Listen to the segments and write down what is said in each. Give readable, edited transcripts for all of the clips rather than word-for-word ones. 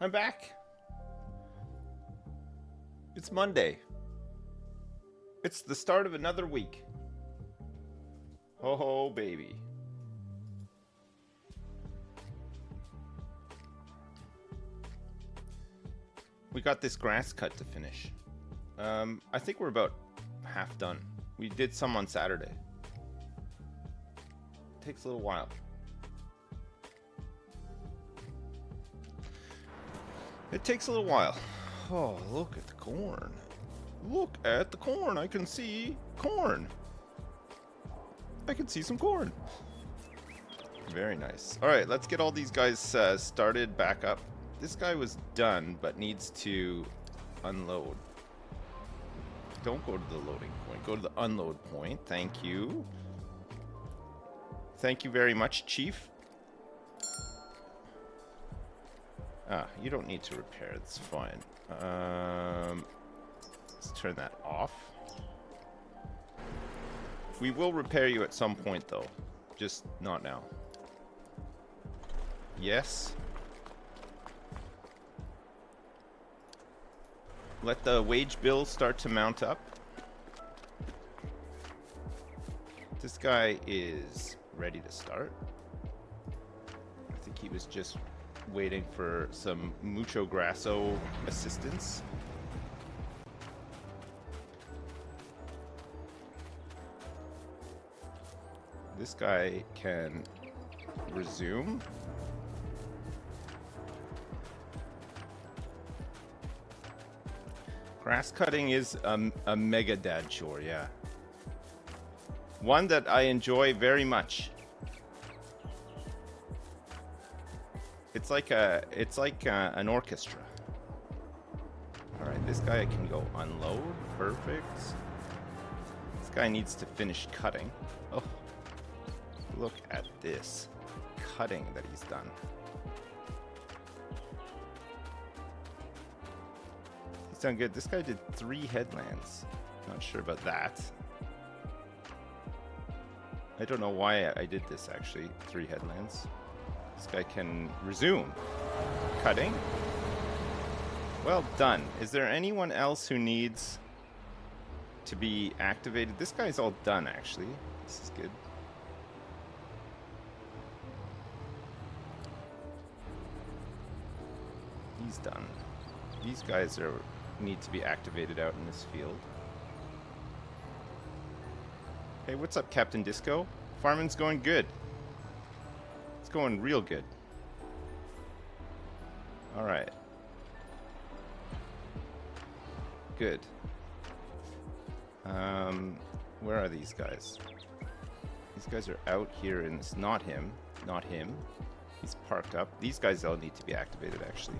I'm back. It's Monday. It's the start of another week. Ho ho, baby. We got this grass cut to finish. I think we're about half done. We did some on Saturday. Takes a little while. It takes a little while. Oh, look at the corn. Look at the corn. I can see corn. I can see some corn. Very nice. All right, let's get all these guys started back up. This guy was done, but needs to unload. Don't go to the loading point. Go to the unload point. Thank you. Thank you very much, Chief. You don't need to repair. It's fine. Let's turn that off. We will repair you at some point, though. Just not now. Yes. Let the wage bill start to mount up. This guy is ready to start. I think he was just waiting for some Mucho Grasso assistance. This guy can resume. Grass cutting is a mega dad chore, yeah. One that I enjoy very much. It's like an orchestra. All right, this guy can go unload. Perfect. This guy needs to finish cutting. Oh, look at this cutting that he's done. He's done good. This guy did 3 headlands. Not sure about that. I don't know why I did this actually. 3 headlands. This guy can resume cutting. Well done. Is there anyone else who needs to be activated? This guy's all done actually. This is good. He's done. These guys need to be activated out in this field. Hey, what's up, Captain Disco? Farming's going good. It's going real good. All right. Good. Where are these guys? These guys are out here, and it's not him. Not him. He's parked up. These guys all need to be activated, actually.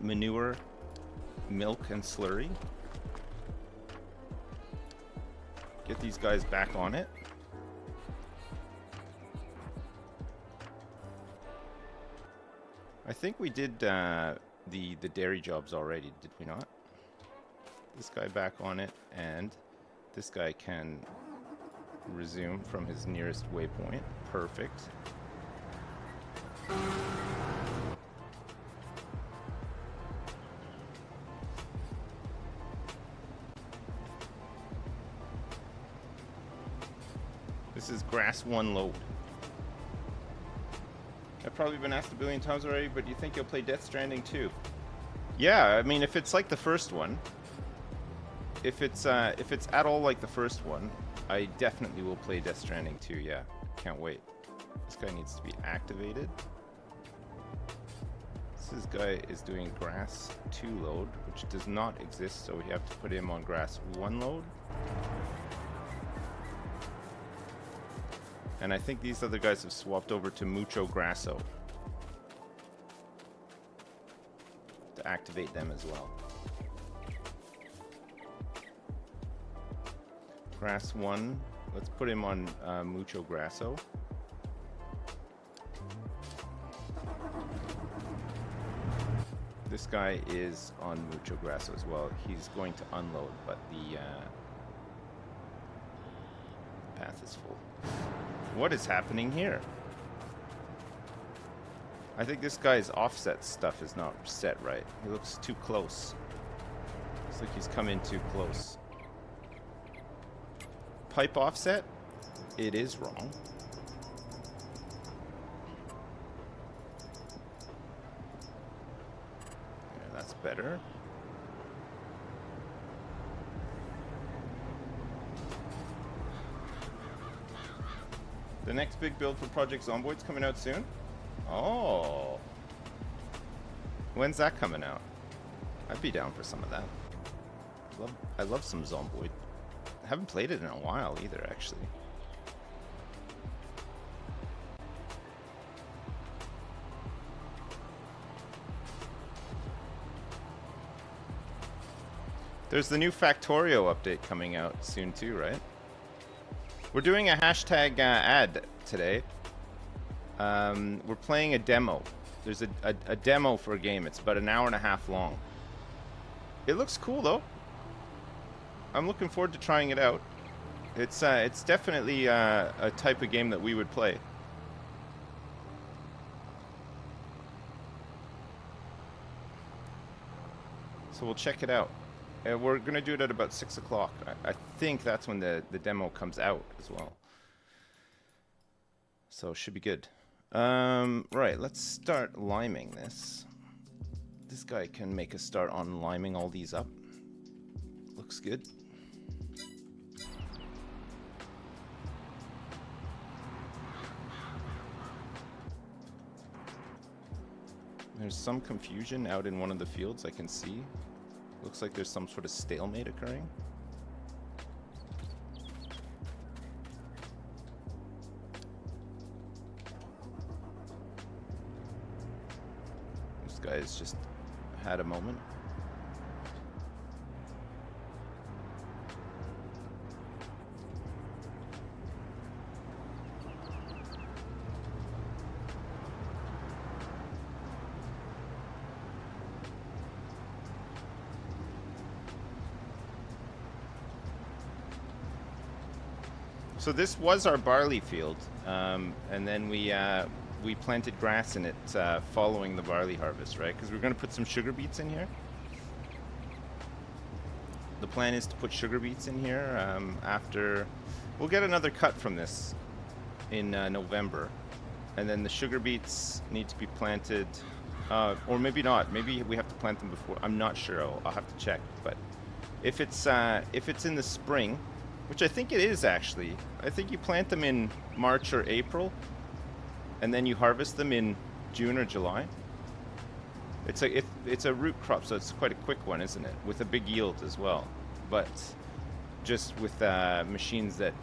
Manure, milk, and slurry. Get these guys back on it. I think we did the dairy jobs already, did we not? This guy back on it, and this guy can resume from his nearest waypoint. Perfect. This is grass 1 load. I've probably been asked a billion times already, but do you think you'll play Death Stranding 2? Yeah, I mean, if it's like the first one, if it's at all like the first one, I definitely will play Death Stranding 2. Yeah, can't wait. This guy needs to be activated. This guy is doing grass 2 load, which does not exist, so we have to put him on grass 1 load. And I think these other guys have swapped over to Mucho Grasso to activate them as well. Grass 1, let's put him on Mucho Grasso. This guy is on Mucho Grasso as well. He's going to unload, but the path is full. What is happening here? I think this guy's offset stuff is not set right. He looks too close. Looks like he's come in too close. Pipe offset? It is wrong. Yeah, that's better. The next big build for Project Zomboid's coming out soon? Oh. When's that coming out? I'd be down for some of that. I love some Zomboid. I haven't played it in a while either, actually. There's the new Factorio update coming out soon too, right? We're doing a hashtag ad today. We're playing a demo. There's a demo for a game. It's about an hour and a half long. It looks cool though. I'm looking forward to trying it out. It's definitely a type of game that we would play. So we'll check it out. We're gonna do it at about 6 o'clock. I think that's when the demo comes out as well. So it should be good. Right, let's start liming this. This guy can make a start on liming all these up. Looks good. There's some confusion out in one of the fields I can see. Looks like there's some sort of stalemate occurring. This guy's just had a moment. So this was our barley field, and then we planted grass in it following the barley harvest, right? Because we're going to put some sugar beets in here. The plan is to put sugar beets in here after... We'll get another cut from this in November. And then the sugar beets need to be planted, or maybe not. Maybe we have to plant them before. I'm not sure. I'll have to check. But if it's in the spring, which I think it is actually. I think you plant them in March or April, and then you harvest them in June or July. It's a root crop, so it's quite a quick one, isn't it? With a big yield as well, but just with machines that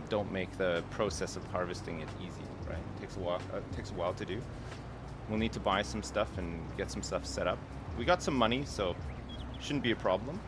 don't make the process of harvesting it easy, right? It takes a while. It takes a while to do. We'll need to buy some stuff and get some stuff set up. We got some money, so shouldn't be a problem.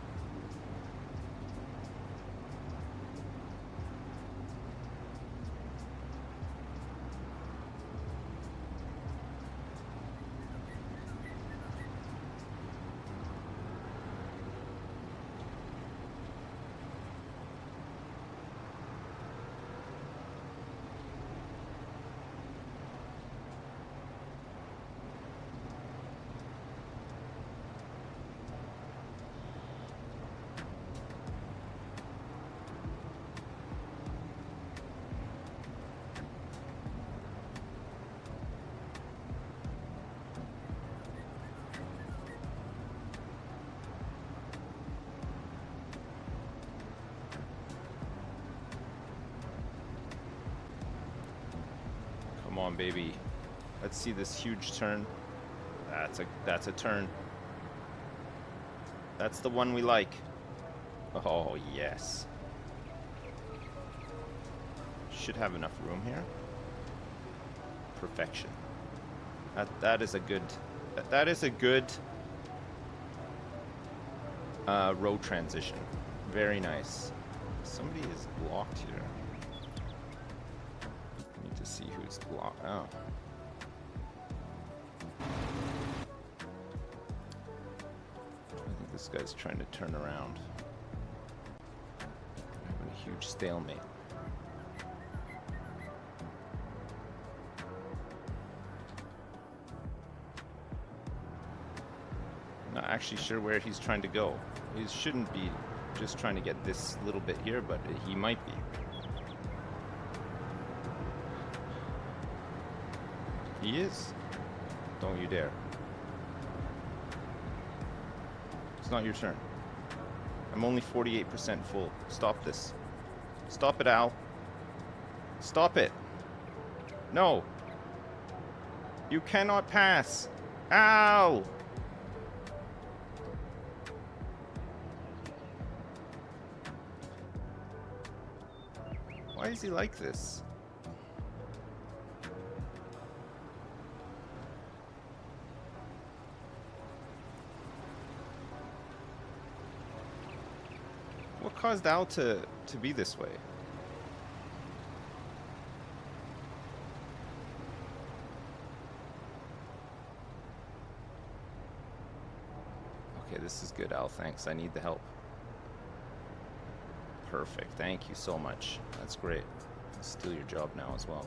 Come on, baby. Let's see this huge turn. That's a turn. That's the one we like. Oh, yes. Should have enough room here. Perfection. That is a good row transition. Very nice. Somebody is blocked here. Need to see who's blocked. Oh. I think this guy's trying to turn around. Having a huge stalemate. Not actually sure where he's trying to go. He shouldn't be just trying to get this little bit here, but he might be. He is. Don't you dare. It's not your turn. I'm only 48% full. Stop this. Stop it, Al. Stop it. No. You cannot pass. Ow! Why is he like this? What caused Al to be this way? Okay, this is good, Al. Thanks. I need the help. Perfect. Thank you so much. That's great. I'll steal your job now as well.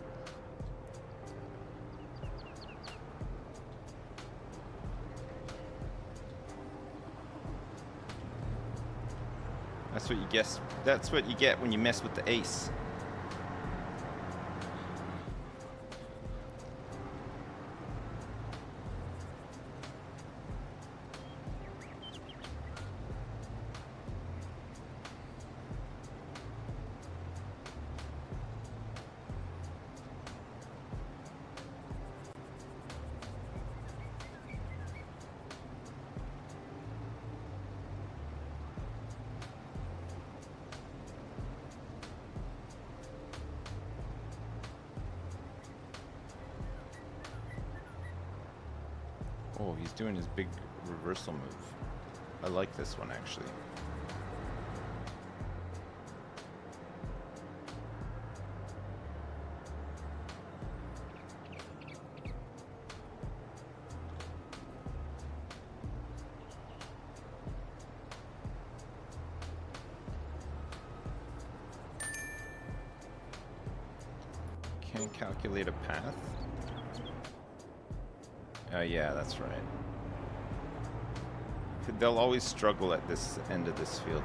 That's what you guess. That's what you get when you mess with the ace. Oh, he's doing his big reversal move. I like this one, actually. Can't calculate a path? Yeah, that's right. They'll always struggle at this end of this field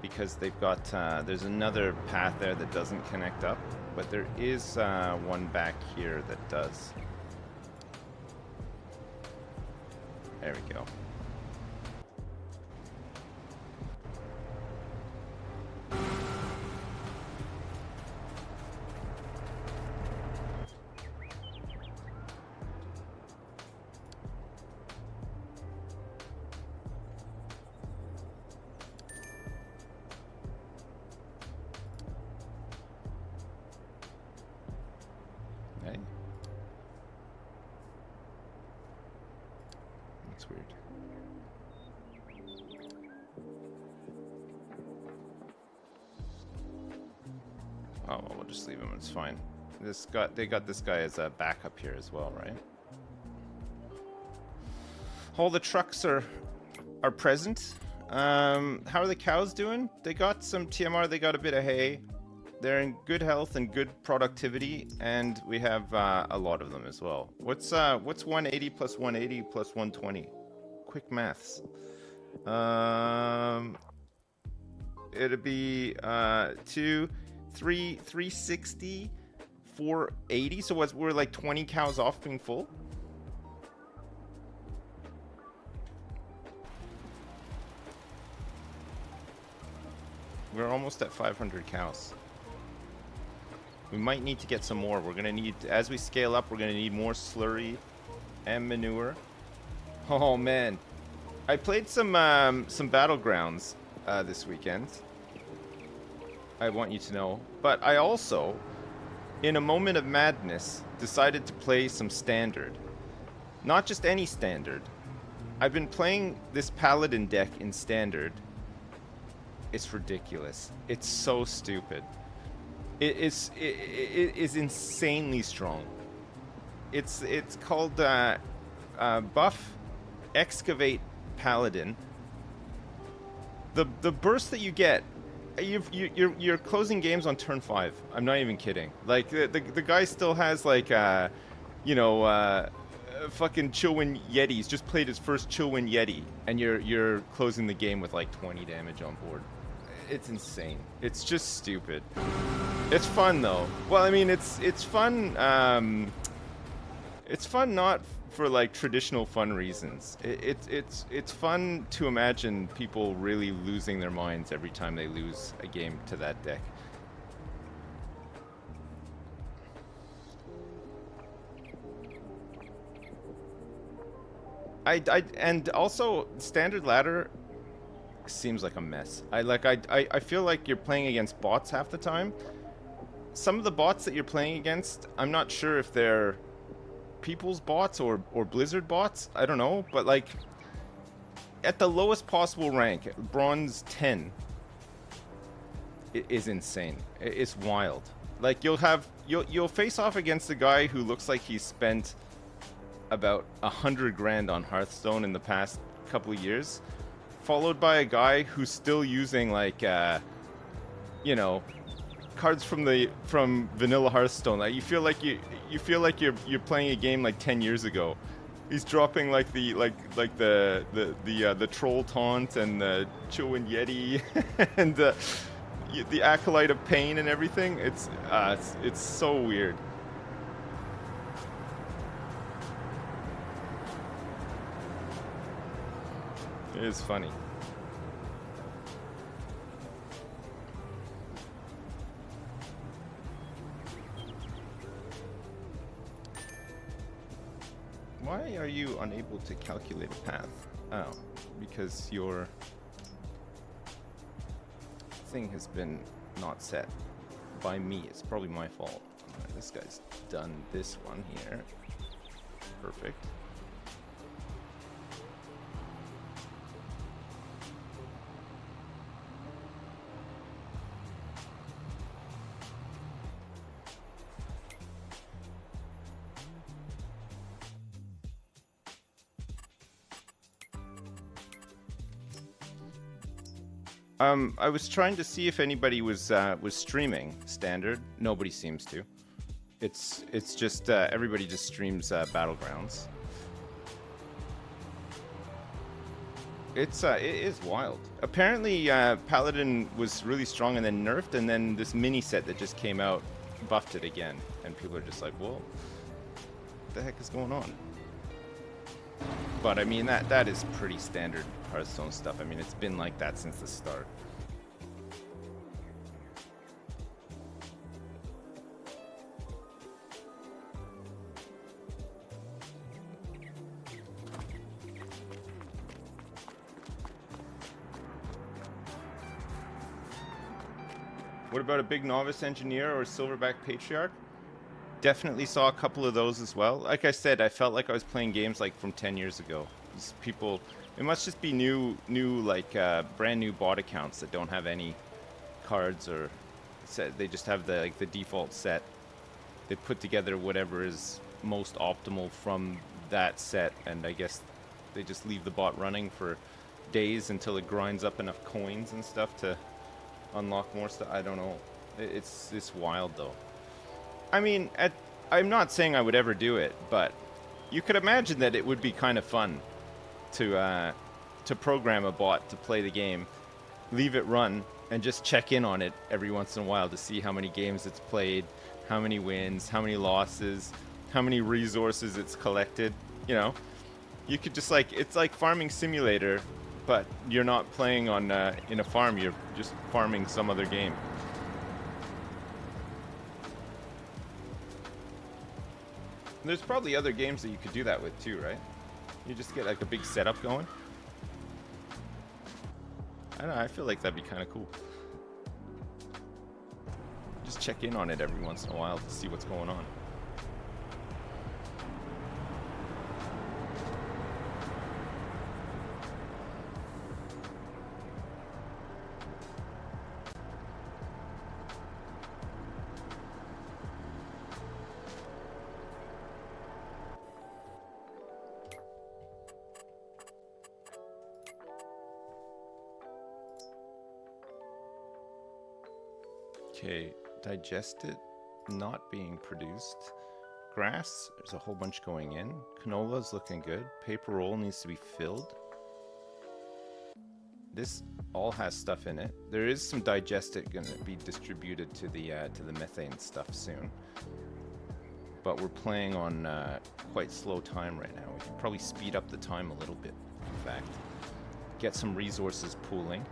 because they've got, there's another path there that doesn't connect up, but there is one back here that does. There we go. That's weird. Oh, well, we'll just leave him. It's fine. They got this guy as a backup here as well, right? All the trucks are present. How are the cows doing? They got some TMR. They got a bit of hay. They're in good health and good productivity, and we have a lot of them as well. What's 180 plus 180 plus 120? Quick maths. It'd be 360, 480. So we're like 20 cows off being full. We're almost at 500 cows. We might need to get some more. We're gonna need, as we scale up, we're gonna need more slurry and manure. Oh man, I played some Battlegrounds this weekend. I want you to know, but I also, in a moment of madness, decided to play some Standard. Not just any Standard. I've been playing this Paladin deck in Standard. It's ridiculous. It's so stupid. It is insanely strong. It's called Buff Excavate Paladin. The burst that you get, you're closing games on turn 5. I'm not even kidding. Like the guy still has like fucking Chillwind Yeti's just played his first Chillwind Yeti, and you're closing the game with like 20 damage on board. It's insane. It's just stupid. It's fun though. Well, I mean, it's fun. It's fun not for like traditional fun reasons. It's fun to imagine people really losing their minds every time they lose a game to that deck. And also standard ladder seems like a mess. I feel like you're playing against bots half the time. Some of the bots that you're playing against, I'm not sure if they're people's bots or Blizzard bots. I don't know, but like at the lowest possible rank, bronze 10 is insane. It's wild. Like you'll face off against a guy who looks like he's spent about 100 grand on Hearthstone in the past couple of years, followed by a guy who's still using like you know, cards from vanilla Hearthstone. Like you feel like you're playing a game like 10 years ago. He's dropping like the troll taunt and the Chillwind Yeti and the Acolyte of Pain and everything. It's so weird. It is funny. Why are you unable to calculate a path? Oh, because your thing has been not set by me. It's probably my fault. Right, this guy's done this one here. Perfect. I was trying to see if anybody was streaming standard. Nobody seems to. It's just everybody just streams Battlegrounds. It is wild. Apparently, Paladin was really strong and then nerfed, and then this mini set that just came out buffed it again, and people are just like, "Whoa, what the heck is going on?" But I mean, that is pretty standard Hearthstone stuff. I mean, it's been like that since the start. What about a big novice engineer or silverback patriarch? Definitely saw a couple of those as well. Like I said, I felt like I was playing games like from 10 years ago. These people, it must just be new like brand new bot accounts that don't have any cards or set. They just have the default set. They put together whatever is most optimal from that set, and I guess they just leave the bot running for days until it grinds up enough coins and stuff to unlock more stuff. I don't know. It's wild though. I mean, I'm not saying I would ever do it, but you could imagine that it would be kind of fun to program a bot to play the game, leave it run, and just check in on it every once in a while to see how many games it's played, how many wins, how many losses, how many resources it's collected. You know, you could just like, it's like Farming Simulator, but you're not playing on in a farm. You're just farming some other game. There's probably other games that you could do that with too, right? You just get like a big setup going. I don't know, I feel like that'd be kind of cool. Just check in on it every once in a while to see what's going on. Okay, digest it not being produced. Grass, there's a whole bunch going in. Canola's looking good. Paper roll needs to be filled. This all has stuff in it. There is some digestate going to be distributed to the methane stuff soon. But we're playing on quite slow time right now. We can probably speed up the time a little bit, in fact. Get some resources pooling.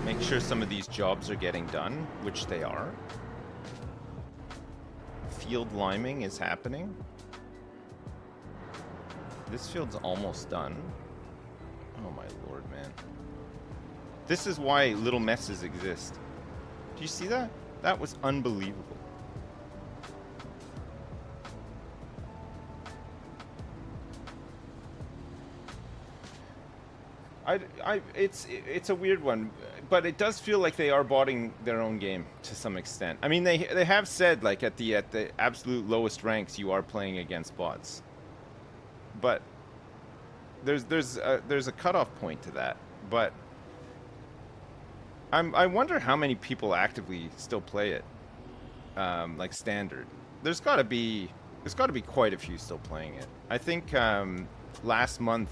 Make sure some of these jobs are getting done, which they are. Field liming is happening. This field's almost done. Oh my lord, man. This is why little messes exist. Do you see that? That was unbelievable. It's a weird one, but it does feel like they are botting their own game to some extent. I mean, they have said like at the absolute lowest ranks you are playing against bots, but there's a cutoff point to that. But I wonder how many people actively still play it, like standard. There's got to be quite a few still playing it. I think last month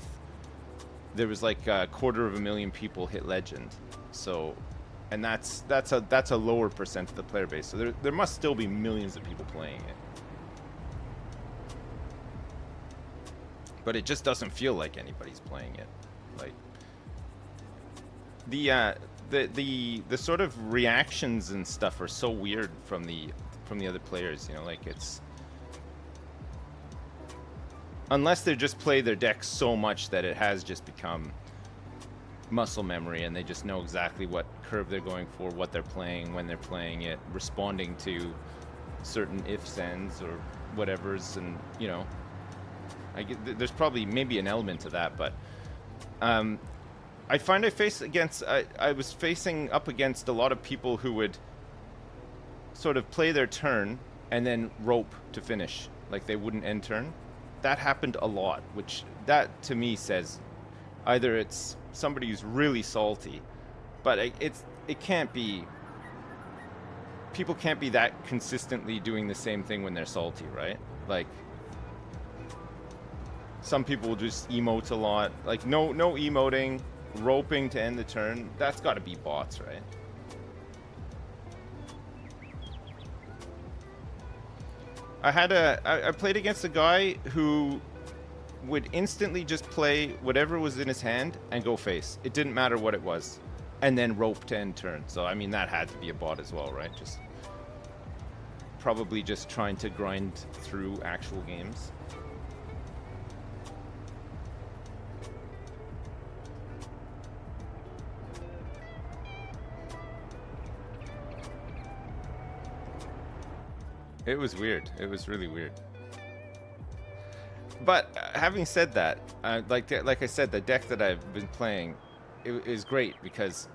there was like 250,000 people hit legend, so, and that's a lower percent of the player base. So there must still be millions of people playing it, but it just doesn't feel like anybody's playing it. Like the sort of reactions and stuff are so weird from the other players. You know, like it's. Unless they just play their deck so much that it has just become muscle memory and they just know exactly what curve they're going for, what they're playing, when they're playing it, responding to certain ifs, ends, or whatevers, and, you know, there's probably maybe an element to that, but I find I was facing up against a lot of people who would sort of play their turn and then rope to finish, like they wouldn't end turn. That happened a lot, which that to me says either it's somebody who's really salty, but it can't be. People can't be that consistently doing the same thing when they're salty, right? Like some people will just emote a lot, like no emoting, roping to end the turn. That's got to be bots, right? I played against a guy who would instantly just play whatever was in his hand and go face. It didn't matter what it was. And then rope to end turn. So, I mean, that had to be a bot as well, right? Just probably just trying to grind through actual games. It was weird. It was really weird. But having said that, like I said, the deck that I've been playing is great because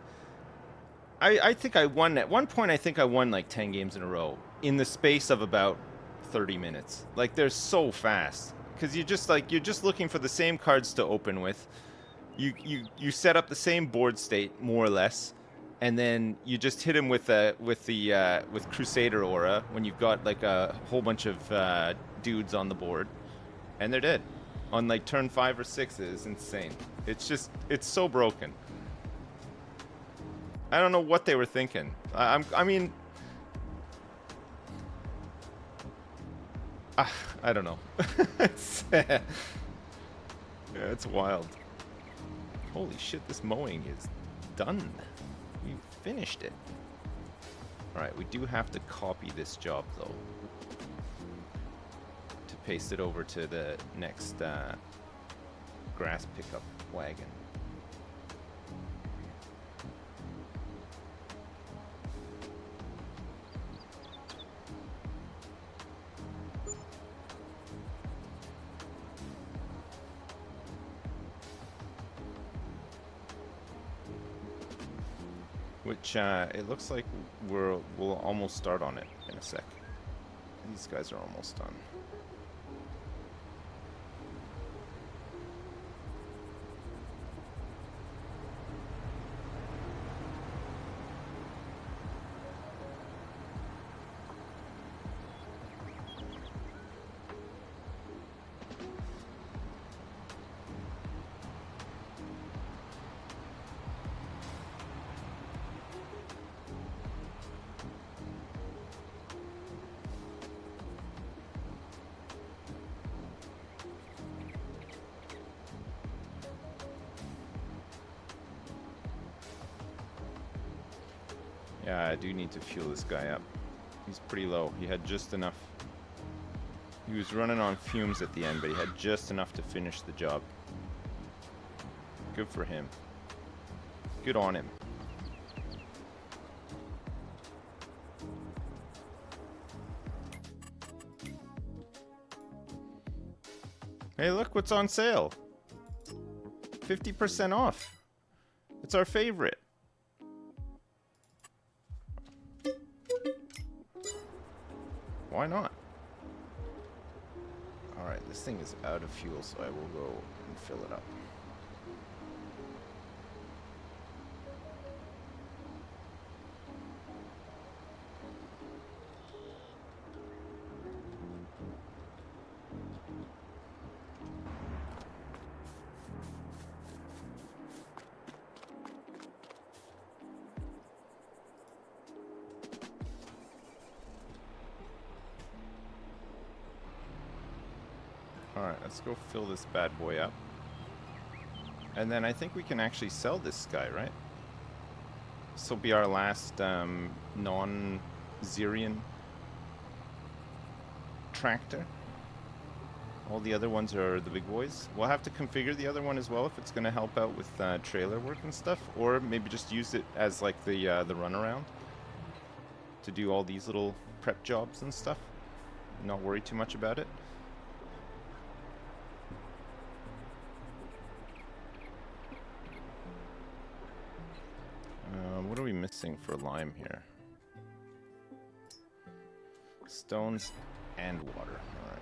I think I won at one point. I think I won like 10 games in a row in the space of about 30 minutes. Like they're so fast because you're just looking for the same cards to open with. You set up the same board state more or less. And then you just hit him with Crusader Aura when you've got like a whole bunch of dudes on the board, and they're dead on like turn 5 or 6. It is insane. It's so broken. I don't know what they were thinking. I mean, I don't know. it's wild. Holy shit! This mowing is done. We finished it. Alright, we do have to copy this job though to paste it over to the next grass pickup wagon. Which it looks like we'll almost start on it in a sec. These guys are almost done. Yeah, I do need to fuel this guy up. He's pretty low. He had just enough. He was running on fumes at the end, but he had just enough to finish the job. Good for him. Good on him. Hey, look what's on sale. 50% off. It's our favorite. Why not? Alright, this thing is out of fuel, so I will go and fill it up. Alright, let's go fill this bad boy up. And then I think we can actually sell this guy, right? This will be our last non-Zerion tractor. All the other ones are the big boys. We'll have to configure the other one as well if it's going to help out with trailer work and stuff. Or maybe just use it as like the runaround to do all these little prep jobs and stuff. Not worry too much about it. What are we missing for lime here? Stones and water. All right.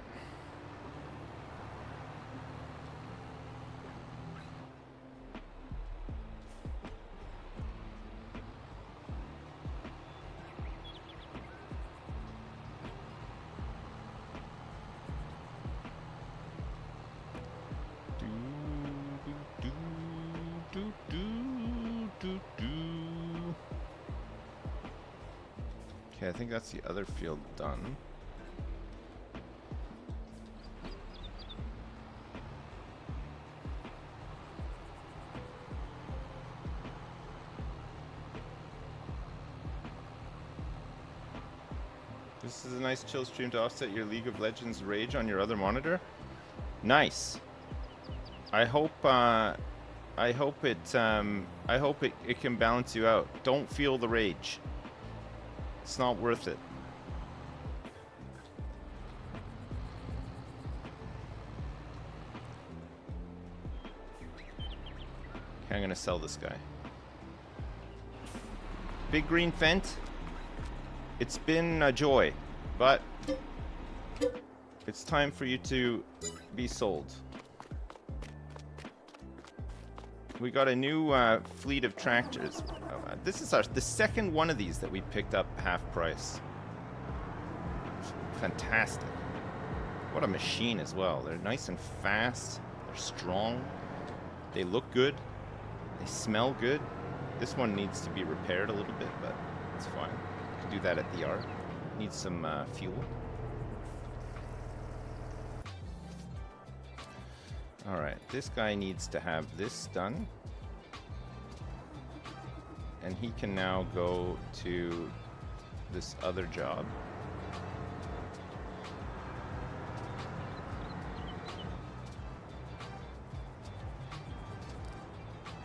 Okay, I think that's the other field done. This is a nice chill stream to offset your League of Legends rage on your other monitor. Nice. I hope it can balance you out. Don't feel the rage. It's not worth it. Okay, I'm gonna sell this guy. Big Green Fent. It's been a joy, but it's time for you to be sold. We got a new fleet of tractors. This is the second one of these that we picked up half price. Fantastic. What a machine as well. They're nice and fast. They're strong. They look good. They smell good. This one needs to be repaired a little bit, but it's fine. You can do that at the yard. Needs some fuel. Alright, this guy needs to have this done. And he can now go to this other job.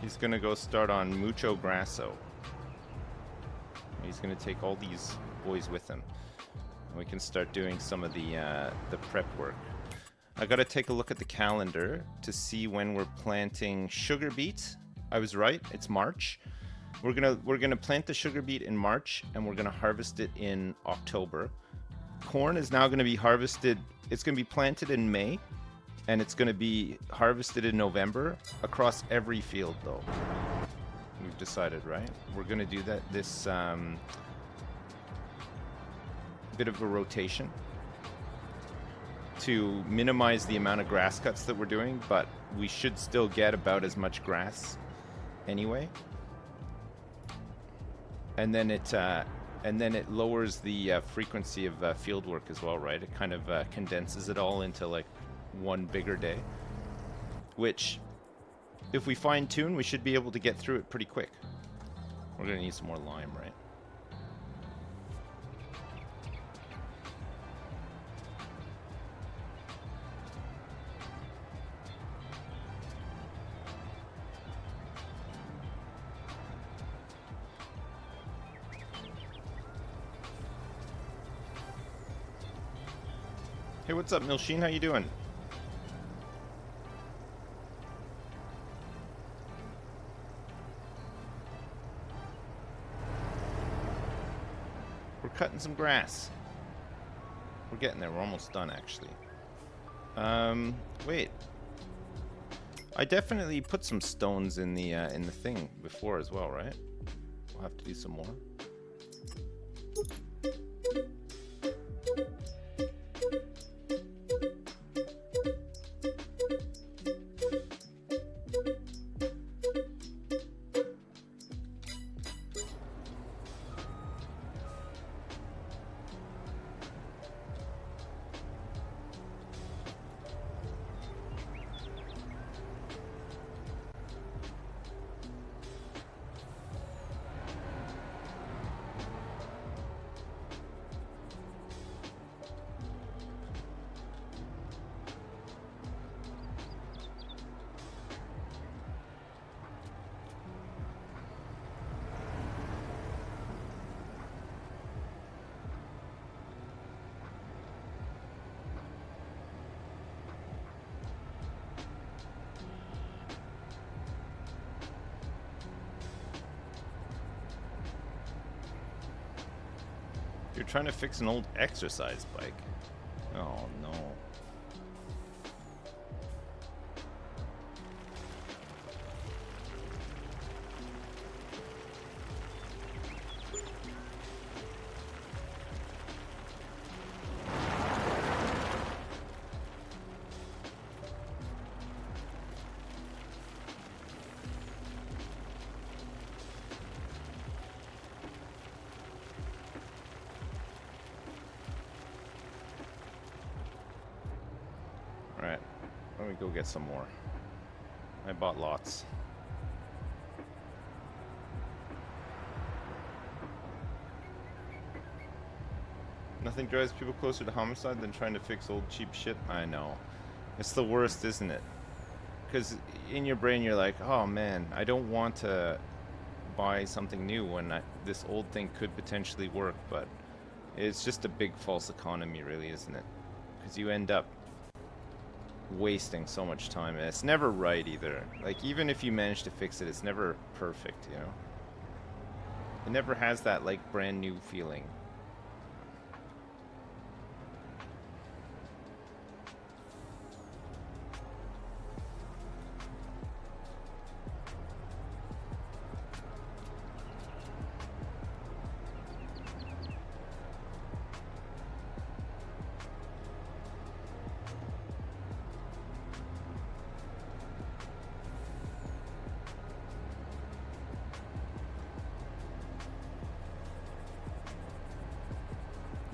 He's gonna go start on Mucho Grasso. He's gonna take all these boys with him. And we can start doing some of the prep work. I gotta take a look at the calendar to see when we're planting sugar beet. I was right, it's March. We're gonna plant the sugar beet in March and we're gonna harvest it in October. Corn is now gonna be harvested, it's gonna be planted in May and it's gonna be harvested in November across every field though. We've decided, right? We're gonna do that, this bit of a rotation to minimize the amount of grass cuts that we're doing, but we should still get about as much grass anyway. And then it lowers the frequency of field work as well, right? It kind of condenses it all into like one bigger day, which if we fine tune, we should be able to get through it pretty quick. We're gonna need some more lime, right? Hey, what's up, Milsheen? How you doing? We're cutting some grass. We're getting there. We're almost done, actually. Wait. I definitely put some stones in the thing before as well, right? We'll have to do some more. You're trying to fix an old exercise bike. Oh no. Alright, let me go get some more. I bought lots. Nothing drives people closer to homicide than trying to fix old cheap shit. I know. It's the worst, isn't it? Because in your brain you're like, oh man, I don't want to buy something new when this old thing could potentially work, but it's just a big false economy, really, isn't it? Because you end up wasting so much time, and it's never right either. Like, even if you manage to fix it, it's never perfect, you know? It never has that, like, brand new feeling.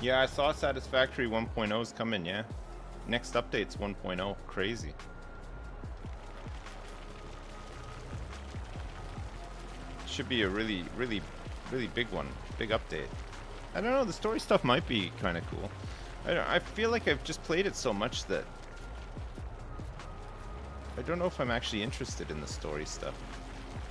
Yeah, I saw Satisfactory 1.0 is coming, yeah. Next update's 1.0. Crazy. Should be a really big one. Big update. I don't know, the story stuff might be kind of cool. I feel like I've just played it so much that I don't know if I'm actually interested in the story stuff.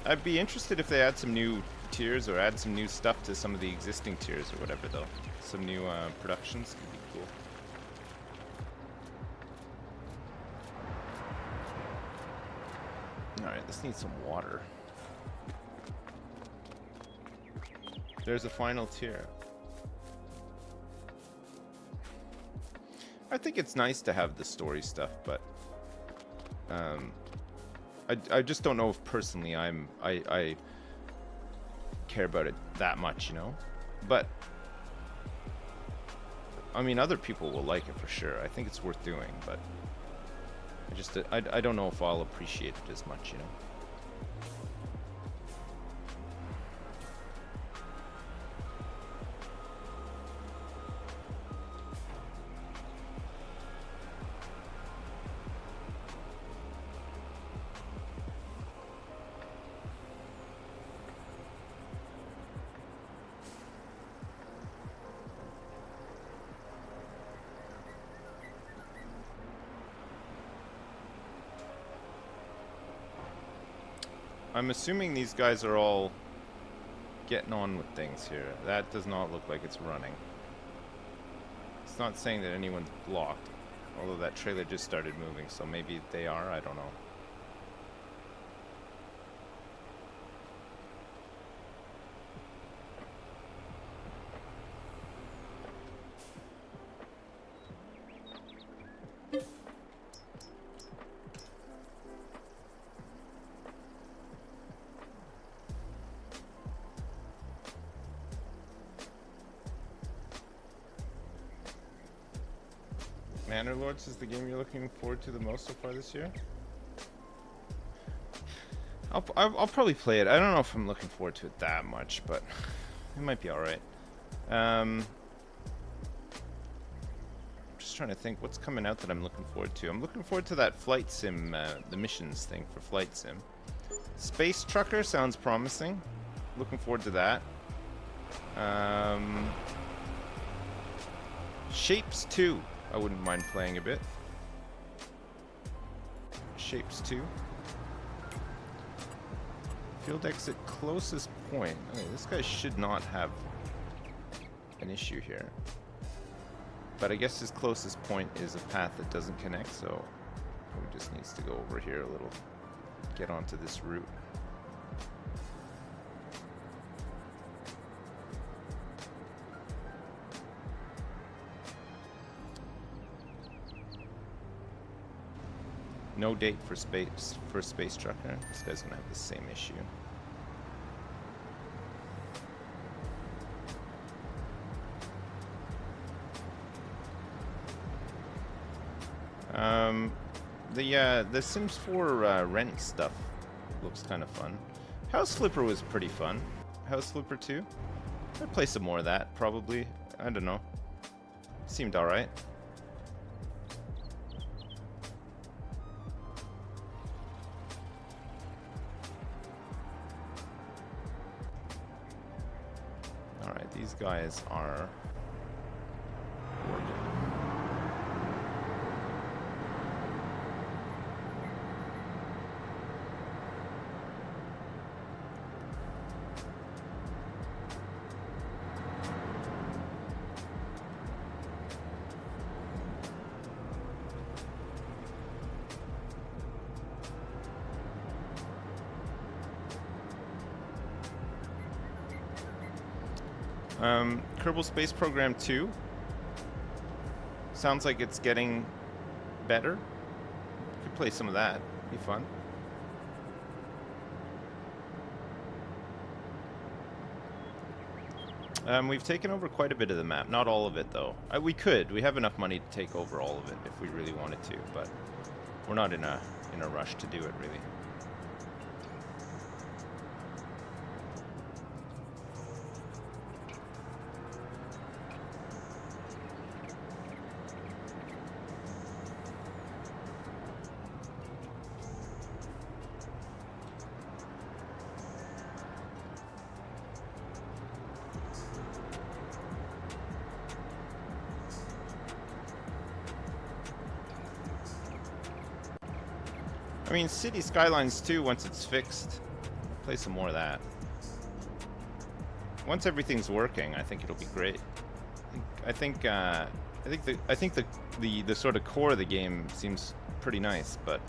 I'd be interested if they add some new tiers or add some new stuff to some of the existing tiers or whatever, though. Some new productions could be cool. Alright, this needs some water. There's a final tier. I think it's nice to have the story stuff, but I just don't know if personally I care about it that much, you know? But I mean, other people will like it for sure. I think it's worth doing, but I don't know if I'll appreciate it as much, you know? I'm assuming these guys are all getting on with things here. That does not look like it's running. It's not saying that anyone's blocked. Although that trailer just started moving, so maybe they are, I don't know. Manor Lords is the game you're looking forward to the most so far this year? I'll probably play it. I don't know if I'm looking forward to it that much, but it might be alright. Just trying to think what's coming out that I'm looking forward to. I'm looking forward to that flight sim, the missions thing for flight sim. Space Trucker sounds promising. Looking forward to that. Shapes 2. I wouldn't mind playing a bit. Shapes 2. Field exit closest point. Okay, this guy should not have an issue here. But I guess his closest point is a path that doesn't connect, so he just needs to go over here a little. Get onto this route. No date for Space Trucker. This guy's gonna have the same issue. The Sims 4 rent stuff looks kind of fun. House Flipper was pretty fun. House Flipper 2. I'd play some more of that, probably. I don't know. Seemed alright. Alright, these guys are working. Kerbal Space Program 2 sounds like it's getting better. Could play some of that. Be fun. We've taken over quite a bit of the map. Not all of it, though. We could. We have enough money to take over all of it if we really wanted to, but we're not in a rush to do it, really. I mean, City Skylines 2, once it's fixed, play some more of that. Once everything's working, I think it'll be great. I think the sort of core of the game seems pretty nice, but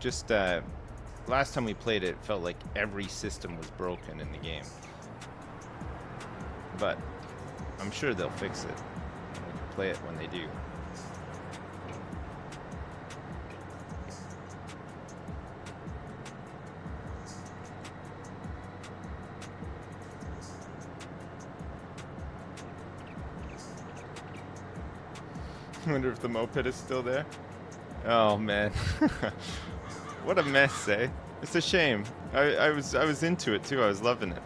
just last time we played it, felt like every system was broken in the game. But I'm sure they'll fix it. We can play it when they do. I wonder if the moped is still there. Oh man, what a mess, eh? It's a shame. I was into it too. I was loving it.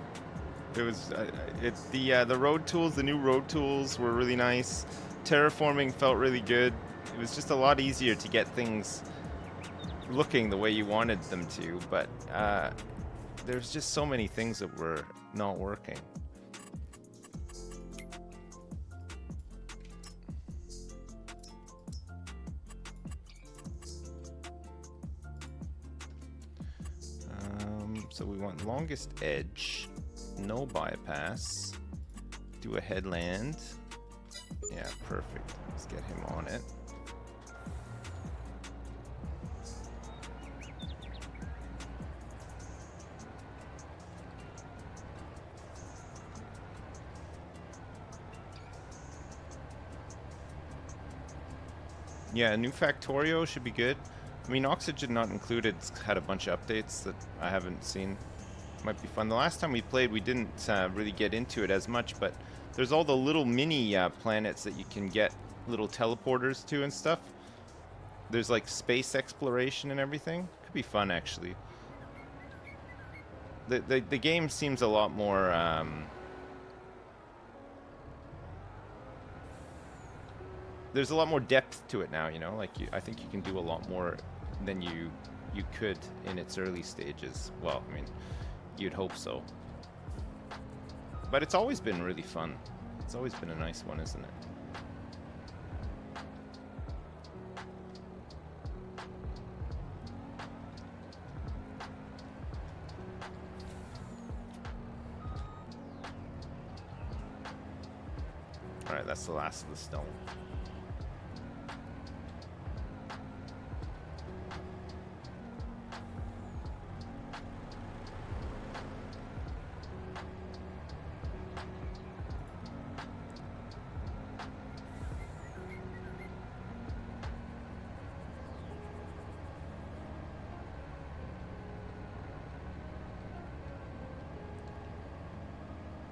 It was the road tools, the new road tools were really nice. Terraforming felt really good. It was just a lot easier to get things looking the way you wanted them to, but there's just so many things that were not working. So we want longest edge, no bypass, do a headland. Yeah, perfect. Let's get him on it. Yeah, a new Factorio should be good. I mean, Oxygen Not Included had a bunch of updates that I haven't seen. Might be fun. The last time we played, we didn't really get into it as much, but there's all the little mini planets that you can get little teleporters to and stuff. There's like space exploration and everything. Could be fun, actually. The game seems a lot more there's a lot more depth to it now, you know? Like, I think you can do a lot more than you could in its early stages. Well, I mean, you'd hope so. But it's always been really fun. It's always been a nice one, isn't it? Alright, that's the last of the stone.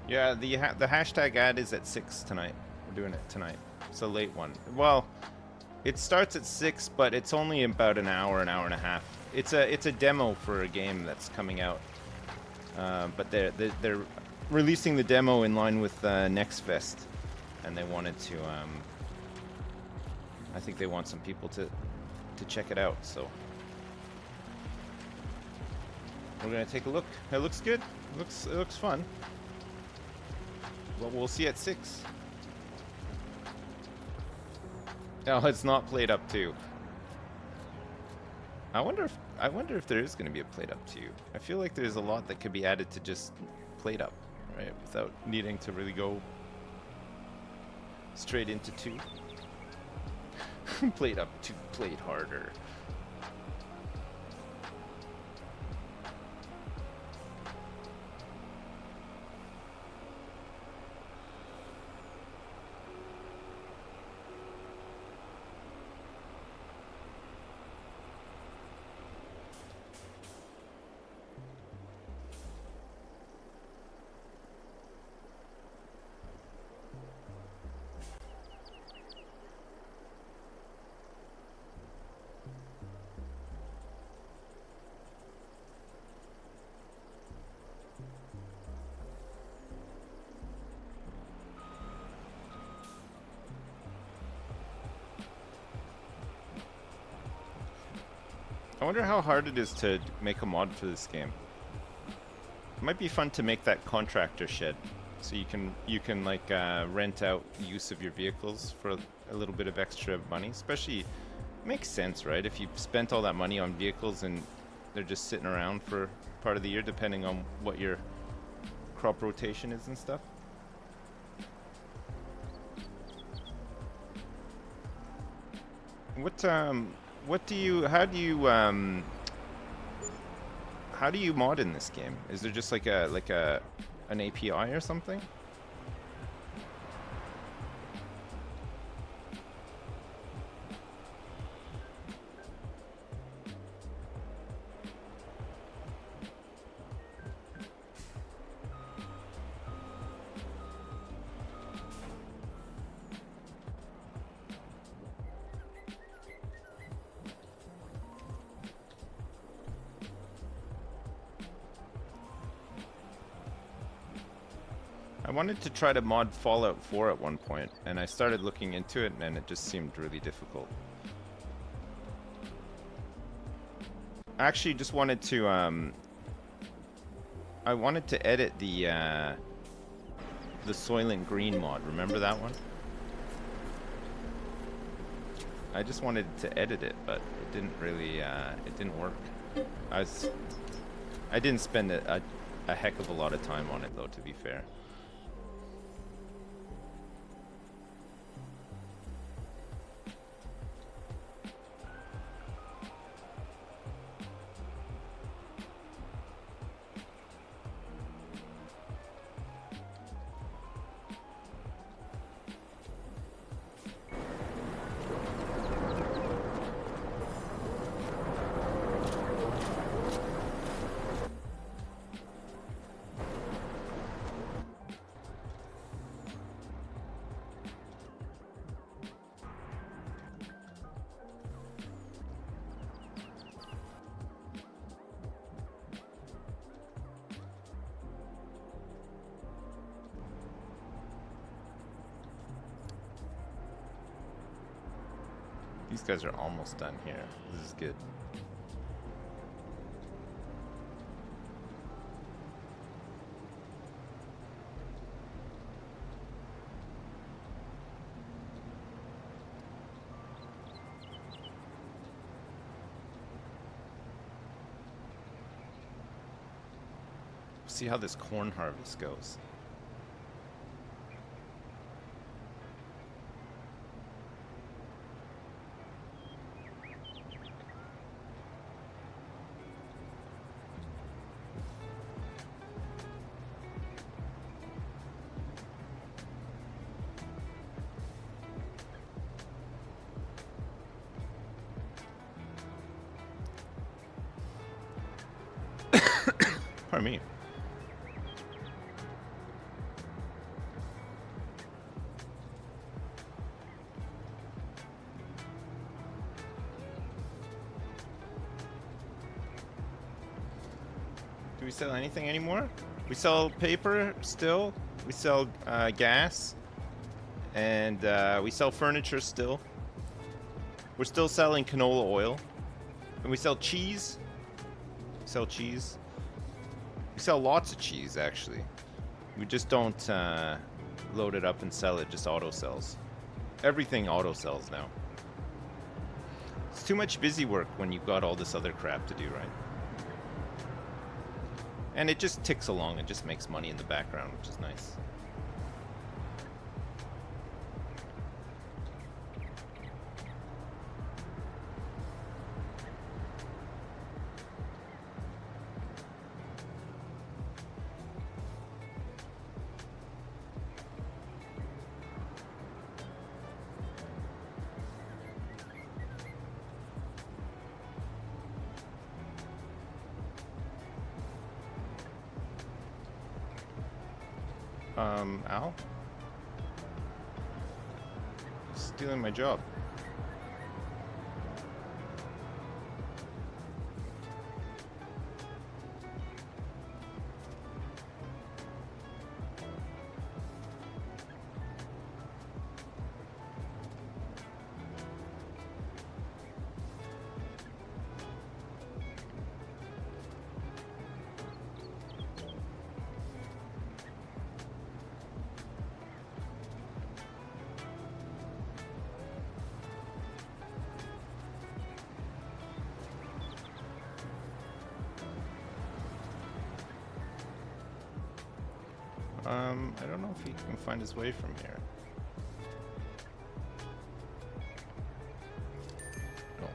Yeah, the hashtag ad is at 6 tonight. We're doing it tonight. It's a late one. Well, it starts at 6, but it's only about an hour and a half. It's a demo for a game that's coming out. But they're releasing the demo in line with Next Fest, and they wanted to. I think they want some people to check it out. So we're gonna take a look. It looks good. It looks fun. Well, we'll see at 6. Oh, it's not played up too. I wonder if there is going to be a played up 2. I feel like there's a lot that could be added to just played up, right? Without needing to really go straight into 2. Played up 2, played harder. I wonder how hard it is to make a mod for this game. It might be fun to make that contractor shed, so you can like rent out use of your vehicles for a little bit of extra money. Especially, makes sense, right? If you've spent all that money on vehicles and they're just sitting around for part of the year, depending on what your crop rotation is and stuff. How do you mod in this game? Is there just like an API or something? I wanted to try to mod Fallout 4 at one point, and I started looking into it, and it just seemed really difficult. I actually just wanted to, I wanted to edit the Soylent Green mod. Remember that one? I just wanted to edit it, but it didn't really, it didn't work. I didn't spend a heck of a lot of time on it, though, to be fair. These guys are almost done here. This is good. See how this corn harvest goes. Pardon me. Do we sell anything anymore? We sell paper still. We sell gas. And we sell furniture still. We're still selling canola oil. And we sell cheese. We sell cheese. We sell lots of cheese, actually. We just don't load it up and sell it, just auto sells. Everything auto sells now. It's too much busy work when you've got all this other crap to do, right? And it just ticks along, it just makes money in the background, which is nice. Al? Stealing my job. I don't know if he can find his way from here. No.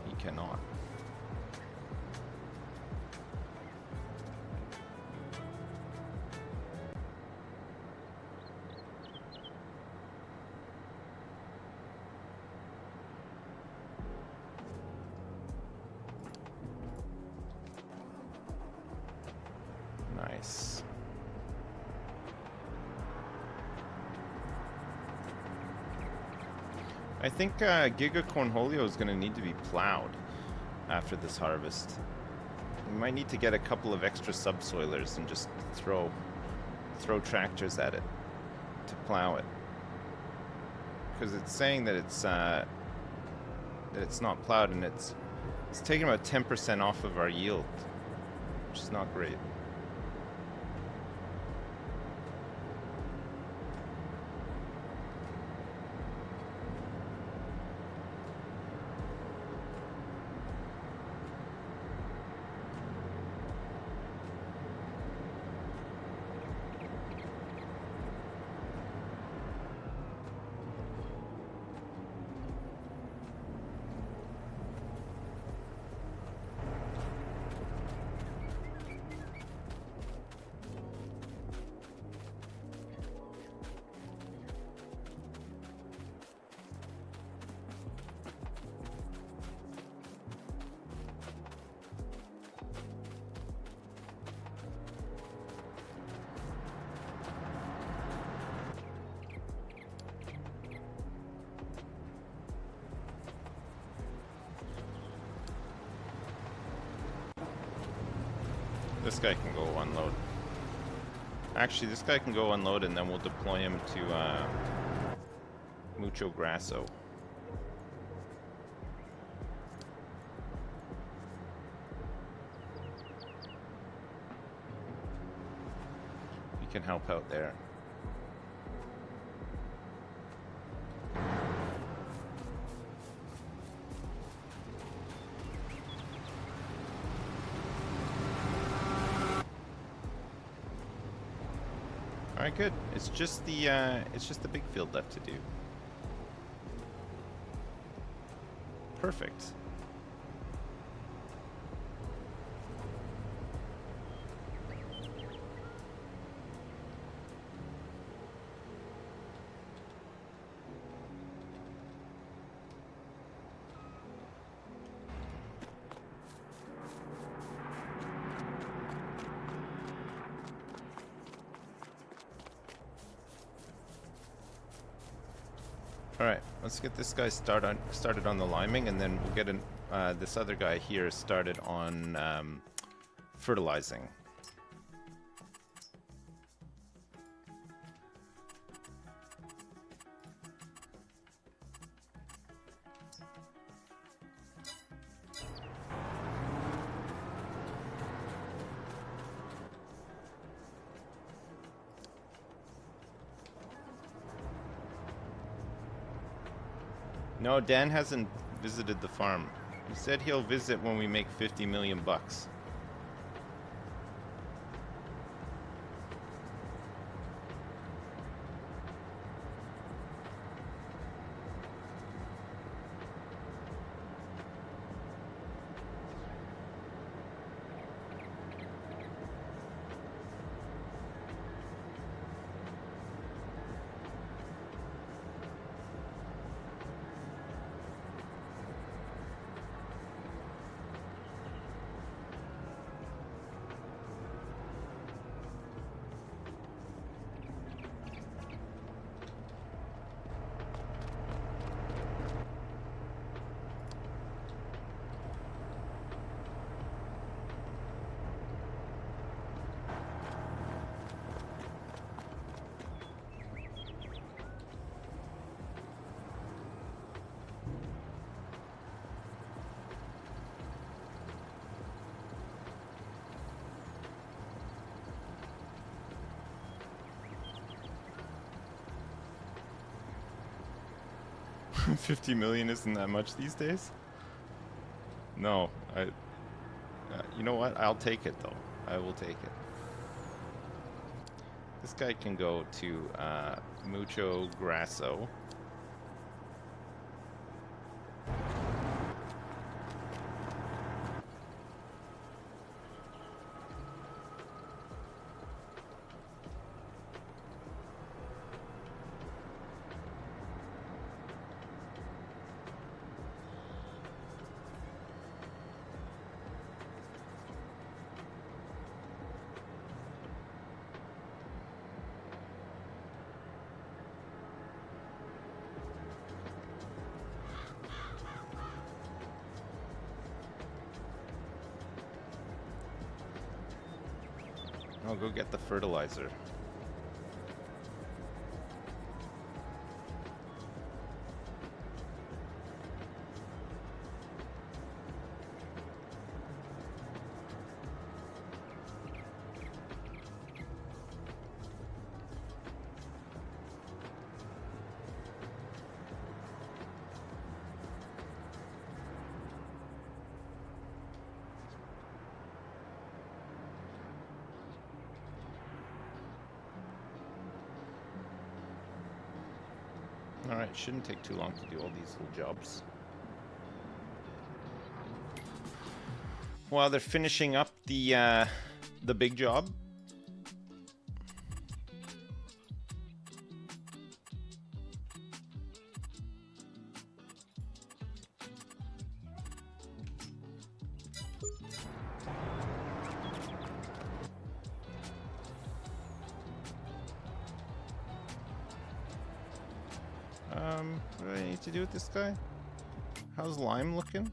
He cannot. Nice. I think Giga Cornholio is going to need to be plowed after this harvest. We might need to get a couple of extra subsoilers and just throw tractors at it to plow it. Because it's saying that it's not plowed, and it's taking about 10% off of our yield, which is not great. This guy can go unload. Actually, this guy can go unload, and then we'll deploy him to Mucho Grasso. can help out there. All right, good. It's just the big field left to do. Perfect. All right, let's get this guy started on the liming, and then we'll get this other guy here started on fertilizing. No, Dan hasn't visited the farm. He said he'll visit when we make 50 million bucks. $50 million isn't that much these days? No, you know what? I'll take it though. I will take it. This guy can go to Mucho Grasso. I'll go get the fertilizer. Alright, shouldn't take too long to do all these little jobs. While they're finishing up the big job. What do I need to do with this guy? How's lime looking?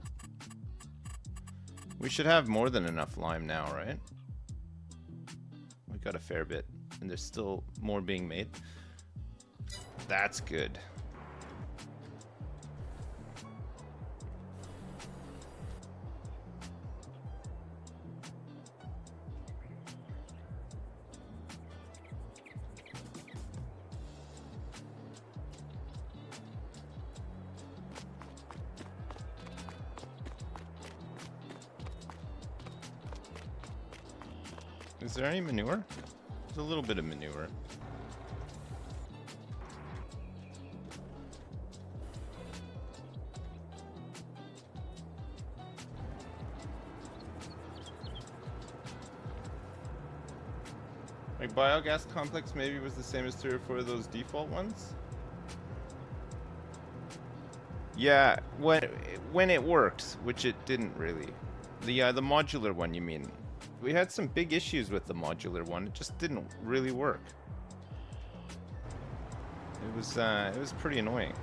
We should have more than enough lime now, right? We got a fair bit, and there's still more being made. That's good. Is there any manure? There's a little bit of manure. Like biogas complex maybe was the same as 3 or 4 of those default ones. Yeah, when it works, which it didn't really. The modular one, you mean? We had some big issues with the modular one. It just didn't really work. It was pretty annoying.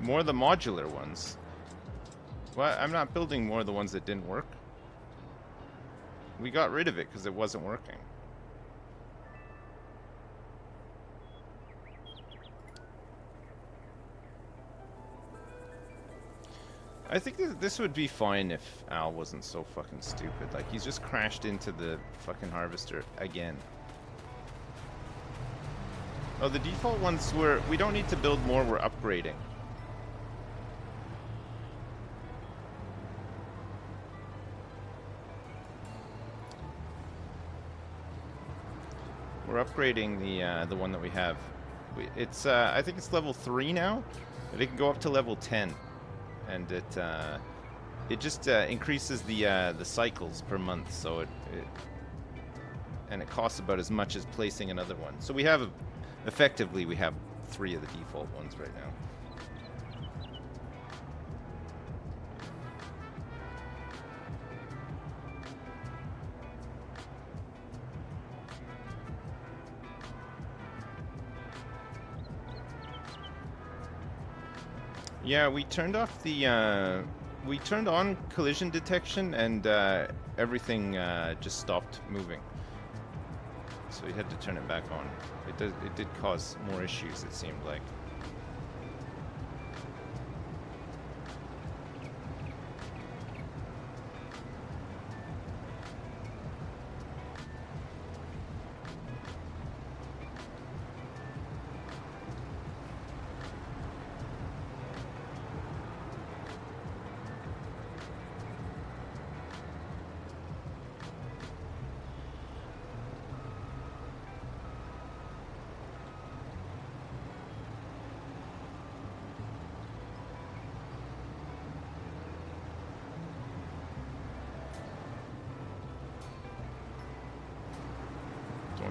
More of the modular ones. Well, I'm not building more of the ones that didn't work. We got rid of it because it wasn't working. I think this would be fine if Al wasn't so fucking stupid. Like, he's just crashed into the fucking harvester again. Oh, the default ones we don't need to build more, we're upgrading. We're upgrading the one that we have. It's I think it's level 3 now, but it can go up to level 10, and it just increases the cycles per month. So it costs about as much as placing another one. So we have effectively we have 3 of the default ones right now. Yeah, we turned off the we turned on collision detection, and everything just stopped moving. So we had to turn it back on. It did cause more issues, it seemed like.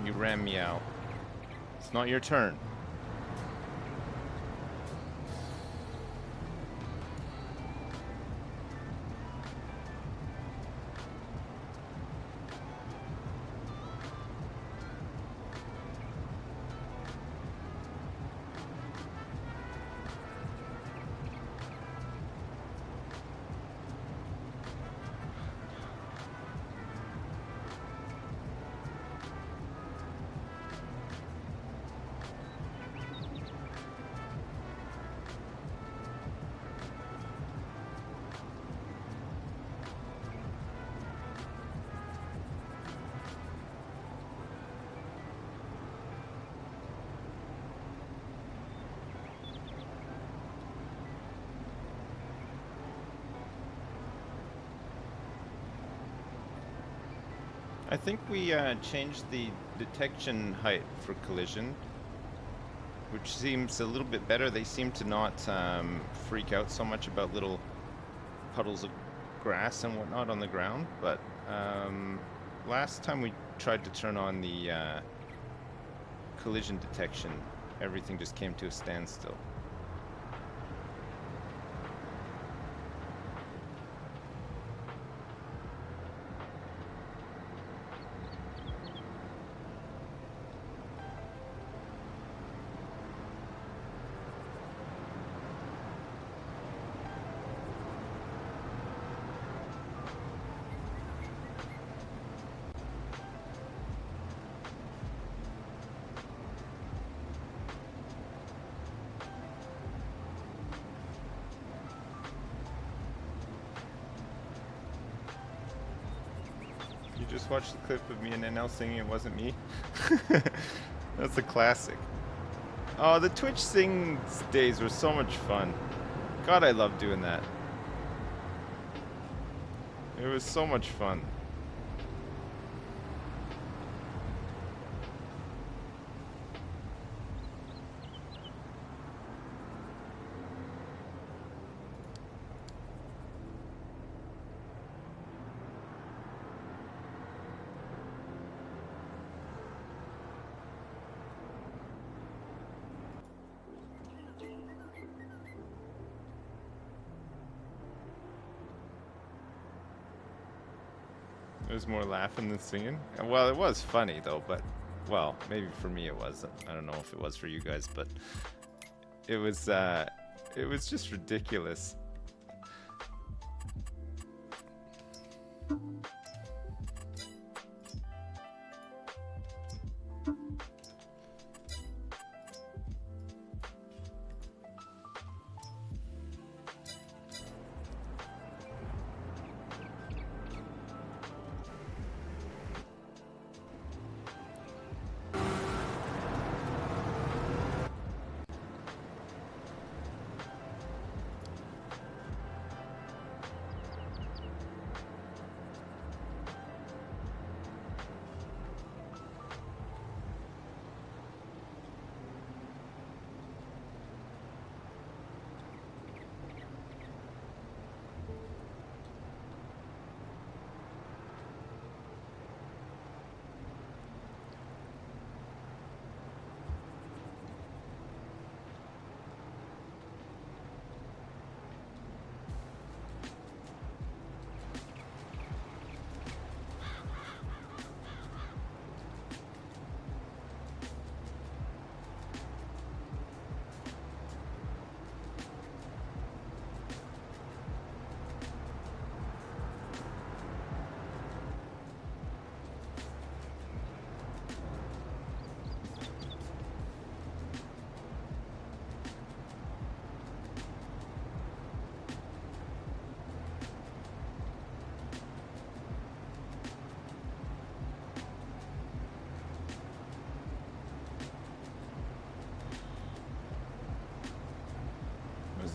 You ram me out. It's not your turn. I think we changed the detection height for collision, which seems a little bit better. They seem to not freak out so much about little puddles of grass and whatnot on the ground. But last time we tried to turn on the collision detection, everything just came to a standstill. You just watched the clip of me and Nell singing It Wasn't Me? That's a classic. Oh, the Twitch sings days were so much fun. God, I love doing that. It was so much fun. It was more laughing than singing. Well, it was funny though, but well, maybe for me it wasn't. I don't know if it was for you guys, but it was just ridiculous.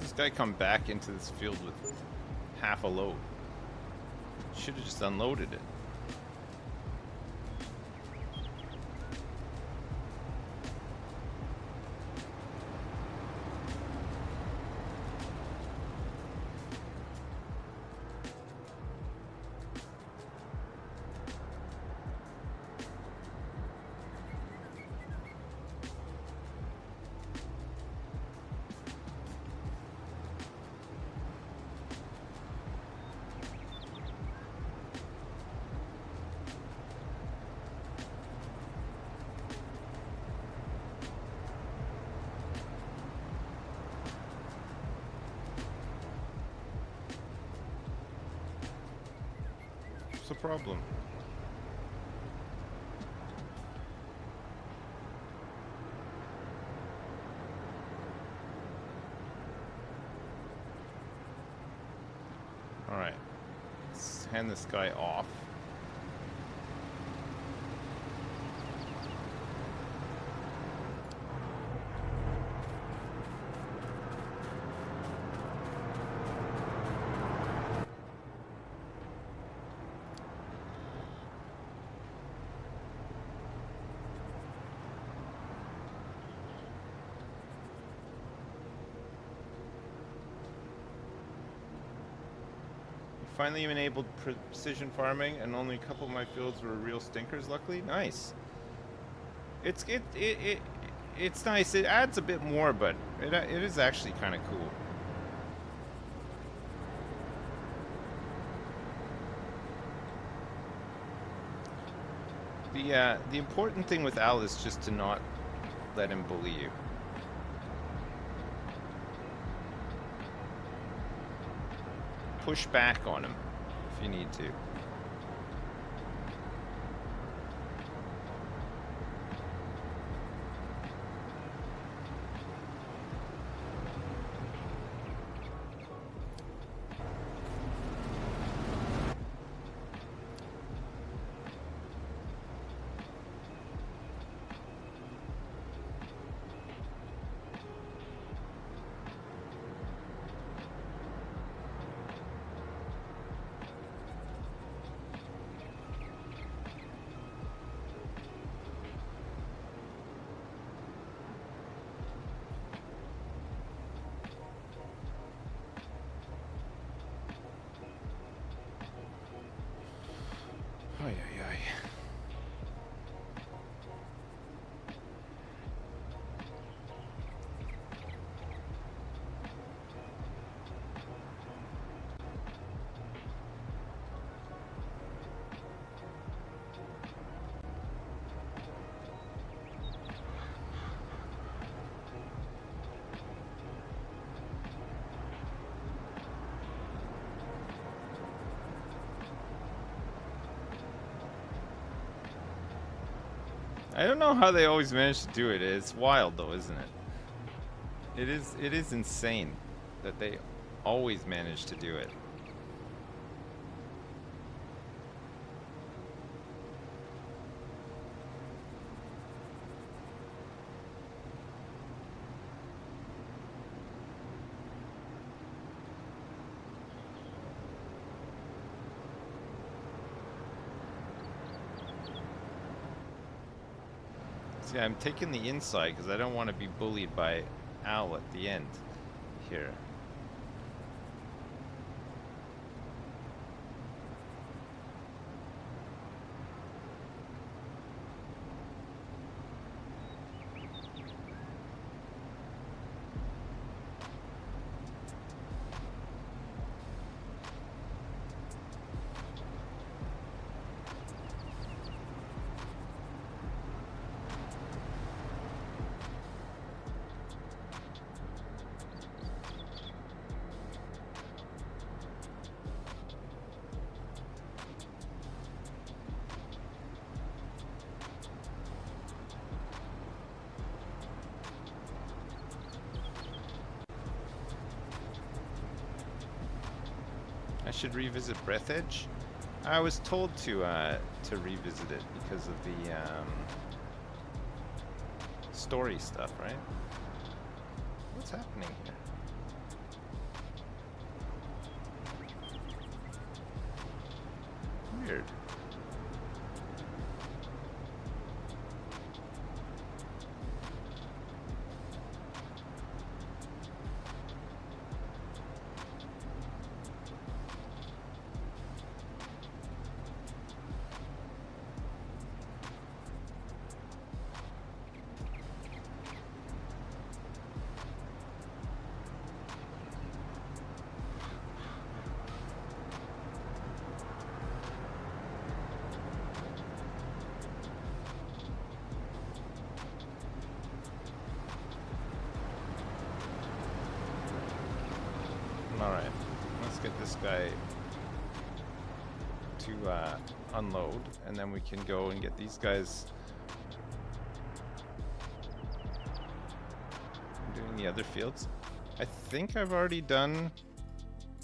This guy come back into this field with half a load. Should have just unloaded it. What's the problem? Alright. Let's hand this guy off. Finally enabled precision farming, and only a couple of my fields were real stinkers. Luckily, nice. It's nice. It adds a bit more, but it is actually kind of cool. The important thing with Al is just to not let him bully you. Push back on him if you need to. Ay, ay, ay. I don't know how they always manage to do it. It's wild though, isn't it? It is insane that they always manage to do it. See, I'm taking the inside because I don't want to be bullied by Al at the end here. I should revisit Breathedge. I was told to revisit it because of the story stuff, right? What's happening here? Weird. Alright, let's get this guy to unload, and then we can go and get these guys doing the other fields. I think I've already done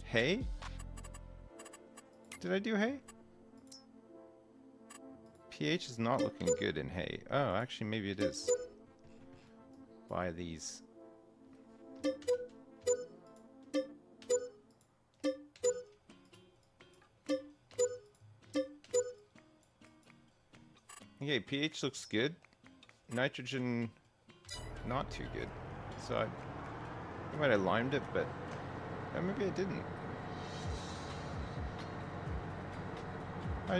hay. Did I do hay? pH is not looking good in hay. Oh, actually maybe it is. Buy these. Okay, pH looks good. Nitrogen, not too good. So I might have limed it, but maybe I didn't.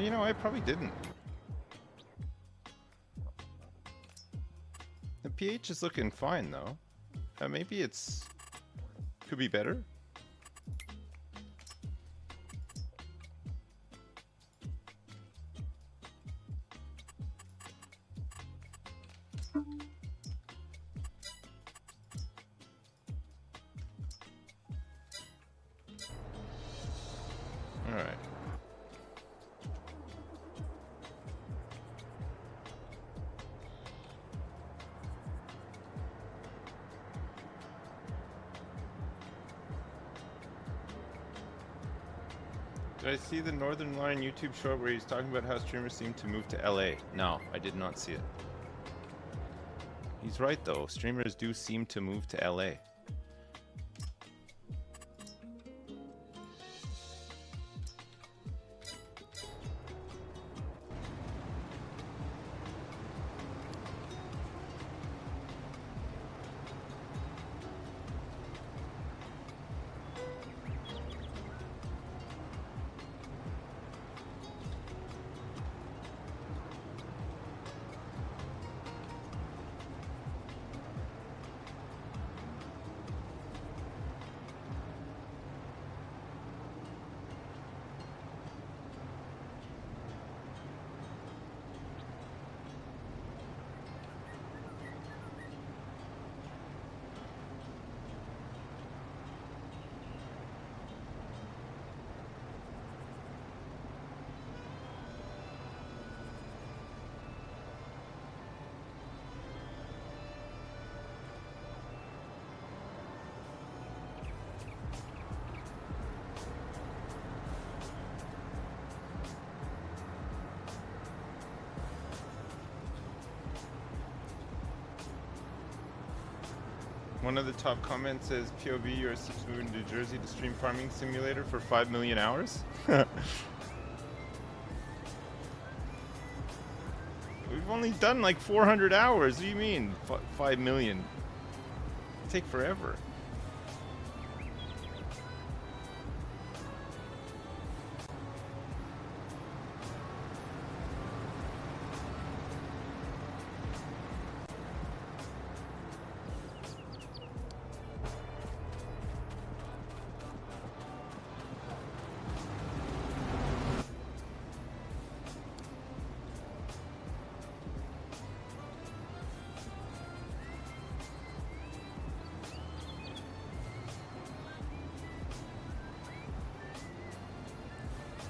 You know, I probably didn't. The pH is looking fine, though. Maybe it's... could be better. Alright. Did I see the Northern Line YouTube short where he's talking about how streamers seem to move to LA? No, I did not see it. He's right though, streamers do seem to move to LA. One of the top comments says, POV, you're supposed to move into Jersey to stream Farming Simulator for 5 million hours? We've only done like 400 hours. What do you mean? 5 million? It'll take forever.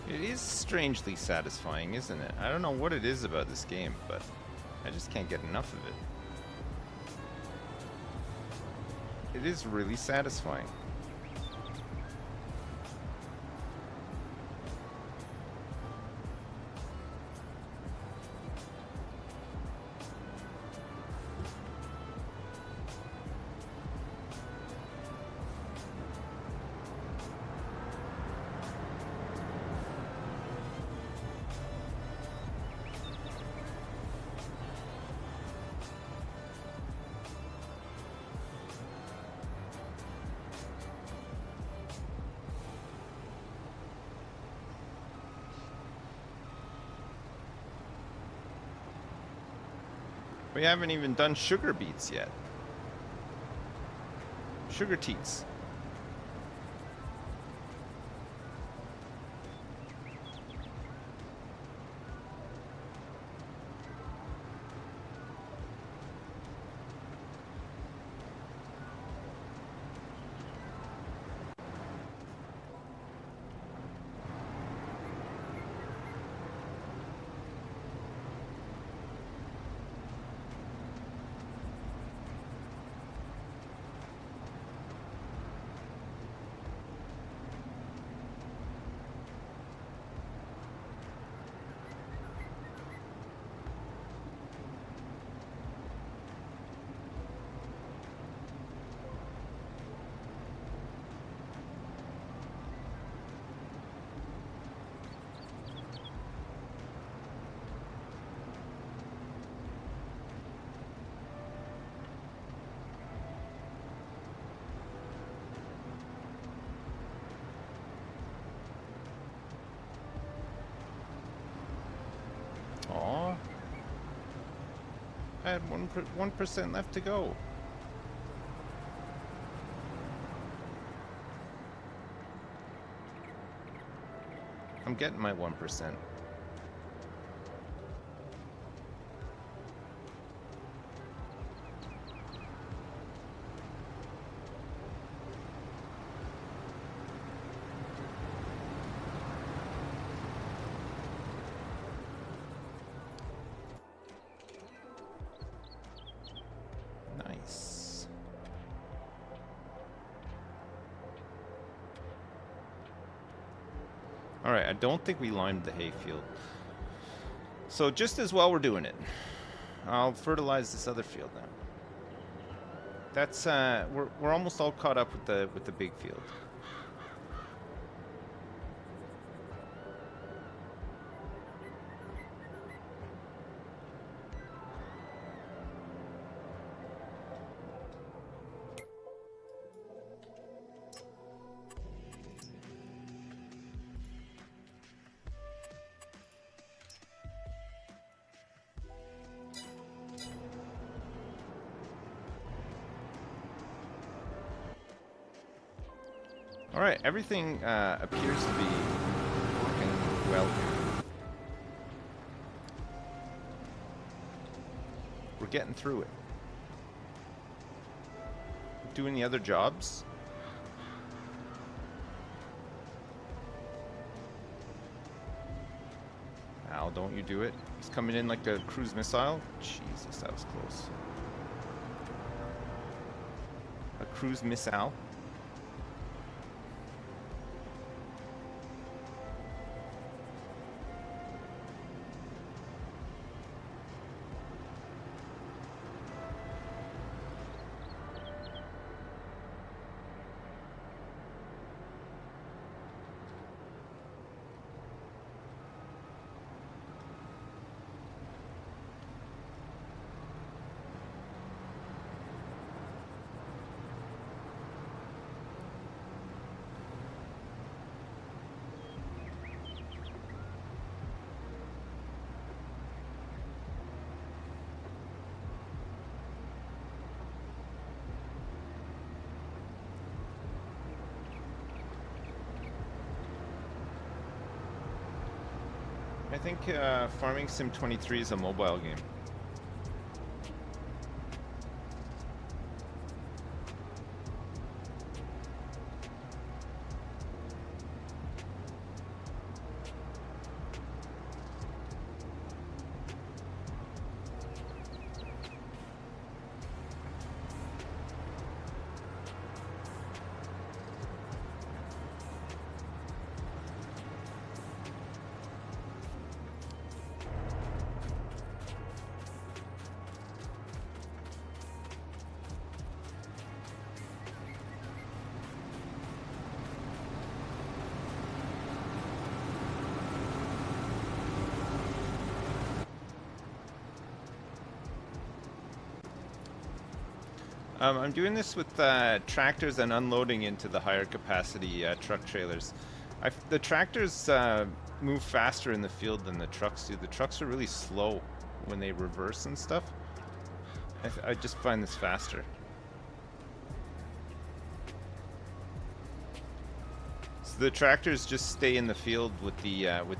It is strangely satisfying, isn't it? I don't know what it is about this game, but I just can't get enough of it. It is really satisfying. We haven't even done sugar beets yet. Sugar teats. Aw. I had 1% left to go. I'm getting my 1%. Nice. Alright, I don't think we limed the hayfield. So just as well we're doing it. I'll fertilize this other field now. That's we're almost all caught up with the big field. Alright, everything appears to be working well here. We're getting through it. Doing the other jobs. Al, don't you do it. He's coming in like a cruise missile. Jesus, that was close. A cruise missile. I think Farming Sim 23 is a mobile game. I'm doing this with tractors and unloading into the higher capacity truck trailers. The tractors move faster in the field than the trucks do. The trucks are really slow when they reverse and stuff. I just find this faster. So the tractors just stay in the field with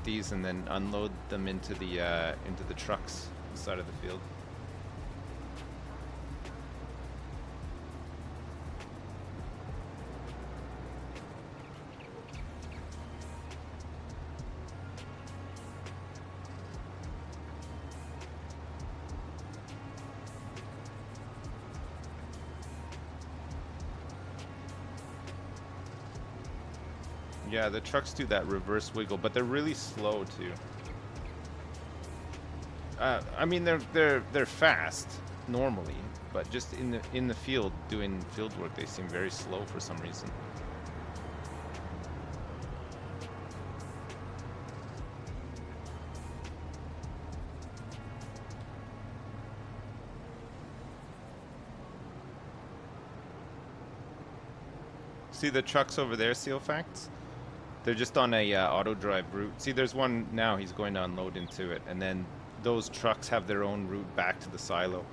these and then unload them into the trucks inside of the field. Yeah, the trucks do that reverse wiggle, but they're really slow too. I mean, they're fast normally, but just in the field doing field work, they seem very slow for some reason. See the trucks over there, Seal Facts? They're just on a auto drive route. See, there's one now. He's going to unload into it, and then those trucks have their own route back to the silo.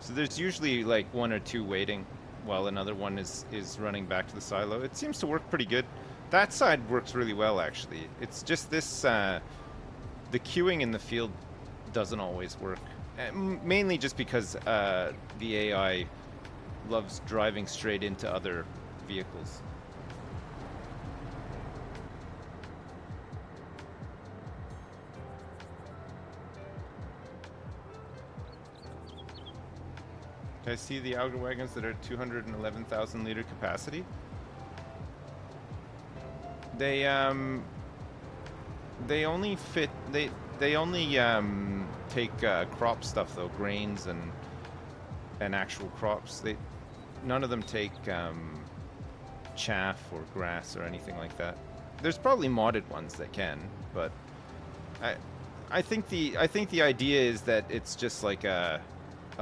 So there's usually like one or two waiting while another one is running back to the silo. It seems to work pretty good. That side works really well, actually. It's just this, the queuing in the field doesn't always work. Mainly just because the AI loves driving straight into other vehicles. I see the Auger wagons that are 211,000 liter capacity. They only fit, they only take crop stuff though, grains and actual crops. None of them take chaff or grass or anything like that. There's probably modded ones that can, but I think the idea is that it's just like a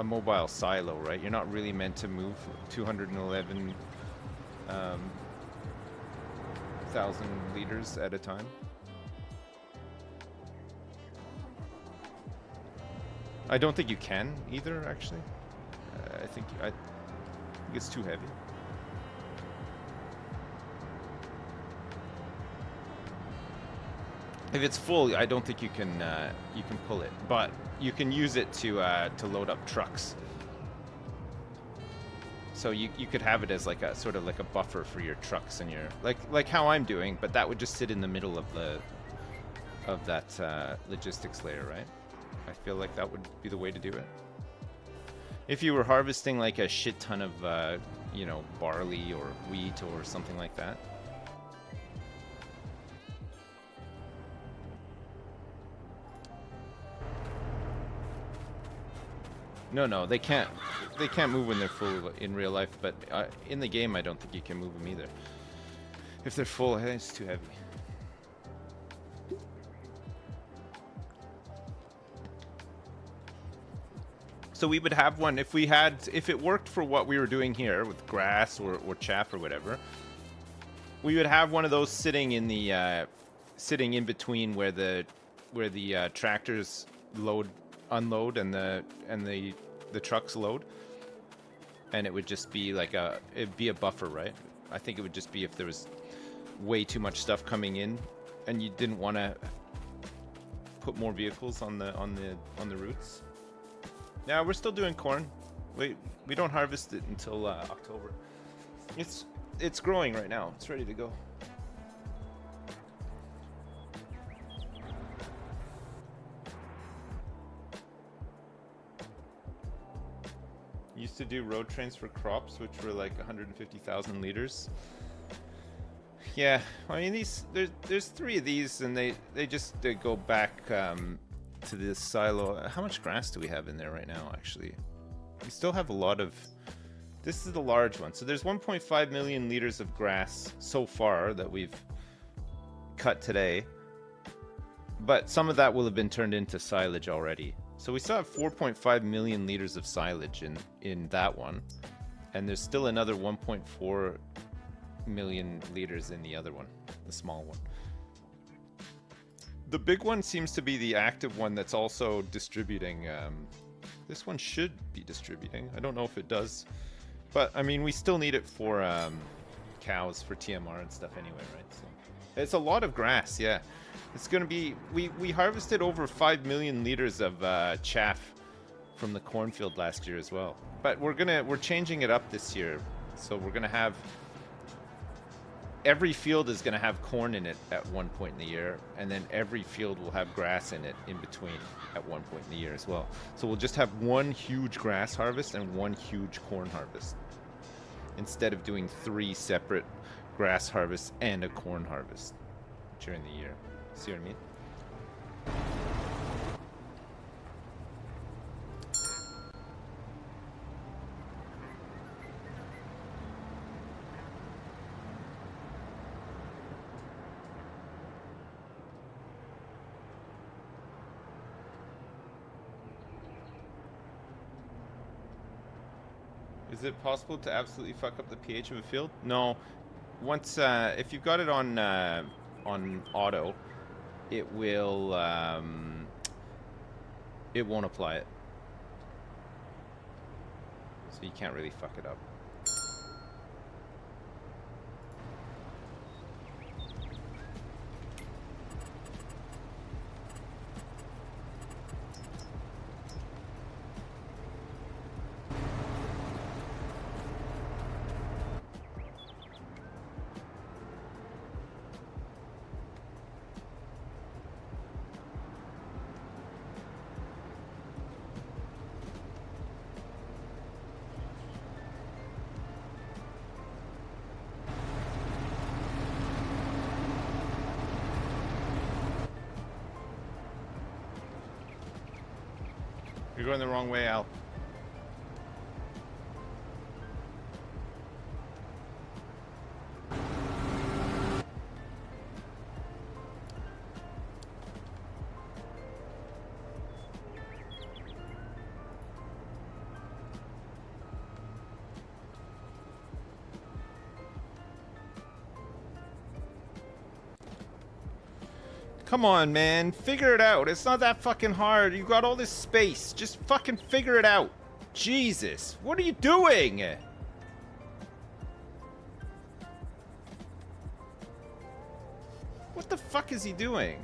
mobile silo, right? You're not really meant to move 211,000 liters at a time. I don't think you can either, actually. I think it's too heavy. If it's full, I don't think you can pull it, but you can use it to load up trucks. So you could have it as like a sort of like a buffer for your trucks and your like how I'm doing, but that would just sit in the middle of that logistics layer, right? I feel like that would be the way to do it. If you were harvesting like a shit ton of you know, barley or wheat or something like that. No, they can't. They can't move when they're full in real life, but in the game, I don't think you can move them either. If they're full, I think it's too heavy. So we would have one if it worked for what we were doing here with grass or chaff or whatever. We would have one of those sitting in the sitting in between where the tractors unload and the trucks load, and it would just be like it'd be a buffer, right? I think it would just be if there was way too much stuff coming in and you didn't want to put more vehicles on the routes. Yeah, we're still doing corn. We don't harvest it until October. It's growing right now. It's ready to go. Used to do road trains for crops, which were like 150,000 liters. Yeah, I mean there's 3 of these, and they go back to this silo. How much grass do we have in there right now? Actually, we still have a lot of. This is the large one. So there's 1.5 million liters of grass so far that we've cut today, but some of that will have been turned into silage already. So we still have 4.5 million liters of silage in that one, and there's still another 1.4 million liters in the other one, the small one. The big one seems to be the active one that's also distributing. This one should be distributing. I don't know if it does, but I mean we still need it for cows, for TMR and stuff anyway, right? So it's a lot of grass. Yeah, it's gonna be. We harvested over 5 million liters of chaff from the cornfield last year as well, but we're changing it up this year. So we're gonna have. Every field is going to have corn in it at one point in the year, and then every field will have grass in it in between at one point in the year as well. So we'll just have one huge grass harvest and one huge corn harvest, instead of doing 3 separate grass harvests and a corn harvest during the year. See what I mean? Is it possible to absolutely fuck up the pH of a field? No. Once, if you've got it on auto, it will, it won't apply it. So you can't really fuck it up. You're going the wrong way, Al. Come on, man. Figure it out. It's not that fucking hard. You got all this space. Just fucking figure it out. Jesus. What are you doing? What the fuck is he doing?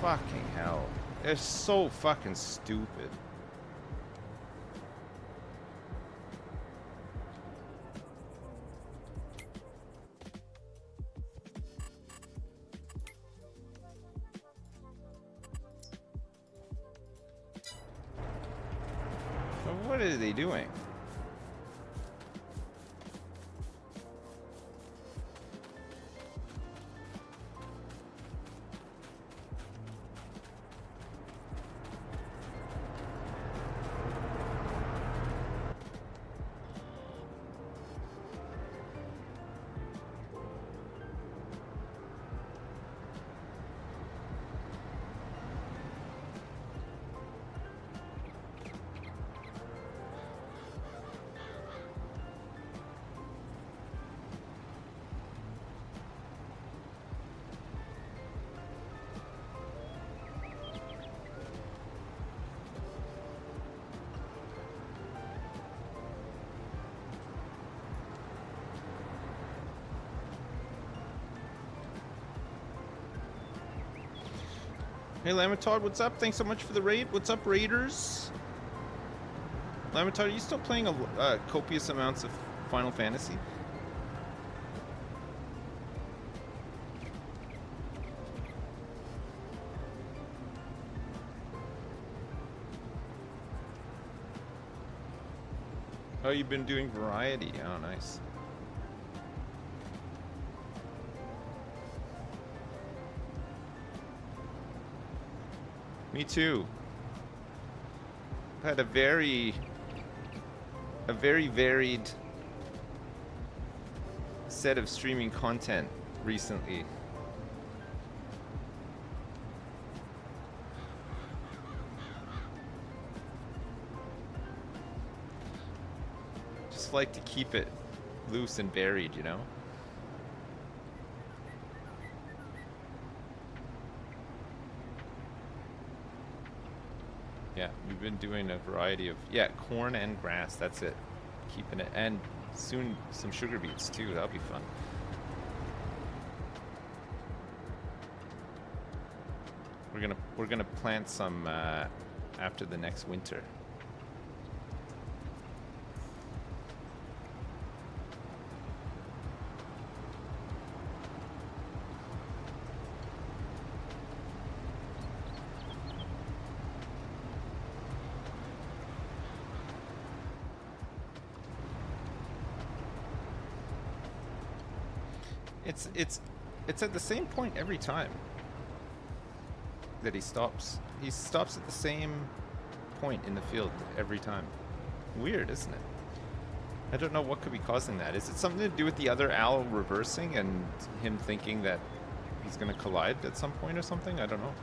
Fucking hell. They're so fucking stupid. So what are they doing? Hey, Lamatod, what's up? Thanks so much for the raid. What's up, Raiders? Lamatod, are you still playing copious amounts of Final Fantasy? Oh, you've been doing variety. Oh, nice. Me too. I've had a very varied set of streaming content recently. Just like to keep it loose and varied, you know? Yeah, we've been doing a variety of, yeah, corn and grass, that's it. Keeping it, and soon some sugar beets too, that'll be fun. We're gonna plant some after the next winter. It's at the same point every time that he stops. He stops at the same point in the field every time. Weird, isn't it? I don't know what could be causing that. Is it something to do with the other owl reversing and him thinking that he's going to collide at some point or something? I don't know.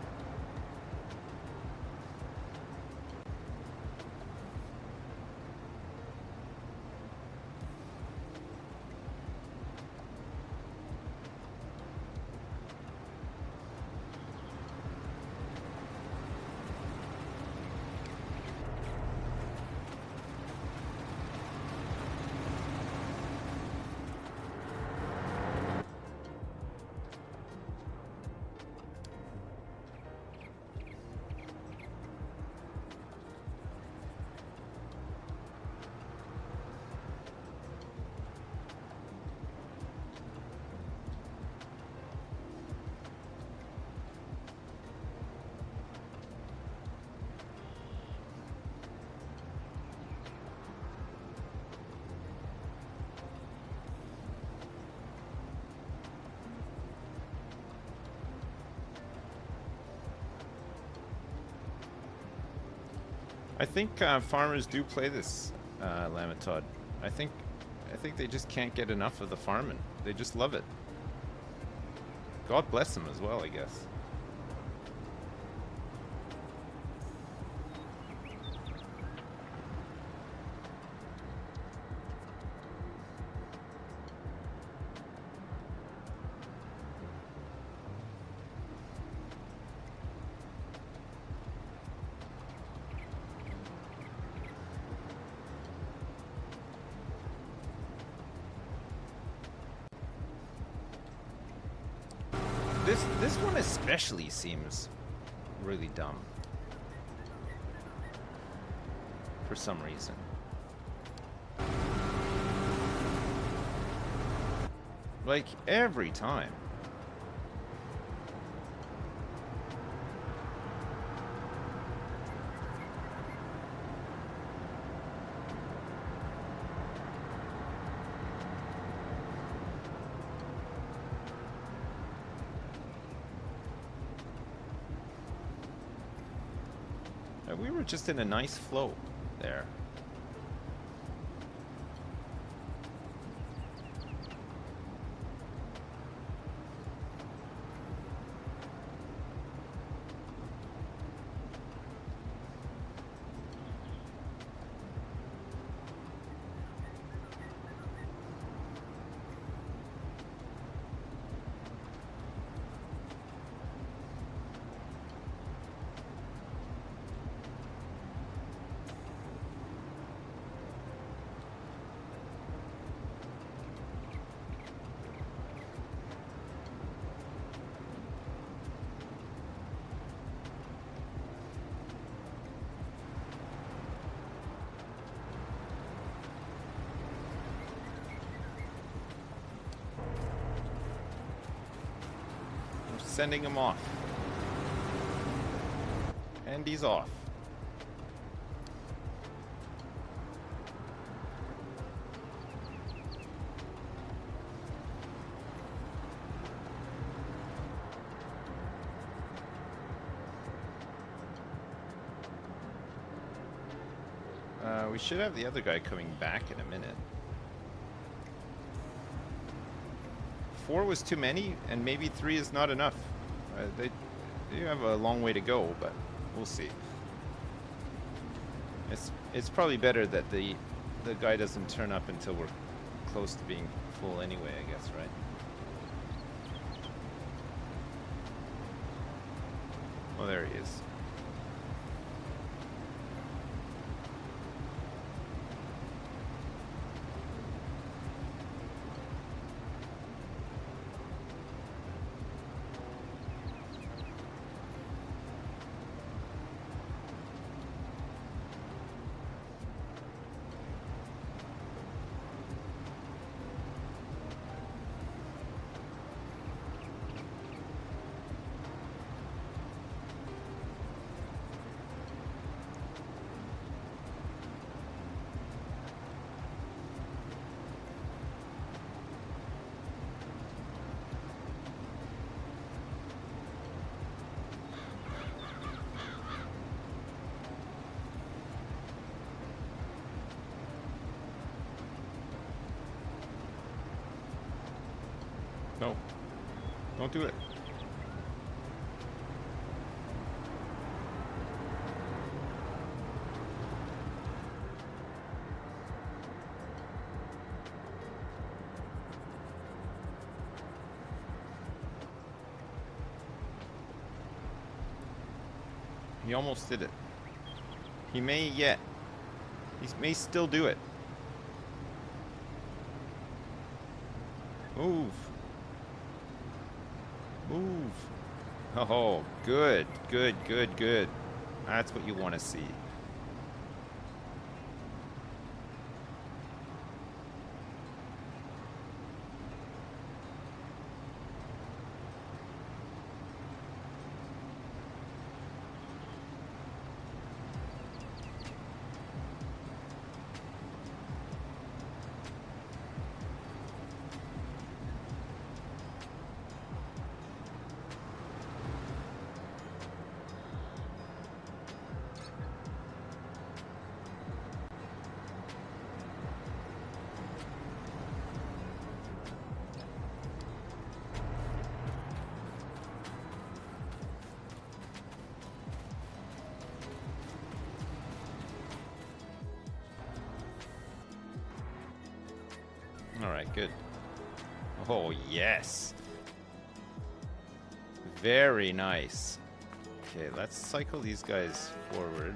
I think farmers do play this, Lamatod. I think they just can't get enough of the farming. They just love it. God bless them as well, I guess. This one especially seems really dumb for some reason. Like every time. We were just in a nice flow there. sending him off. And he's off. We should have the other guy coming back in a minute. 4 was too many, and maybe 3 is not enough. They have a long way to go, but we'll see. It's probably better that the guy doesn't turn up until we're close to being full anyway, I guess, right? Oh, there he is. No. Don't do it. He almost did it. He may yet. He may still do it. Move. Move. Oh, good, good, good, good. That's what you want to see. All right, good. Oh, yes. Very nice. Okay, let's cycle these guys forward.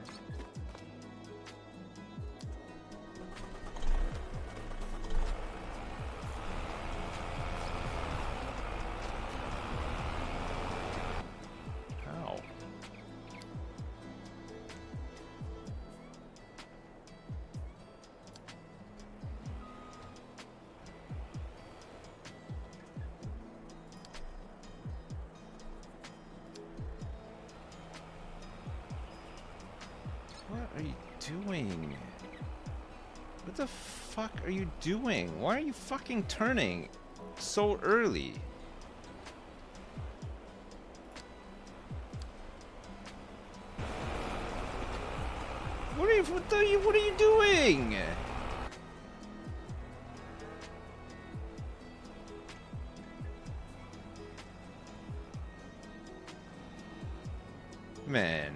How? What are you doing? What the fuck are you doing? Why are you fucking turning so early? What are you doing? Man.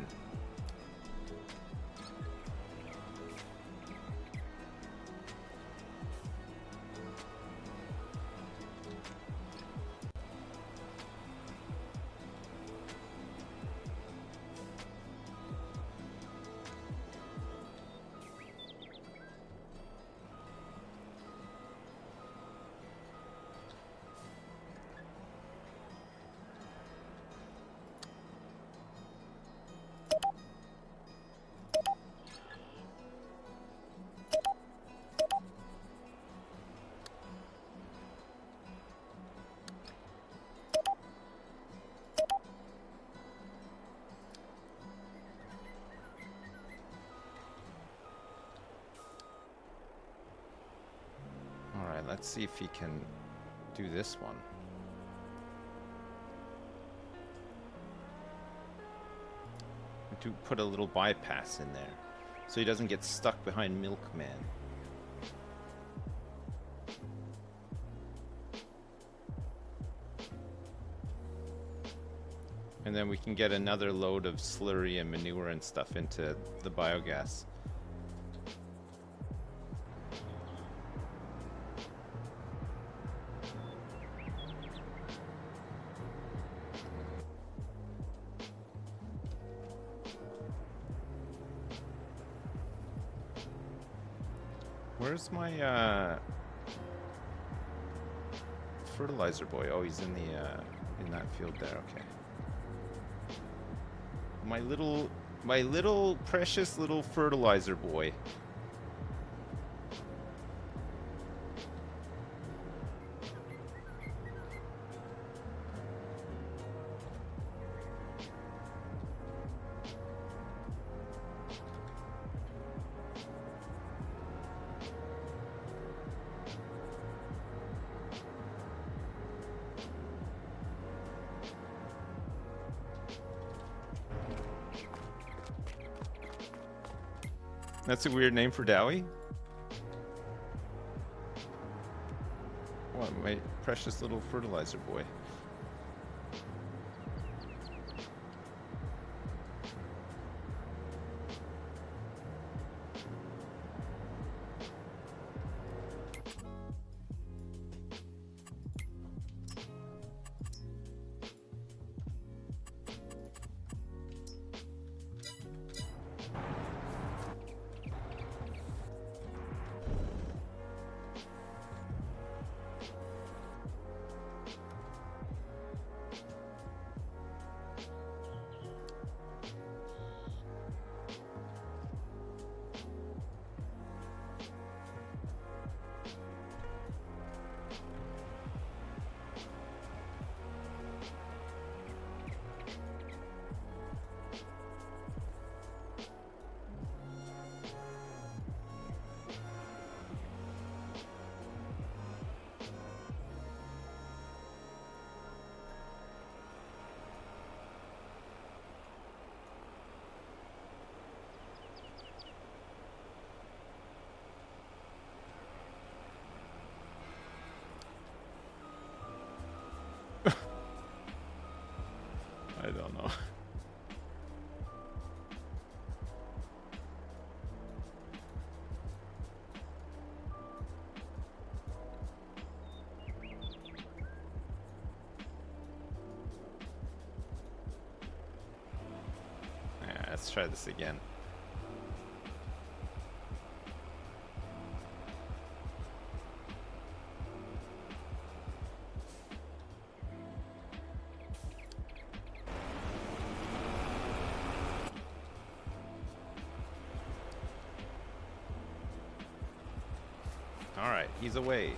Let's see if he can do this one. To put a little bypass in there so he doesn't get stuck behind Milkman. And then we can get another load of slurry and manure and stuff into the biogas. Where's my fertilizer boy? Oh, he's in the in that field there. Okay. My little precious little fertilizer boy. That's a weird name for Dowie. What, my precious little fertilizer boy. I don't know. Yeah, let's try this again. Alright, he's away.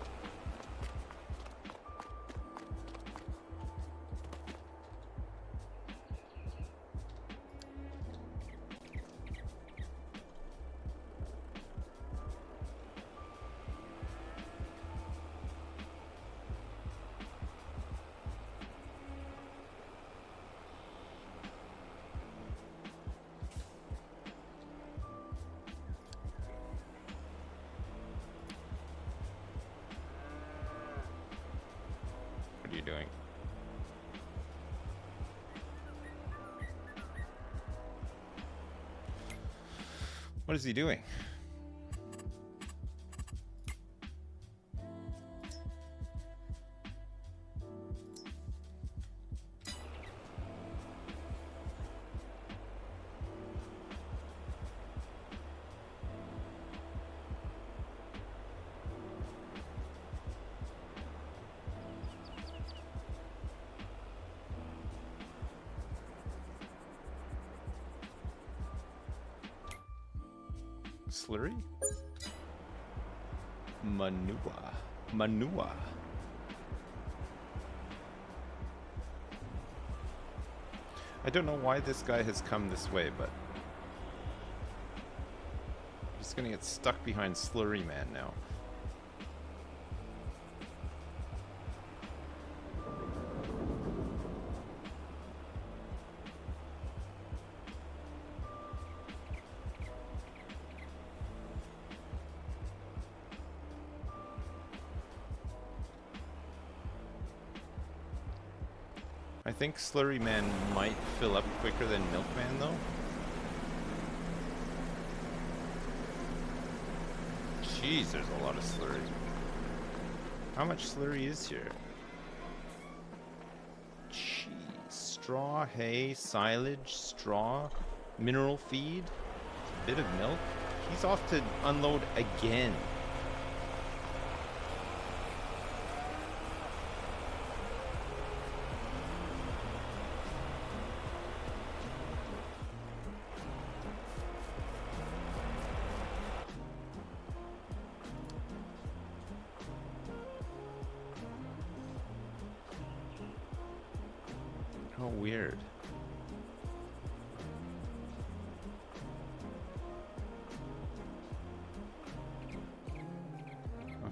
What are you doing? What is he doing? Slurry? Manua. I don't know why this guy has come this way, but I'm just gonna get stuck behind Slurry Man now. I think Slurry Man might fill up quicker than Milkman, though. Jeez, there's a lot of slurry. How much slurry is here? Jeez. Straw, hay, silage, straw, mineral feed, a bit of milk. He's off to unload again. How weird.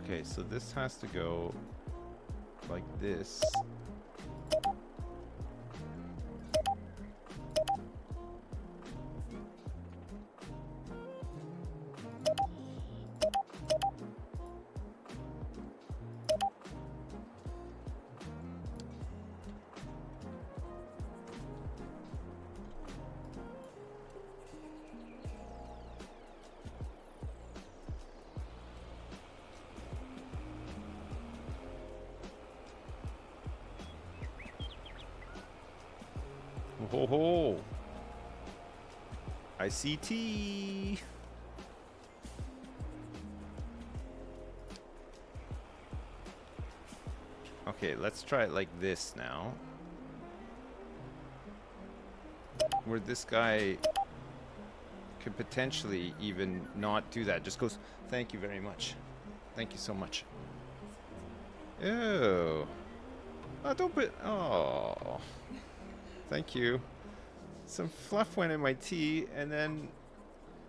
Okay, so this has to go like this. Ho ho! ICT! Okay, let's try it like this now. Where this guy could potentially even not do that. Just goes, thank you very much. Thank you so much. Ew. Oh, don't put... Oh. Thank you. Some fluff went in my tea, and then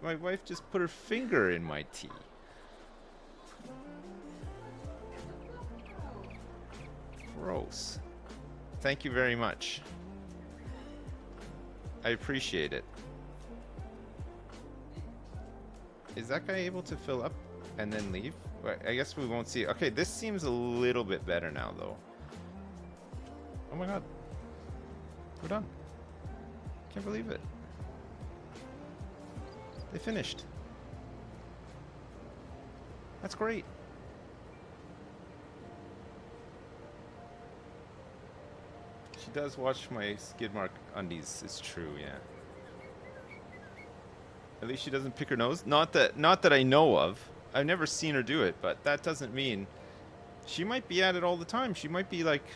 my wife just put her finger in my tea. Gross. Thank you very much. I appreciate it. Is that guy able to fill up and then leave? Well, I guess we won't see. Okay, this seems a little bit better now, though. Oh my god. We're done. Can't believe it. They finished. That's great. She does watch my skid mark undies. It's true, yeah. At least she doesn't pick her nose. Not that I know of. I've never seen her do it, but that doesn't mean she might be at it all the time. She might be like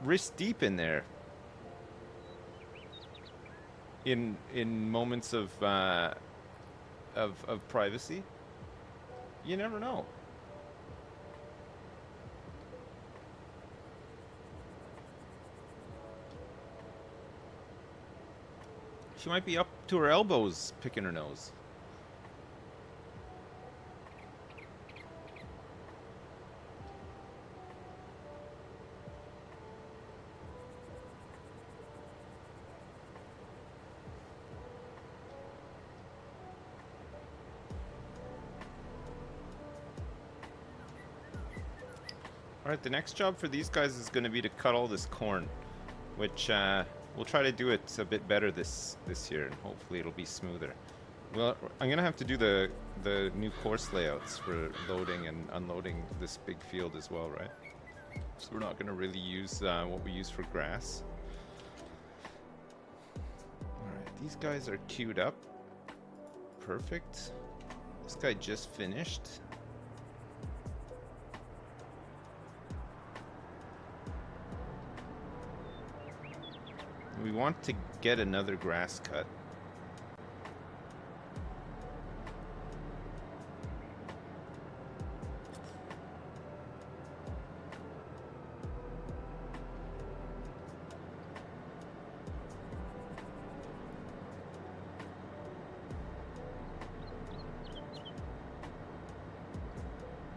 wrist deep in there. In moments of privacy, you never know. She might be up to her elbows picking her nose. Alright, the next job for these guys is going to be to cut all this corn, which we'll try to do it a bit better this year, and hopefully it'll be smoother. Well, I'm going to have to do the new course layouts for loading and unloading this big field as well, right? So we're not going to really use what we use for grass. Alright, these guys are queued up. Perfect. This guy just finished. We want to get another grass cut.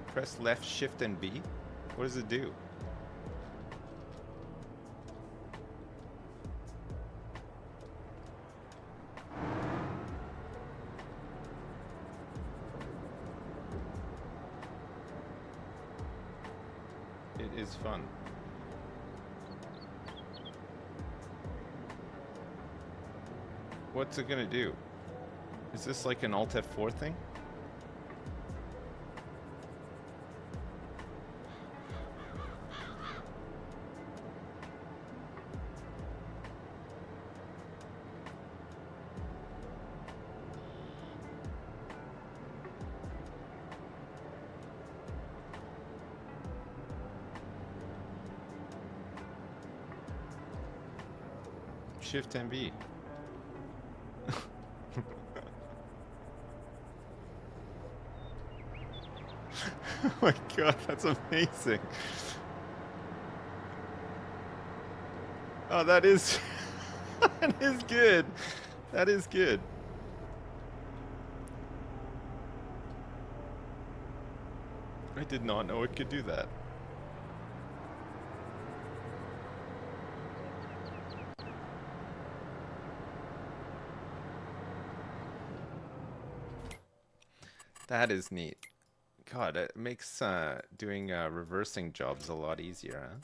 Press left, shift, and B. What does it do? It is fun. What's it gonna do? Is this like an Alt F4 thing? Shift MV. Oh my god, that's amazing. Oh, that is that is good. That is good. I did not know it could do that. That is neat. God, it makes doing reversing jobs a lot easier, huh?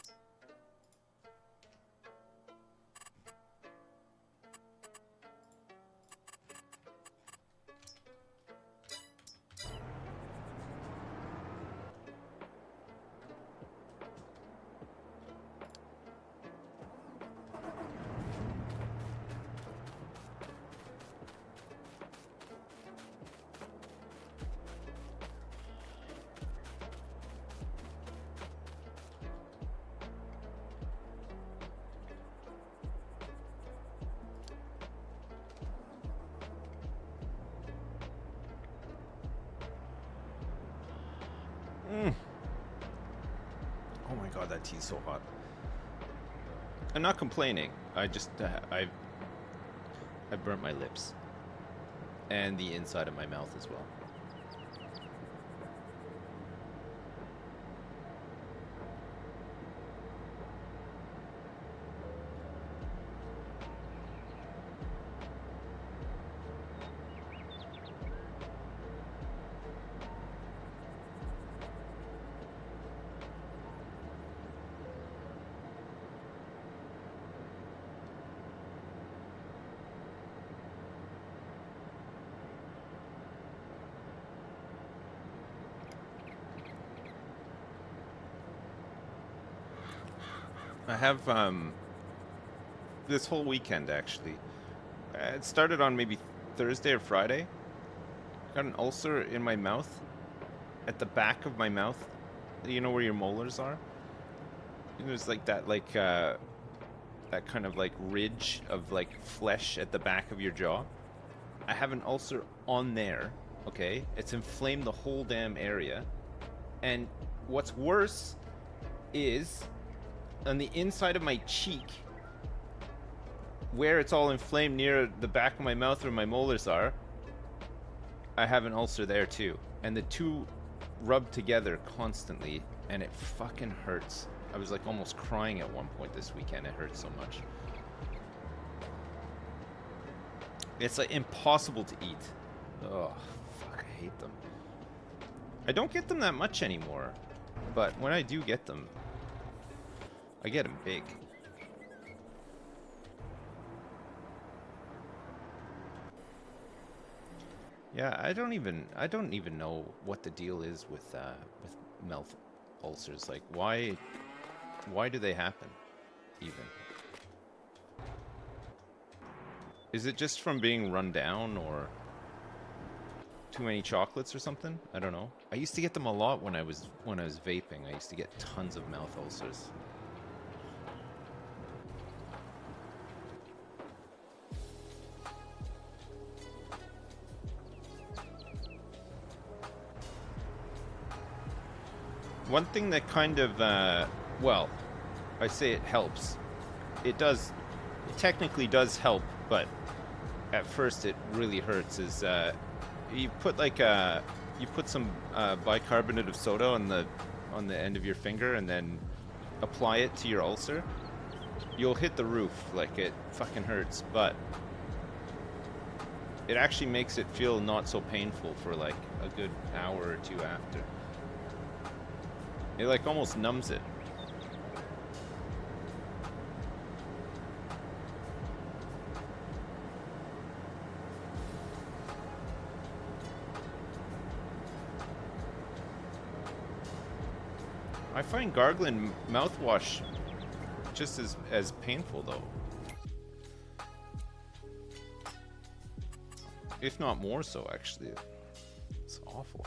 Oh my god, that tea's so hot. I'm not complaining. I just I burnt my lips and the inside of my mouth as well. I have this whole weekend actually. It started on maybe Thursday or Friday. Got an ulcer in my mouth, at the back of my mouth. You know where your molars are? And there's like that that kind of like ridge of like flesh at the back of your jaw. I have an ulcer on there, okay? It's inflamed the whole damn area. And what's worse is on the inside of my cheek, where it's all inflamed near the back of my mouth where my molars are, I have an ulcer there too. And the two rub together constantly, and it fucking hurts. I was like almost crying at one point this weekend. It hurt so much. It's like impossible to eat. Oh, fuck, I hate them. I don't get them that much anymore, but when I do get them, I get them big. Yeah, I don't even know what the deal is with mouth ulcers. Like, why do they happen, even? Is it just from being run down or too many chocolates or something? I don't know. I used to get them a lot when I was vaping. I used to get tons of mouth ulcers. One thing that kind of, well, I say it helps. It technically does help, but at first it really hurts. Is you put some bicarbonate of soda on the end of your finger and then apply it to your ulcer. You'll hit the roof. Like, it fucking hurts, but it actually makes it feel not so painful for like a good hour or two after. It like almost numbs it. I find gargling mouthwash just as painful though. If not more so, actually. It's awful.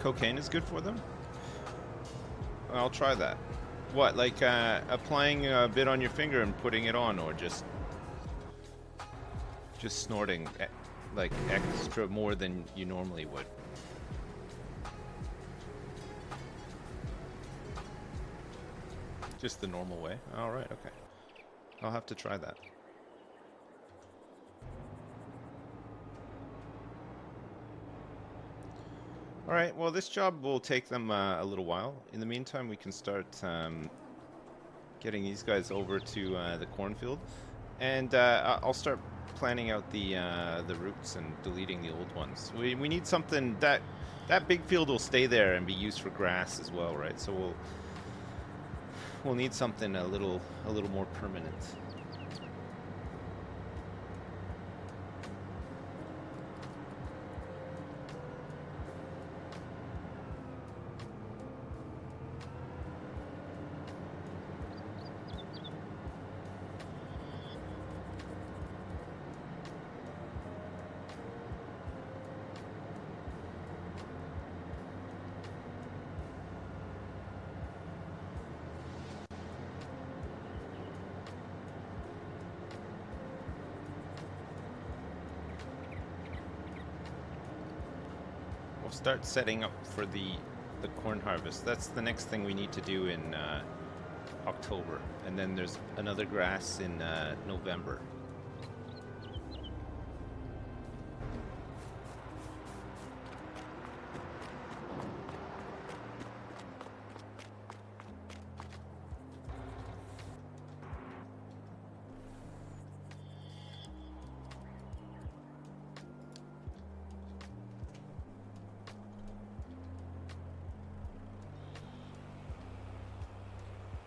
Cocaine is good for them? I'll try that. What, like applying a bit on your finger and putting it on, or just snorting like extra more than you normally would? Just the normal way? Alright, okay. I'll have to try that. Alright, well this job will take them a little while. In the meantime, we can start getting these guys over to the cornfield. And I'll start planning out the routes and deleting the old ones. We need something that big field will stay there and be used for grass as well, right? So we'll need something a little more permanent. Start setting up for the corn harvest. That's the next thing we need to do in October, and then there's another grass in November.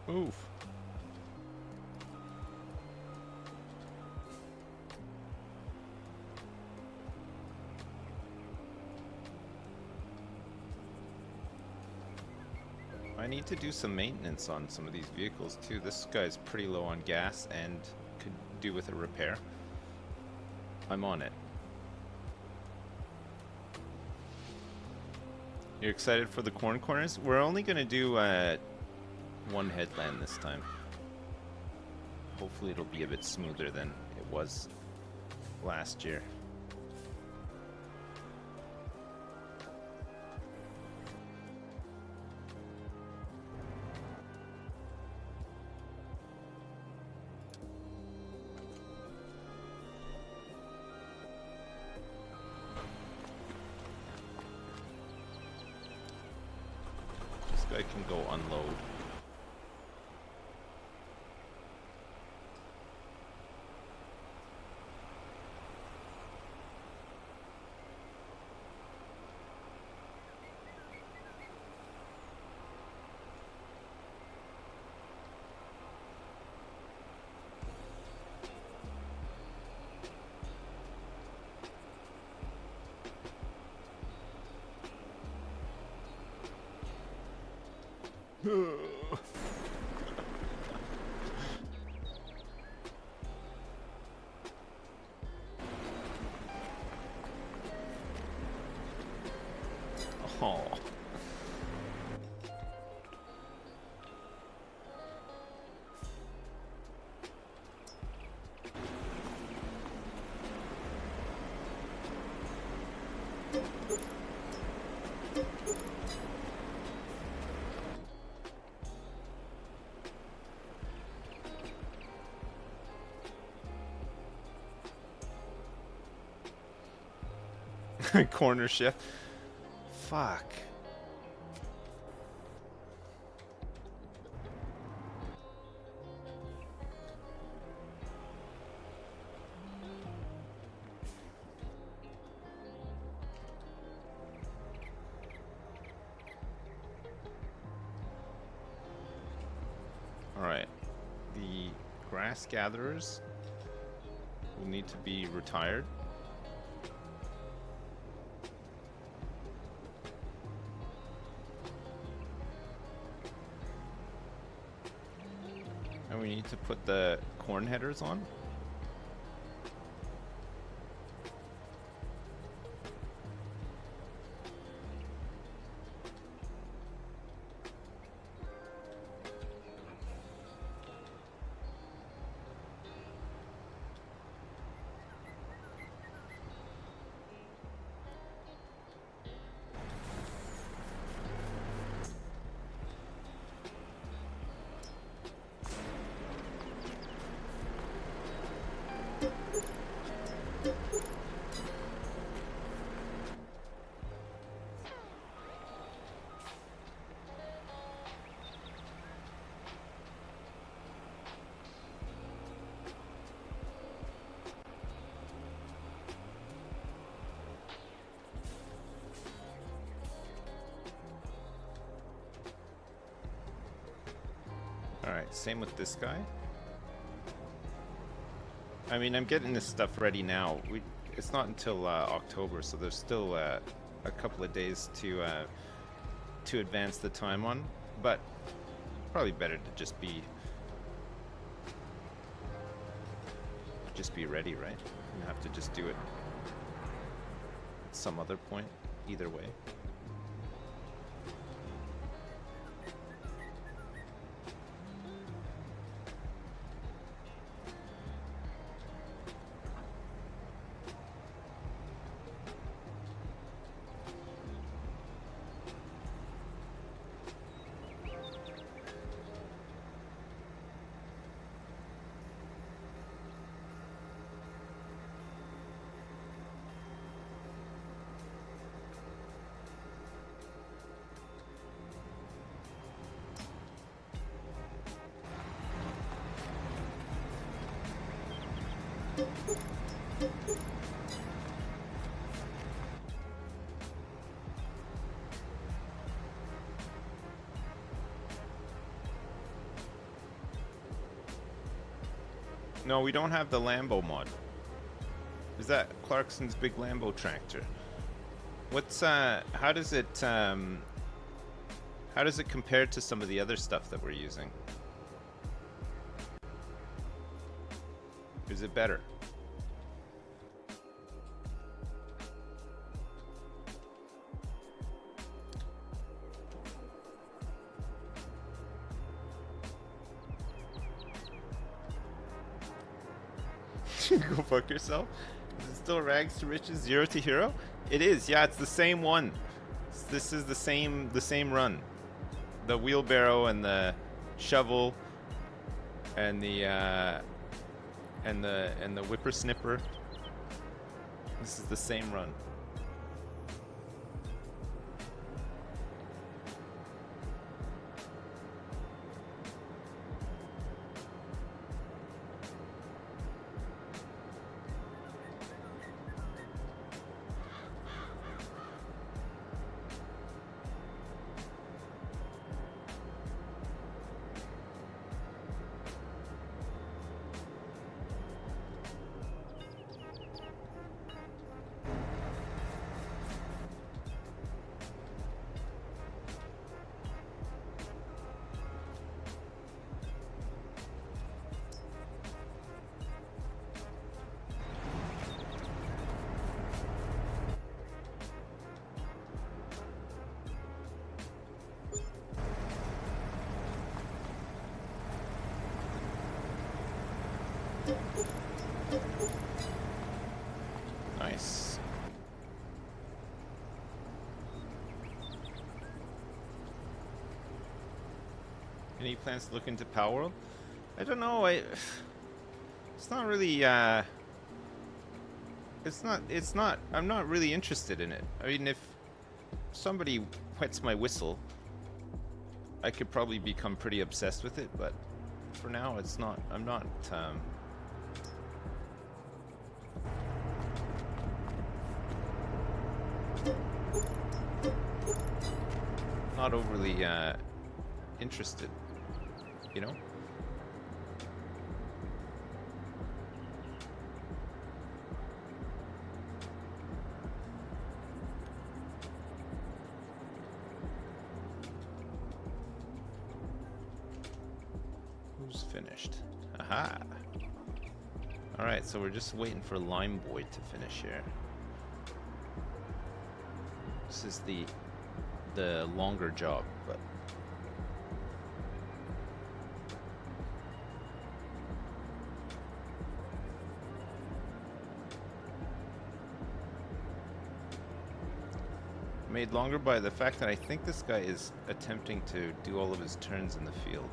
Oof. I need to do some maintenance on some of these vehicles too. This guy's pretty low on gas and could do with a repair. I'm on it. You're excited for the corn corners? We're only going to do one headland this time. Hopefully it'll be a bit smoother than it was last year. This guy can go unload. Oh. Corner shift. Fuck. Alright. The grass gatherers will need to be retired. And we need to put the corn headers on. Alright, same with this guy. I mean, I'm getting this stuff ready now. It's not until October, so there's still a couple of days to advance the time on. But probably better to just be ready, right? You have to just do it at some other point, either way. No, we don't have the Lambo mod. Is that Clarkson's big Lambo tractor? What's how does it compare to some of the other stuff that we're using? Is it better? Go fuck yourself. Is it still rags to riches, 0 to hero? It is. Yeah, it's the same one. This is the same run. The wheelbarrow and the shovel and the whippersnipper. This is the same run. Nice. Any plans to look into Palworld? I don't know. It's not really. It's not. I'm not really interested in it. I mean, if somebody wets my whistle, I could probably become pretty obsessed with it. But for now, it's not. I'm not. Not overly interested, you know? Who's finished? Aha! Alright, so we're just waiting for Lime Boy to finish here. This is the longer job, but made longer by the fact that I think this guy is attempting to do all of his turns in the field.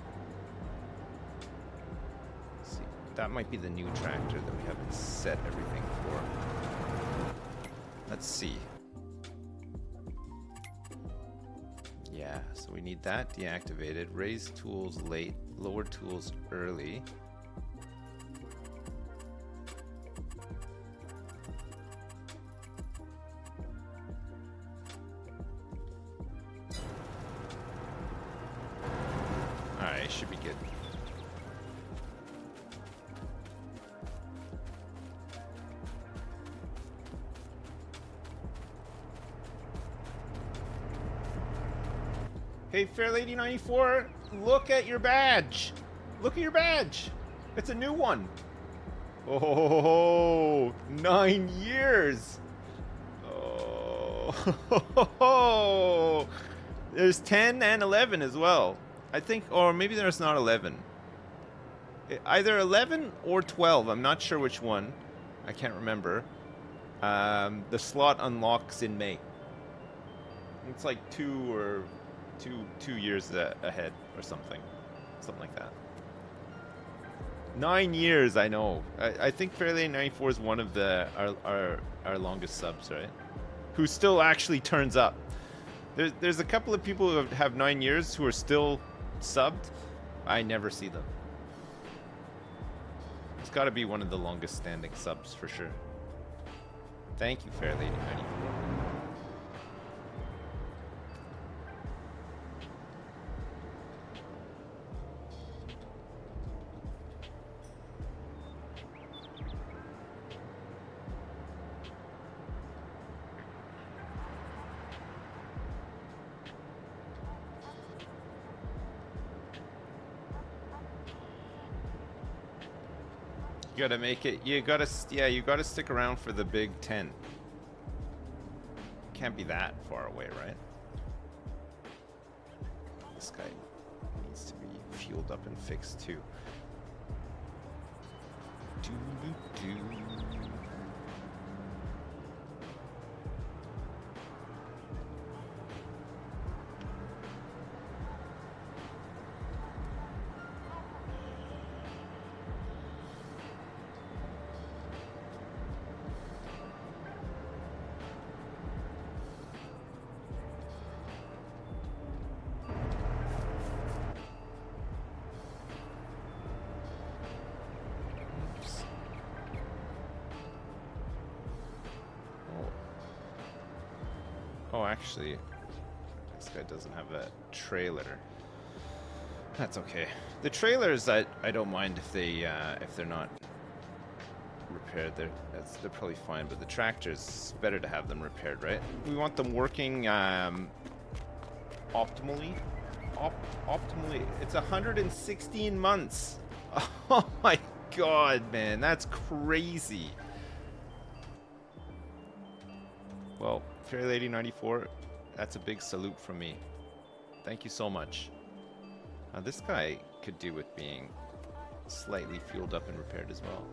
Let's see, that might be the new tractor that we haven't set everything for. Let's see. Yeah, so we need that deactivated. Raise tools late, lower tools early. Alright, should be good. Hey, Fairlady 94, look at your badge. Look at your badge. It's a new one. Oh, 9 years. Oh, there's 10 and 11 as well. I think, or maybe there's not 11. Either 11 or 12. I'm not sure which one. I can't remember. The slot unlocks in May. It's like 2 years ahead or something like that. 9 years, I know. I think Fairlady 94 is one of our longest subs, right? Who still actually turns up. There's a couple of people who have 9 years who are still subbed. I never see them. It's got to be one of the longest standing subs for sure. Thank you, Fairlady 94. You gotta make it. You gotta stick around for the Big 10. Can't be that far away, right? This guy needs to be fueled up and fixed too. Oh, actually, this guy doesn't have a trailer. That's okay. The trailers, I don't mind if they're not repaired. They're probably fine. But the tractors, it's better to have them repaired, right? We want them working optimally. Optimally, it's 116 months. Oh my god, man, that's crazy. Well, Fairlady 94, that's a big salute from me. Thank you so much. Now this guy could do with being slightly fueled up and repaired as well.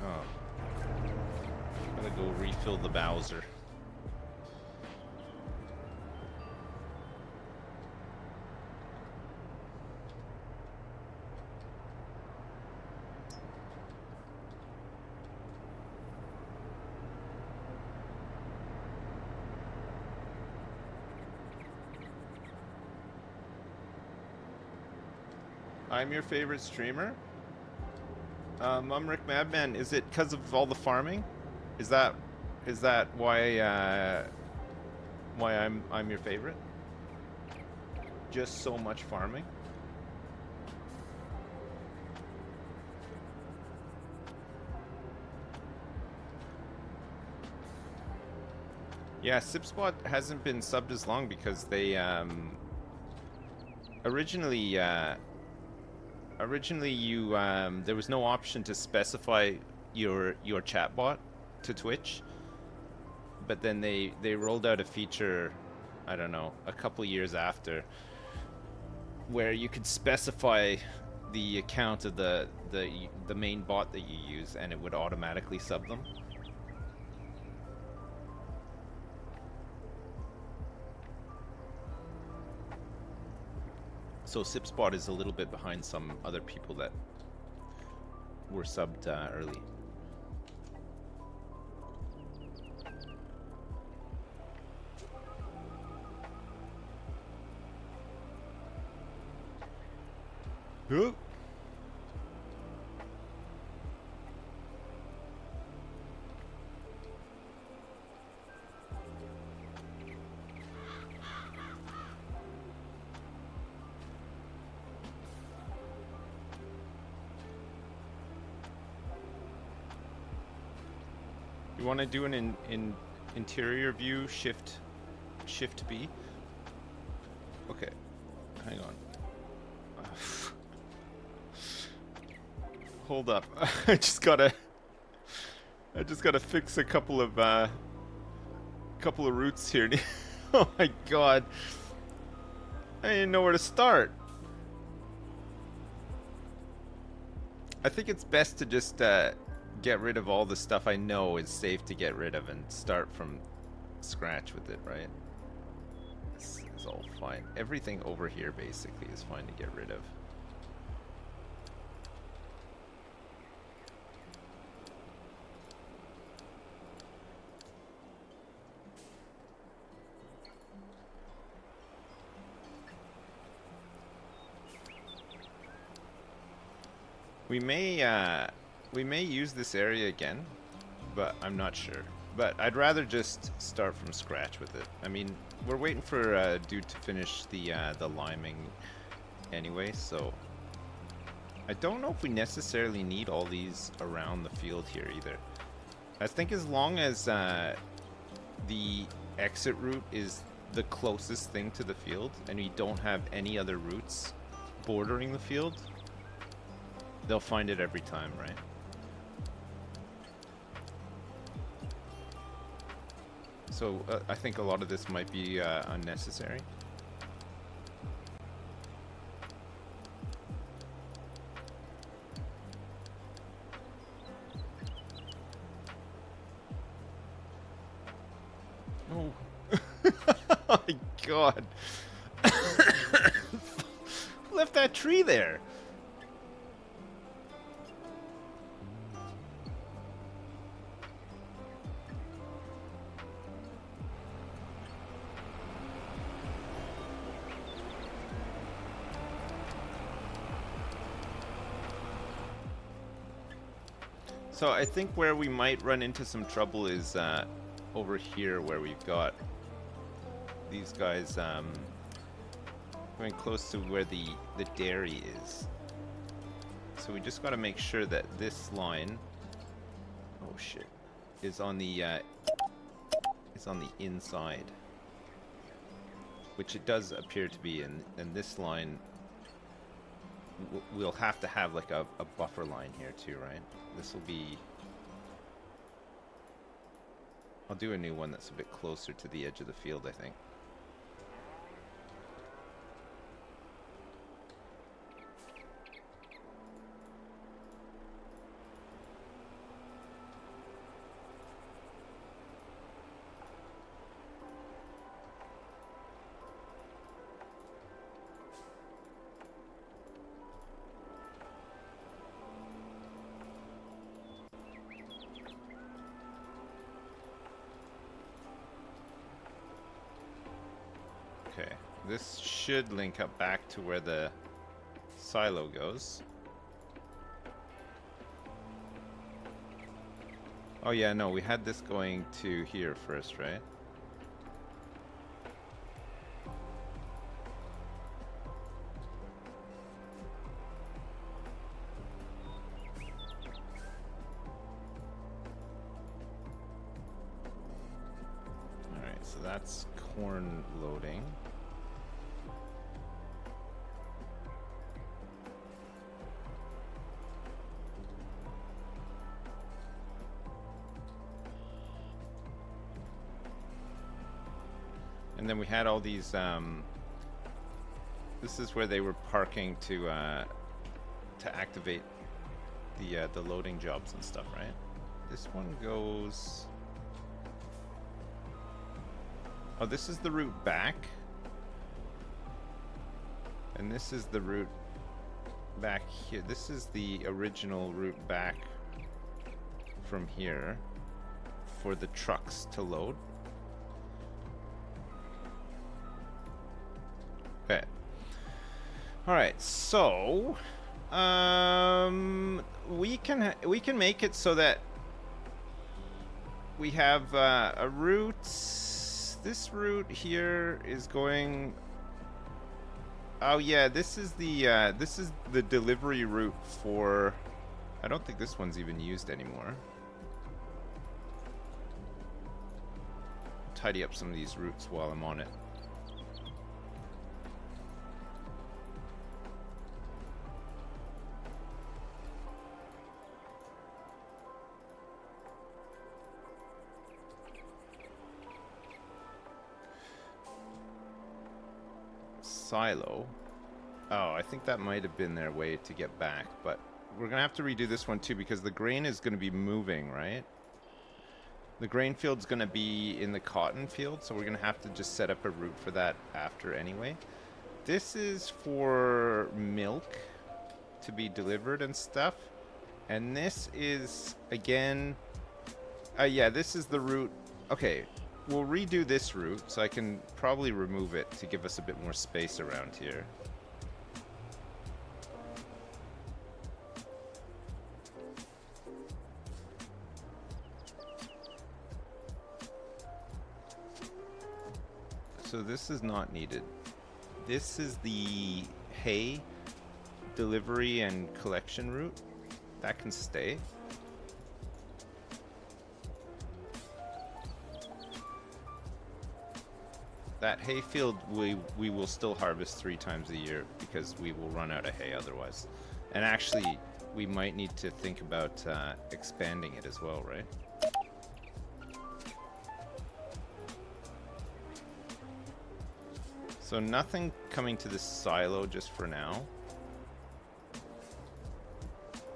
Oh. I'm gonna go refill the Bowser. I'm your favorite streamer? I'm Rick Madman. Is it because of all the farming? Is that why I'm your favorite? Just so much farming? Yeah, SipSpot hasn't been subbed as long because they originally you there was no option to specify your chatbot to Twitch, but then they rolled out a feature, I don't know, a couple years after, where you could specify the account of the main bot that you use, and it would automatically sub them. So SipSpot is a little bit behind some other people that were subbed early. Huh? You want to do an interior view shift B? Okay, hang on. Hold up. I just gotta fix a couple of routes here. Oh my god. I didn't know where to start. I think it's best to just get rid of all the stuff I know is safe to get rid of and start from scratch with it, right? This is all fine. Everything over here basically is fine to get rid of. We may use this area again, but I'm not sure. But I'd rather just start from scratch with it. I mean, we're waiting for dude to finish the liming anyway, so I don't know if we necessarily need all these around the field here either. I think as long as the exit route is the closest thing to the field and we don't have any other routes bordering the field, they'll find it every time, right? So I think a lot of this might be unnecessary. Oh. Oh my god. Left that tree there. So I think where we might run into some trouble is over here, where we've got these guys going close to where the dairy is. So we just got to make sure that this line, oh shit, is on the inside, which it does appear to be. And this line, we'll have to have like a buffer line here too, right? This will be... I'll do a new one that's a bit closer to the edge of the field, I think. Okay, this should link up back to where the silo goes. Oh yeah, no, we had this going to here first, right? Alright, that's corn loading. And then we had all these, this is where they were parking to activate the loading jobs and stuff, right? This one goes... Oh, this is the route back. And this is the route back here. This is the original route back from here for the trucks to load. Okay. All right. So, we can make it so that we have a route. This route here is going. Oh yeah, this is the delivery route for. I don't think this one's even used anymore. Tidy up some of these routes while I'm on it. Silo. Oh, I think that might have been their way to get back, but we're gonna have to redo this one too because the grain is gonna be moving, right? The grain field's gonna be in the cotton field, so we're gonna have to just set up a route for that after anyway. This is for milk to be delivered and stuff, and this is again, yeah, this is the route. Okay. We'll redo this route, so I can probably remove it to give us a bit more space around here. So this is not needed. This is the hay delivery and collection route. That can stay. That hay field we will still harvest 3 times a year because we will run out of hay otherwise. And actually, we might need to think about expanding it as well, right? So nothing coming to this silo just for now.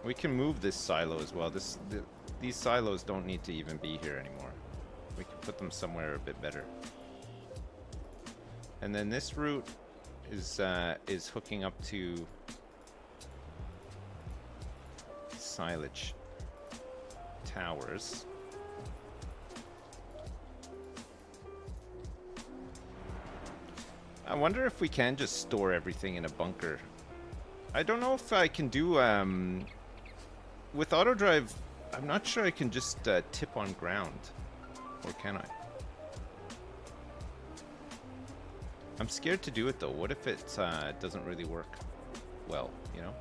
We can move this silo as well. These silos don't need to even be here anymore. We can put them somewhere a bit better. And then this route is hooking up to silage towers. I wonder if we can just store everything in a bunker. I don't know if I can do with auto drive. I'm not sure I can just tip on ground, or can I? I'm scared to do it though. What if it doesn't really work well, you know?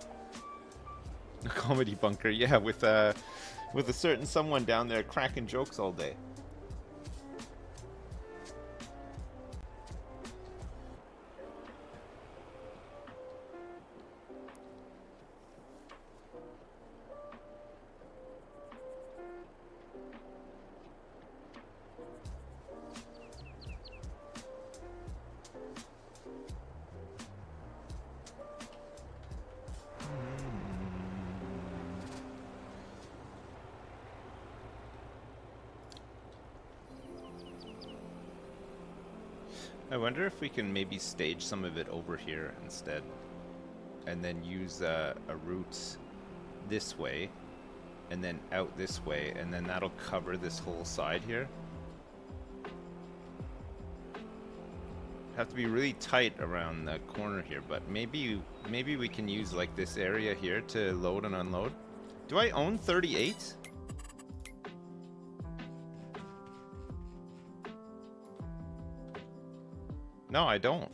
A comedy bunker, yeah, with a certain someone down there cracking jokes all day. I wonder if we can maybe stage some of it over here instead, and then use a route this way, and then out this way, and then that'll cover this whole side here. Have to be really tight around the corner here, but maybe we can use like this area here to load and unload. Do I own 38? No, I don't.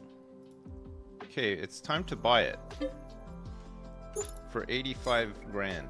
Okay, it's time to buy it. For 85 grand.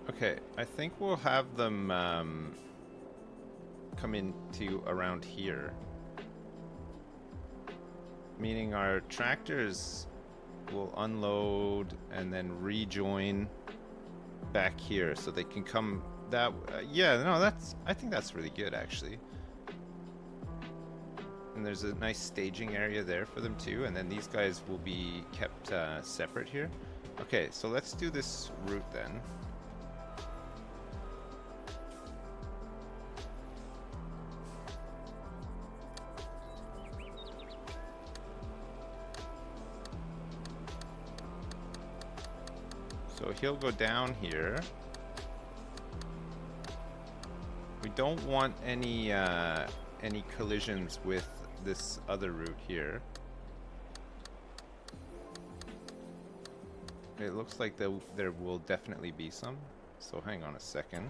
Okay, I think we'll have them come into around here. Meaning our tractors will unload and then rejoin back here so they can come that yeah, no, I think that's really good actually. And there's a nice staging area there for them too, and then these guys will be kept separate here. Okay, so let's do this route then. So he'll go down here. We don't want any collisions with this other route here. It looks like there will definitely be some. So hang on a second.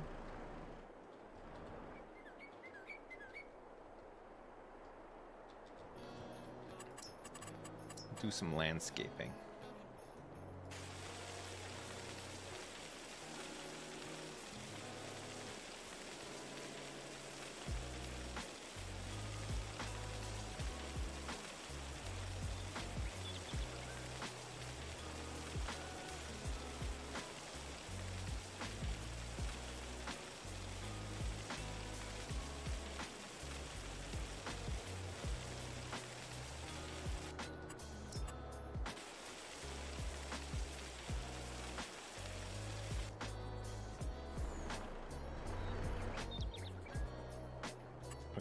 Do some landscaping.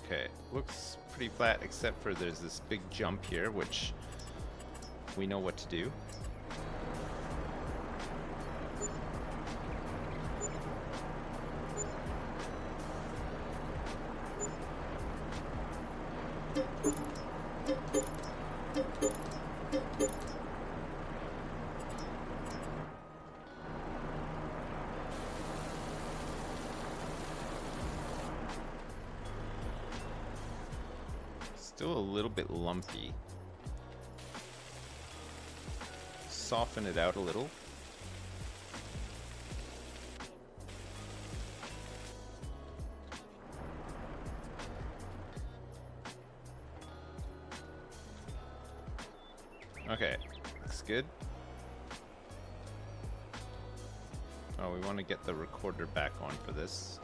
Okay, looks pretty flat except for there's this big jump here, which we know what to do. Still a little bit lumpy. Soften it out a little. Okay, looks good. Oh, we want to get the recorder back on for this.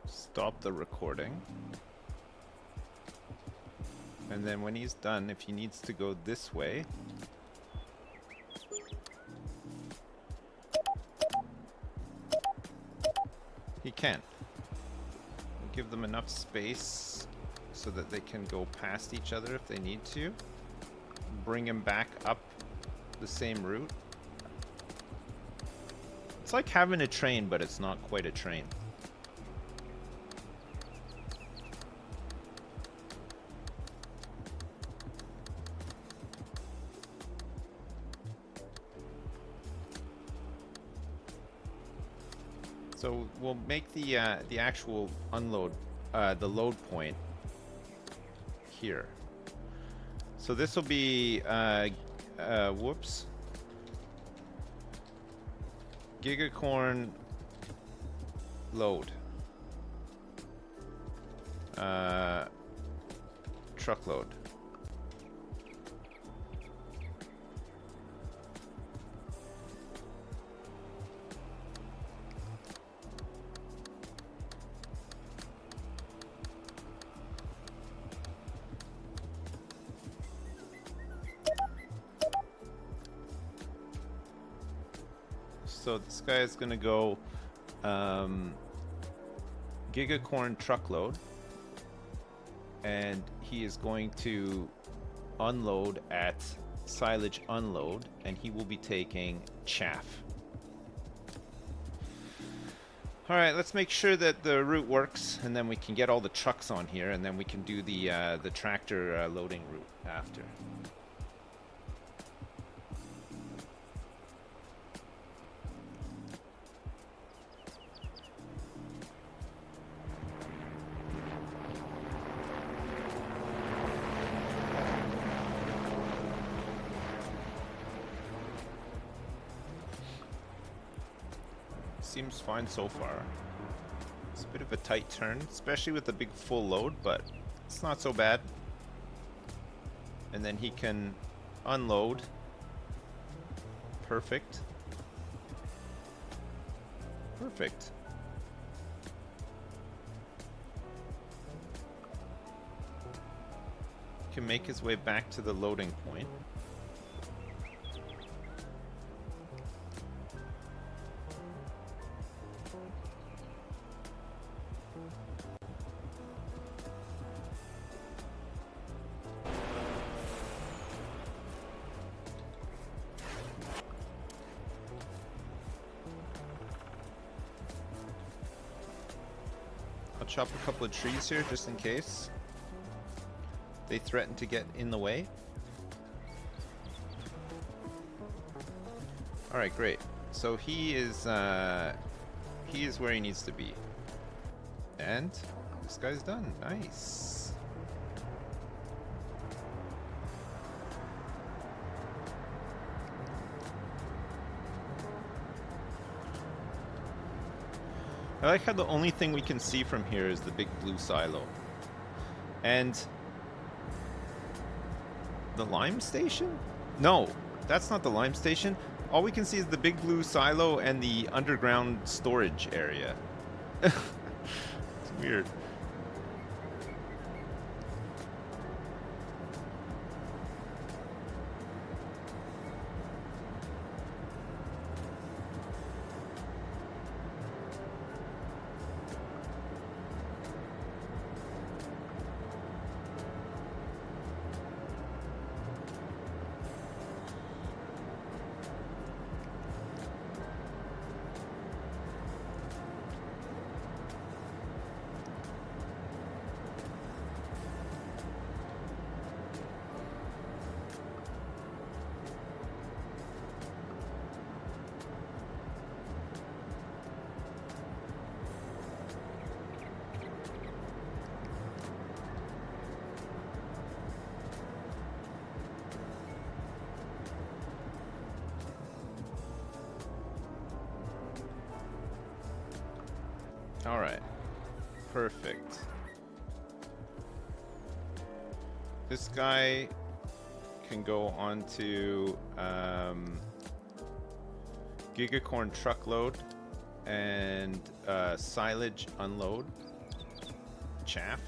Stop the recording. And then when he's done, if he needs to go this way, he can. We'll give them enough space so that they can go past each other if they need to. Bring him back up the same route. It's like having a train, but it's not quite a train. So we'll make the actual unload, the load point here. So this will be, whoops, Gigacorn load, truckload. So this guy is going to go Gigacorn truckload, and he is going to unload at silage unload, and he will be taking chaff. All right, let's make sure that the route works, and then we can get all the trucks on here, and then we can do the tractor loading route after. Seems fine so far. It's a bit of a tight turn, especially with the big full load, but it's not so bad. And then he can unload. Perfect. Perfect. Can make his way back to the loading point. I'll chop a couple of trees here just in case they threaten to get in the way. Alright, great. So he is where he needs to be. And this guy's done. Nice. I like how the only thing we can see from here is the big blue silo. And the lime station? No, that's not the lime station. All we can see is the big blue silo and the underground storage area. It's weird. All right, perfect. This guy can go on to Gigacorn truckload and silage unload. Chaff.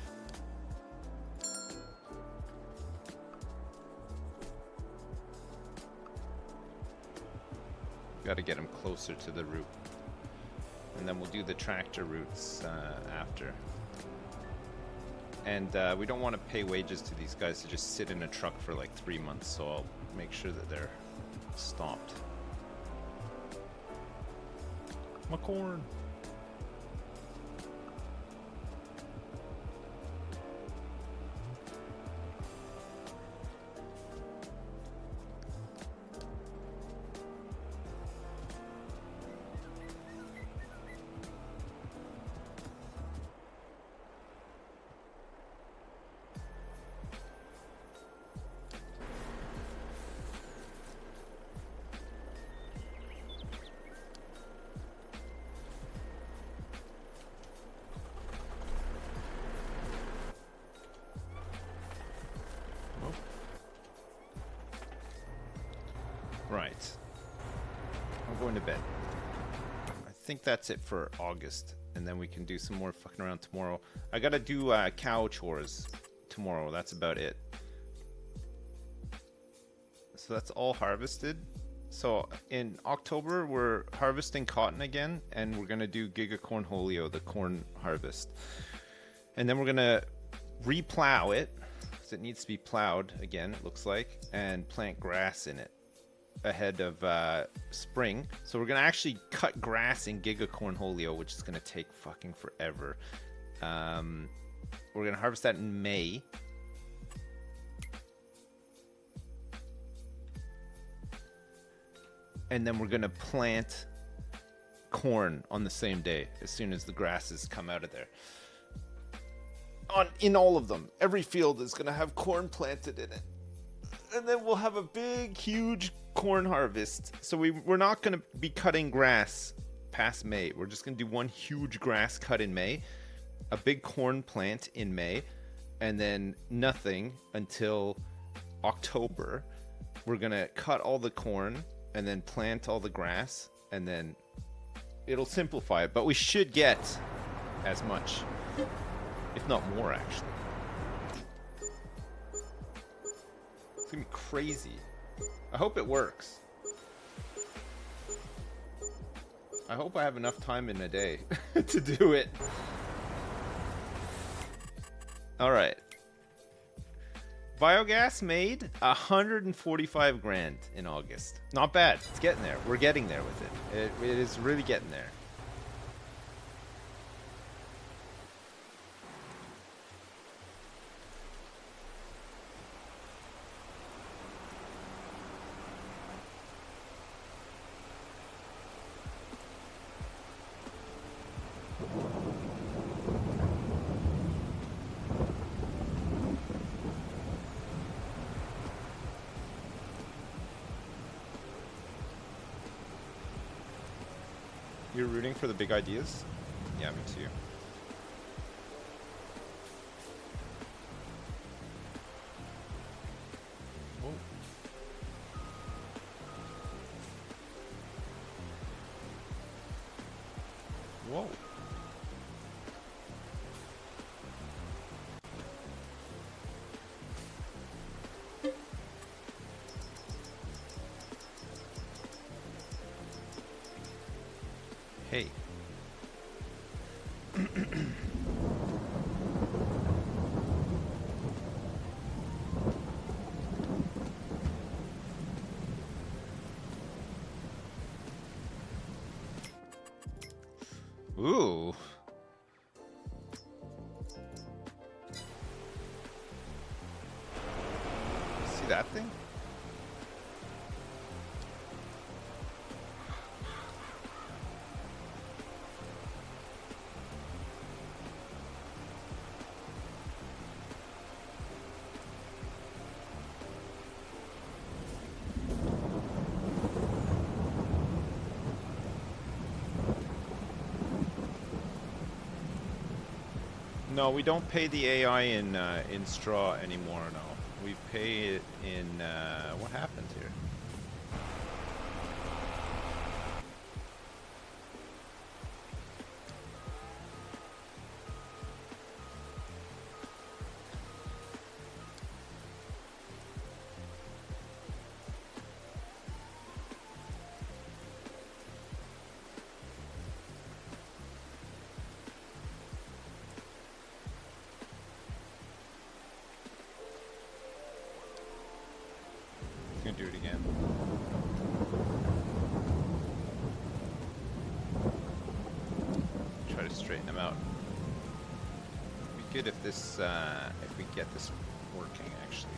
Got to get him closer to the route. And then we'll do the tractor routes after. And we don't want to pay wages to these guys to just sit in a truck for like 3 months, so I'll make sure that they're stopped. My corn. Right. I'm going to bed. I think that's it for August, and then we can do some more fucking around tomorrow. I gotta do cow chores tomorrow. That's about it. So that's all harvested. So in October, we're harvesting cotton again, and we're gonna do Giga Cornholio, the corn harvest. And then we're gonna replow it, because it needs to be plowed again, it looks like, and plant grass in it. ahead of spring. So we're gonna actually cut grass in Giga Cornholio, which is gonna take fucking forever. We're gonna harvest that in May. And then we're gonna plant corn on the same day as soon as the grasses come out of there. In all of them, every field is gonna have corn planted in it, and then we'll have a big, huge corn harvest. So we're not gonna be cutting grass past May. We're just gonna do one huge grass cut in May, a big corn plant in May, and then nothing until October. We're gonna cut all the corn and then plant all the grass, and then it'll simplify it, but we should get as much, if not more, actually. It's gonna be crazy. I hope it works. I hope I have enough time in a day to do it. All right. Biogas made 145 grand in August. Not bad. It's getting there. We're getting there with it. It is really getting there. You're rooting for the big ideas? Yeah, me too. Whoa. Whoa. Hey. Ooh. See that thing? No, we don't pay the AI in straw anymore. No, we pay it in what happened here? Do it again. Try to straighten them out. It'd be good if this, if we get this working actually.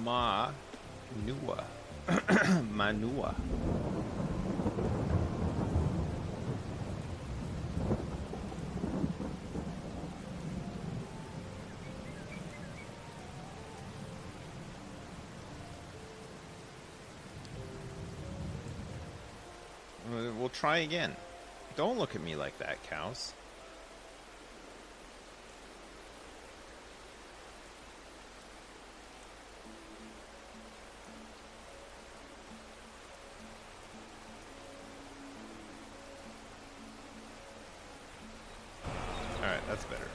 Manua. Manua. We'll try again. Don't look at me like that, cows. That's better.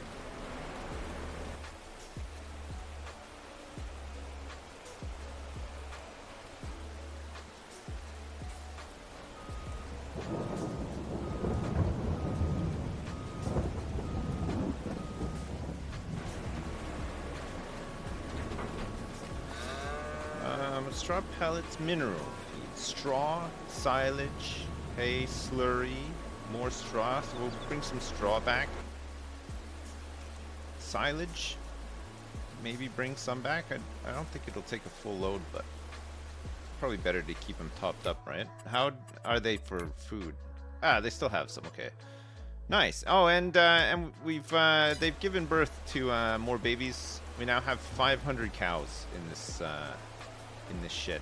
Straw pellets, mineral feed, straw, silage, hay, slurry, more straw. So we'll bring some straw back. Silage, maybe bring some back. I don't think it'll take a full load, but probably better to keep them topped up, right? How are they for food? Ah, they still have some. Okay, nice. Oh, and we've they've given birth to more babies. We now have 500 cows in this shed.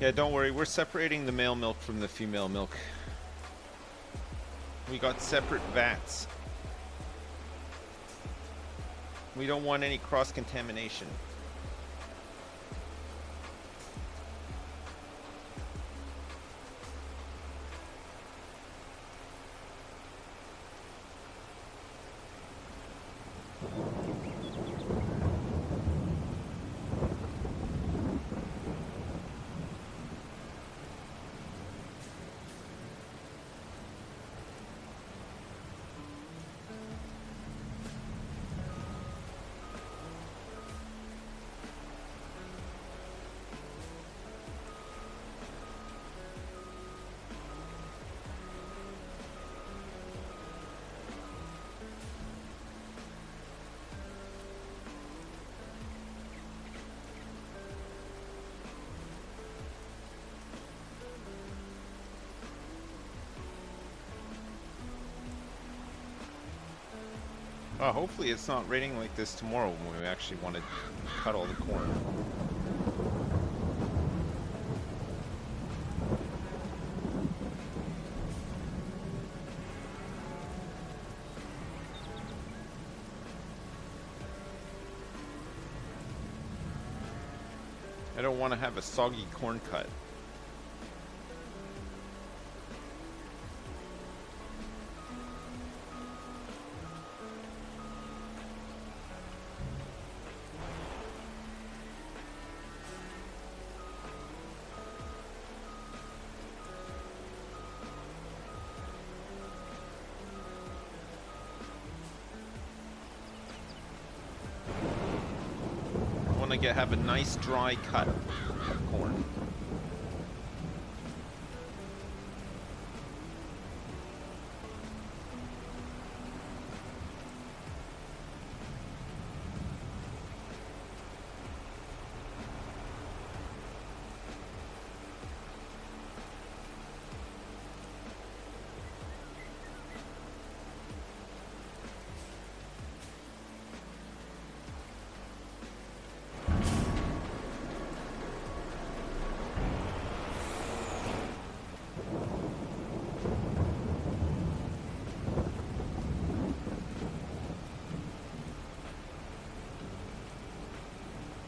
Yeah, don't worry. We're separating the male milk from the female milk. We got separate vats. We don't want any cross-contamination. Hopefully it's not raining like this tomorrow when we actually want to cut all the corn. I don't want to have a soggy corn cut. Have a nice dry cut of corn.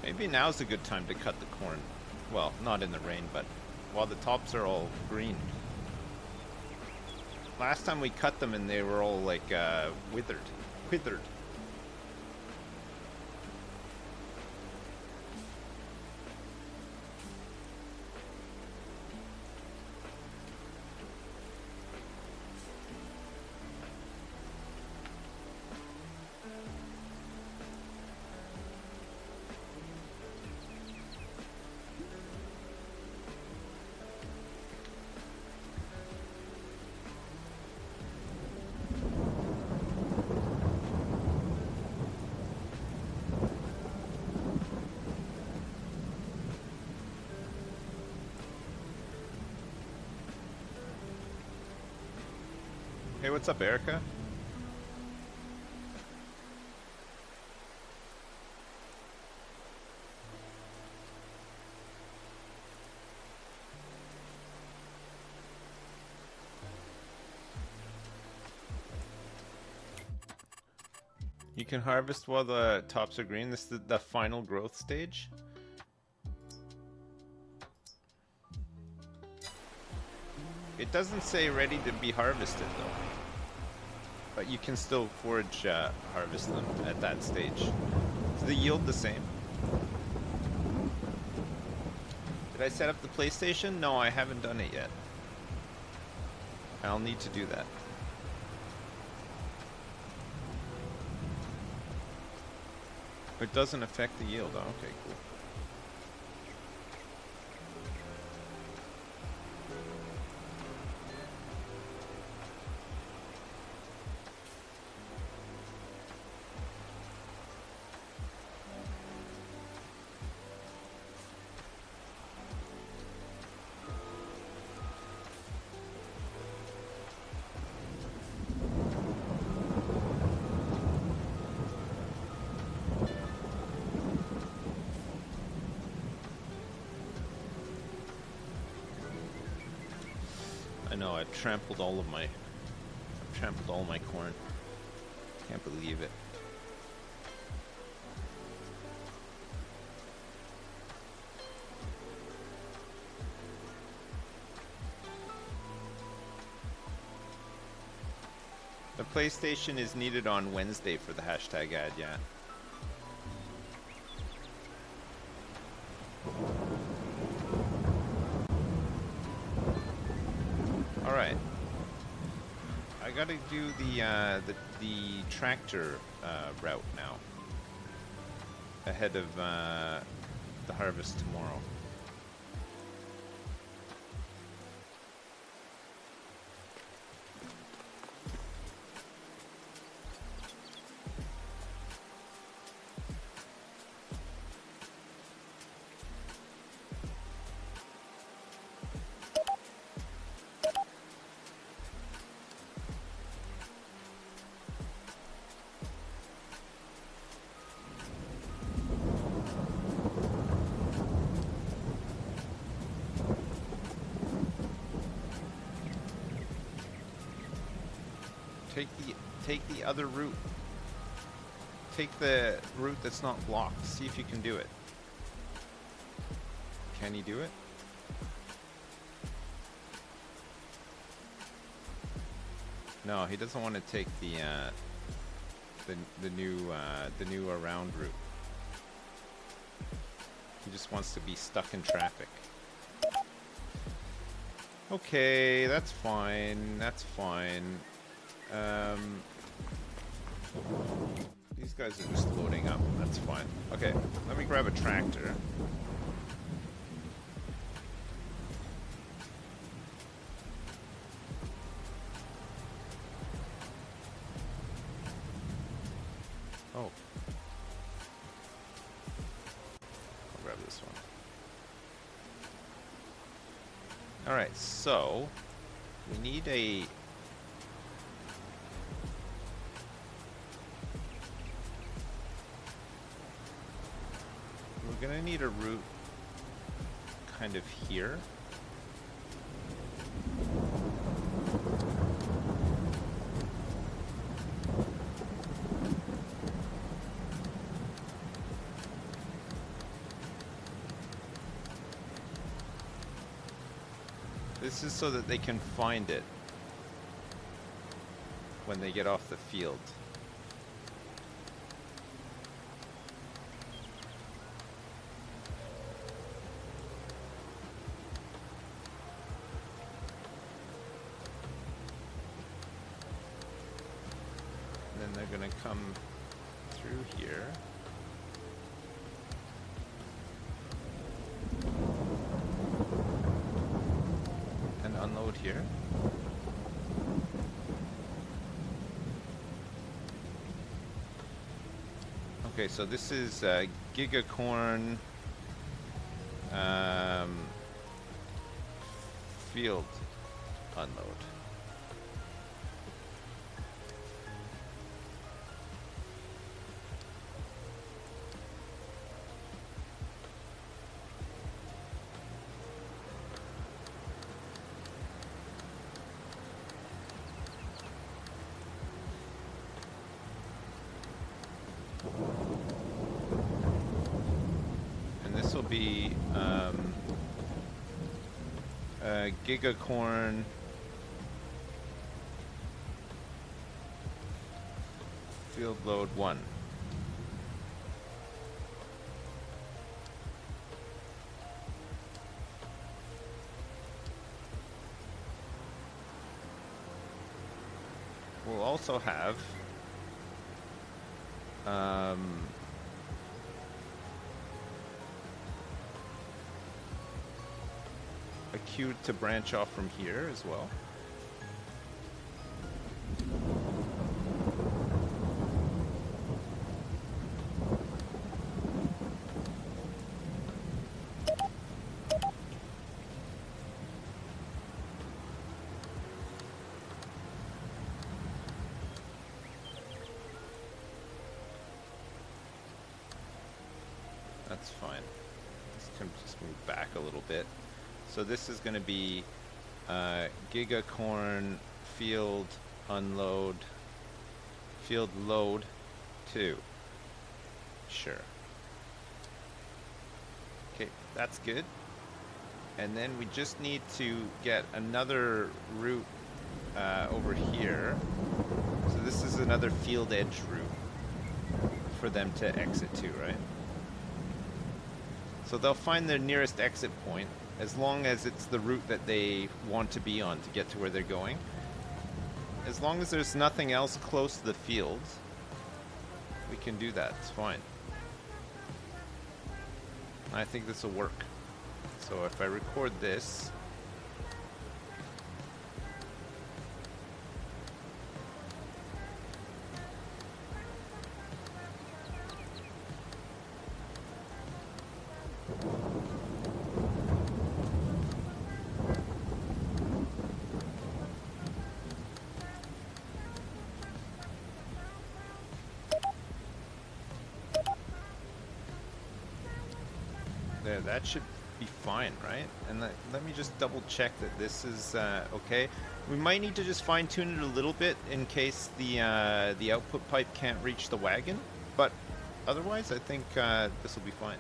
Maybe now's a good time to cut the corn. Well, not in the rain, but while the tops are all green. Last time we cut them and they were all like withered. Hey, what's up, Erica? You can harvest while the tops are green. This is the final growth stage. It doesn't say ready to be harvested though. But you can still forage harvest them at that stage. Is the yield the same? Did I set up the PlayStation? No, I haven't done it yet. I'll need to do that. It doesn't affect the yield. Oh, okay, cool. I know, I've trampled all my corn. Can't believe it. The PlayStation is needed on Wednesday for the hashtag ad, yeah. Alright. I gotta do the tractor route now. Ahead of the harvest tomorrow. Take the other route. Take the route that's not blocked. See if you can do it. Can he do it? No, he doesn't want to take the new around route. He just wants to be stuck in traffic. Okay, that's fine. That's fine. These guys are just loading up. That's fine. Okay, let me grab a tractor. Oh. I'll grab this one. Alright, so we need a... We're gonna need a route kind of here. This is so that they can find it when they get off the field. They're gonna come through here. And unload here. Okay, so this is Gigacorn field unload. will be Gigacorn field load 1. We'll also have a queue to branch off from here as well. That's fine. This can just move back a little bit. So this is going to be Gigacorn field unload, field load 2. Sure. Okay, that's good. And then we just need to get another route over here. So this is another field edge route for them to exit to, right? So they'll find their nearest exit point as long as it's the route that they want to be on to get to where they're going. As long as there's nothing else close to the fields, we can do that. It's fine. I think this will work. So if I record this, there, that should be fine, right? And let me just double check that this is okay. We might need to just fine tune it a little bit in case the output pipe can't reach the wagon, but otherwise I think this will be fine.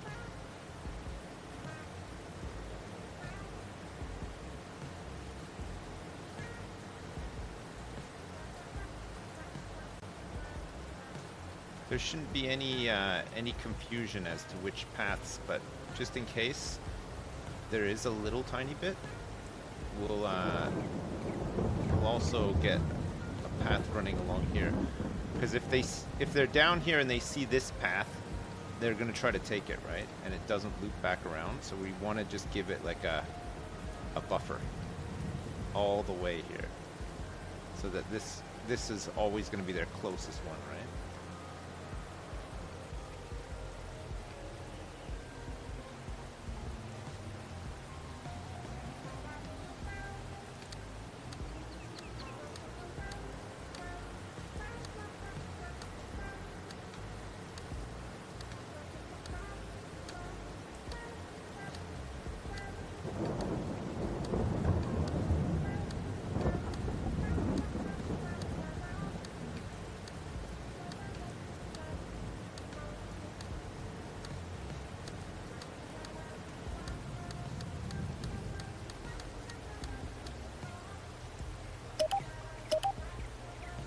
There shouldn't be any confusion as to which paths, but just in case there is a little tiny bit, we'll also get a path running along here. Because if they're down here and they see this path, they're gonna try to take it, right? And it doesn't loop back around, so we want to just give it like a buffer all the way here, so that this is always going to be their closest one, right?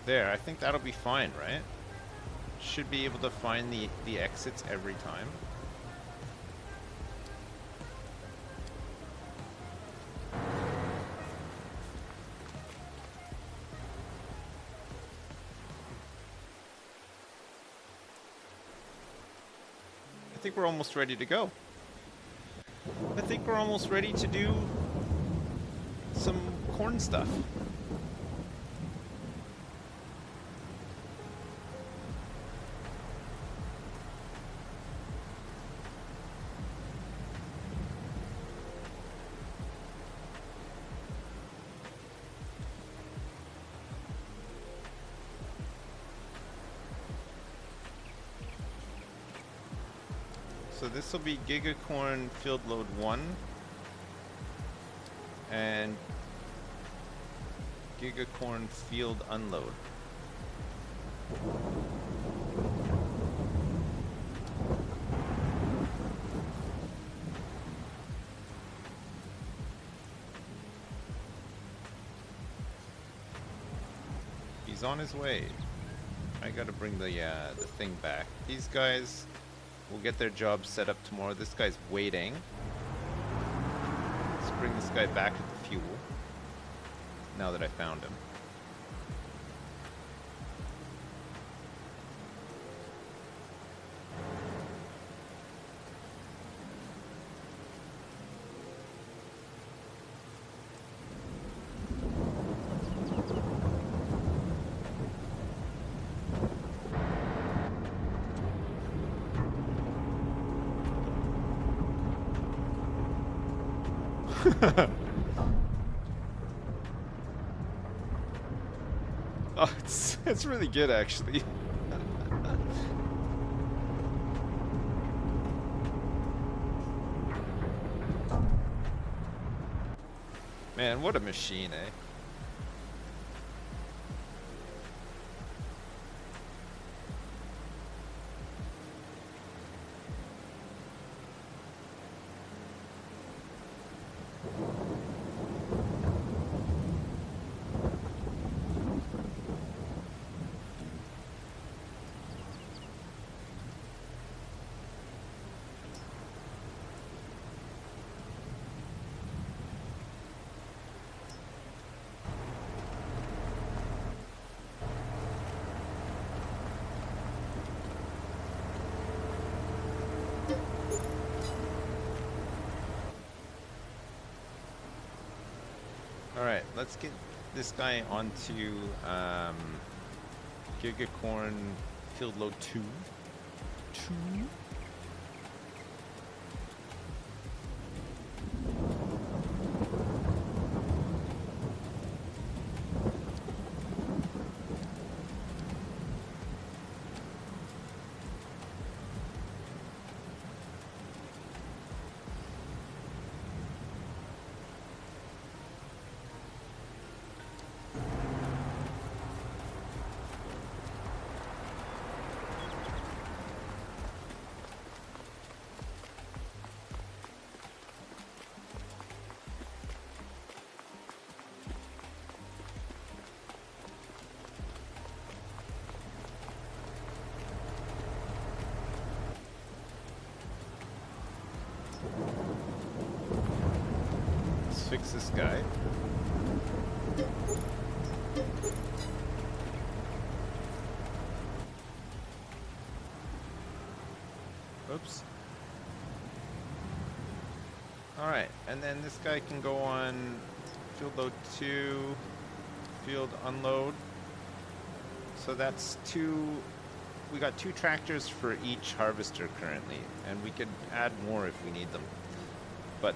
There, I think that'll be fine, right? Should be able to find the exits every time. I think we're almost ready to go. I think we're almost ready to do some corn stuff. So this will be Gigacorn field load 1 and Gigacorn field unload. He's on his way. I gotta bring the thing back. These guys will get their job set up tomorrow. This guy's waiting. Let's bring this guy back with the fuel. Now that I found him. Oh, it's really good actually. Man, what a machine, eh? Alright, let's get this guy onto Giga Corn Field Load 2. Let's fix this guy. Oops. Alright, and then this guy can go on Field Load 2, Field Unload. So that's we got 2 tractors for each harvester currently, and we could add more if we need them. But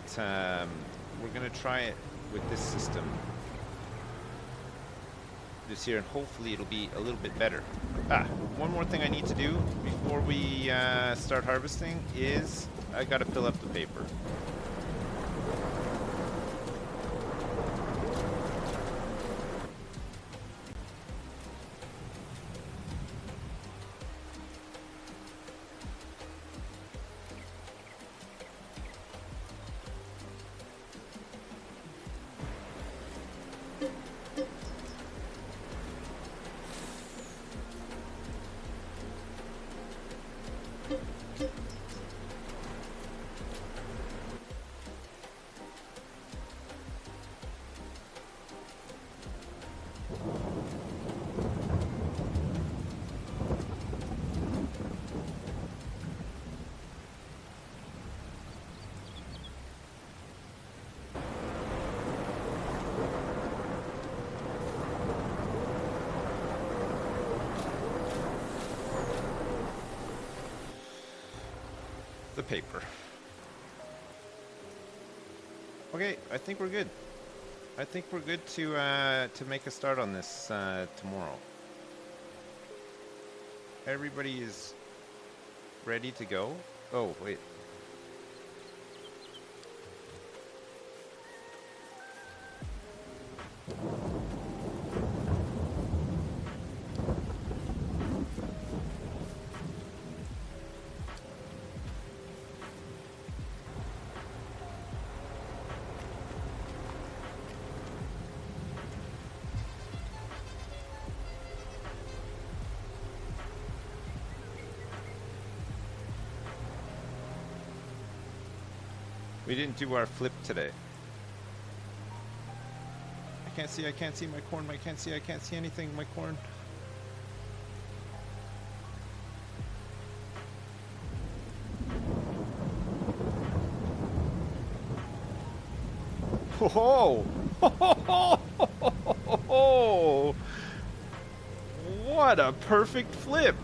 we're going to try it with this system this year, and hopefully it'll be a little bit better. One more thing I need to do before we start harvesting is I got to fill up the paper. The paper. Okay, I think we're good. I think we're good to make a start on this tomorrow. Everybody is ready to go. Oh, wait. We didn't do our flip today. I can't see my corn, I can't see anything, my corn. Oh! Oh! What a perfect flip!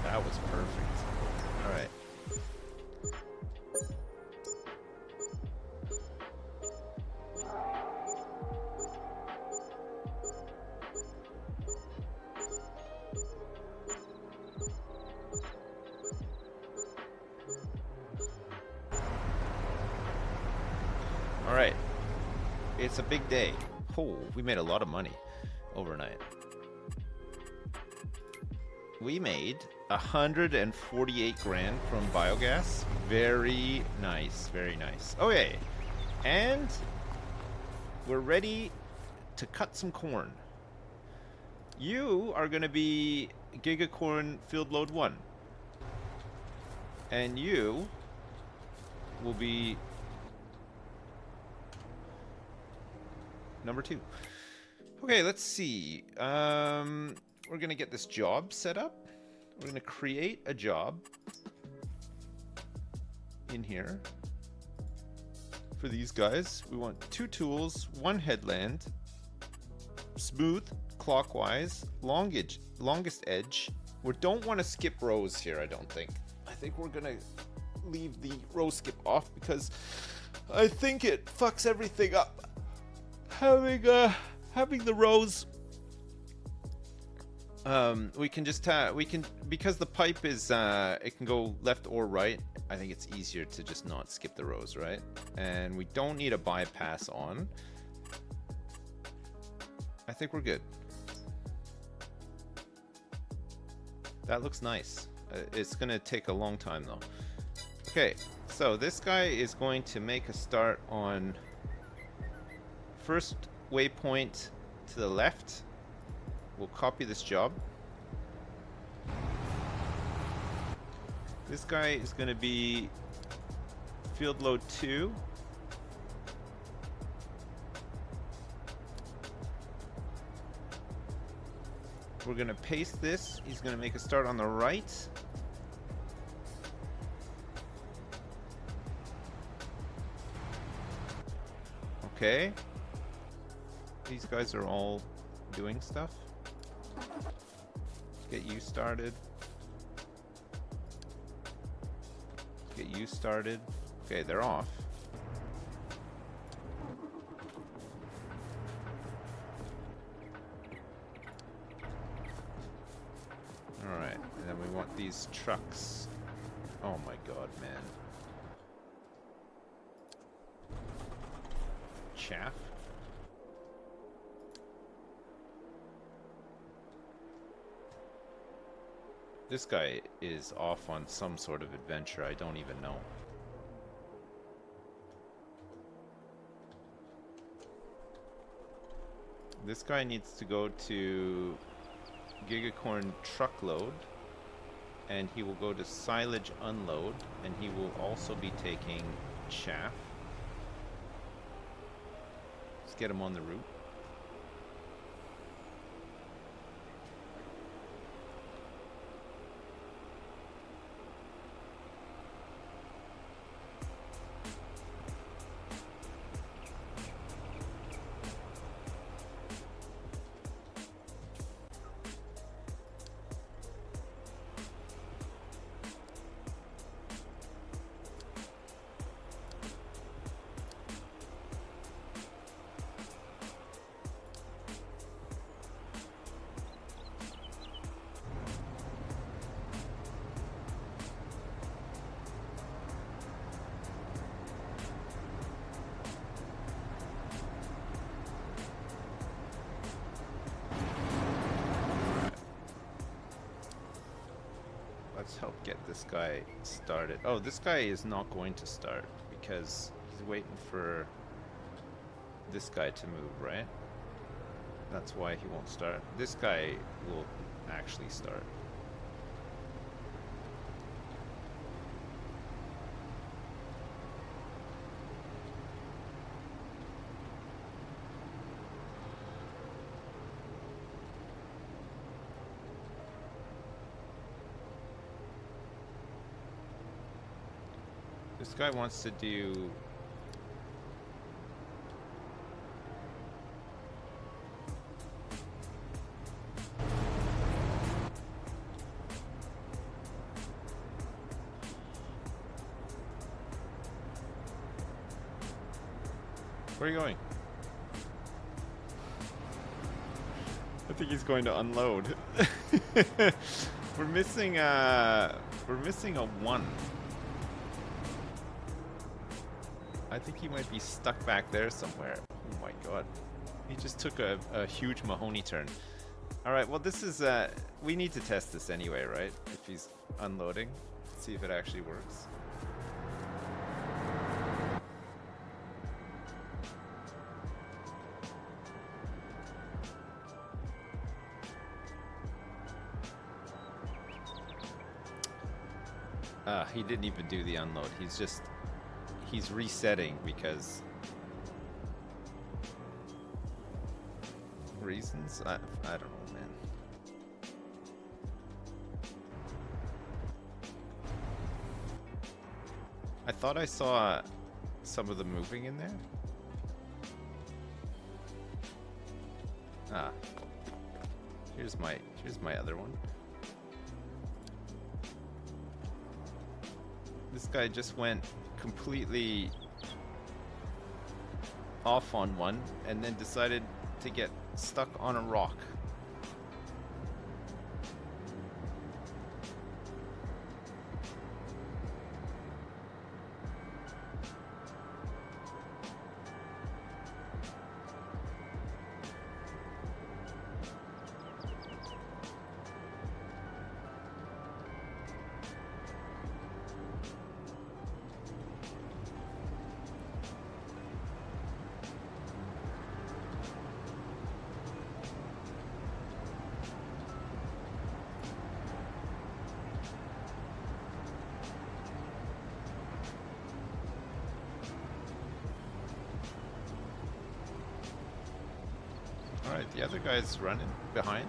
That was perfect. All right. All right. It's a big day. Oh, we made a lot of money overnight. We made 148 grand from biogas. Very nice, very nice. Okay, and we're ready to cut some corn. You are going to be Gigacorn Field Load 1. And you will be number 2. Okay, let's see. We're going to get this job set up. We're going to create a job in here for these guys. We want 2 tools, 1 headland, smooth, clockwise, longest edge. We don't want to skip rows here, I don't think. I think we're going to leave the row skip off because I think it fucks everything up. Having the rows, we can just because the pipe is it can go left or right. I think it's easier to just not skip the rows, right? And we don't need a bypass on. I think we're good. That looks nice. It's gonna take a long time though. Okay, so this guy is going to make a start on first waypoint to the left. We'll copy this job. This guy is going to be field load 2. We're going to paste this. He's going to make a start on the right. Okay. These guys are all doing stuff. Get you started. Get you started. Okay, they're off. Alright, and then we want these trucks. Oh my god, man. Chaff. This guy is off on some sort of adventure, I don't even know. This guy needs to go to Gigacorn Truckload, and he will go to Silage Unload, and he will also be taking chaff. Let's get him on the route. Let's help get this guy started. Oh, this guy is not going to start because he's waiting for this guy to move, right? That's why he won't start. This guy will actually start. This guy wants to do... Where are you going? I think he's going to unload. We're missing a 1. I think he might be stuck back there somewhere. Oh my god. He just took a huge Mahoney turn. Alright, well this is, we need to test this anyway, right? If he's unloading. See if it actually works. He didn't even do the unload. He's resetting because reasons? I don't know, man. I thought I saw some of the moving in there. Ah. Here's my other one. This guy just went completely off on one and then decided to get stuck on a rock. Alright, the other guy's running behind.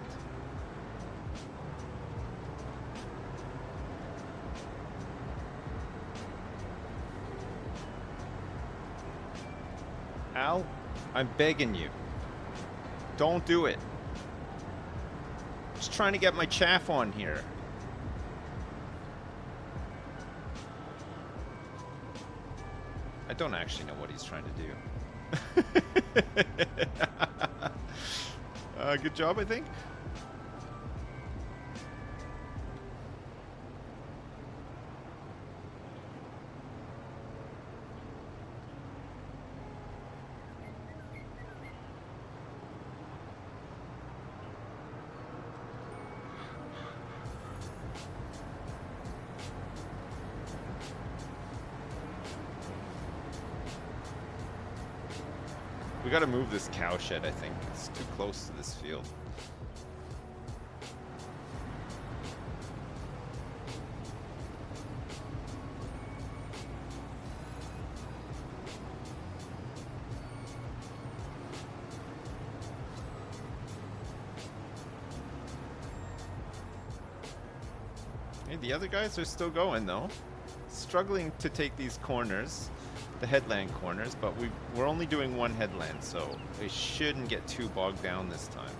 Al, I'm begging you. Don't do it. Just trying to get my chaff on here. I don't actually know what he's trying to do. Good job, I think. We gotta move this cow shed, I think. It's too close to this field. Hey, the other guys are still going though. Struggling to take these corners. The headland corners, but we're only doing one headland, so we shouldn't get too bogged down this time.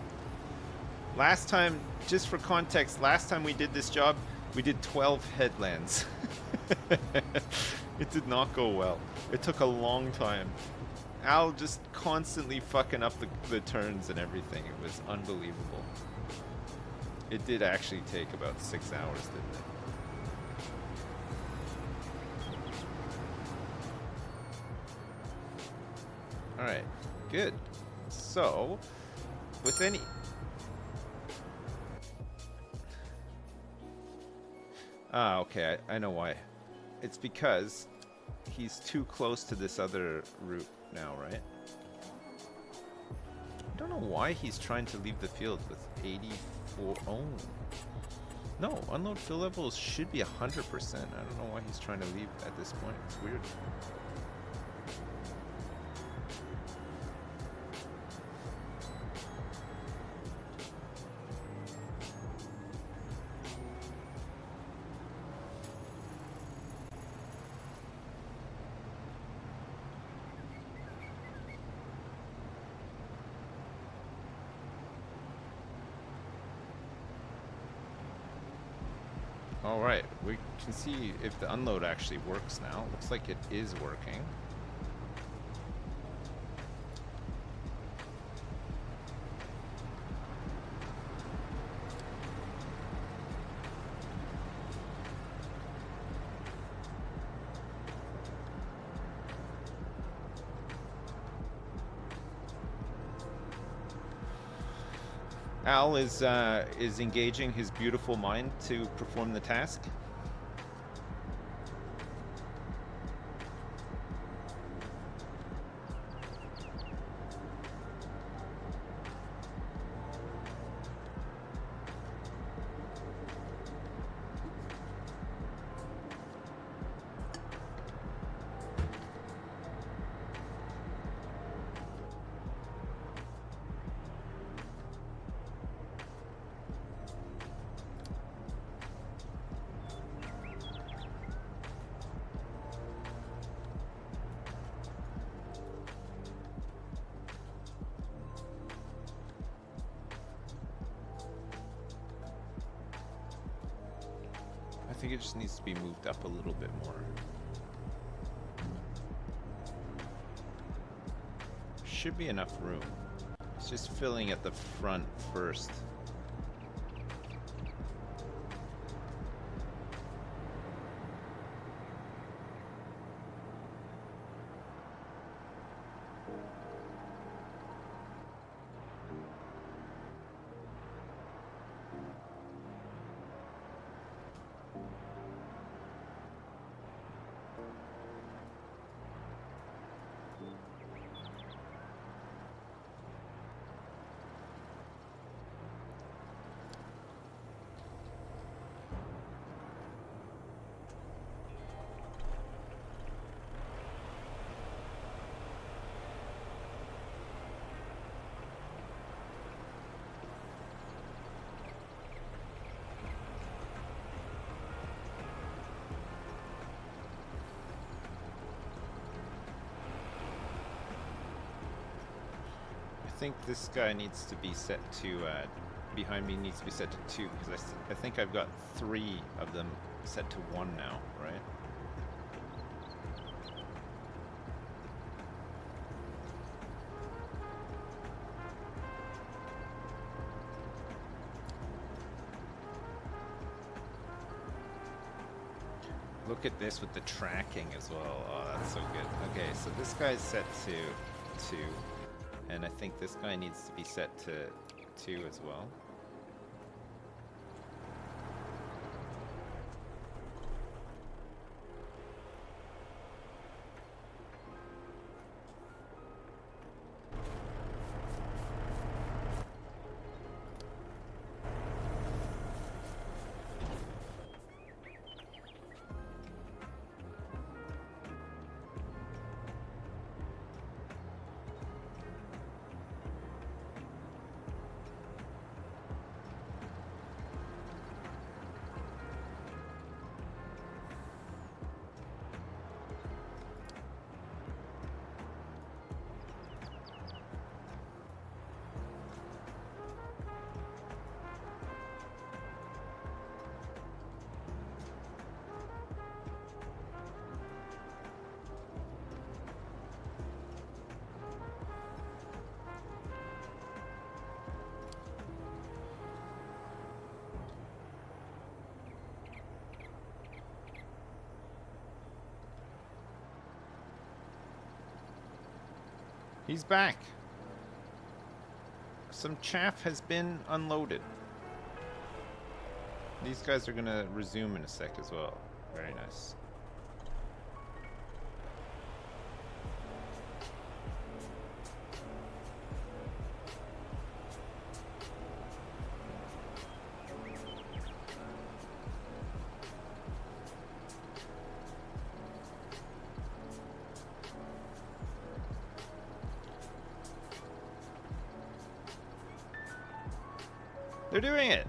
Last time, just for context, last time we did this job, we did 12 headlands. It did not go well. It took a long time. Al just constantly fucking up the turns and everything. It was unbelievable. It did actually take about 6 hours, didn't it? Alright, good. So, with any... Ah, okay, I know why. It's because he's too close to this other route now, right? I don't know why he's trying to leave the field with 84. Oh. No, unload fill levels should be 100%. I don't know why he's trying to leave at this point. It's weird. Alright, we can see if the unload actually works now. Looks like it is working. Al is engaging his beautiful mind to perform the task. I think it just needs to be moved up a little bit more. Should be enough room. It's just filling at the front first. I think this guy needs to be set to, behind me needs to be set to 2, because I think I've got 3 of them set to 1 now, right? Look at this with the tracking as well. Oh, that's so good. Okay, so this guy's set to 2. And I think this guy needs to be set to 2 as well. He's back. Some chaff has been unloaded. These guys are gonna resume in a sec as well. Very nice. They're doing it.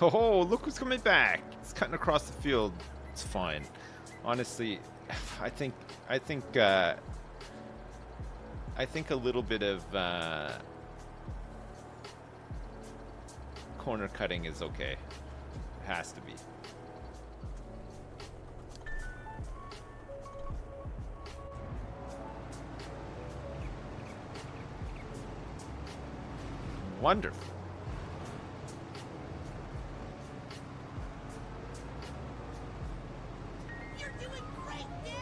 Oh, look who's coming back. It's cutting across the field. It's fine. Honestly, I think a little bit of corner cutting is okay. It has to be. Wonderful. You're doing great, Dad!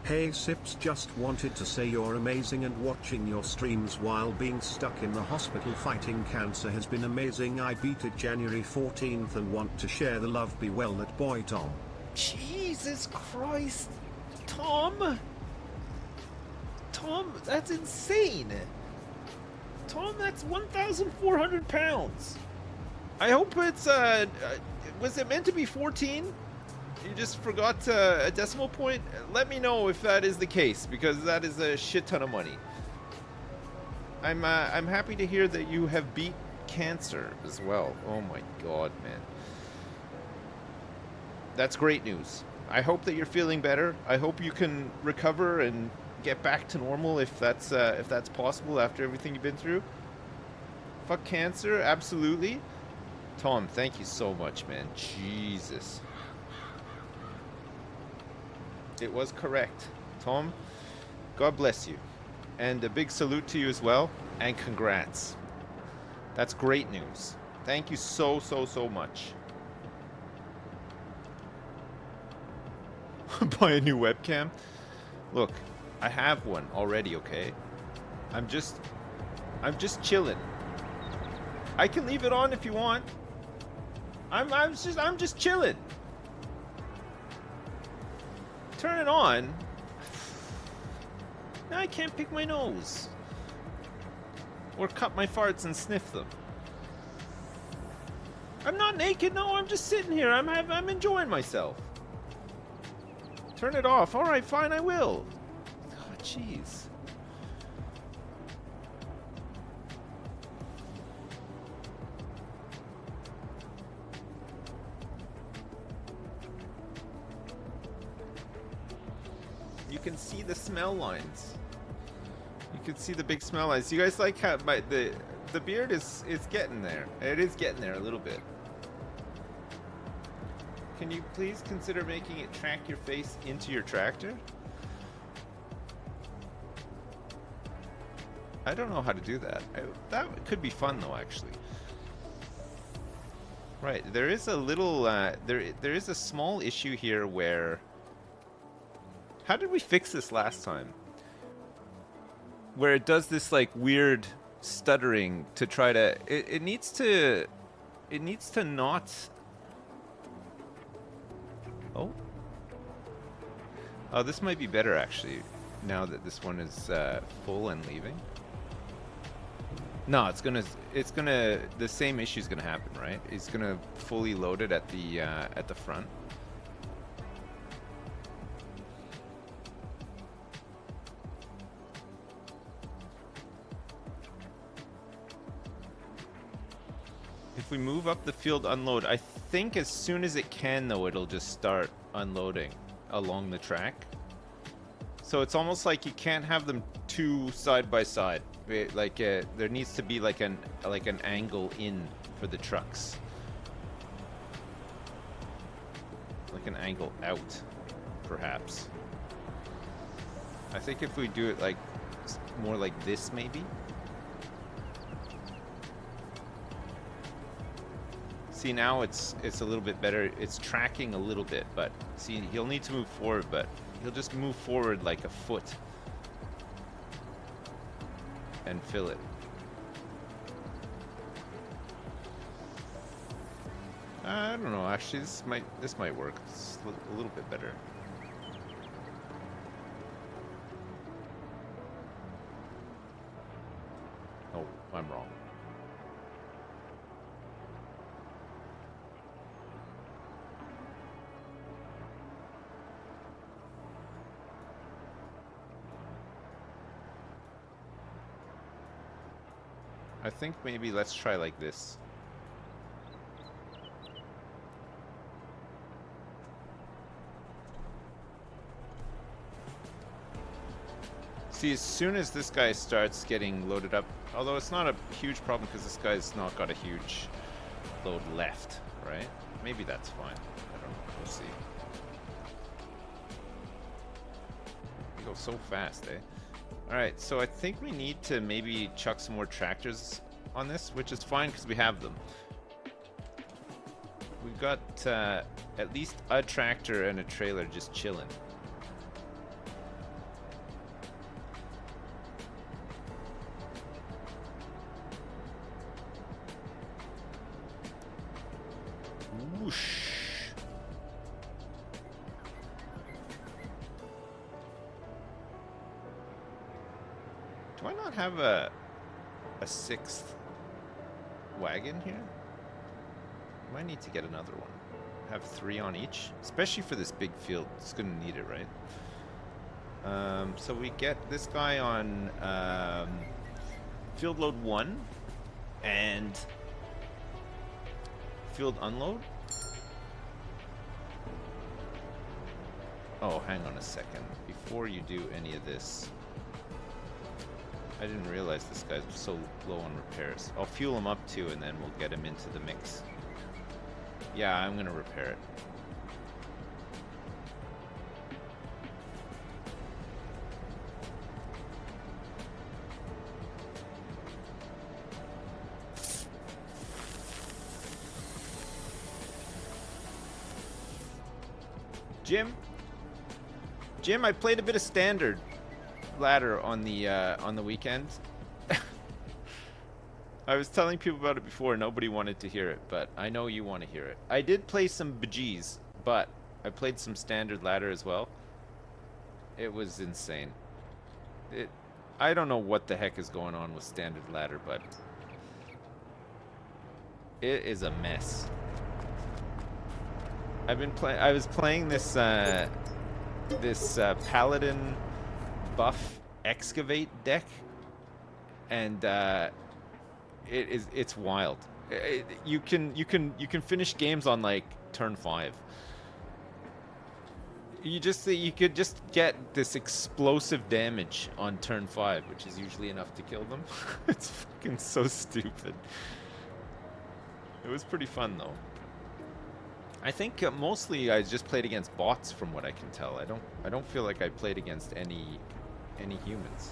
Hey Sips, just wanted to say you're amazing and watching your streams while being stuck in the hospital fighting cancer has been amazing. I beat it January 14th and want to share the love. Be well, that boy Tom. Jesus Christ. Tom? Tom, that's insane. Tom, that's 1,400 pounds. I hope it's, was it meant to be 14? You just forgot a decimal point? Let me know if that is the case, because that is a shit ton of money. I'm happy to hear that you have beat cancer as well. Oh my god, man. That's great news. I hope that you're feeling better. I hope you can recover and get back to normal if that's possible after everything you've been through. Fuck cancer, absolutely. Tom, thank you so much, man. Jesus. It was correct. Tom, God bless you. And a big salute to you as well. And congrats. That's great news. Thank you so much. Buy a new webcam? Look, I have one already, okay? I'm just chilling. I can leave it on if you want. I'm just chilling. Turn it on. Now I can't pick my nose. Or cut my farts and sniff them. I'm not naked, no, I'm just sitting here. I'm enjoying myself. Turn it off. Alright, fine, I will. Oh, jeez. You can see the smell lines. You can see the big smell lines. You guys like how the beard is getting there. It is getting there a little bit. Can you please consider making it track your face into your tractor? I don't know how to do that. That could be fun though, actually. Right, there is a little, there is a small issue here where... How did we fix this last time? Where it does this like weird stuttering to try to... It needs to not... Oh. Oh, this might be better actually, now that this one is full and leaving. No, the same issue's gonna happen, right? It's gonna fully load it at the front. If we move up the field, unload. I think as soon as it can, though, it'll just start unloading along the track. So it's almost like you can't have them two side by side. Like there needs to be like an angle in for the trucks, like an angle out, perhaps. I think if we do it like more like this, maybe. See, now it's a little bit better. It's tracking a little bit, but see, he'll need to move forward, but he'll just move forward like a foot and fill it. I don't know. Actually, this might work. It's a little bit better. Oh, I'm wrong. I think maybe let's try like this. See, as soon as this guy starts getting loaded up, although it's not a huge problem because this guy's not got a huge load left, right? Maybe that's fine. I don't know. We'll see. We go so fast, eh? Alright, so I think we need to maybe chuck some more tractors on this, which is fine because we have them. We've got at least a tractor and a trailer just chilling. Whoosh. Do I not have a sixth wagon here? Might need to get another one. Have 3 on each, especially for this big field. It's gonna need it, right? So we get this guy on field load 1 and field unload. Oh, hang on a second. Before you do any of this, I didn't realize this guy's so low on repairs. I'll fuel him up too, and then we'll get him into the mix. Yeah, I'm gonna repair it. Jim, I played a bit of standard ladder on the weekend. I was telling people about it before. Nobody wanted to hear it, but I know you want to hear it. I did play some BGs, but I played some standard ladder as well. It was insane. I don't know what the heck is going on with standard ladder, but it is a mess. I was playing this Paladin buff excavate deck, and it's wild. You can finish games on like turn 5. You could just get this explosive damage on turn 5, which is usually enough to kill them. It's fucking so stupid. It was pretty fun though. I think mostly I just played against bots, from what I can tell. I don't feel like I played against any humans.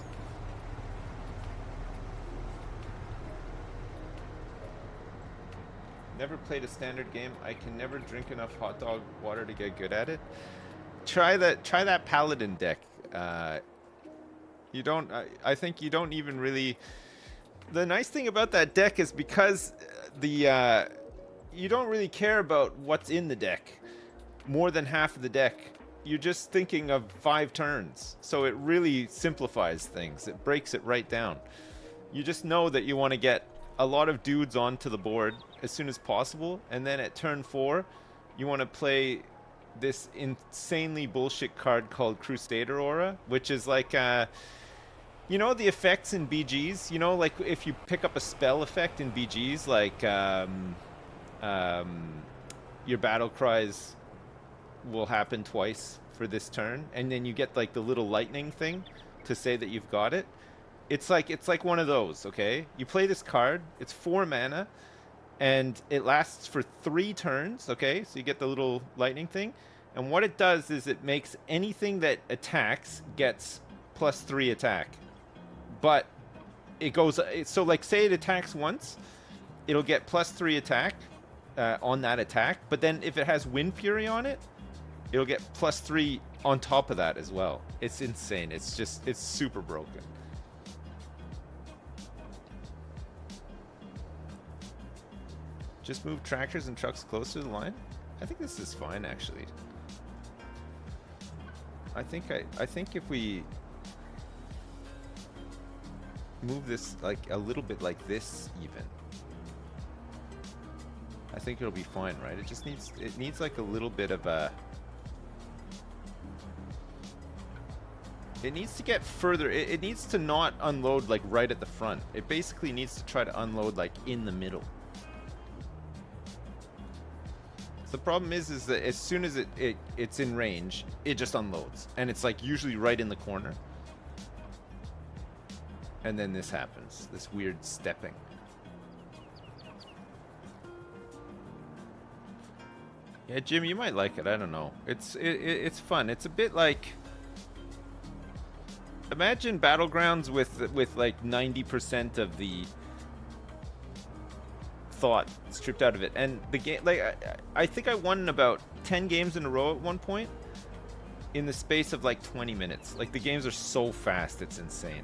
Never played a standard game. I can never drink enough hot dog water to get good at it. Try that Paladin deck. You don't. I think you don't even really. The nice thing about that deck is because you don't really care about what's in the deck. More than half of the deck, you're just thinking of 5 turns. So it really simplifies things. It breaks it right down. You just know that you want to get a lot of dudes onto the board as soon as possible, and then at turn 4, you want to play this insanely bullshit card called Crusader Aura, which is like you know the effects in BGs? You know, like if you pick up a spell effect in BGs, like your battle cries will happen twice for this turn, and then you get like the little lightning thing to say that you've got it. It's like one of those, okay? You play this card, it's 4 mana, and it lasts for 3 turns, okay? So you get the little lightning thing, and what it does is it makes anything that attacks gets +3 attack. But it goes, so like say it attacks once, it'll get +3 attack on that attack, but then if it has Wind Fury on it, it'll get +3 on top of that as well. It's insane. It's super broken. Just move tractors and trucks closer to the line? I think this is fine, actually. I think if we move this like a little bit like this even, I think it'll be fine, right? It needs like a little bit of a It needs to get further. It needs to not unload like right at the front. It basically needs to try to unload like in the middle. The problem is that as soon as it's in range, it just unloads. And it's like usually right in the corner. And then this happens. This weird stepping. Yeah, Jim, you might like it. I don't know. It's fun. It's a bit like... Imagine Battlegrounds with like 90% of the thought stripped out of it. And the game, like, I think I won about 10 games in a row at one point in the space of like 20 minutes. Like, the games are so fast, it's insane.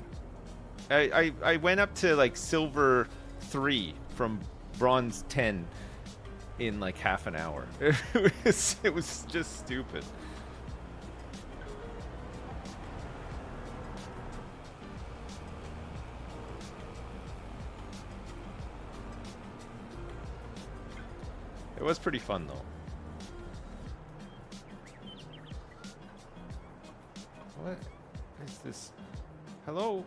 I went up to like silver 3 from bronze 10 in like half an hour. It was just stupid. It was pretty fun, though. What is this? Hello?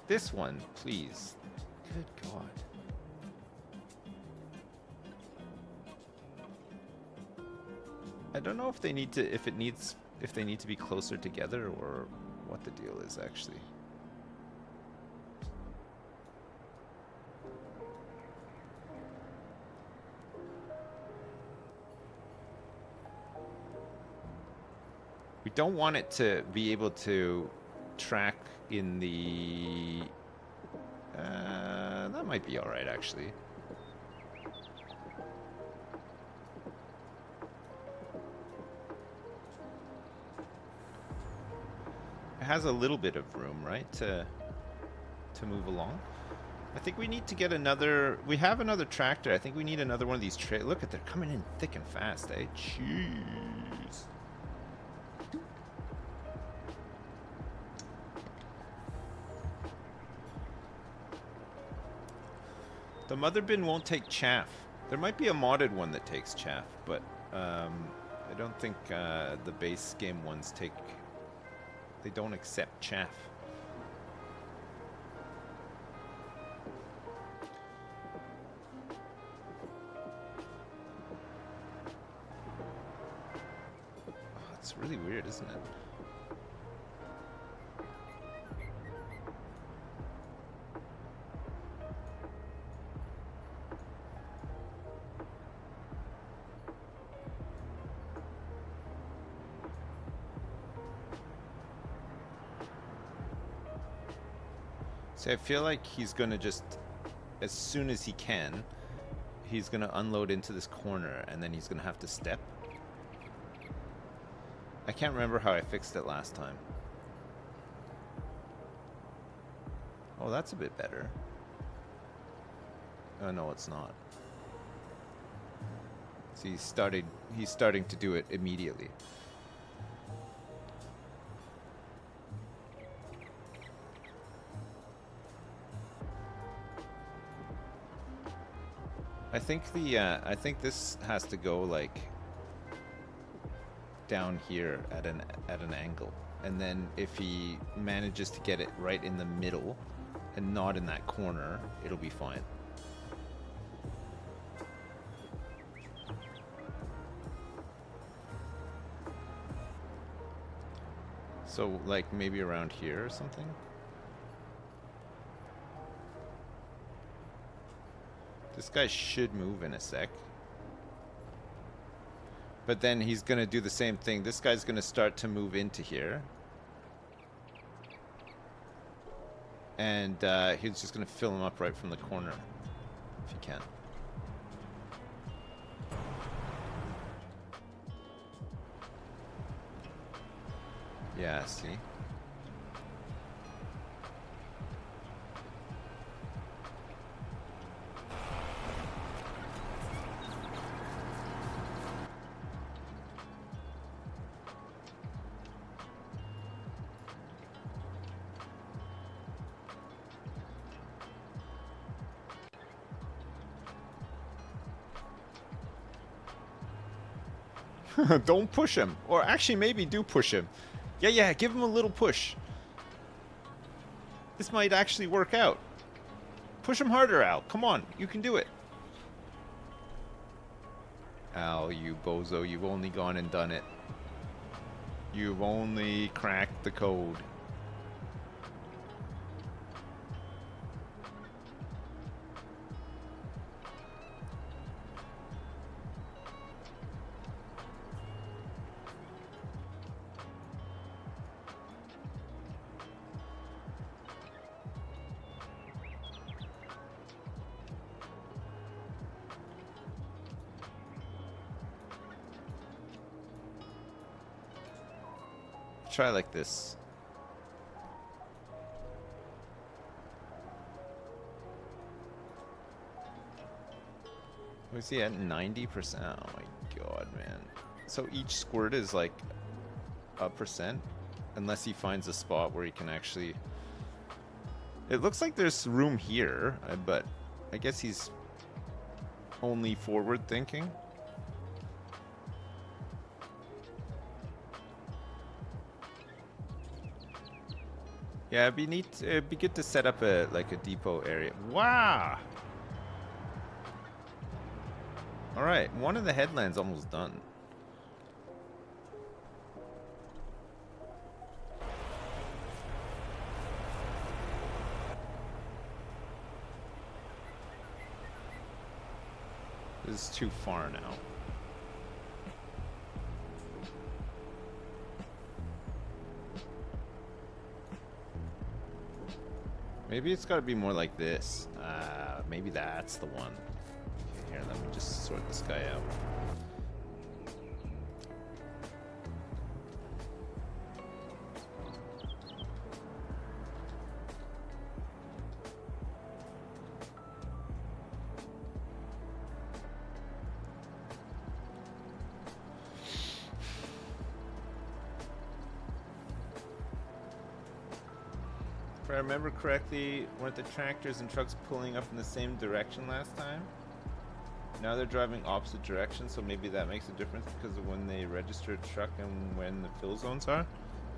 This one, please. Good God. I don't know if they need to, if they need to be closer together or what the deal is, actually. We don't want it to be able to track in the... that might be alright, actually. It has a little bit of room, right, to move along. I think we need to get another... We have another tractor. I think we need another one of these... Look at, they're coming in thick and fast, eh? Jeez. The mother bin won't take chaff. There might be a modded one that takes chaff, but I don't think the base game ones take... They don't accept chaff. Oh, it's really weird, isn't it? See, I feel like he's gonna just, as soon as he can, he's gonna unload into this corner and then he's gonna have to step. I can't remember how I fixed it last time. Oh, that's a bit better. Oh, no, it's not. See, he's starting to do it immediately. I think this has to go like down here at an angle, and then if he manages to get it right in the middle and not in that corner, it'll be fine. So like maybe around here or something. This guy should move in a sec. But then he's going to do the same thing. This guy's going to start to move into here. And he's just going to fill him up right from the corner, if he can. Yeah, see? Don't push him. Or actually, maybe do push him. Yeah, yeah, give him a little push. This might actually work out. Push him harder, Al. Come on, you can do it. Al, you bozo, you've only gone and done it. You've only cracked the code. Try like this. Was he at 90%? Oh my god, man. So each squirt is like a percent? Unless he finds a spot where he can actually... It looks like there's room here, but I guess he's only forward thinking. Yeah, it'd be neat. It'd be good to set up a like a depot area. Wow. All right, one of the headlands almost done. This is too far now. Maybe it's got to be more like this. Maybe that's the one. Okay, here, let me just sort this guy out. If I remember correctly, weren't the tractors and trucks pulling up in the same direction last time? Now they're driving opposite directions, so maybe that makes a difference because of when they register a truck and when the fill zones are?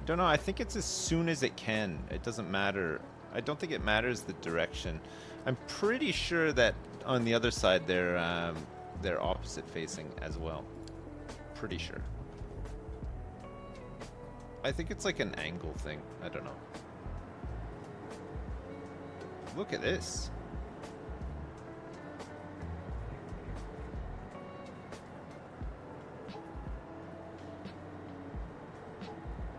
Don't know, I think it's as soon as it can. It doesn't matter. I don't think it matters the direction. I'm pretty sure that on the other side they're opposite facing as well. Pretty sure. I think it's like an angle thing. I don't know. Look at this.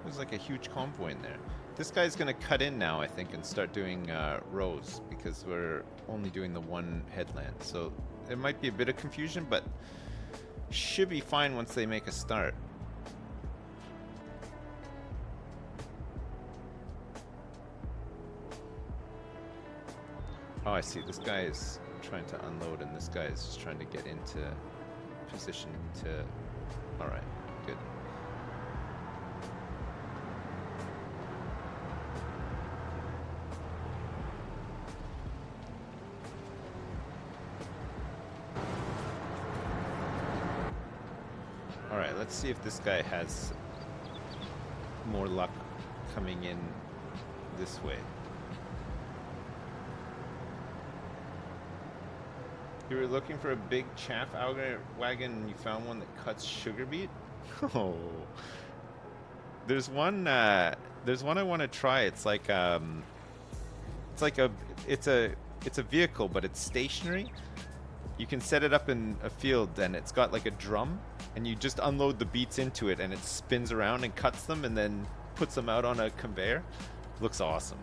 There's like a huge convoy in there. This guy's gonna cut in now, I think, and start doing rows because we're only doing the one headland. So there might be a bit of confusion, but should be fine once they make a start. Oh, I see. This guy is trying to unload, and this guy is just trying to get into position to... Alright, good. Alright, let's see if this guy has more luck coming in this way. You were looking for a big chaff wagon and you found one that cuts sugar beet? Oh. There's one I want to try. It's like a vehicle, but it's stationary. You can set it up in a field and it's got like a drum and you just unload the beets into it and it spins around and cuts them and then puts them out on a conveyor. Looks awesome.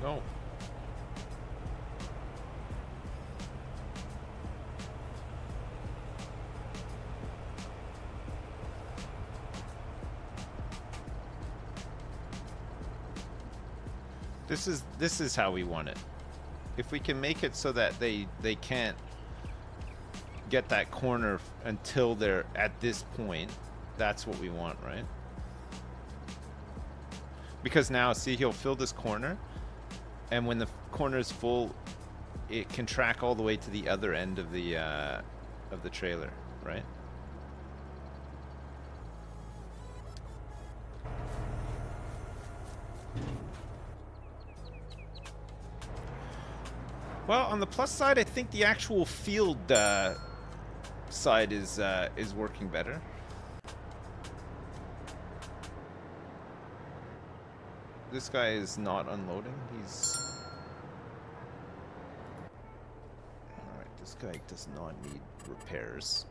No. This is how we want it. If we can make it so that they can't get that corner until they're at this point, that's what we want, right? Because now, see, he'll fill this corner, and when the corner is full, it can track all the way to the other end of the trailer, right? Well, on the plus side, I think the actual field side is working better. This guy is not unloading. He's... Alright, this guy does not need repairs.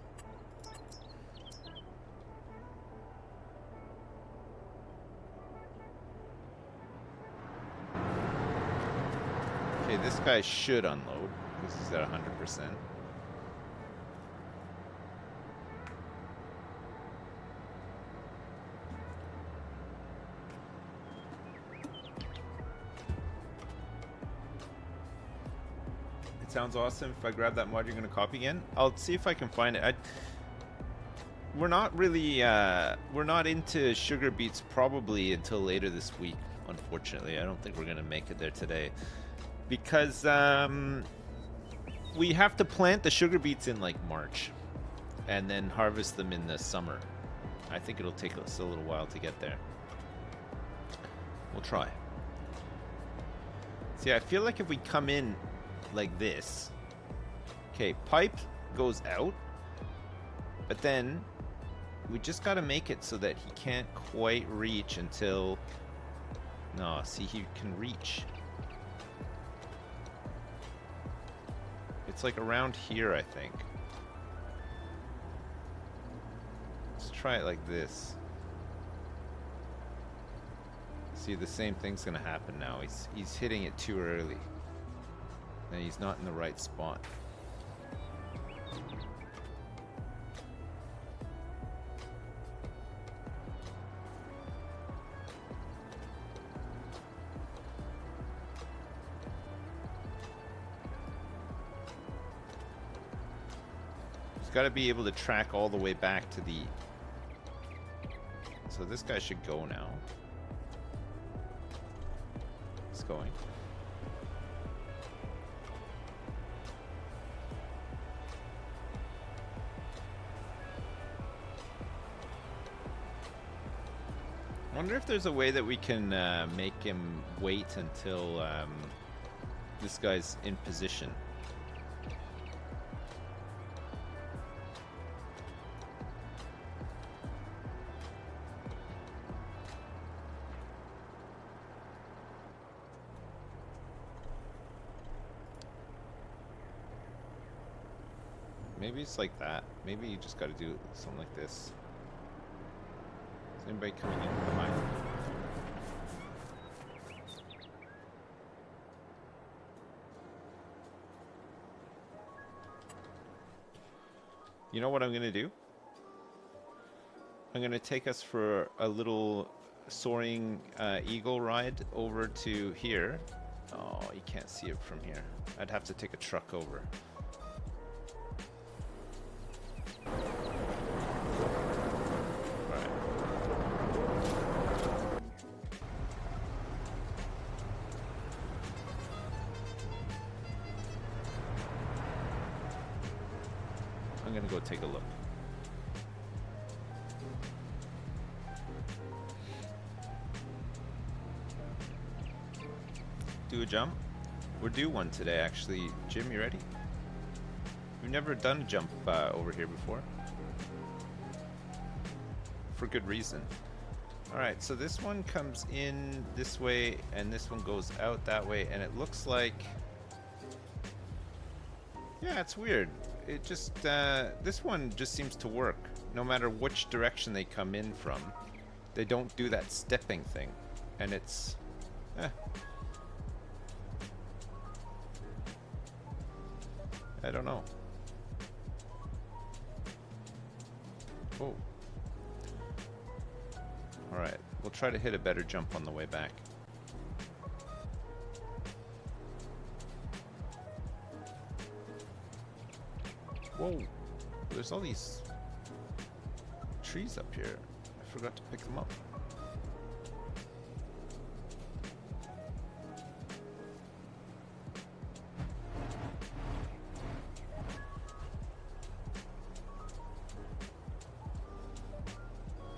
Okay, this guy should unload because he's at 100%. It sounds awesome. If I grab that mod, you're going to copy again? I'll see if I can find it. We're not really, we're not into sugar beets probably until later this week, unfortunately. I don't think we're going to make it there today. Because we have to plant the sugar beets in like March and then harvest them in the summer. I think it'll take us a little while to get there. We'll try. See, I feel like if we come in like this, okay, pipe goes out, but then we just got to make it so that he can't quite reach until... No, see, he can reach. It's like around here, I think. Let's try it like this. See, the same thing's gonna happen now. He's hitting it too early. And he's not in the right spot. Got to be able to track all the way back to the... So this guy should go now. It's going. I wonder if there's a way that we can make him wait until this guy's in position. Maybe it's like that. Maybe you just got to do something like this. Is anybody coming in behind? You know what I'm going to do? I'm going to take us for a little soaring eagle ride over to here. Oh, you can't see it from here. I'd have to take a truck over. I'm gonna go take a look. Do a jump? We're due one today, actually. Jim, you ready? We've never done a jump over here before. For good reason. Alright, so this one comes in this way, and this one goes out that way, and it looks like... Yeah, it's weird. It just, this one just seems to work. No matter which direction they come in from, they don't do that stepping thing. And it's, I don't know. Oh. Alright, we'll try to hit a better jump on the way back. Whoa. There's all these trees up here. I forgot to pick them up.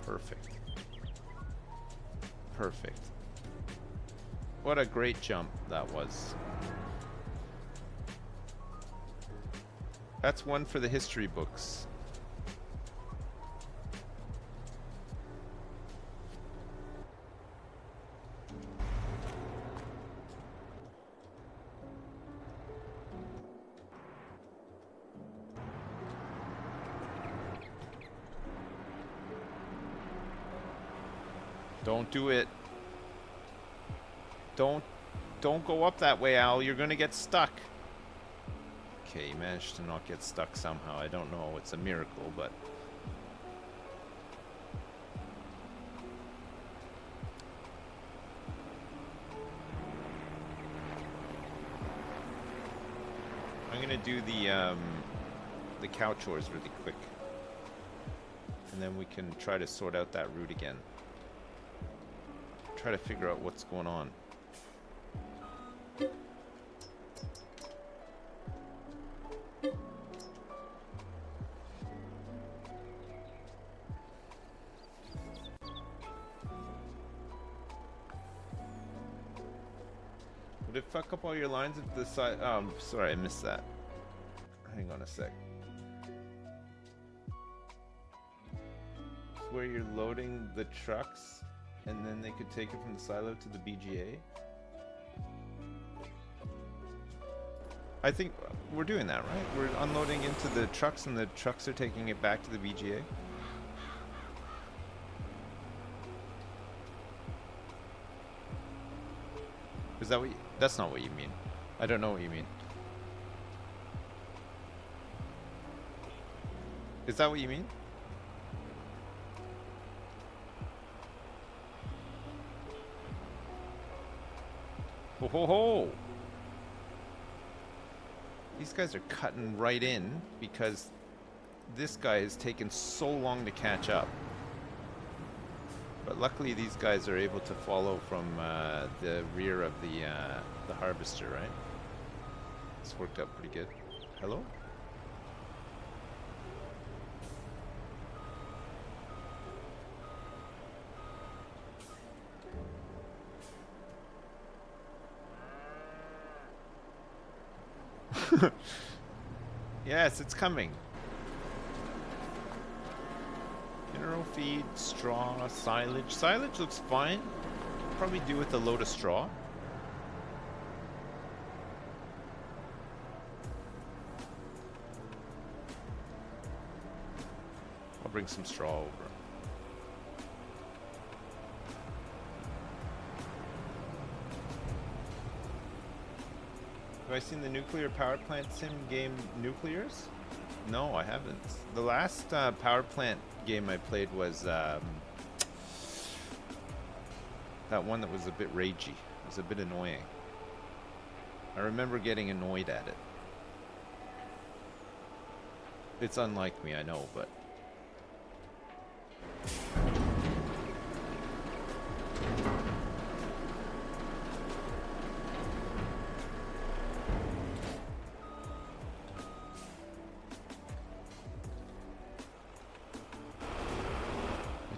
Perfect. Perfect. What a great jump that was. That's one for the history books. Don't do it. Don't go up that way, Al. You're gonna get stuck. Okay, you managed to not get stuck somehow. I don't know. It's a miracle, but... I'm gonna do the cow chores really quick. And then we can try to sort out that route again. Try to figure out what's going on. Would it fuck up all your lines at the side? Sorry, I missed that. Hang on a sec. It's where you're loading the trucks, and then they could take it from the silo to the BGA. I think we're doing that, right? We're unloading into the trucks, and the trucks are taking it back to the BGA. Is that what you, that's not what you mean. I don't know what you mean. Is that what you mean? Ho ho ho! These guys are cutting right in because this guy has taken so long to catch up. But luckily these guys are able to follow from the rear of the harvester, right? It's worked out pretty good. Hello? Yes, it's coming. Mineral feed, straw, silage. Silage looks fine. Probably do with a load of straw. I'll bring some straw over. Have I seen the nuclear power plant sim game Nuclears? No, I haven't. The last power plant game I played was that one that was a bit ragey. It was a bit annoying. I remember getting annoyed at it. It's unlike me, I know, but...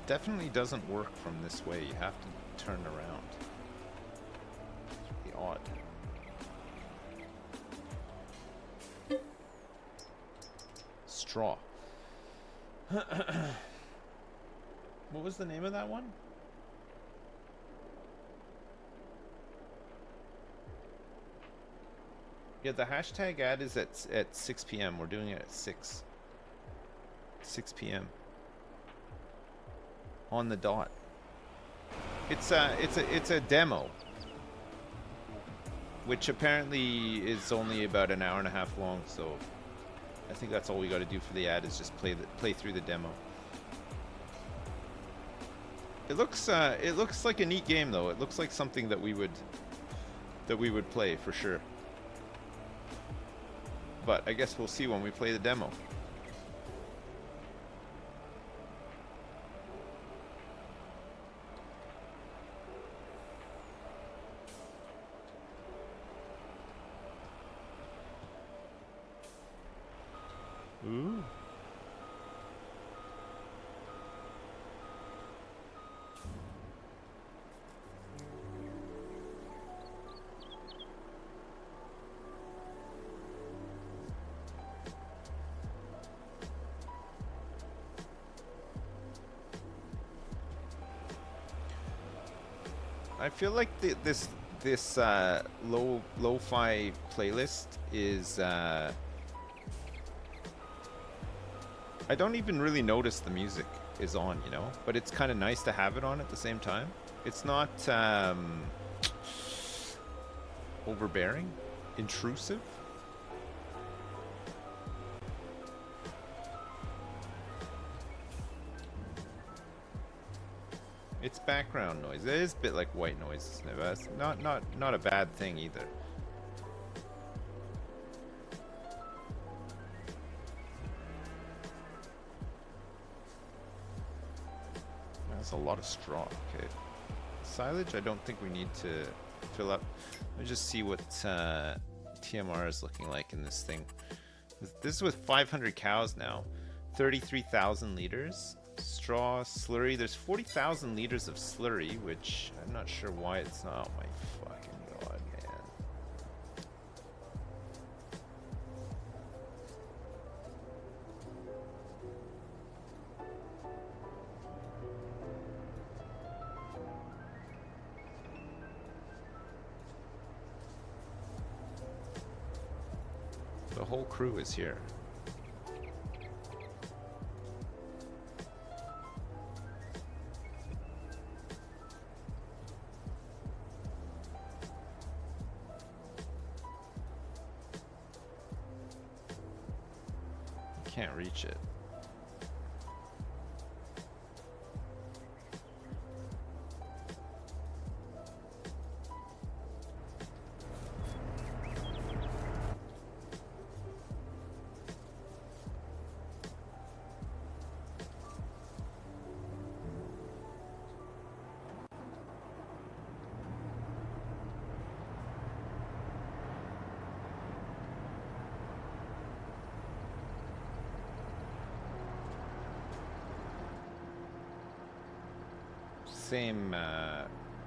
definitely doesn't work from this way. You have to turn around. It's really odd. Straw. What was the name of that one? Yeah, the hashtag ad is at 6 p.m. We're doing it at 6 p.m. on the dot. It's a demo, which apparently is only about an hour and a half long. So I think that's all we got to do for the ad is just play through the demo. It looks like a neat game though. It looks like something that we would play for sure. but I guess we'll see when we play the demo. Ooh. I feel like this lo-fi playlist is I don't even really notice the music is on, you know, but it's kind of nice to have it on at the same time. It's not overbearing, intrusive. It's background noise. It is a bit like white noise, but it's not a bad thing either. That's a lot of straw. Okay, silage. I don't think we need to fill up. Let me just see what TMR is looking like in this thing. This is with 500 cows now, 33,000 liters. Straw, slurry. There's 40,000 liters of slurry, which I'm not sure why it's not. Oh my fucking god, man. The whole crew is here. Can't reach it.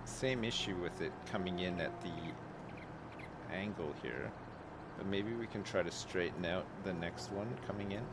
Same issue with it coming in at the angle here, but maybe we can try to straighten out the next one coming in.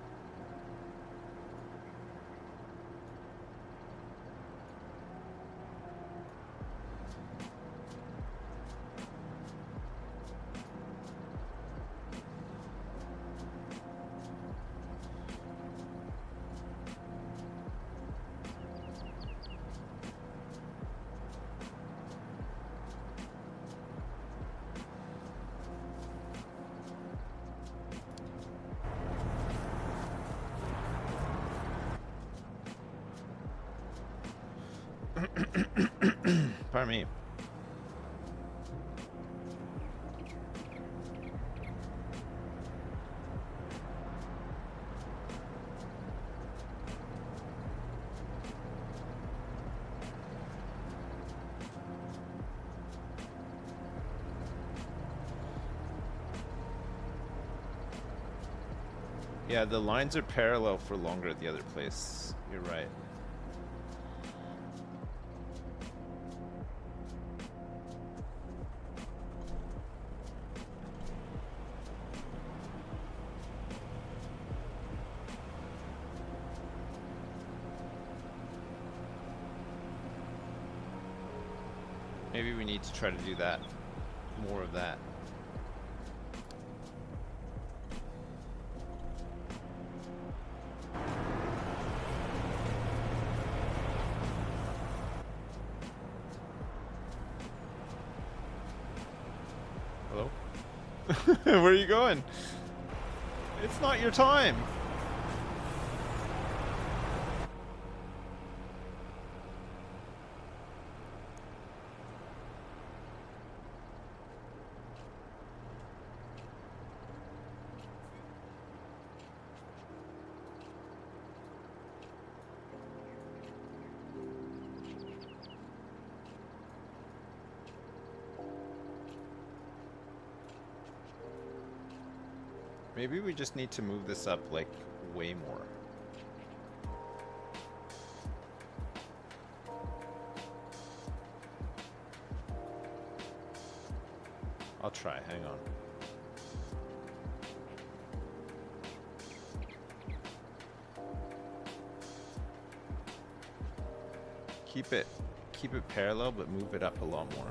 Pardon me. Yeah, the lines are parallel for longer at the other place. You're right. Maybe we need to try to do that. More of that. Hello? Where are you going? It's not your time. Maybe we just need to move this up like way more. I'll try, hang on. Keep it parallel, but move it up a lot more.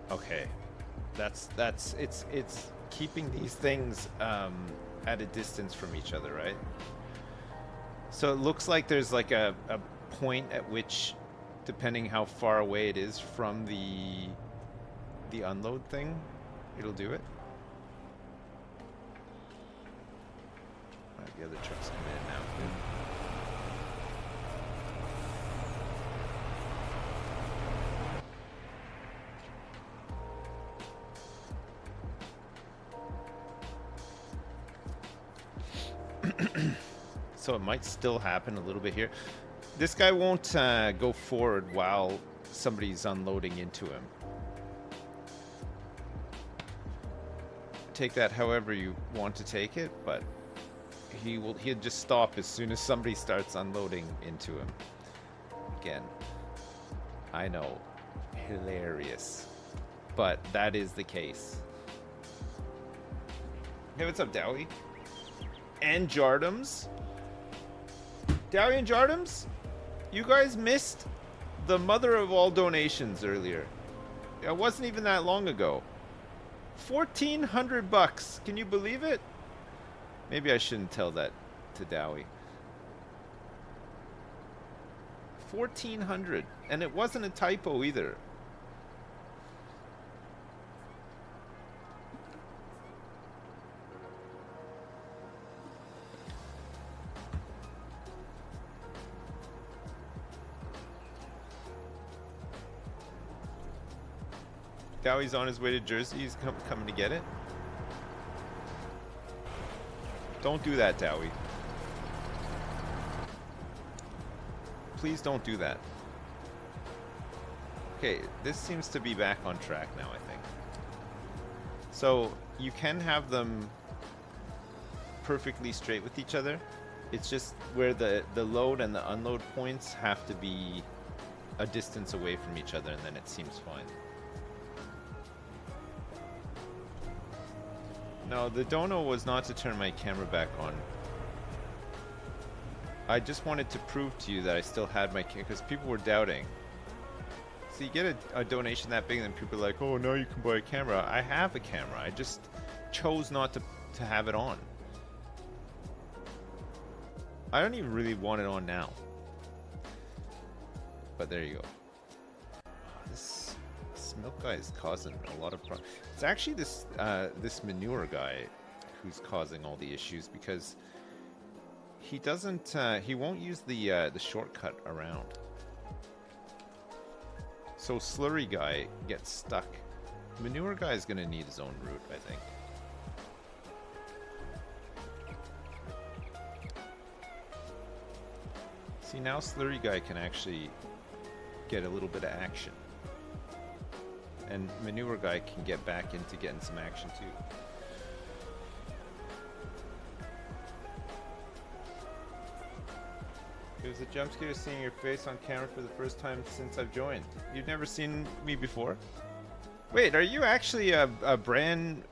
Okay, it's keeping these things at a distance from each other, right? So it looks like there's like a point at which, depending how far away it is from the unload thing, it'll do it. The other truck's coming in now. So it might still happen a little bit here. This guy won't go forward while somebody's unloading into him. Take that however you want to take it, but he'll just stop as soon as somebody starts unloading into him. Again, I know, hilarious, but that is the case. Hey, what's up, Dowie? And Jardums? Dowie and Jardums? You guys missed the mother of all donations earlier. It wasn't even that long ago. 1,400 bucks. Can you believe it? Maybe I shouldn't tell that to Dowie. 1,400, and it wasn't a typo either. Dowie's on his way to Jersey. He's coming to get it. Don't do that, Dowie. Please don't do that. Okay, this seems to be back on track now, I think. So you can have them perfectly straight with each other. It's just where the load and the unload points have to be a distance away from each other, and then it seems fine. No, the dono was not to turn my camera back on. I just wanted to prove to you that I still had my camera, because people were doubting. So you get a donation that big, and then people are like, oh, now you can buy a camera. I have a camera. I just chose not to have it on. I don't even really want it on now. But there you go. This milk guy is causing a lot of problems. It's actually this manure guy who's causing all the issues, because he doesn't he won't use the shortcut around. So slurry guy gets stuck. Manure guy is gonna need his own route, I think. See, now slurry guy can actually get a little bit of action. And manure guy can get back into getting some action too. It was a jump scare seeing your face on camera for the first time since I've joined. You've never seen me before? Wait, are you actually a brand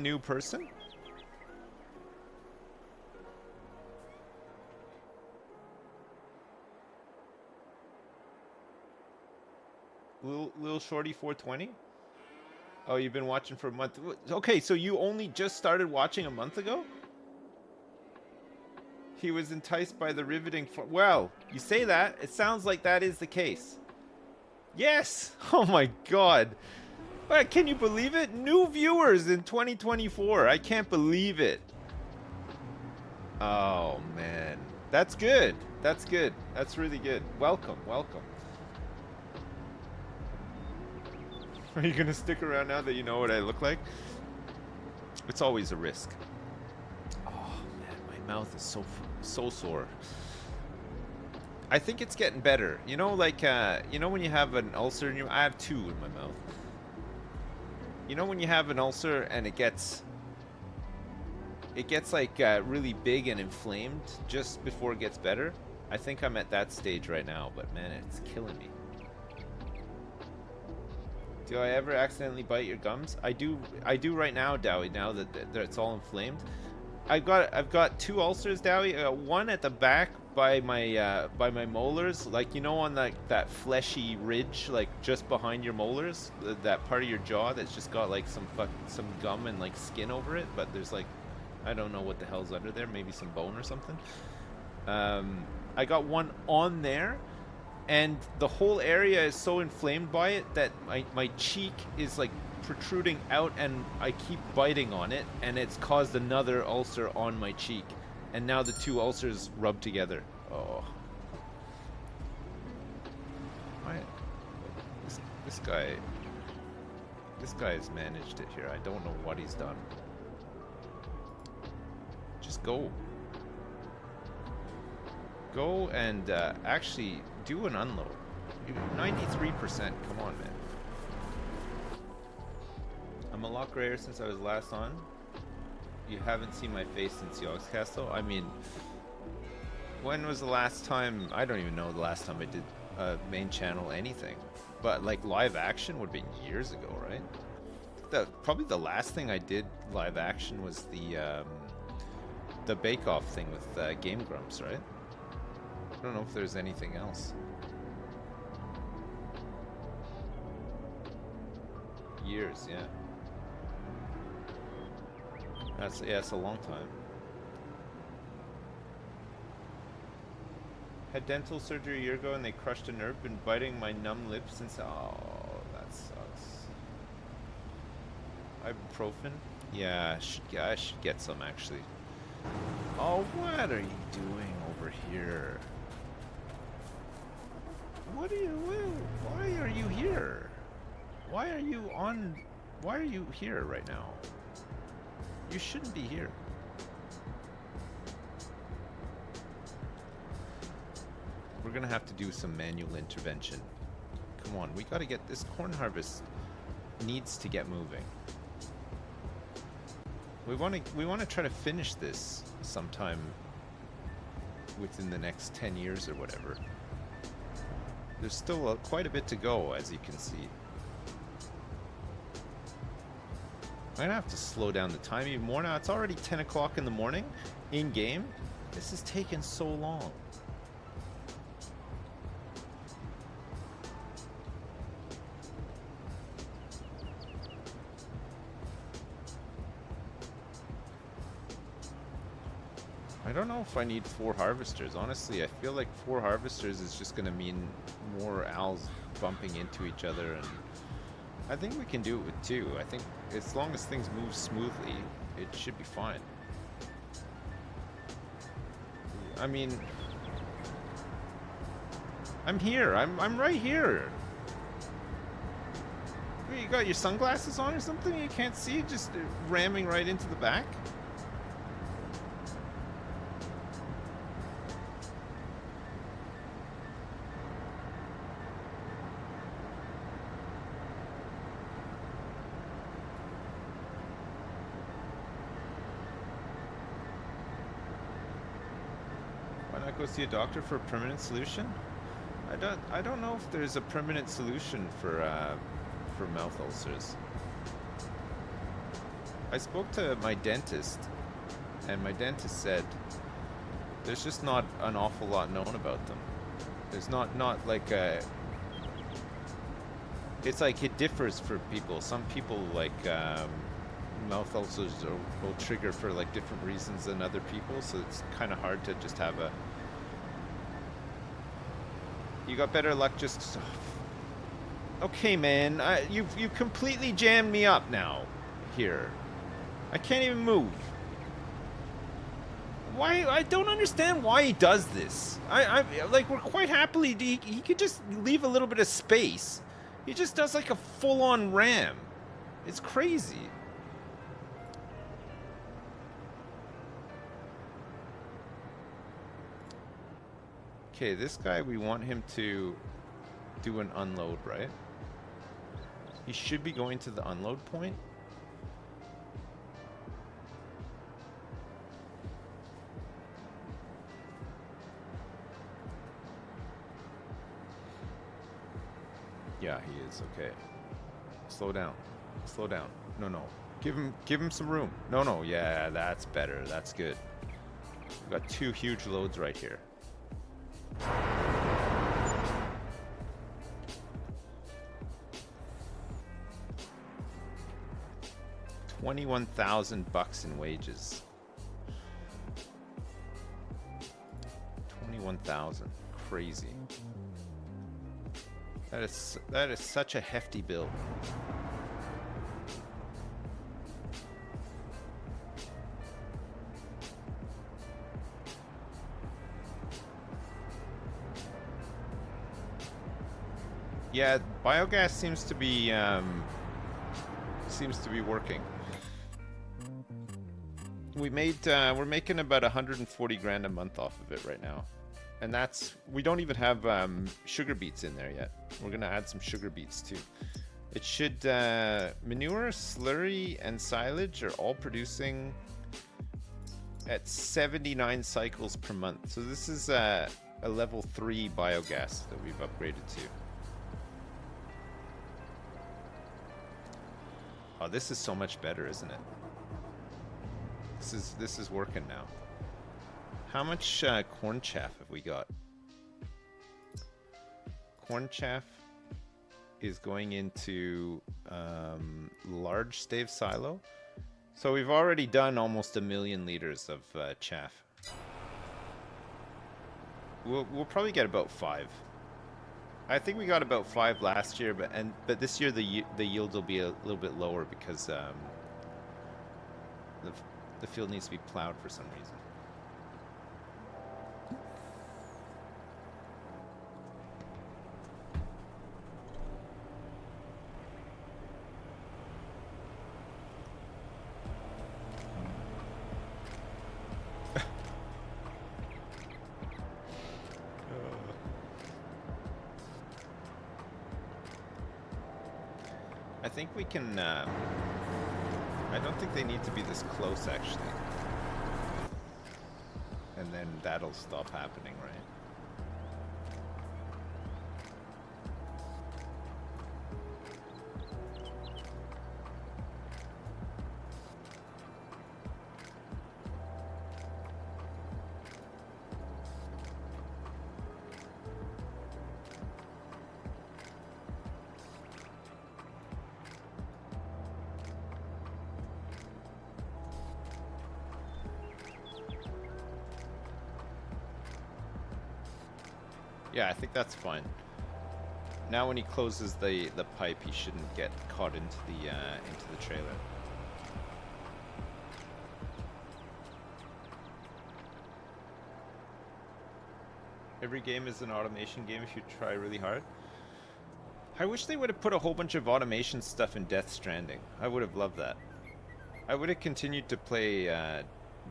new person? Lil Shorty 420? Oh, you've been watching for a month. Okay, so you only just started watching a month ago? He was enticed by the riveting... Well, you say that. It sounds like that is the case. Yes! Oh my god. Can you believe it? New viewers in 2024. I can't believe it. Oh, man. That's good. That's good. That's really good. Welcome. Welcome. Are you going to stick around now that you know what I look like? It's always a risk. Oh man, my mouth is so sore. I think it's getting better. You know, like you know when you have an ulcer in your, I have 2 in my mouth. You know when you have an ulcer and it gets like really big and inflamed just before it gets better? I think I'm at that stage right now, but man, it's killing me. Do I ever accidentally bite your gums? I do right now, Dowie, now that it's all inflamed. I've got 2 ulcers, Dowie. One at the back by my molars, like, you know, on that fleshy ridge, like just behind your molars, that part of your jaw that's just got like some gum and like skin over it, but there's like, I don't know what the hell's under there, maybe some bone or something. I got one on there, and the whole area is so inflamed by it that my cheek is like protruding out, and I keep biting on it, and it's caused another ulcer on my cheek, and now the 2 ulcers rub together. Oh, this guy has managed it here. I don't know what he's done. Just go and actually do an unload. 93%. Come on, man. I'm a lot grayer since I was last on. You haven't seen my face since Yogscastle. I mean, when was the last time? I don't even know the last time I did main channel anything. But like live action would have been years ago, right? Probably the last thing I did live action was the Bake Off thing with Game Grumps, right? I don't know if there's anything else. Years, yeah. That's a long time. Had dental surgery a year ago and they crushed a nerve. Been biting my numb lips since. Oh, that sucks. Ibuprofen? Yeah, I should get some actually. Oh, what are you doing over here? What are you? Why are you here? Why are you here right now? You shouldn't be here. We're gonna have to do some manual intervention. Come on, we gotta get this corn harvest needs to get moving. We want to try to finish this sometime within the next 10 years or whatever. There's still quite a bit to go, as you can see. I'm gonna have to slow down the time even more now. It's already 10 o'clock in the morning in game. This has taken so long. I don't know if I need 4 harvesters. Honestly, I feel like 4 harvesters is just gonna mean more owls bumping into each other, and I think we can do it with 2. I think as long as things move smoothly, it should be fine. I mean, I'm here. I'm right here. You got your sunglasses on or something? You can't see? Just ramming right into the back? Go see a doctor for a permanent solution? I don't know if there's a permanent solution for mouth ulcers. I spoke to my dentist, and my dentist said there's just not an awful lot known about them. There's not like a. It's like it differs for people. Some people like mouth ulcers will trigger for like different reasons than other people, so it's kind of hard to just have a. You got better luck just... Okay, man. You've completely jammed me up now. Here. I can't even move. Why? I don't understand why he does this. Like, we're quite happily... He could just leave a little bit of space. He just does like a full-on ram. It's crazy. Okay, this guy, we want him to do an unload, right? He should be going to the unload point. Yeah, he is. Okay. Slow down. Slow down. No, no. Give him some room. No, no. Yeah, that's better. That's good. We've got two huge loads right here. 21,000 bucks in wages. 21,000. Crazy. That is such a hefty bill. Yeah, biogas seems to be working. We're making about 140 grand a month off of it right now, and we don't even have sugar beets in there yet. We're gonna add some sugar beets too. It should manure, slurry, and silage are all producing at 79 cycles per month. So this is a level 3 biogas that we've upgraded to. Oh, this is so much better, isn't it? This is working now. How much corn chaff have we got? Corn chaff is going into large stave silo. So we've already done almost 1 million liters of chaff. We'll probably get about 5. I think we got about 5 last year, but this year the yield will be a little bit lower because the field needs to be plowed for some reason. I think we can, I don't think they need to be this close, actually. And then that'll stop happening, right? Yeah, I think that's fine. Now when he closes the pipe, he shouldn't get caught into the trailer. Every game is an automation game if you try really hard. I wish they would have put a whole bunch of automation stuff in Death Stranding. I would have loved that. I would have continued to play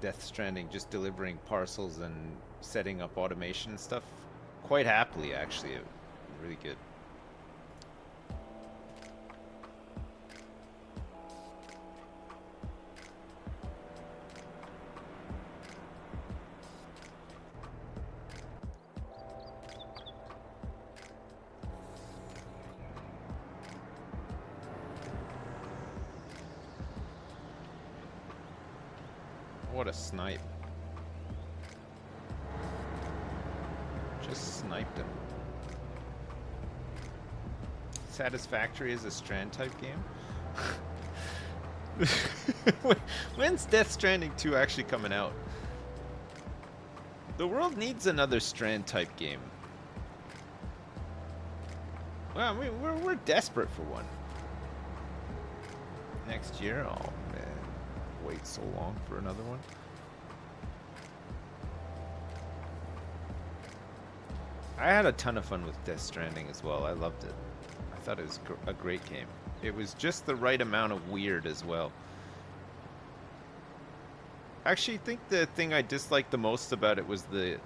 Death Stranding, just delivering parcels and setting up automation and stuff quite happily, actually. Really good. What a snipe. Just sniped him. Satisfactory is a Strand type game? When's Death Stranding 2 actually coming out? The world needs another Strand type game. Well, I mean, we're desperate for one. Next year? Oh man, wait so long for another one. I had a ton of fun with Death Stranding as well. I loved it. I thought it was a great game. It was just the right amount of weird as well. Actually, I think the thing I disliked the most about it was the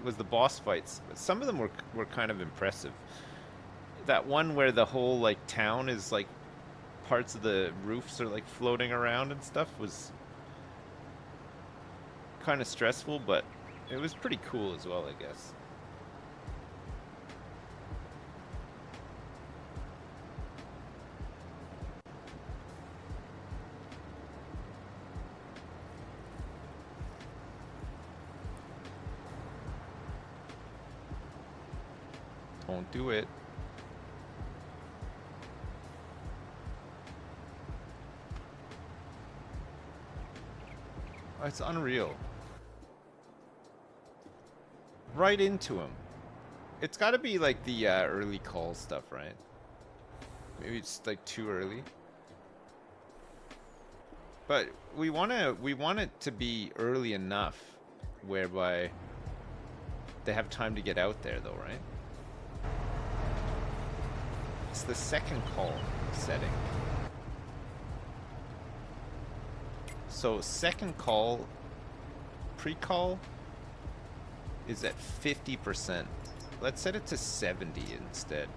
was the boss fights. Some of them were kind of impressive. That one where the whole like town is like parts of the roofs are like floating around and stuff was kind of stressful, but it was pretty cool as well, I guess. Don't do it. It's unreal. Right into him. It's got to be like the early call stuff, right? Maybe it's like too early. But we want it to be early enough whereby they have time to get out there, though, right? It's the second call setting. So second call, pre-call is at 50%. Let's set it to 70 instead.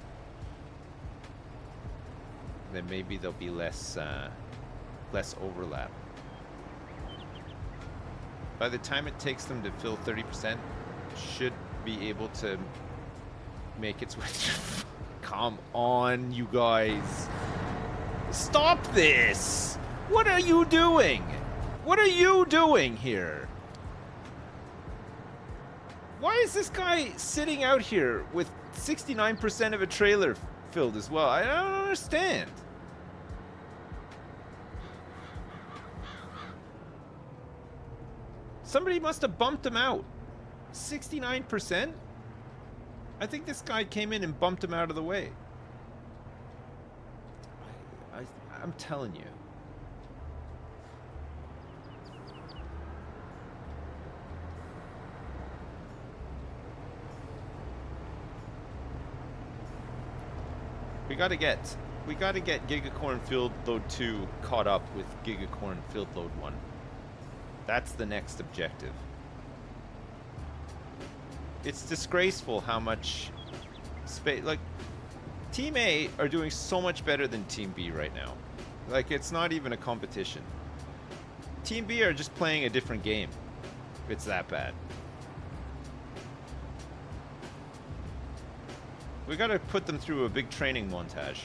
Then maybe there'll be less overlap. By the time it takes them to fill 30%, should be able to make its way. Come on, you guys. Stop this! What are you doing? What are you doing here? Why is this guy sitting out here with 69% of a trailer filled as well? I don't understand. Somebody must have bumped him out. 69%? I think this guy came in and bumped him out of the way. I'm telling you. We gotta get Gigacorn Field Load 2 caught up with Gigacorn Field Load 1. That's the next objective. It's disgraceful how much space, like, Team A are doing so much better than Team B right now. Like, it's not even a competition. Team B are just playing a different game. It's that bad. We gotta put them through a big training montage.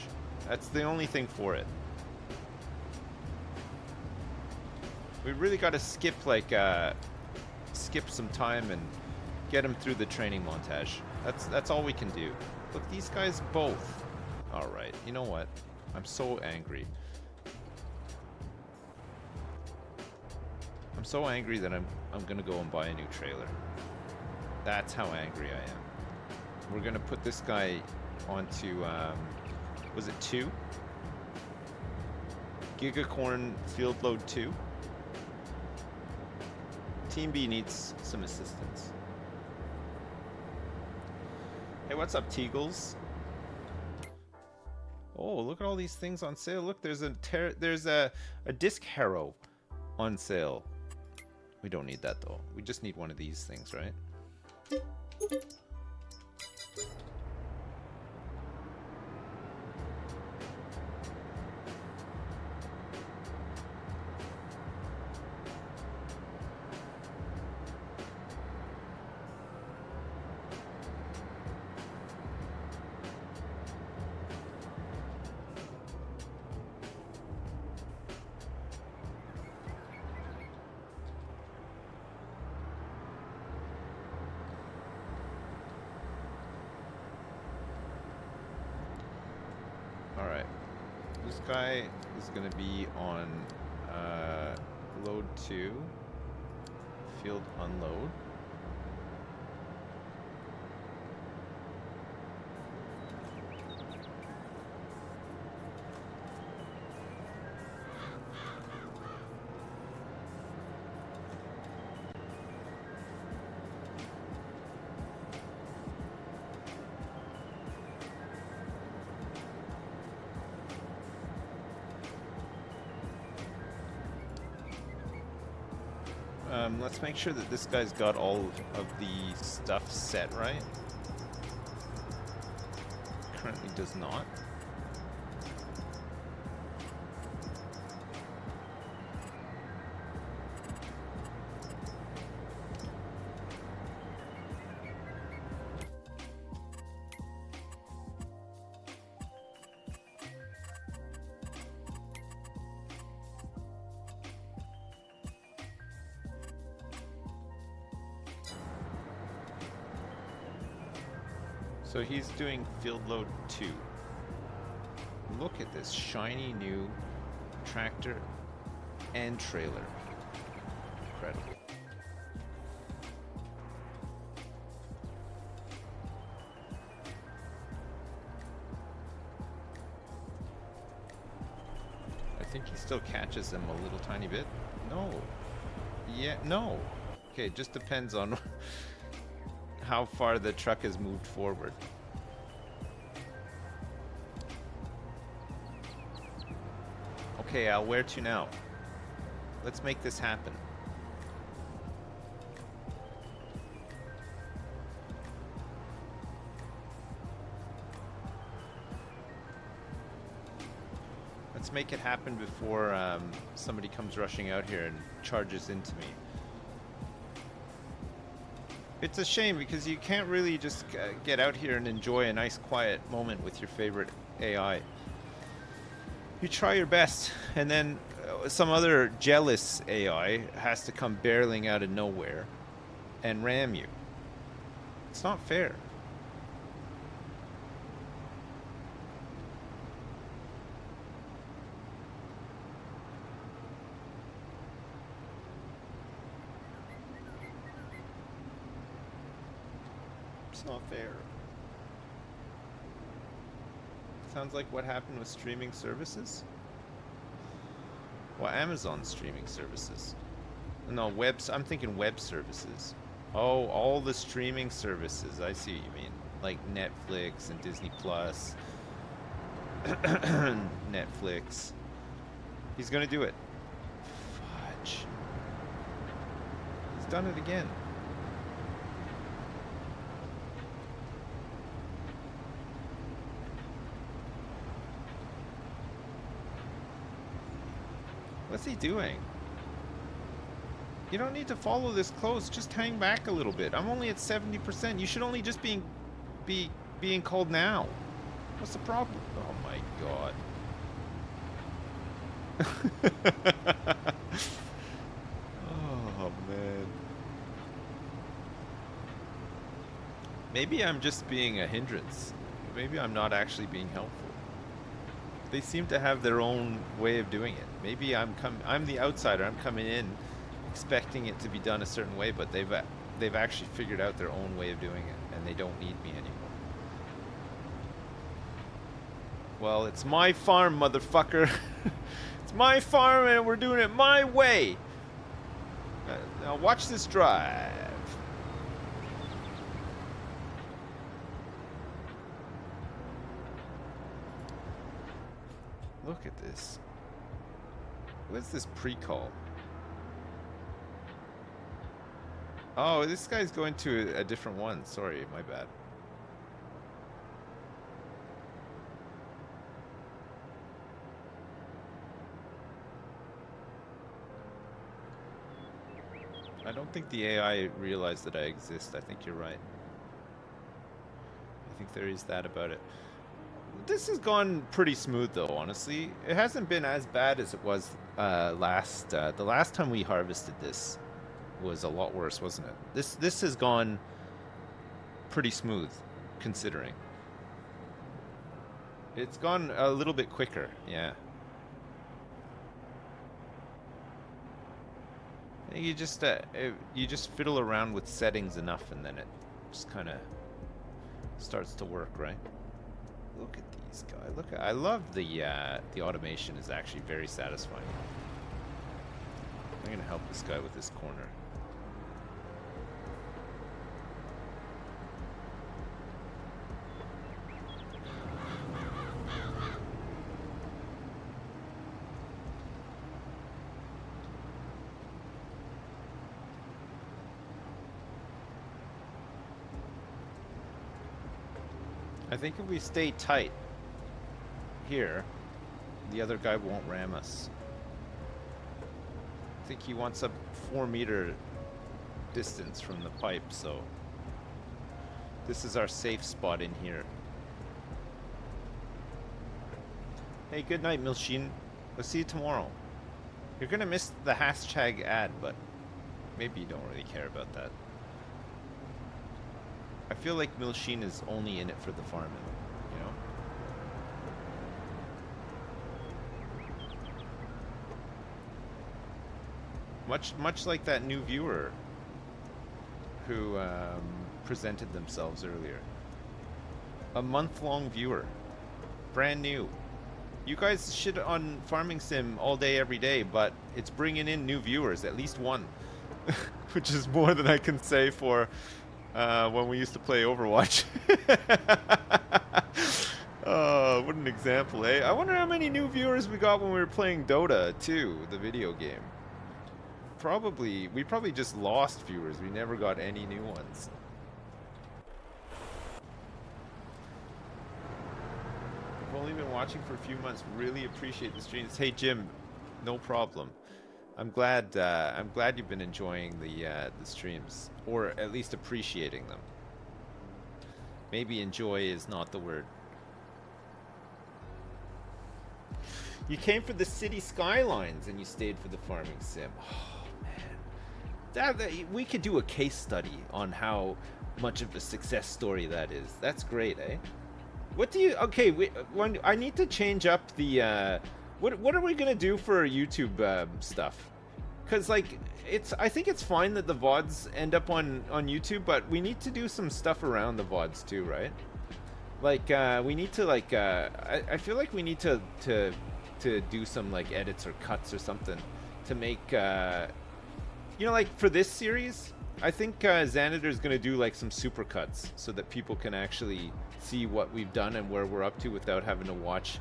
That's the only thing for it. We really gotta skip some time and get them through the training montage. That's all we can do. Look, these guys both. All right, you know what? I'm so angry. I'm so angry that I'm gonna go and buy a new trailer. That's how angry I am. We're gonna put this guy onto was it 2? Gigacorn Field Load 2. Team B needs some assistance. Hey, what's up, Teagles? Oh, look at all these things on sale. Look, there's a disc harrow on sale. We don't need that though. We just need one of these things, right? Alright, this guy is going to be on load 2, field unload. Let's make sure that this guy's got all of the stuff set right. Currently does not. So he's doing field load 2. Look at this shiny new tractor and trailer. Incredible. I think he still catches them a little tiny bit. No. Yeah, no. Okay, it just depends on how far the truck has moved forward. Okay, Al, where to now? Let's make this happen. Let's make it happen before somebody comes rushing out here and charges into me. It's a shame because you can't really just get out here and enjoy a nice quiet moment with your favorite AI. You try your best, and then some other jealous AI has to come barreling out of nowhere and ram you. It's not fair. It's not fair. Sounds like what happened with streaming services. Well, Amazon streaming services. No, I'm thinking web services. Oh, all the streaming services. I see what you mean. Like Netflix and Disney Plus. Netflix. He's gonna do it. Fudge. He's done it again. What's he doing? You don't need to follow this close. Just hang back a little bit. I'm only at 70%. You should only just be being called now. What's the problem? Oh my god. Oh man. Maybe I'm just being a hindrance. Maybe I'm not actually being helpful. They seem to have their own way of doing it. Maybe I'm the outsider. I'm coming in expecting it to be done a certain way, but they've actually figured out their own way of doing it, and they don't need me anymore. Well, it's my farm, motherfucker. It's my farm, and we're doing it my way. Now watch this drive. Look at this. What's this pre-call? Oh, this guy's going to a different one. Sorry, my bad. I don't think the AI realized that I exist. I think you're right. I think there is that about it. This has gone pretty smooth though, honestly. It hasn't been as bad as it was the last time we harvested this was a lot worse, wasn't it? This has gone pretty smooth, considering. It's gone a little bit quicker, yeah. You just fiddle around with settings enough, and then it just kind of starts to work, right? Look at these guys. I love the automation is actually very satisfying. I'm gonna help this guy with this corner. I think if we stay tight here, the other guy won't ram us. I think he wants a 4-meter distance from the pipe, so this is our safe spot in here. Hey, good night, Milshin. I'll see you tomorrow. You're gonna miss the hashtag ad, but maybe you don't really care about that. I feel like Milshin is only in it for the farming, you know? Much like that new viewer who presented themselves earlier. A month-long viewer. Brand new. You guys shit on Farming Sim all day, every day, but it's bringing in new viewers, at least one. Which is more than I can say for when we used to play Overwatch. Oh, what an example, eh? I wonder how many new viewers we got when we were playing Dota 2, the video game. We probably just lost viewers. We never got any new ones. I've only been watching for a few months. Really appreciate the streams. Hey Jim, no problem. I'm glad you've been enjoying the streams, or at least appreciating them. Maybe enjoy is not the word. You came for the city skylines and you stayed for the farming sim. Oh man, we could do a case study on how much of a success story that is. That's great, eh? What do you? Okay, when I need to change up the. What are we gonna do for YouTube stuff? Cause like I think it's fine that the VODs end up on YouTube, but we need to do some stuff around the VODs too, right? Like we need to like I feel like we need to do some like edits or cuts or something to make you know, like for this series, I think Xanader's gonna do like some super cuts so that people can actually see what we've done and where we're up to without having to watch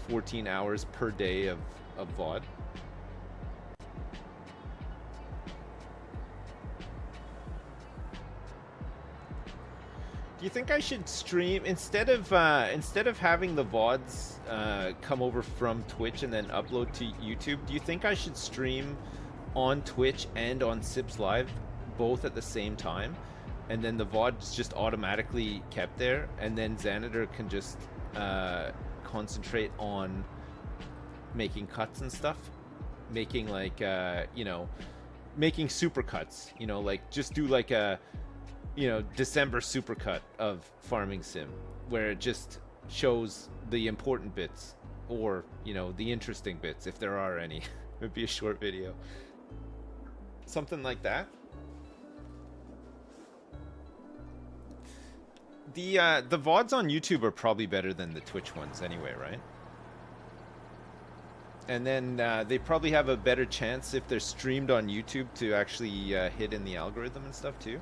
14 hours per day of VOD. Do you think I should stream instead of having the VODs come over from Twitch and then upload to YouTube? Do you think I should stream on Twitch and on Sips Live both at the same time, and then the VOD's just automatically kept there, and then Xanader can just concentrate on making cuts and stuff, making like you know, making super cuts, you know, like just do like a, you know, December supercut of Farming Sim, where it just shows the important bits, or, you know, the interesting bits, if there are any. It would be a short video. Something like that. The VODs on YouTube are probably better than the Twitch ones anyway, right? And then they probably have a better chance if they're streamed on YouTube to actually hit in the algorithm and stuff too.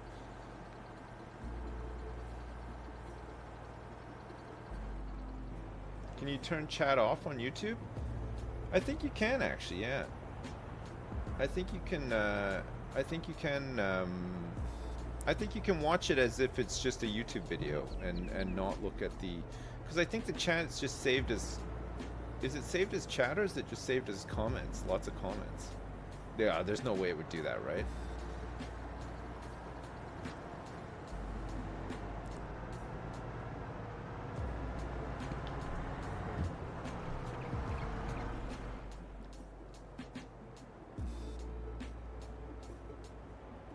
Can you turn chat off on YouTube? I think you can actually, yeah. I think you can. I think you can watch it as if it's just a YouTube video and not look at the. Because I think the chat is just saved as. Is it saved as chat, or is it just saved as comments? Lots of comments. Yeah, there's no way it would do that, right?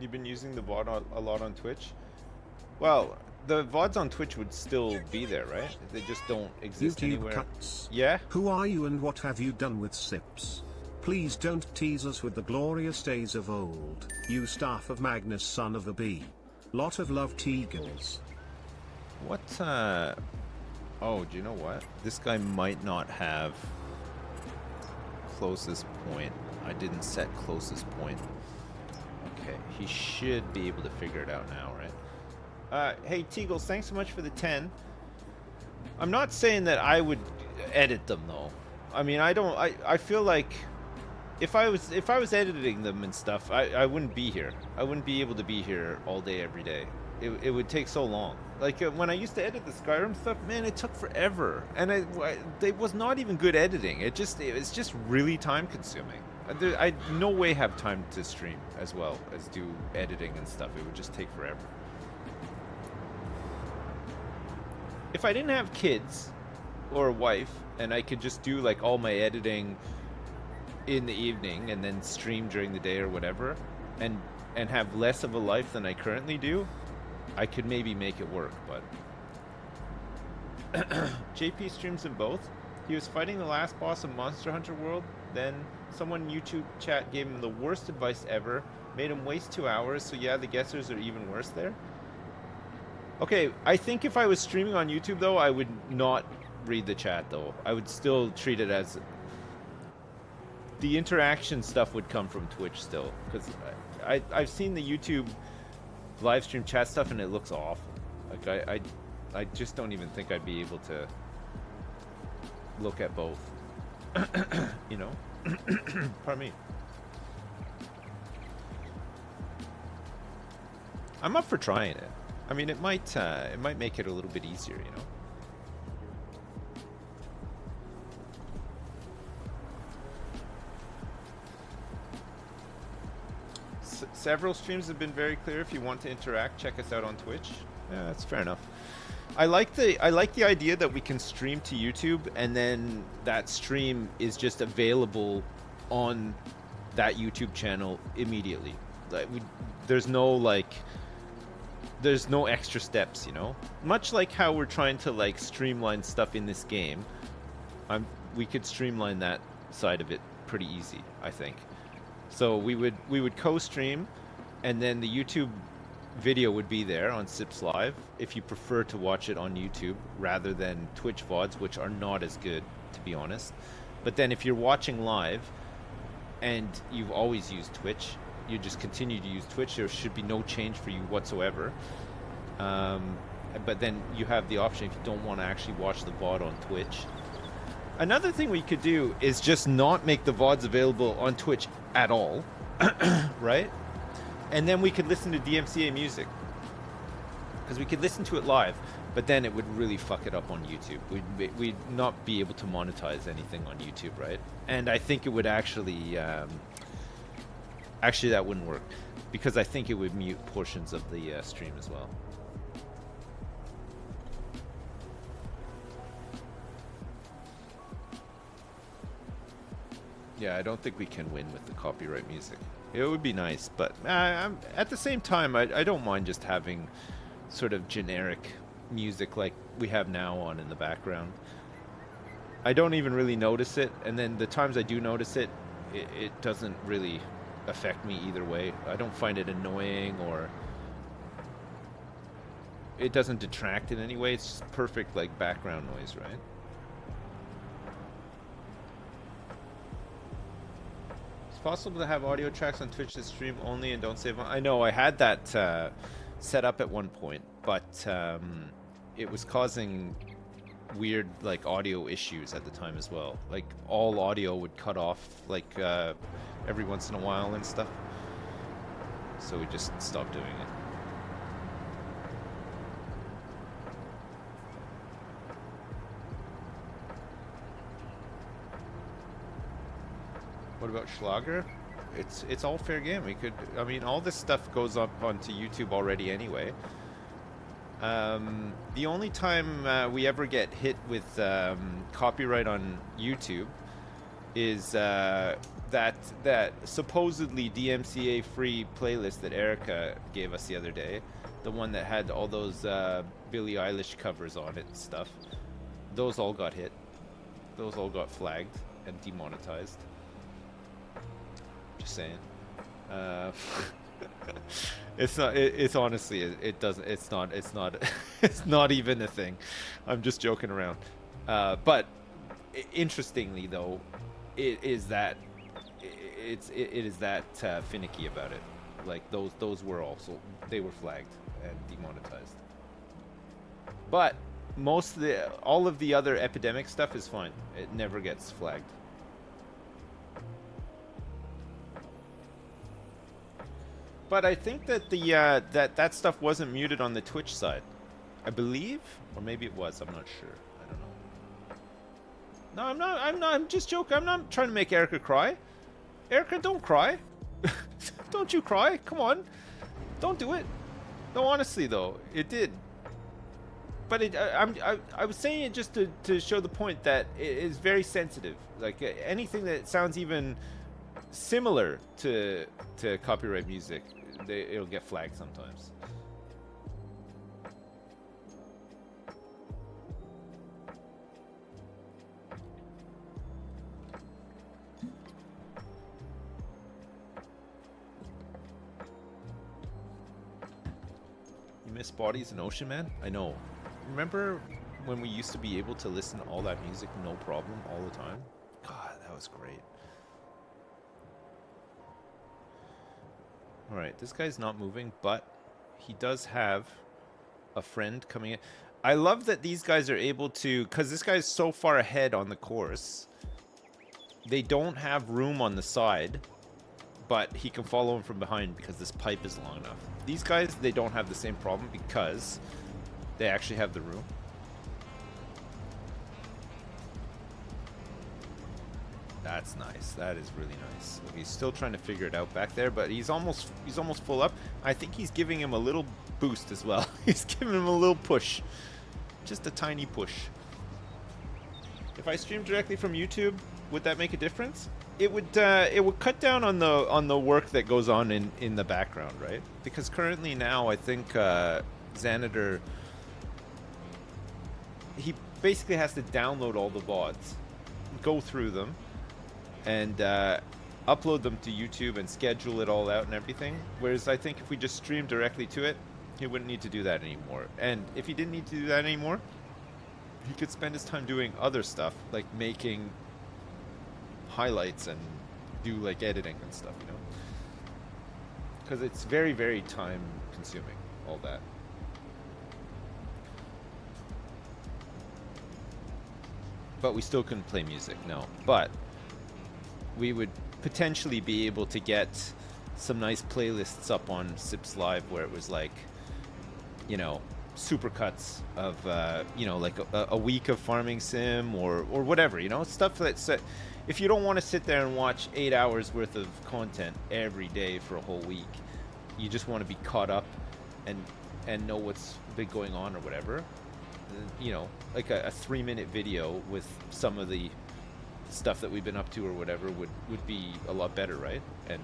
You've been using the VOD a lot on Twitch? Well, the VODs on Twitch would still be there, right? They just don't exist YouTube anywhere. Cuts. Yeah? Who are you and what have you done with Sips? Please don't tease us with the glorious days of old. You staff of Magnus, son of a bee. Lot of love, Teagles. What, Oh, do you know what? This guy might not have closest point. I didn't set closest point. Okay, he should be able to figure it out now, right? Hey, Teagles, thanks so much for the 10. I'm not saying that I would edit them, though. I mean, I feel like if I was editing them and stuff, I wouldn't be here. I wouldn't be able to be here all day, every day. It would take so long. Like when I used to edit the Skyrim stuff, man, it took forever, and it was not even good editing. It was just really time consuming. I no way have time to stream as well as do editing and stuff. It would just take forever. If I didn't have kids or a wife, and I could just do like all my editing in the evening and then stream during the day or whatever, and have less of a life than I currently do, I could maybe make it work. But JP streams in both. He was fighting the last boss of Monster Hunter World, then someone in YouTube chat gave him the worst advice ever, made him waste 2 hours, so yeah, the guessers are even worse there. Okay, I think if I was streaming on YouTube though, I would not read the chat though. I would still treat it as... The interaction stuff would come from Twitch still, because I've seen the YouTube live stream chat stuff and it looks awful. Like I just don't even think I'd be able to look at both. You know? Pardon me. I'm up for trying it. I mean, it might make it a little bit easier, you know? Several streams have been very clear. If you want to interact, check us out on Twitch. Yeah, that's fair enough. I like the idea that we can stream to YouTube and then that stream is just available on that YouTube channel immediately. Like there's no extra steps, you know? Much like how we're trying to like streamline stuff in this game. We could streamline that side of it pretty easy, I think. So we would co-stream, and then the YouTube video would be there on Sips Live if you prefer to watch it on YouTube rather than Twitch VODs, which are not as good, to be honest. But then if you're watching live and you've always used Twitch, you just continue to use Twitch, there should be no change for you whatsoever. But then you have the option if you don't want to actually watch the VOD on Twitch. Another thing we could do is just not make the VODs available on Twitch at all, right? And then we could listen to DMCA music. Because we could listen to it live, but then it would really fuck it up on YouTube. We'd not be able to monetize anything on YouTube, right? And I think it would actually... actually, that wouldn't work. Because I think it would mute portions of the stream as well. Yeah, I don't think we can win with the copyright music. It would be nice, but at the same time, I don't mind just having sort of generic music like we have now on in the background. I don't even really notice it, and then the times I do notice it, it doesn't really affect me either way. I don't find it annoying, or it doesn't detract in any way. It's just perfect like background noise, right? Possible to have audio tracks on Twitch that stream only and don't save them. I know I had that set up at one point, but it was causing weird like audio issues at the time as well. Like all audio would cut off like every once in a while and stuff. So we just stopped doing it. What about Schlager? It's all fair game. We could, I mean, all this stuff goes up onto YouTube already anyway. The only time we ever get hit with copyright on YouTube is that supposedly DMCA free playlist that Erica gave us the other day, the one that had all those Billie Eilish covers on it and stuff. Those all got hit. Those all got flagged and demonetized. Just saying. It's not. It's honestly. It doesn't. It's not. It's not. It's not even a thing. I'm just joking around. But interestingly, though, it is that finicky about it. Like those were also, they were flagged and demonetized. But all of the other epidemic stuff is fine. It never gets But I think that the that stuff wasn't muted on the Twitch side. I believe, or maybe it was. I'm not sure. I don't know. No, I'm not. I'm just joking. I'm not trying to make Erica cry. Erica, don't cry. Don't you cry? Come on. Don't do it. No, honestly though, it did. But I was saying it just to show the point that it is very sensitive. Like anything that sounds even similar to copyright music, it'll get flagged sometimes. You miss Bodies and Ocean Man? I know. Remember when we used to be able to listen to all that music no problem all the time? God, that was great. Alright, this guy's not moving, but he does have a friend coming in. I love that these guys are able to, because this guy's so far ahead on the course, they don't have room on the side, but he can follow him from behind because this pipe is long enough. These guys, they don't have the same problem because they actually have the room. That's nice. That is really nice. He's still trying to figure it out back there, but he's almost full up. I think he's giving him a little boost as well. He's giving him a little push. Just a tiny push. If I stream directly from YouTube, would that make a difference? It would cut down on the work that goes on in the background, right? Because currently now I think Xanadar, he basically has to download all the VODs, go through them, and upload them to YouTube and schedule it all out and everything. Whereas I think if we just stream directly to it, he wouldn't need to do that anymore. And if he didn't need to do that anymore, he could spend his time doing other stuff, like making highlights and do like editing and stuff, you know? Because it's very, very time consuming, all that. But we still couldn't play music, no. But we would potentially be able to get some nice playlists up on Sips Live where it was like, you know, supercuts of, you know, like a week of Farming Sim or whatever, you know, stuff that's... if you don't want to sit there and watch 8 hours worth of content every day for a whole week, you just want to be caught up and know what's been going on or whatever, you know, like a 3-minute video with some of the stuff that we've been up to or whatever would be a lot better, right? And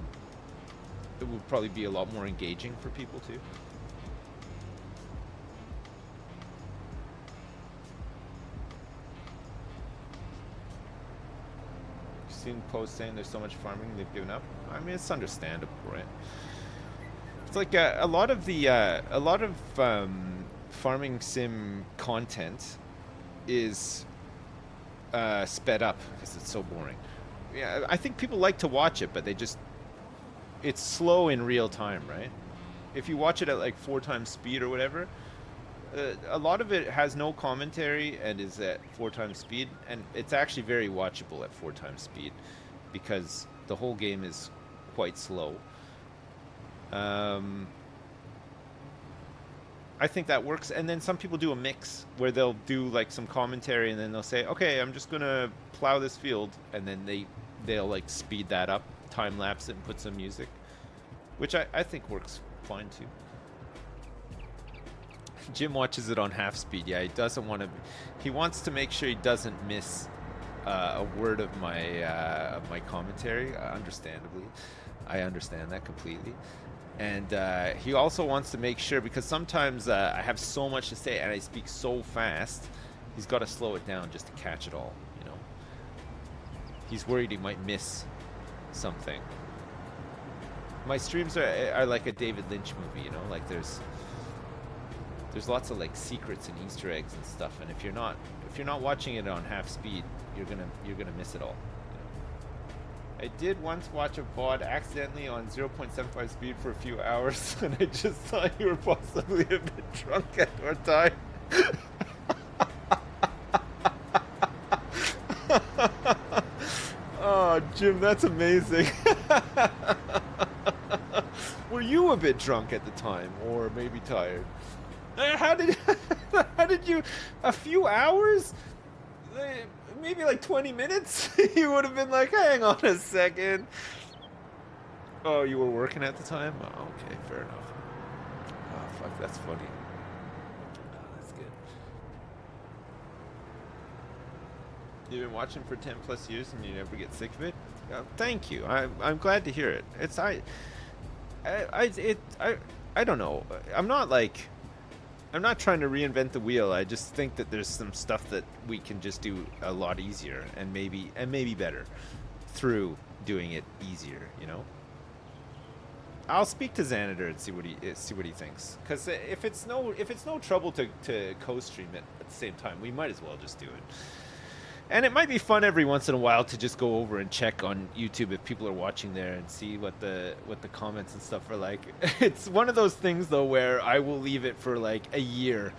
it would probably be a lot more engaging for people too. Seen posts saying there's so much farming they've given up. I mean, it's understandable, right? It's like a lot of Farming Sim content is sped up because it's so boring. Yeah, I think people like to watch it, but it's slow in real time, right? If you watch it at like 4 times speed or whatever, a lot of it has no commentary and is at 4 times speed, and it's actually very watchable at 4 times speed because the whole game is quite slow. I think that works. And then some people do a mix where they'll do like some commentary and then they'll say, okay, I'm just gonna plow this field, and then they'll like speed that up, time lapse it, and put some music, which I think works fine too. Jim watches it on half speed. Yeah, he doesn't want to. He wants to make sure he doesn't miss a word of my commentary. Understandably, I understand that completely. And he also wants to make sure, because sometimes I have so much to say and I speak so fast, he's got to slow it down just to catch it all. You know, he's worried he might miss something. My streams are like a David Lynch movie. You know, like there's lots of like secrets and Easter eggs and stuff, and if you're not watching it on half speed, you're gonna miss it all. You know? I did once watch a VOD accidentally on 0.75 speed for a few hours, and I just thought you were possibly a bit drunk at our time. Oh, Jim, that's amazing. Were you a bit drunk at the time, or maybe tired? How did how did you? A few hours? Maybe like 20 minutes? You would have been like, hang on a second. Oh, you were working at the time? Oh, okay, fair enough. Oh, fuck, that's funny. Oh, that's good. You've been watching for 10 plus years and you never get sick of it? Thank you. I'm glad to hear it. It's I don't know. I'm not trying to reinvent the wheel. I just think that there's some stuff that we can just do a lot easier and maybe better through doing it easier, you know? I'll speak to Xanator and see what he thinks. Because if it's no trouble to co-stream it at the same time, we might as well just do it. And it might be fun every once in a while to just go over and check on YouTube if people are watching there and see what the comments and stuff are like. It's one of those things though where I will leave it for like a year,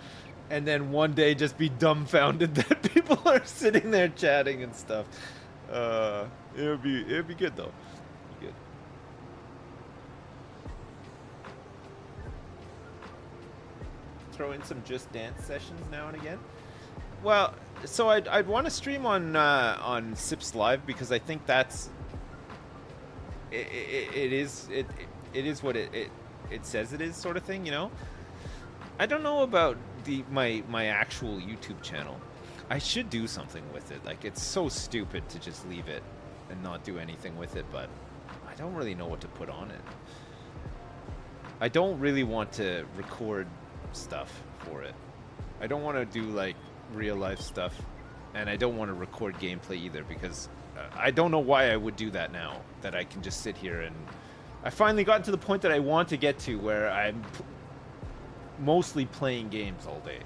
and then one day just be dumbfounded that people are sitting there chatting and stuff. It'd be good though. It'd be good. Throw in some Just Dance sessions now and again. Well, so I'd want to stream on Sips Live because I think that's it is what it says it is, sort of thing, you know. I don't know about my actual YouTube channel. I should do something with it. Like, it's so stupid to just leave it and not do anything with it, but I don't really know what to put on it. I don't really want to record stuff for it. I don't want to do like real life stuff, and I don't want to record gameplay either because I don't know why I would do that now that I can just sit here. And I finally gotten to the point that I want to get to where I'm mostly playing games all day.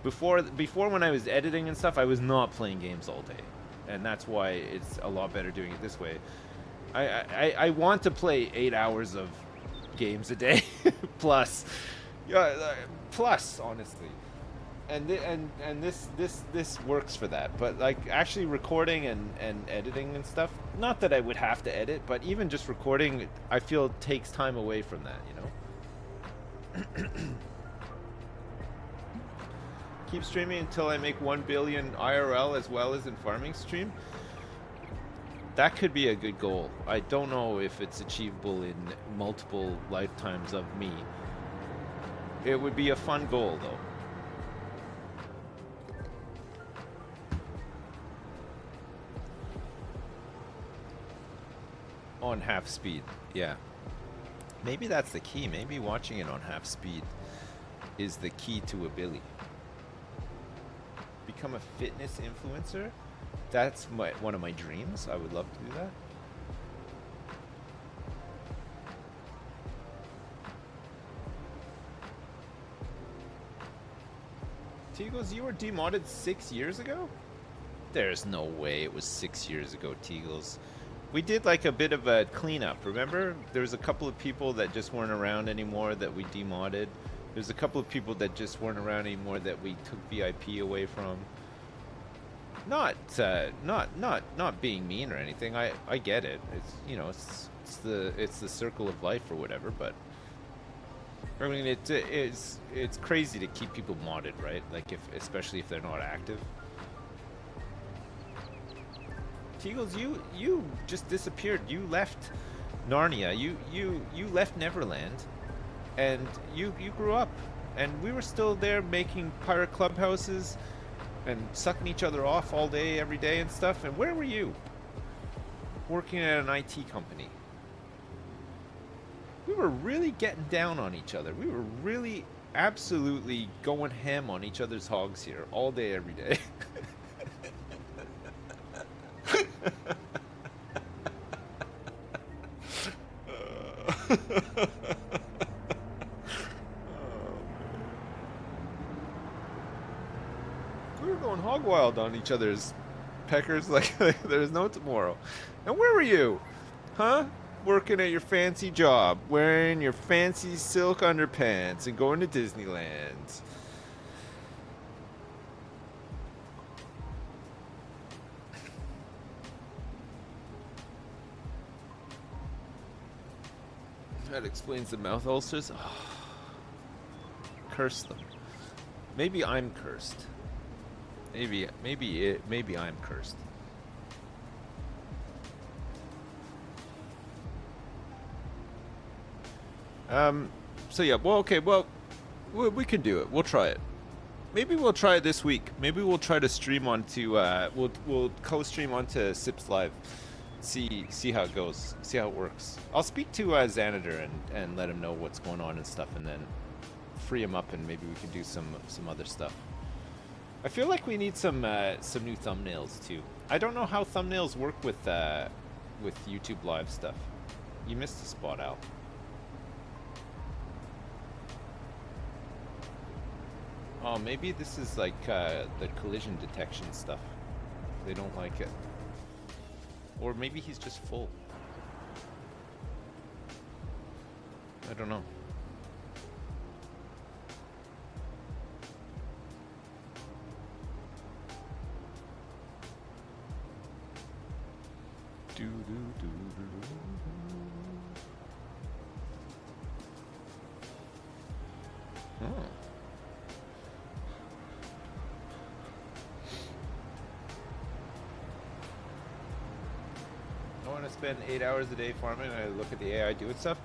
Before when I was editing and stuff, I was not playing games all day, and that's why it's a lot better doing it this way. I want to play 8 hours of games a day plus honestly. And this works for that, but like actually recording and editing and stuff, not that I would have to edit, but even just recording, I feel takes time away from that, you know. Keep streaming until I make 1 billion IRL as well as in farming stream. That could be a good goal. I don't know if it's achievable in multiple lifetimes of me. It would be a fun goal though. On half speed, yeah. Maybe that's the key. Maybe watching it on half speed is the key to a Billy. Become a fitness influencer? That's one of my dreams. I would love to do that. Teagles, you were demodded 6 years ago? There's no way it was 6 years ago, Teagles. We did like a bit of a cleanup, remember? There was a couple of people that just weren't around anymore that we demodded. There's a couple of people that just weren't around anymore that we took VIP away from. Not being mean or anything. I get it. It's, you know, it's the circle of life or whatever, but I mean it's crazy to keep people modded, right? Like especially if they're not active. Teagles, you just disappeared. You left Narnia. You left Neverland, and you grew up, and we were still there making pirate clubhouses and sucking each other off all day, every day and stuff. And where were you? Working at an IT company. We were really getting down on each other. We were really absolutely going ham on each other's hogs here all day, every day. We were going hog wild on each other's peckers like there's no tomorrow. And where were you? Huh? Working at your fancy job, wearing your fancy silk underpants and going to Disneyland. That explains the mouth ulcers. Oh, curse them. Maybe I'm cursed. Maybe I'm cursed. So yeah, well, okay, well, we can do it. We'll try it. Maybe we'll try it this week. Maybe we'll try to stream onto, we'll co-stream onto Sips Live. See how it goes. See how it works. I'll speak to Xanader and let him know what's going on and stuff, and then free him up, and maybe we can do some other stuff. I feel like we need some new thumbnails too. I don't know how thumbnails work with YouTube Live stuff. You missed a spot, Al. Oh, maybe this is like the collision detection stuff. They don't like it. Or maybe he's just full. I don't know. Oh. I want to spend 8 hours a day farming, and I look at the AI doing stuff.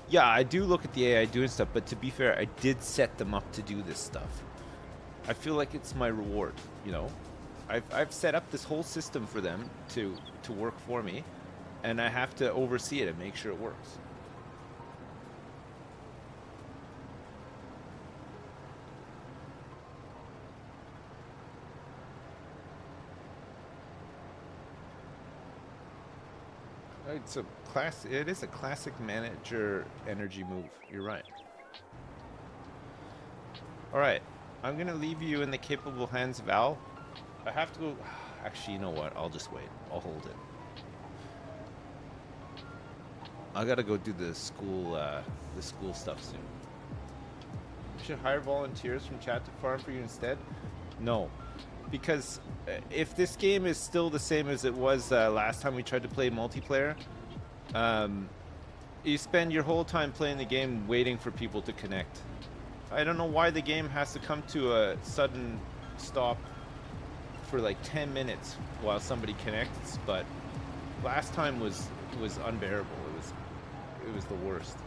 Yeah, I do look at the AI doing stuff, but to be fair, I did set them up to do this stuff. I feel like it's my reward, you know? I've set up this whole system for them to work for me, and I have to oversee it and make sure it works. It is a classic manager energy move. You're right. All right, I'm gonna leave you in the capable hands of Al. I have to go. Actually, you know what? I'll just wait. I'll hold it. I gotta go do the school stuff soon. You should hire volunteers from chat to farm for you instead. No, because if this game is still the same as it was last time we tried to play multiplayer, you spend your whole time playing the game waiting for people to connect. I don't know why the game has to come to a sudden stop for like 10 minutes while somebody connects, but last time was unbearable. It was the worst.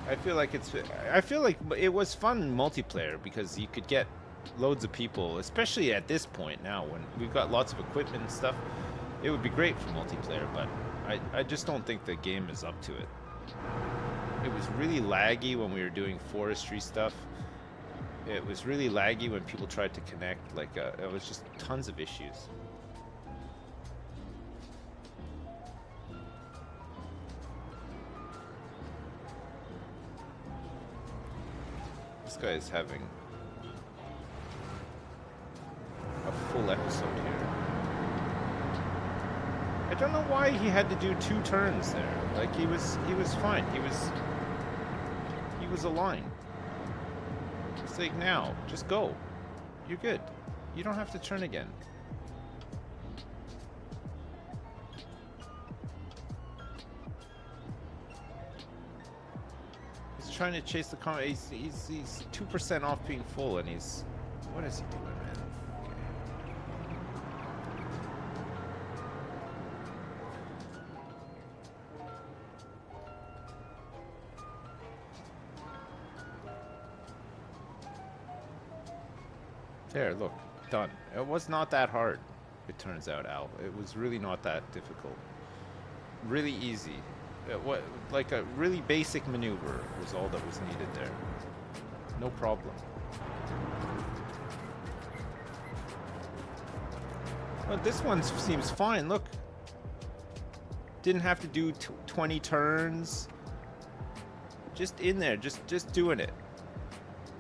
I feel like it was fun multiplayer because you could get loads of people, especially at this point now when we've got lots of equipment and stuff. It would be great for multiplayer, but I just don't think the game is up to it. It was really laggy when we were doing forestry stuff. It was really laggy when people tried to connect. Like, it was just tons of issues. This guy is having a full episode here. I don't know why he had to do 2 turns there. Like, he was fine. He was aligned. It's like, now, just go. You're good. You don't have to turn again. He's trying to chase the car. He's 2% off being full, and he's... What is he doing, man? There, look, done. It was not that hard, it turns out, Al. It was really not that difficult. Really easy. Like a really basic maneuver was all that was needed there. No problem. But this one seems fine, look. Didn't have to do 20 turns. Just in there, just doing it.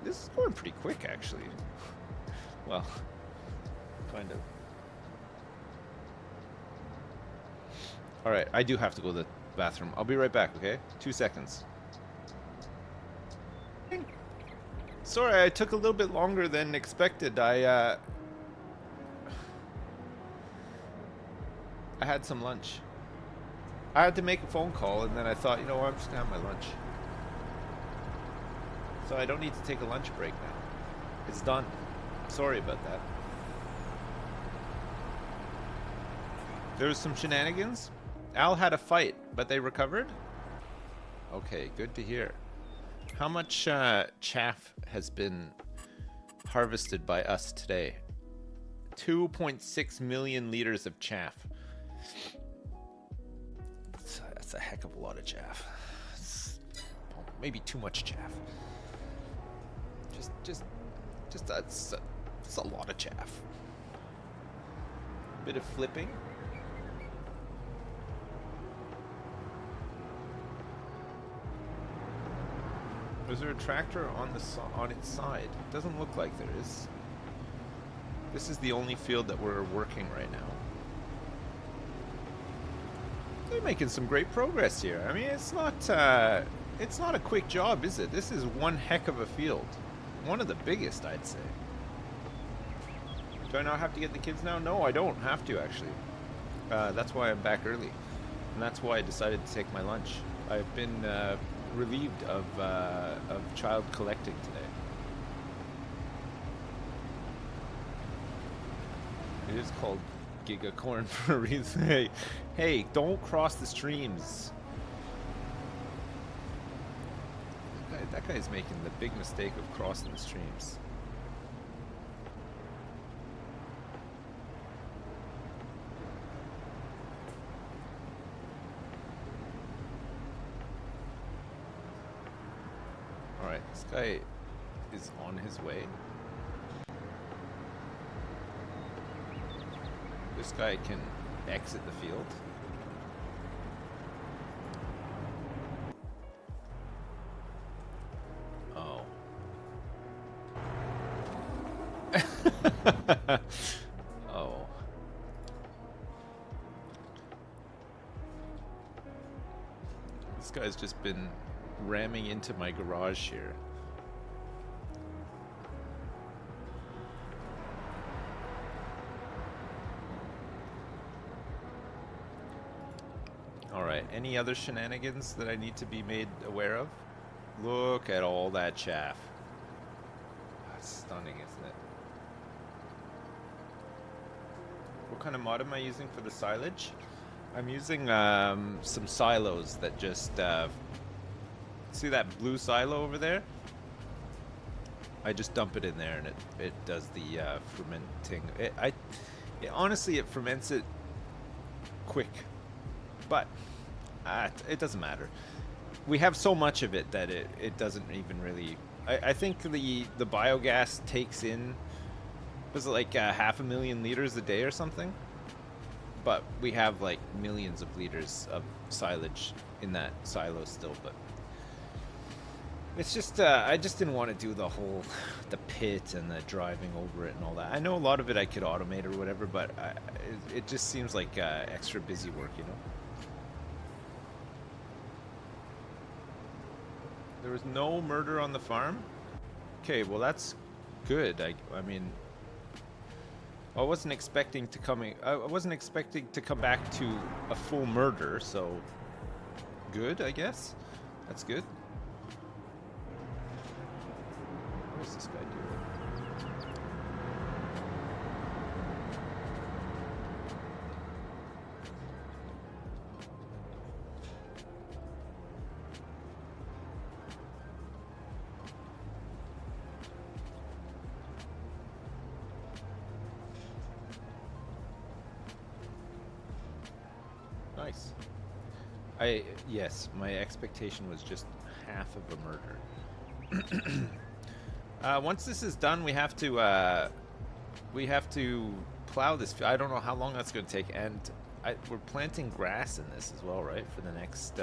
This is going pretty quick, actually. Well, kind of. Alright, I do have to go to the bathroom. I'll be right back, okay? 2 seconds. Sorry, I took a little bit longer than expected. I had some lunch. I had to make a phone call, and then I thought, you know what, I'm just gonna have my lunch. So I don't need to take a lunch break now. It's done. Sorry about that. There was some shenanigans. Al had a fight, but they recovered? Okay, good to hear. How much chaff has been harvested by us today? 2.6 million liters of chaff. That's a heck of a lot of chaff. Maybe too much chaff. That's a lot of chaff. Bit of flipping. Is there a tractor on its side? Doesn't look like there is. This is the only field that we're working right now. They're making some great progress here. I mean, it's not a quick job, is it? This is one heck of a field. One of the biggest, I'd say. Do I not have to get the kids now? No, I don't have to, actually. That's why I'm back early. And that's why I decided to take my lunch. I've been relieved of child collecting today. It is called Gigacorn for a reason. Hey, don't cross the streams. That guy's making the big mistake of crossing the streams. Alright, this guy is on his way. This guy can exit the field. Oh. Oh. This guy's just been ramming into my garage here. Alright, any other shenanigans that I need to be made aware of? Look at all that chaff. That's stunning, isn't it? What kind of mod am I using for the silage? I'm using some silos that just... see that blue silo over there? I just dump it in there and it does the fermenting. Honestly, it ferments it quick. But it doesn't matter. We have so much of it that it doesn't even really... I think the biogas takes in, was it like 500,000 liters a day or something? But we have like millions of liters of silage in that silo still. But it's just, I just didn't want to do the whole, the pit and the driving over it and all that. I know a lot of it I could automate or whatever, but it just seems like extra busy work, you know? There was no murder on the farm? Okay, well that's good. I mean, I wasn't expecting to come back to a full murder, so good, I guess. That's good. What is this guy doing? Nice. Yes, my expectation was just half of a murder. Once this is done, we have to plow this. I don't know how long that's going to take, and we're planting grass in this as well, right? For the next,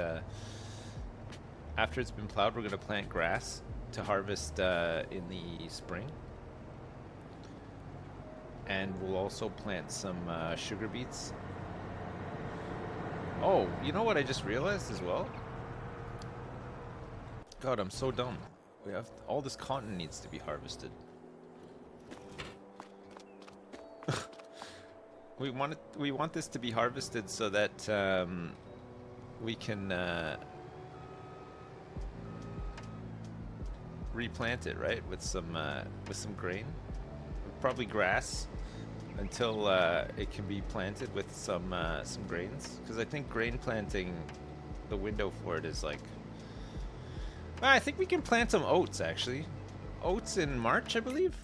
after it's been plowed, we're going to plant grass to harvest in the spring, and we'll also plant some sugar beets. Oh, you know what I just realized as well? God, I'm so dumb. We have all this cotton needs to be harvested. We want this to be harvested so that we can replant it, right, with some grain, probably grass, until it can be planted with some grains. Because I think grain planting, the window for it is like, well, I think we can plant some oats actually. Oats in March, I believe.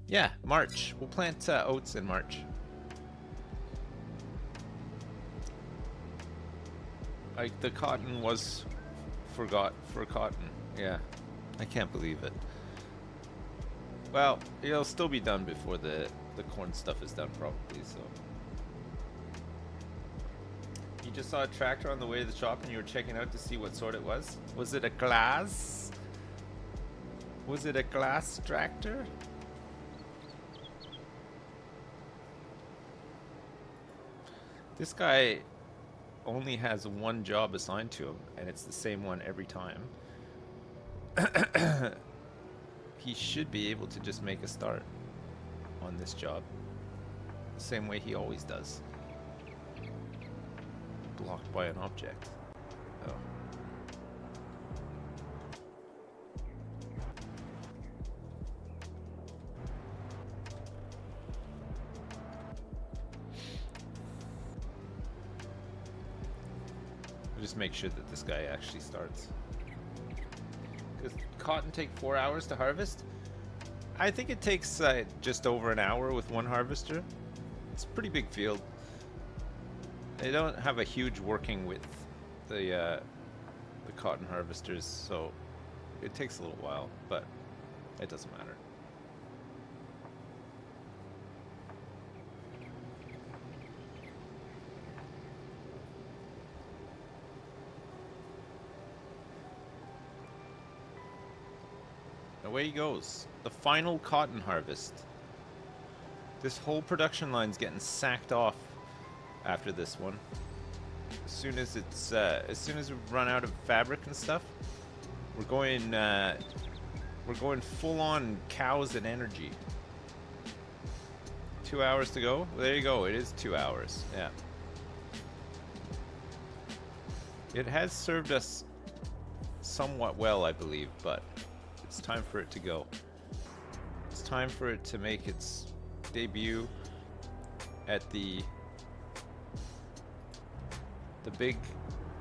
Yeah, March. We'll plant oats in March. Like the cotton was forgot for cotton. Yeah, I can't believe it. Well, it'll still be done before the corn stuff is done, probably. So you just saw a tractor on the way to the shop, and you were checking out to see what sort it was. Was it a glass? Was it a glass tractor? This guy only has one job assigned to him, and it's the same one every time. He should be able to just make a start on this job the same way he always does. Blocked by an object. Oh. Just make sure that this guy actually starts. Does cotton take 4 hours to harvest? I think it takes just over an hour with one harvester. It's a pretty big field. They don't have a huge working width, the cotton harvesters, so it takes a little while, but it doesn't matter. Away he goes. The final cotton harvest. This whole production line's getting sacked off after this one. As soon as we run out of fabric and stuff, we're going full on cows and energy. 2 hours to go. Well, there you go. It is 2 hours. Yeah. It has served us somewhat well, I believe, but it's time for it to go. It's time for it to make its debut at the big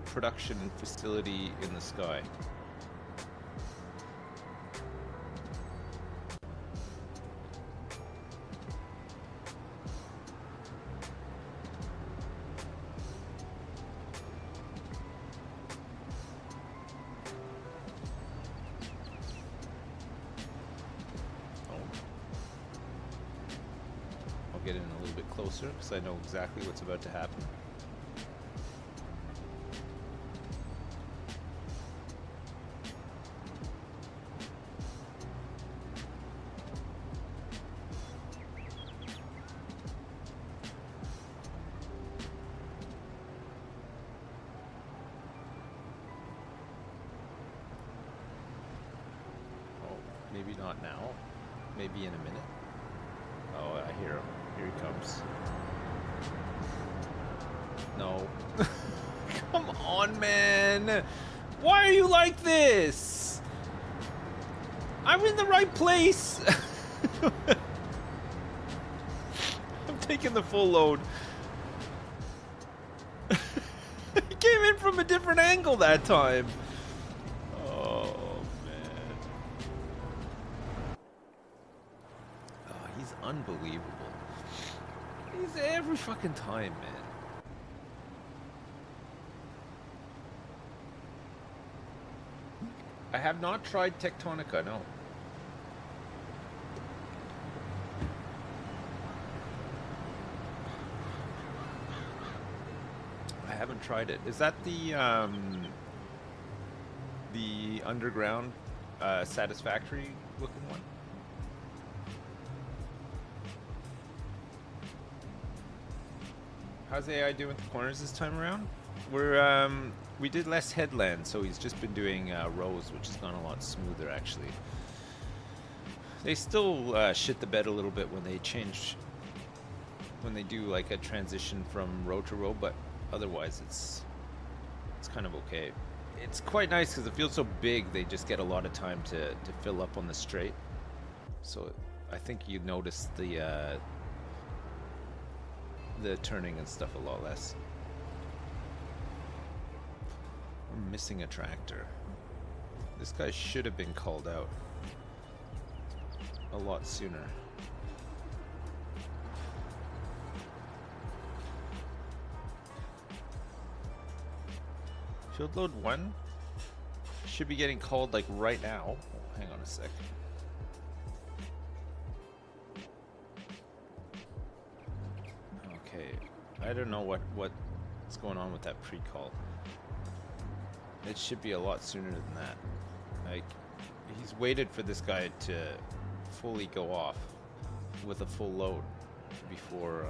production facility in the sky. Get in a little bit closer because I know exactly what's about to happen. Oh, maybe not now. Maybe in a minute. Oh, I hear him. Here he comes. No. Come on, man. Why are you like this? I'm in the right place. I'm taking the full load. He came in from a different angle that time. Oh, man. Oh, he's unbelievable. He's every fucking time, man. I have not tried Tectonica, no. I haven't tried it. Is that the underground satisfactory looking one? How's AI doing with the corners this time around? We did less headland, so he's just been doing rows, which has gone a lot smoother actually. They still shit the bed a little bit when they change, when they do like a transition from row to row, but otherwise it's kind of okay. It's quite nice because it feels so big. They just get a lot of time to fill up on the straight. So I think you notice the turning and stuff a lot less. We're missing a tractor. This guy should have been called out a lot sooner. Field load 1 should be getting called like right now. Oh, hang on a sec. Okay, I don't know what's going on with that pre-call. It should be a lot sooner than that. Like, he's waited for this guy to fully go off with a full load before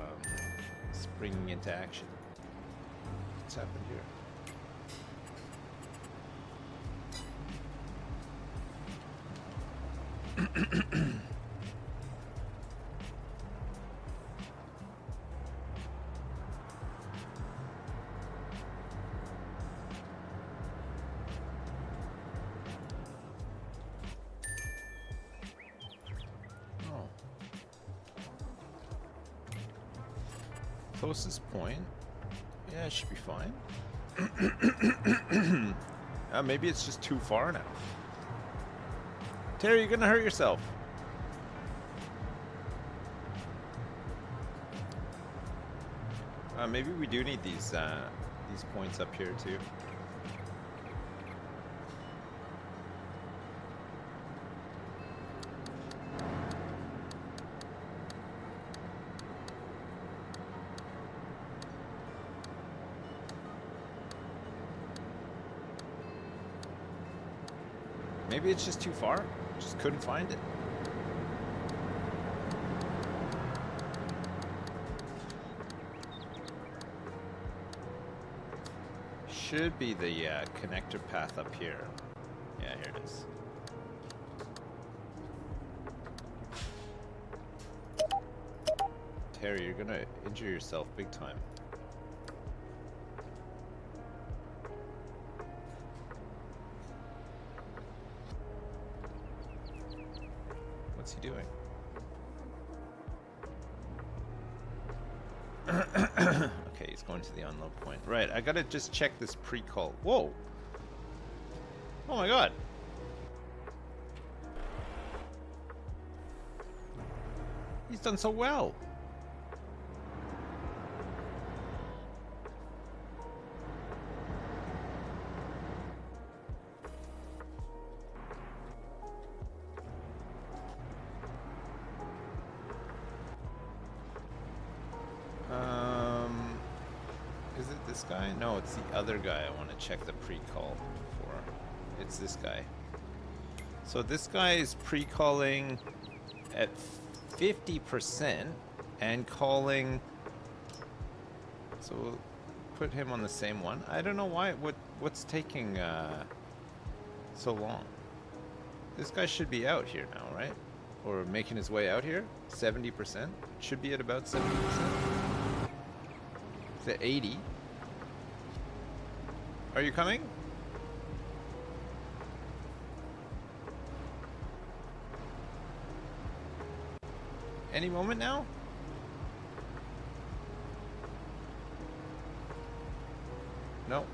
springing into action. What's happened here? Closest point. Yeah, it should be fine. Maybe it's just too far now. Terry, you're gonna hurt yourself. Maybe we do need these points up here too. Maybe it's just too far. Just couldn't find it. Should be the connector path up here. Yeah, here it is. Terry, you're gonna injure yourself big time. What's he doing? Okay, he's going to the unload point. Right, I gotta just check this pre-call. Whoa! Oh my god! He's done so well! Is it this guy? No, it's the other guy I want to check the pre-call for. It's this guy. So this guy is pre-calling at 50% and calling... So we'll put him on the same one. I don't know why. What's taking so long? This guy should be out here now, right? Or making his way out here? 70%? Should be at about 70%. It's at 80. Are you coming? Any moment now? No.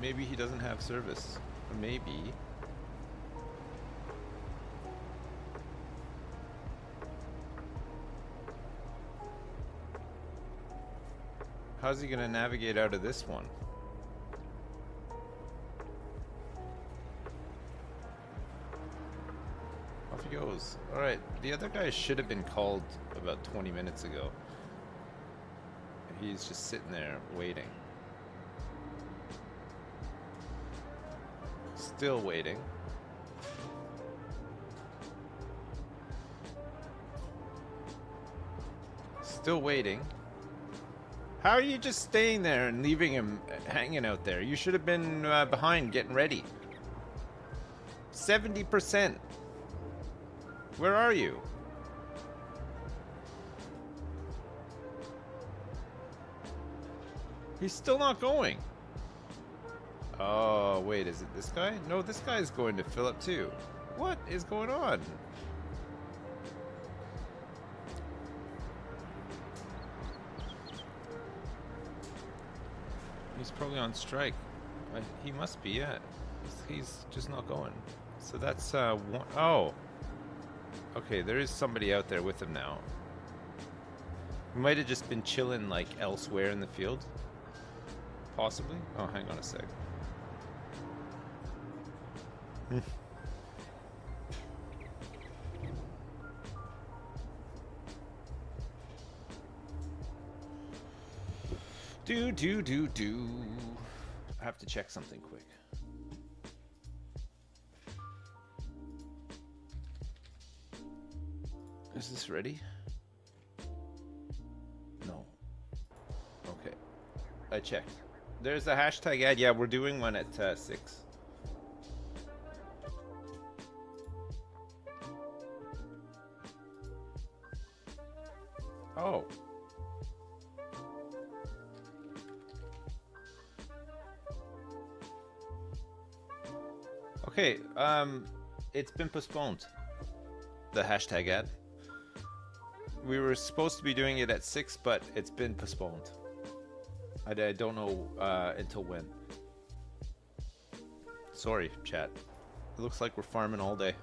Maybe he doesn't have service. Or maybe. How's he gonna navigate out of this one? Off he goes. Alright, the other guy should have been called about 20 minutes ago. He's just sitting there waiting. Still waiting. Still waiting. How are you just staying there and leaving him hanging out there? You should have been behind getting ready. 70%. Where are you? He's still not going. Oh, wait, is it this guy? No, this guy is going to Philip too. What is going on? He's probably on strike. He must be, yeah. He's just not going. So that's one. Oh. Okay, there is somebody out there with him now. He might have just been chilling like elsewhere in the field. Possibly. Oh, hang on a sec. Do. I have to check something quick. Is this ready? No. Okay. I checked. There's a hashtag ad. Yeah, we're doing one at 6. Oh. Okay, it's been postponed. The hashtag ad. We were supposed to be doing it at 6, but it's been postponed. I don't know until when. Sorry, chat. It looks like we're farming all day.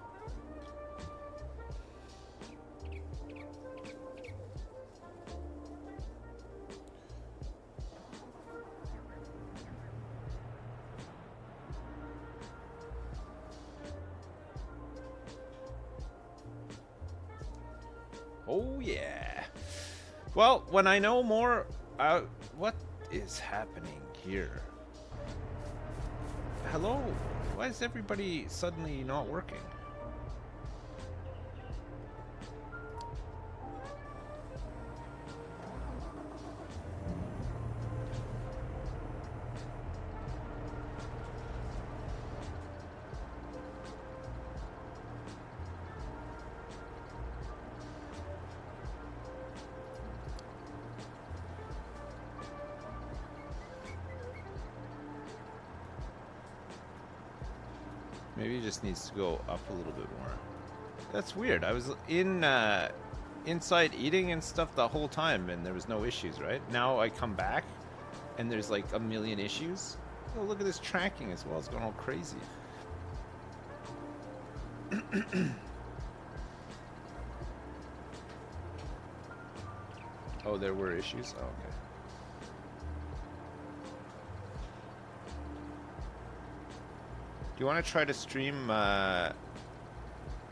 Oh yeah. Well, when I know more, what is happening here? Hello? Why is everybody suddenly not working? Maybe it just needs to go up a little bit more. That's weird. I was inside eating and stuff the whole time and there was no issues, right? Now I come back and there's like a million issues. Oh, look at this tracking as well. It's going all crazy. Oh, there were issues? Oh, okay. Do you want to try to stream to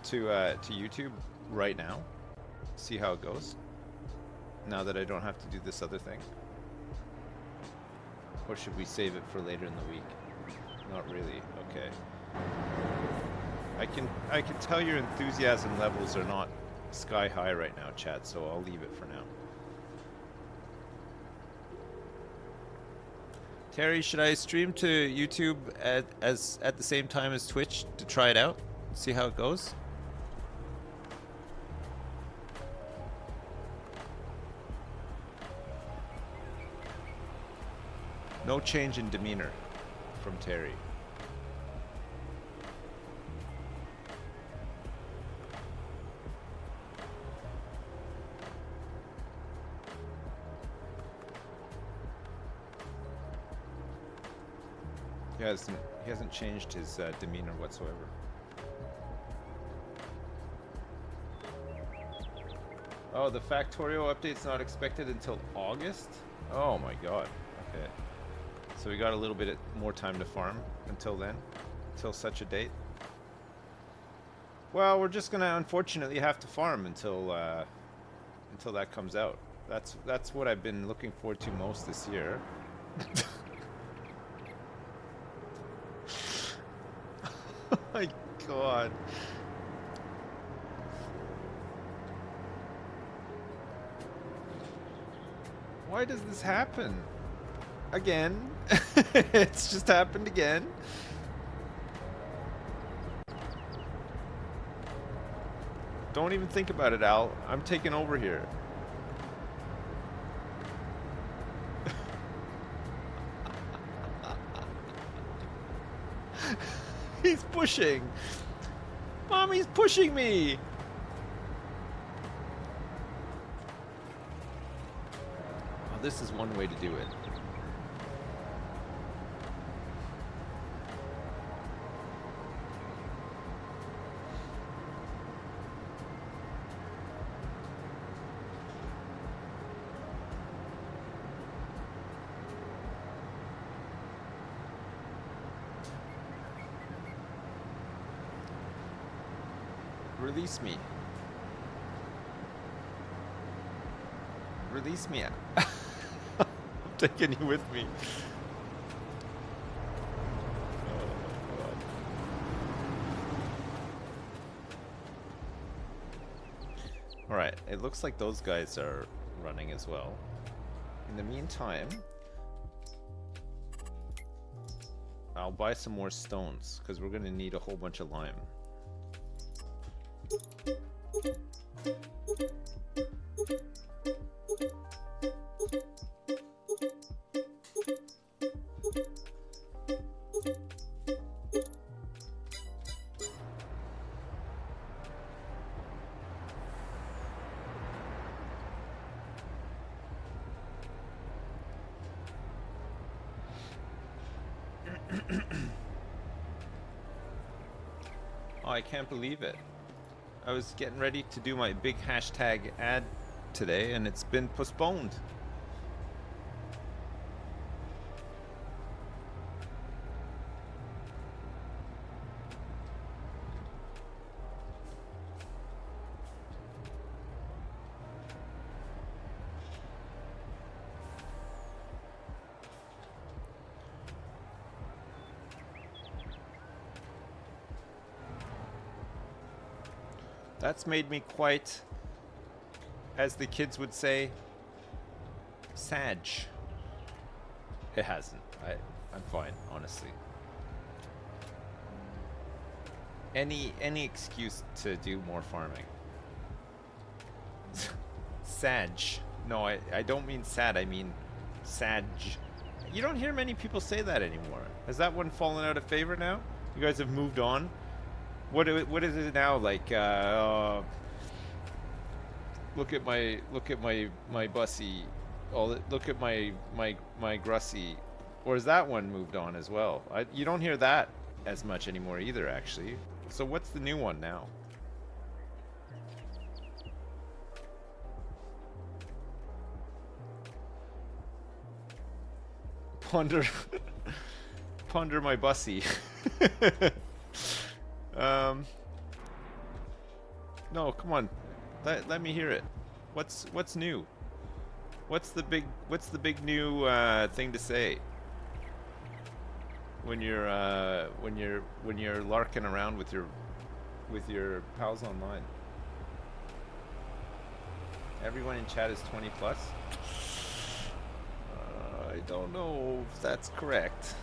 YouTube right now? See how it goes? Now that I don't have to do this other thing? Or should we save it for later in the week? Not really. Okay. I can tell your enthusiasm levels are not sky high right now, chat, so I'll leave it for now. Terry, should I stream to YouTube at the same time as Twitch to try it out? See how it goes? No change in demeanor from Terry. He hasn't changed his demeanor whatsoever. Oh, the Factorio update's not expected until August? Oh my god. Okay. So we got a little bit more time to farm until then, until such a date. Well, we're just gonna unfortunately have to farm until that comes out. That's what I've been looking forward to most this year. Oh my god. Why does this happen? Again. It's just happened again. Don't even think about it, Al. I'm taking over here. He's pushing. Mommy's pushing me. Oh, this is one way to do it. Release me. Release me. I'm taking you with me. Alright, it looks like those guys are running as well. In the meantime, I'll buy some more stones, because we're going to need a whole bunch of lime. Oh, I can't believe it. I was getting ready to do my big hashtag ad today, and it's been postponed. That's made me quite, as the kids would say, sad. It hasn't. I'm fine, honestly. Any excuse to do more farming. Sad. No, I don't mean sad, I mean sad. You don't hear many people say that anymore. Has that one fallen out of favor now? You guys have moved on? What is it now? Like, look at my bussy. Oh, look at my grussy. Or is that one moved on as well? You don't hear that as much anymore either, actually. So what's the new one now? Ponder my bussy. No, come on. Let me hear it. What's new? What's the big new thing to say when you're larking around with your pals online? Everyone in chat is 20 plus. I don't know if that's correct.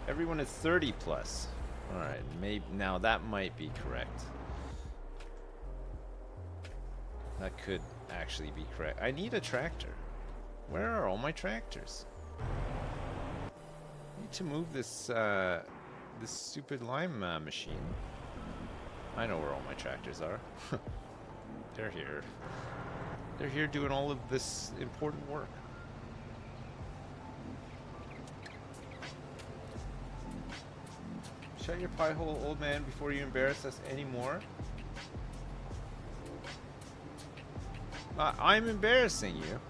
Everyone is 30 plus. Alright, maybe now that might be correct. That could actually be correct. I need a tractor. Where are all my tractors? I need to move this this stupid lime machine. I know where all my tractors are. They're here. They're here doing all of this important work. Shut your pie hole, old man, before you embarrass us anymore. I'm embarrassing you.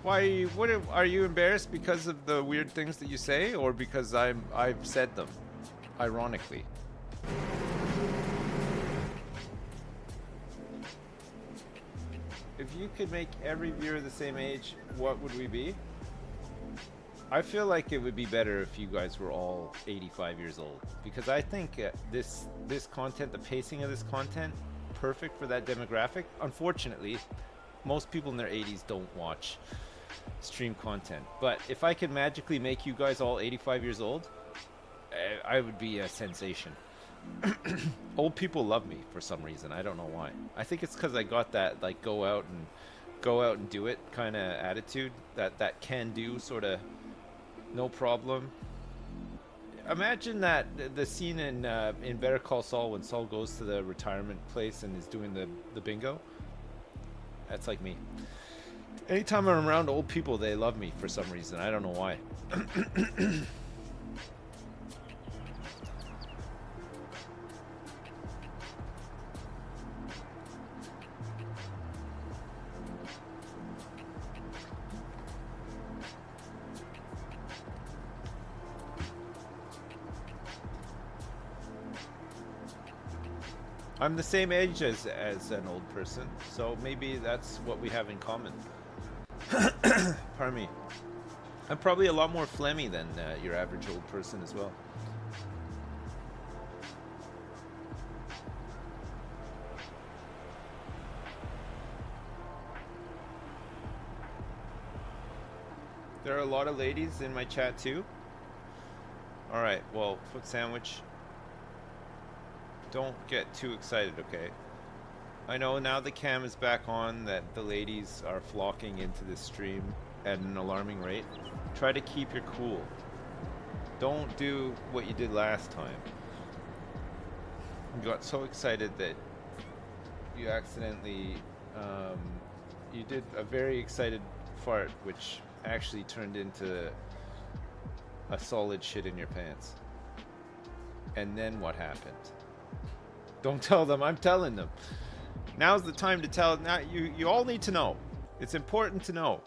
Why? Are you embarrassed because of the weird things that you say, or because I've said them, ironically? If you could make every viewer the same age, what would we be? I feel like it would be better if you guys were all 85 years old, because I think this content, the pacing of this content, perfect for that demographic. Unfortunately, most people in their 80s don't watch stream content. But if I could magically make you guys all 85 years old, I would be a sensation. Old people love me for some reason. I don't know why. I think it's because I got that like go out and do it kind of attitude. That can do sort of no problem. Imagine that the scene in Better Call Saul when Saul goes to the retirement place and is doing the bingo. That's like me. Anytime I'm around old people, they love me for some reason. I don't know why. I'm the same age as an old person, so maybe that's what we have in common. Pardon me. I'm probably a lot more phlegmy than your average old person as well. There are a lot of ladies in my chat too. Alright, well, foot sandwich. Don't get too excited, okay? I know now the cam is back on that the ladies are flocking into this stream at an alarming rate. Try to keep your cool. Don't do what you did last time. You got so excited that you accidentally you did a very excited fart, which actually turned into a solid shit in your pants. And then what happened? Don't tell them, I'm telling them. Now's the time to tell. Now you all need to know. It's important to know.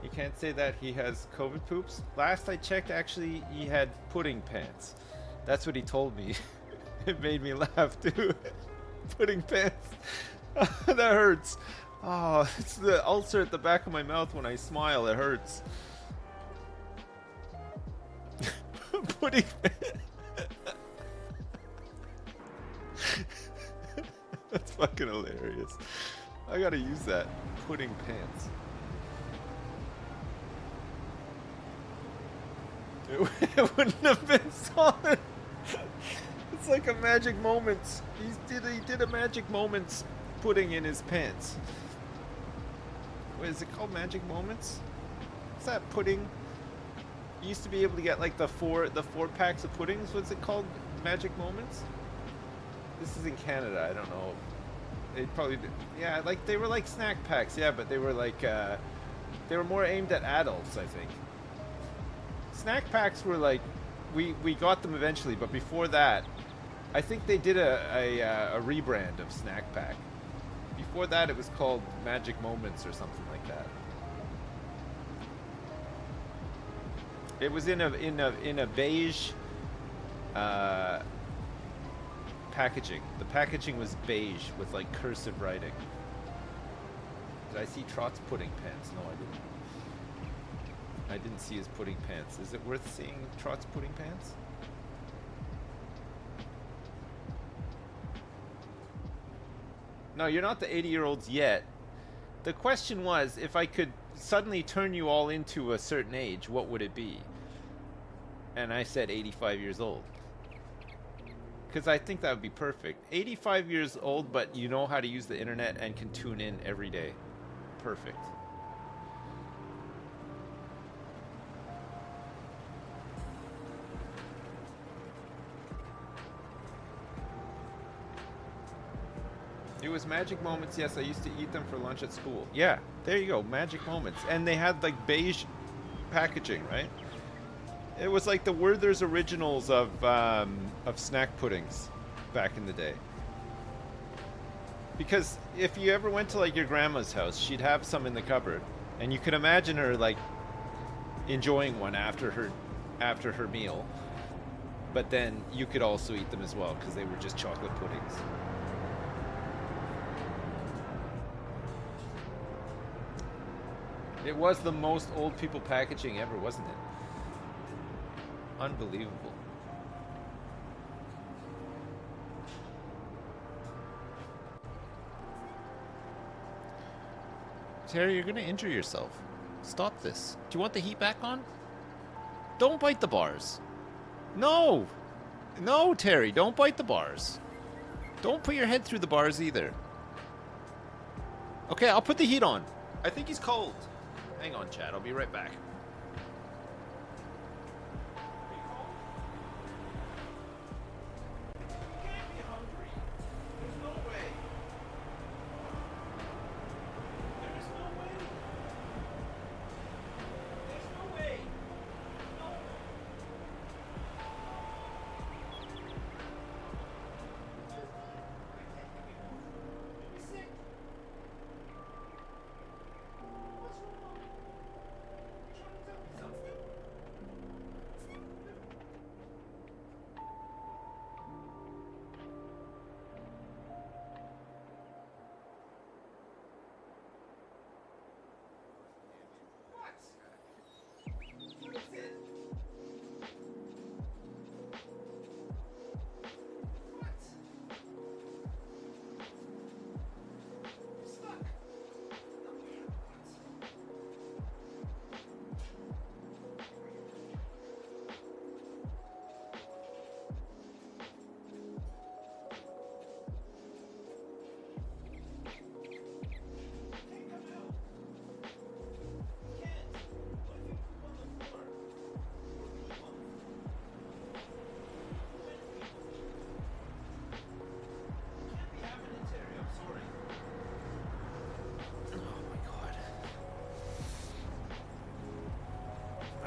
You can't say that he has COVID poops. Last I checked, actually, he had pudding pants. That's what he told me. It made me laugh too. Pudding pants. That hurts. Oh, it's the ulcer at the back of my mouth when I smile. It hurts. Pudding pants. That's fucking hilarious. I gotta use that. Pudding pants. It wouldn't have been solid. It's like a magic moments. He did a magic moments pudding in his pants. What is it called? Magic moments? What's that pudding? You used to be able to get like the four packs of puddings. What's it called? Magic moments? This is in Canada. I don't know. They probably did. Yeah, like they were like snack packs. Yeah, but they were like they were more aimed at adults, I think. Snack packs were like we got them eventually, but before that, I think they did a rebrand of snack pack. Before that, it was called Magic Moments or something like that. It was in a beige packaging. The packaging was beige with like cursive writing. Did I see Trot's pudding pants? No, I didn't. I didn't see his pudding pants. Is it worth seeing Trot's pudding pants? No, you're not the 80-year-olds yet. The question was, if I could suddenly turn you all into a certain age, what would it be? And I said 85 years old. Because I think that would be perfect. 85 years old, but you know how to use the internet and can tune in every day. Perfect. It was Magic Moments. Yes, I used to eat them for lunch at school. Yeah, there you go. Magic Moments. And they had like beige packaging, right? It was like the Werther's Originals of snack puddings back in the day. Because if you ever went to like your grandma's house, she'd have some in the cupboard, and you could imagine her like enjoying one after her meal. But then you could also eat them as well because they were just chocolate puddings. It was the most old people packaging ever, wasn't it? Unbelievable. Terry, you're gonna injure yourself. Stop this. Do you want the heat back on? Don't bite the bars. No! No, Terry, don't bite the bars. Don't put your head through the bars either. Okay, I'll put the heat on. I think he's cold. Hang on, Chad. I'll be right back.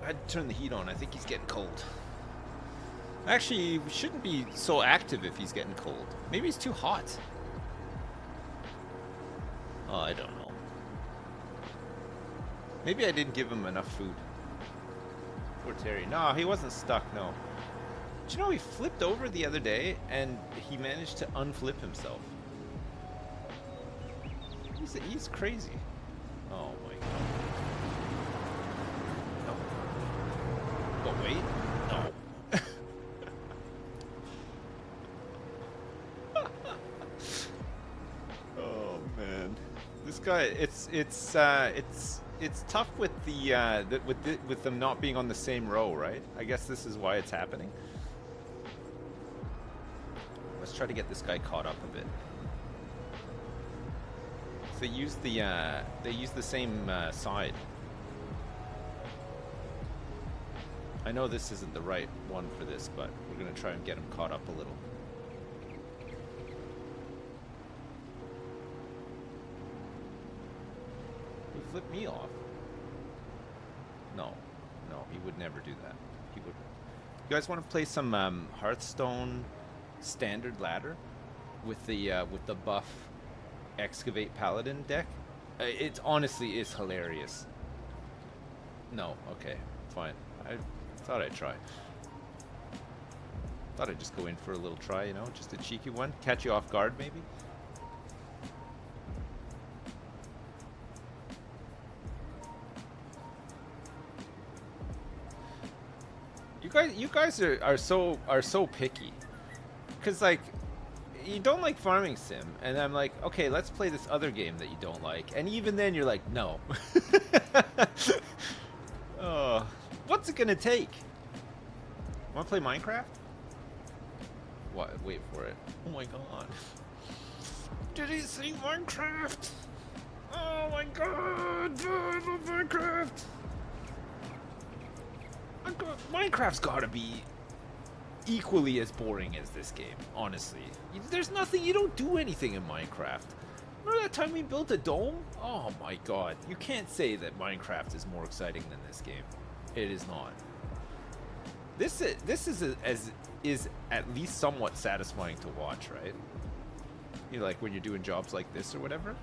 I'd turn the heat on. I think he's getting cold. Actually, he shouldn't be so active if he's getting cold. Maybe he's too hot. Oh, I don't know. Maybe I didn't give him enough food. Poor Terry. No, he wasn't stuck, no. Do you know he flipped over the other day and he managed to unflip himself? He's crazy. Oh my god. No. But wait. No. Oh man. This guy, it's tough with with them not being on the same row, right? I guess this is why it's happening. Let's try to get this guy caught up a bit. So they use the same side. I know this isn't the right one for this, but we're gonna try and get him caught up a little. He flipped me off. No, he would never do that. He would. You guys want to play some Hearthstone standard ladder with the buff Excavate Paladin deck? It honestly is hilarious. No, okay, fine. I thought I'd try. Thought I'd just go in for a little try, you know, just a cheeky one. Catch you off guard, maybe. You guys are so picky, cause like you don't like Farming Sim, and I'm like, okay, let's play this other game that you don't like, and even then you're like, no. Oh, what's it gonna take? Want to play Minecraft? What? Wait for it. Oh my god! Did he say Minecraft? Oh my god! I love Minecraft. Minecraft's gotta be equally as boring as this game, honestly. There's nothing, you don't do anything in Minecraft. Remember that time we built a dome? Oh my god, you can't say that Minecraft is more exciting than this game. It is not. This is at least somewhat satisfying to watch, right? You know, like when you're doing jobs like this or whatever.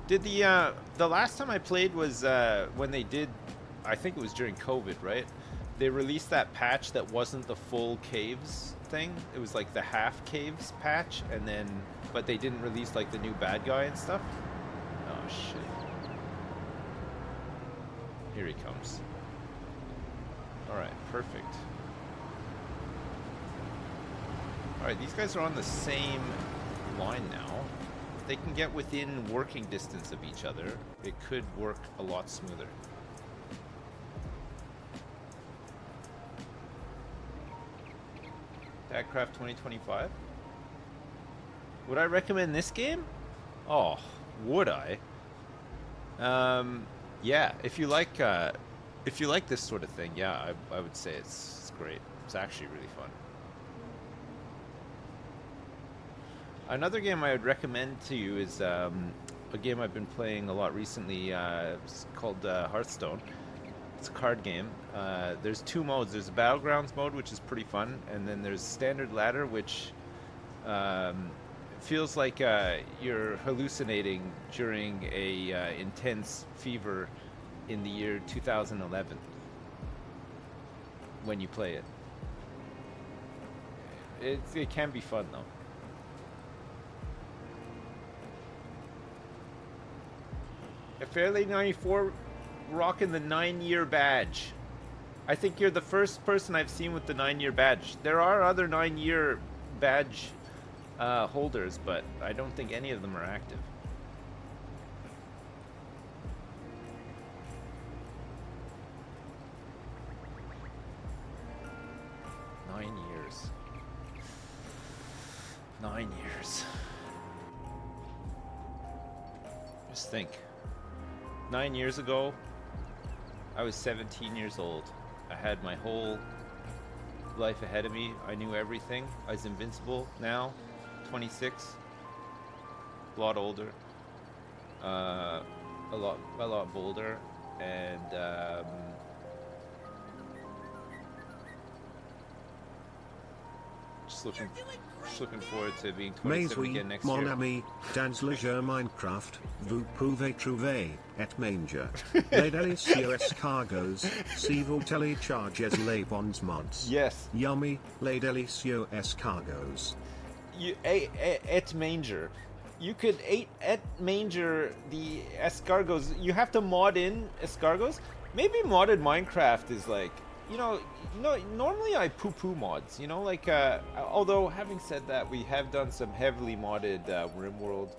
Did the last time I played was when they did, I think it was during COVID, right? they released that patch that wasn't the full caves thing. It was like the half caves patch, and then but they didn't release like the new bad guy and stuff. Oh shit. Here he comes. Alright, perfect. Alright, these guys are on the same line now. If they can get within working distance of each other, it could work a lot smoother. Tagcraft 2025. Would I recommend this game? Oh, would I? Yeah, if you like this sort of thing, yeah, I would say it's great. It's actually really fun. Another game I would recommend to you is a game I've been playing a lot recently. It's called Hearthstone. It's a card game. There's two modes. There's a Battlegrounds mode, which is pretty fun, and then there's Standard Ladder, which feels like you're hallucinating during a intense fever in the year 2011 when you play it. It can be fun though. Fairlady 94 rocking the 9-year badge. I think you're the first person I've seen with the 9-year badge. There are other 9-year badge holders, but I don't think any of them are active. Nine years. 9 years. Just think. 9 years ago, I was 17 years old. I had my whole life ahead of me. I knew everything. I was invincible. Now, 26, a lot older, a lot bolder, and just looking forward to being 27 again next mon year. ami, dans le jeu Minecraft, vous pouvez trouver, et manger, les délicieux escargots, si vous téléchargez les bons mods. Yes. Yummy, les délicieux escargots. Et manger. You could et manger the escargots. You have to mod in escargots. Maybe modded Minecraft is like, you know, normally I poo-poo mods, you know, like, although having said that, we have done some heavily modded RimWorld.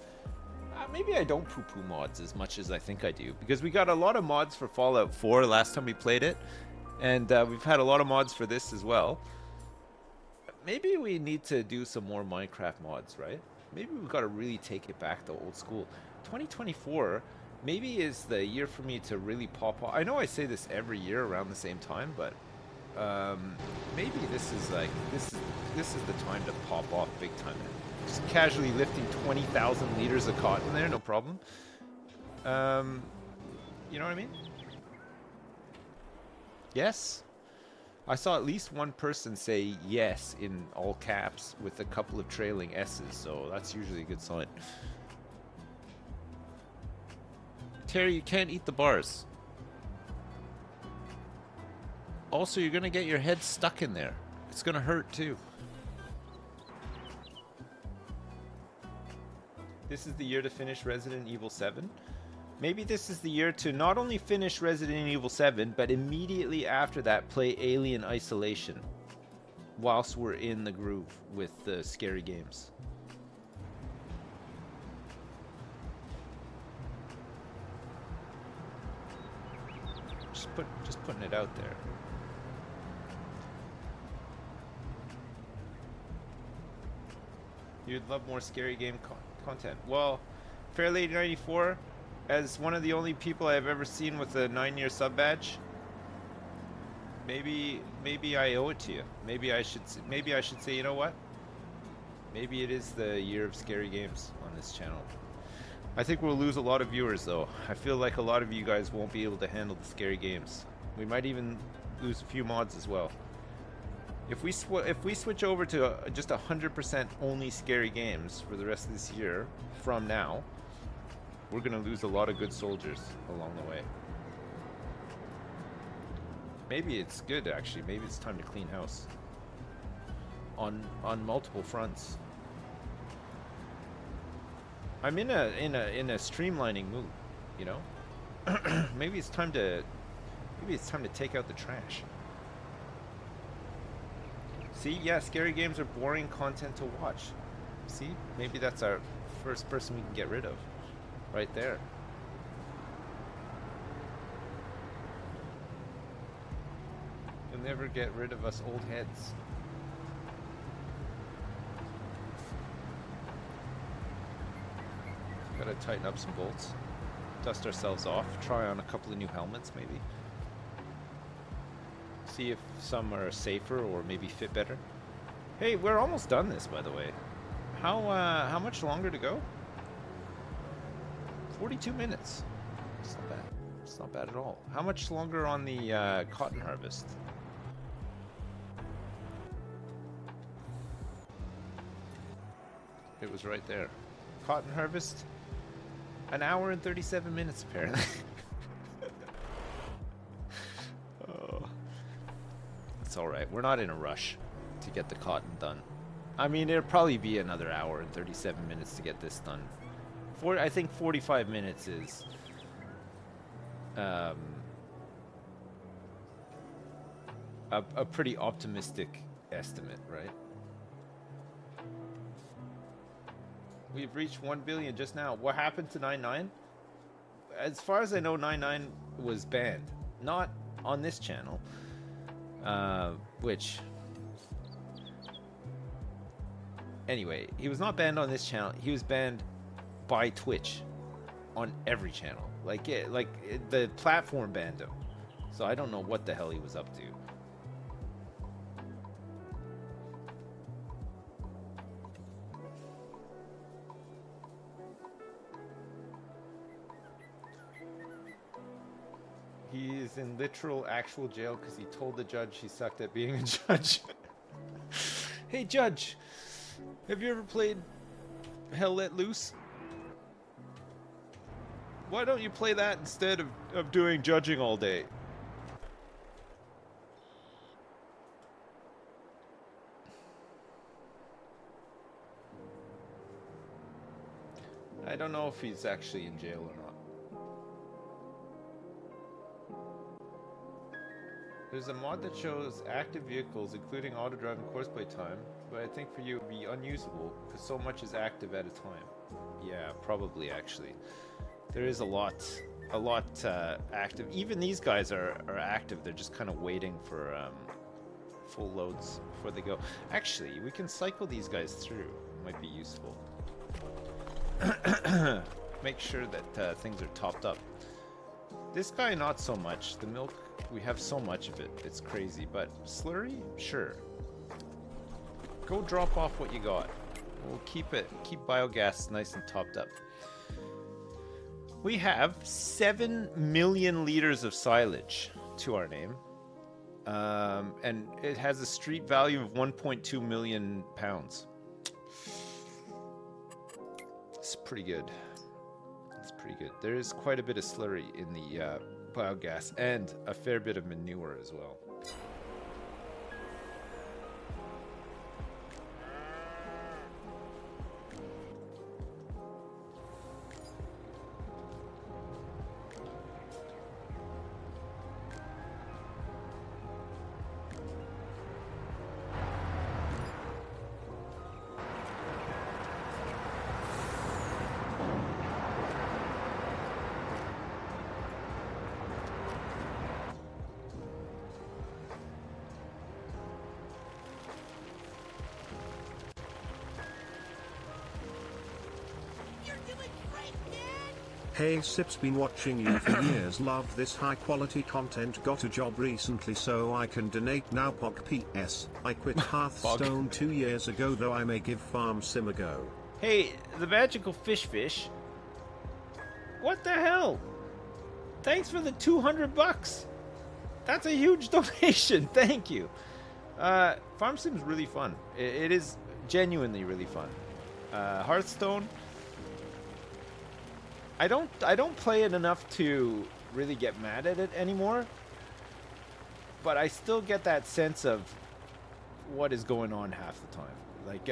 Maybe I don't poo-poo mods as much as I think I do, because we got a lot of mods for Fallout 4 last time we played it, and we've had a lot of mods for this as well. Maybe we need to do some more Minecraft mods, right? Maybe we've got to really take it back to old school. 2024 maybe is the year for me to really pop off. I know I say this every year around the same time, but maybe this is the time to pop off big time. Just casually lifting 20,000 liters of cotton there, no problem. You know what I mean? Yes? I saw at least one person say yes in all caps with a couple of trailing S's, so that's usually a good sign. Terry, you can't eat the bars. Also, you're gonna get your head stuck in there. It's gonna hurt too. This is the year to finish Resident Evil 7. Maybe this is the year to not only finish Resident Evil 7, but immediately after that play Alien Isolation whilst we're in the groove with the scary games. Just putting it out there. You'd love more scary game content. Well, Fairlady94, as one of the only people I've ever seen with a 9-year sub badge, maybe I owe it to you. Maybe I should say, you know what? Maybe it is the year of scary games on this channel. I think we'll lose a lot of viewers though. I feel like a lot of you guys won't be able to handle the scary games. We might even lose a few mods as well. If we switch over to just 100% only scary games for the rest of this year from now, we're gonna lose a lot of good soldiers along the way. Maybe it's good actually. Maybe it's time to clean house. On multiple fronts. I'm in a streamlining mood, you know? Maybe it's time to take out the trash. See, yeah, scary games are boring content to watch. See, maybe that's our first person we can get rid of. Right there. You'll never get rid of us old heads. Gotta tighten up some bolts. Dust ourselves off. Try on a couple of new helmets, maybe. See if some are safer or maybe fit better. Hey, we're almost done this, by the way. How much longer to go? 42 minutes. It's not bad. It's not bad at all. How much longer on the cotton harvest? It was right there. Cotton harvest. An hour and 37 minutes, apparently. Oh. It's alright. We're not in a rush to get the cotton done. I mean, it'll probably be another hour and 37 minutes to get this done. I think 45 minutes is... a pretty optimistic estimate, right? We've reached 1 billion just now. What happened to 99? As far as I know, 99 was banned. Not on this channel. Which... Anyway, he was not banned on this channel. He was banned by Twitch on every channel. The platform banned him. So I don't know what the hell he was up to. He's in literal actual jail because he told the judge he sucked at being a judge. Hey judge, have you ever played Hell Let Loose? Why don't you play that instead of doing judging all day? I don't know if he's actually in jail or not. There's a mod that shows active vehicles, including auto-driving courseplay time, but I think for you it would be unusable because so much is active at a time. Yeah, probably actually. There is a lot active. Even these guys are active. They're just kind of waiting for full loads before they go. Actually, we can cycle these guys through. Might be useful. Make sure that things are topped up. This guy, not so much. The milk, we have so much of it. It's crazy. But slurry, sure. Go drop off what you got. We'll keep biogas nice and topped up. We have 7 million liters of silage to our name. And it has a street value of 1.2 million pounds. It's pretty good. It's pretty good. There is quite a bit of slurry in the biogas and a fair bit of manure as well. Hey Sips, been watching you for years, love this high quality content, got a job recently so I can donate now. Pog PS, I quit Hearthstone 2 years ago though I may give Farm Sim a go. Hey, the magical fish. What the hell? Thanks for the 200 bucks. That's a huge donation. Thank you. Farm Sim's really fun. It is genuinely really fun. Hearthstone, I don't play it enough to really get mad at it anymore. but I still get that sense of what is going on half the time. Like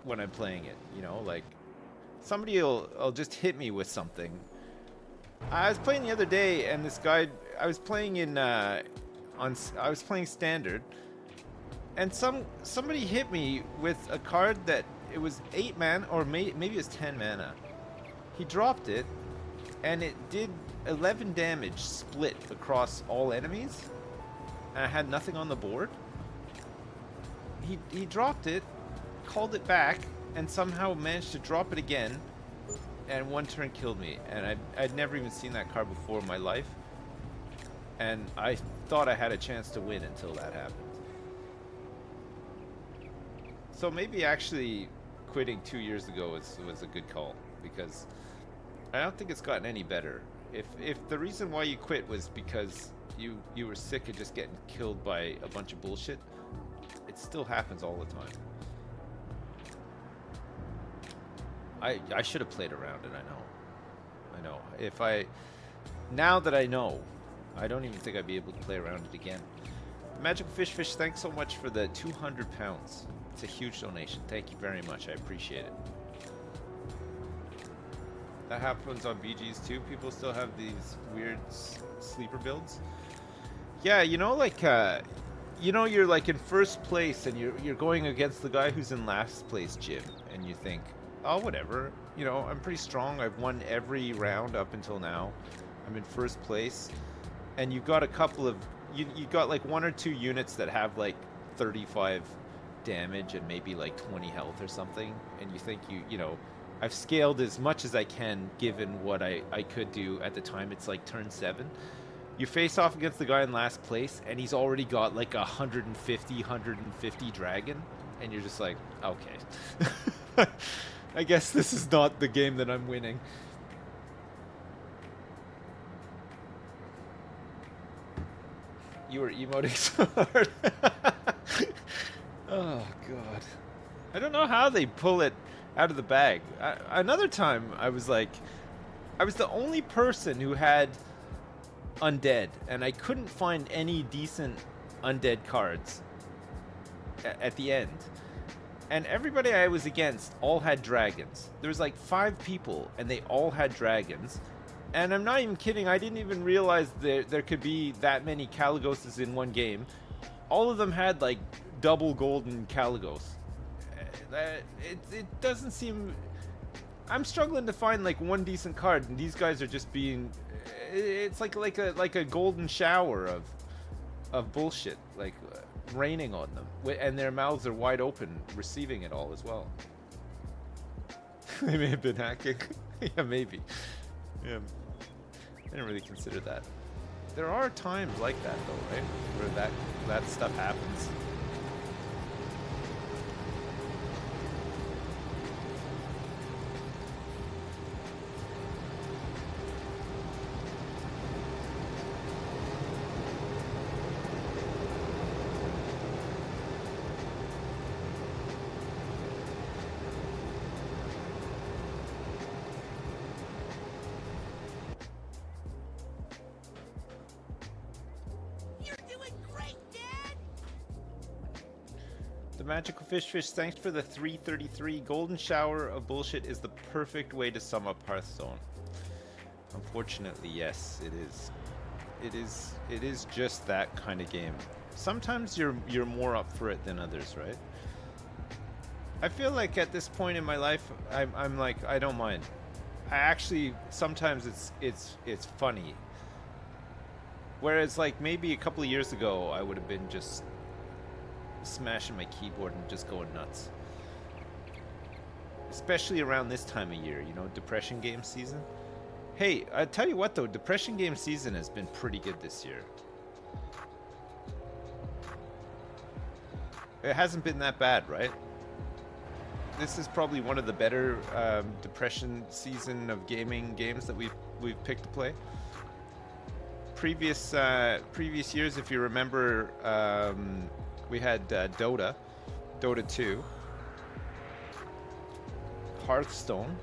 when I'm playing it, you know, like somebody will just hit me with something. I was playing the other day, and this guy, I was playing in I was playing standard, and somebody hit me with a card that it was 8 mana, or maybe it was 10 mana. He dropped it, and it did 11 damage split across all enemies, and I had nothing on the board. He dropped it, called it back, and somehow managed to drop it again, and one turn killed me. And I'd never even seen that card before in my life, and I thought I had a chance to win until that happened. So maybe actually quitting 2 years ago was a good call, because I don't think it's gotten any better. If the reason why you quit was because you were sick of just getting killed by a bunch of bullshit, it still happens all the time. I should have played around it, I know. Now that I know, I don't even think I'd be able to play around it again. Magical Fish, thanks so much for the 200 pounds. It's a huge donation. Thank you very much. I appreciate it. That happens on BGs too. People still have these weird sleeper builds. Yeah, you know, like, you know, you're like in first place and you're going against the guy who's in last place, Jim, and you think, oh, whatever. You know, I'm pretty strong. I've won every round up until now. I'm in first place, and you've got a couple of you got like 1 or 2 units that have like 35 damage and maybe like 20 health or something, and you think you know, I've scaled as much as I can given what I could do at the time. It's like turn 7. You face off against the guy in last place, and he's already got like 150 dragon, and you're just like, okay. I guess this is not the game that I'm winning. You were emoting so hard. Oh, God. I don't know how they pull it out of the bag. Another time, I was like, I was the only person who had undead, and I couldn't find any decent undead cards at the end. And everybody I was against all had dragons. There was like 5 people, and they all had dragons. And I'm not even kidding, I didn't even realize there could be that many Caligoses in one game. All of them had like double golden Caligos. It doesn't seem... I'm struggling to find like one decent card, and these guys are just being... It's like a golden shower of bullshit, like raining on them, and their mouths are wide open, receiving it all as well. They may have been hacking. Yeah, maybe. Yeah, I didn't really consider that. There are times like that, though, right? Where that stuff happens. Magical Fish, thanks for the 333. Golden shower of bullshit is the perfect way to sum up Hearthstone. Unfortunately, yes, it is. It is just that kind of game. Sometimes you're more up for it than others, right? I feel like at this point in my life, I'm like, I don't mind. I actually, sometimes it's funny. Whereas like maybe a couple of years ago, I would have been just smashing my keyboard and just going nuts. Especially around this time of year, you know, depression game season. Hey, I tell you what though, depression game season has been pretty good this year. It hasn't been that bad, right? This is probably one of the better depression season of gaming games that we've picked to play. Previous years, if you remember, we had Dota 2, Hearthstone,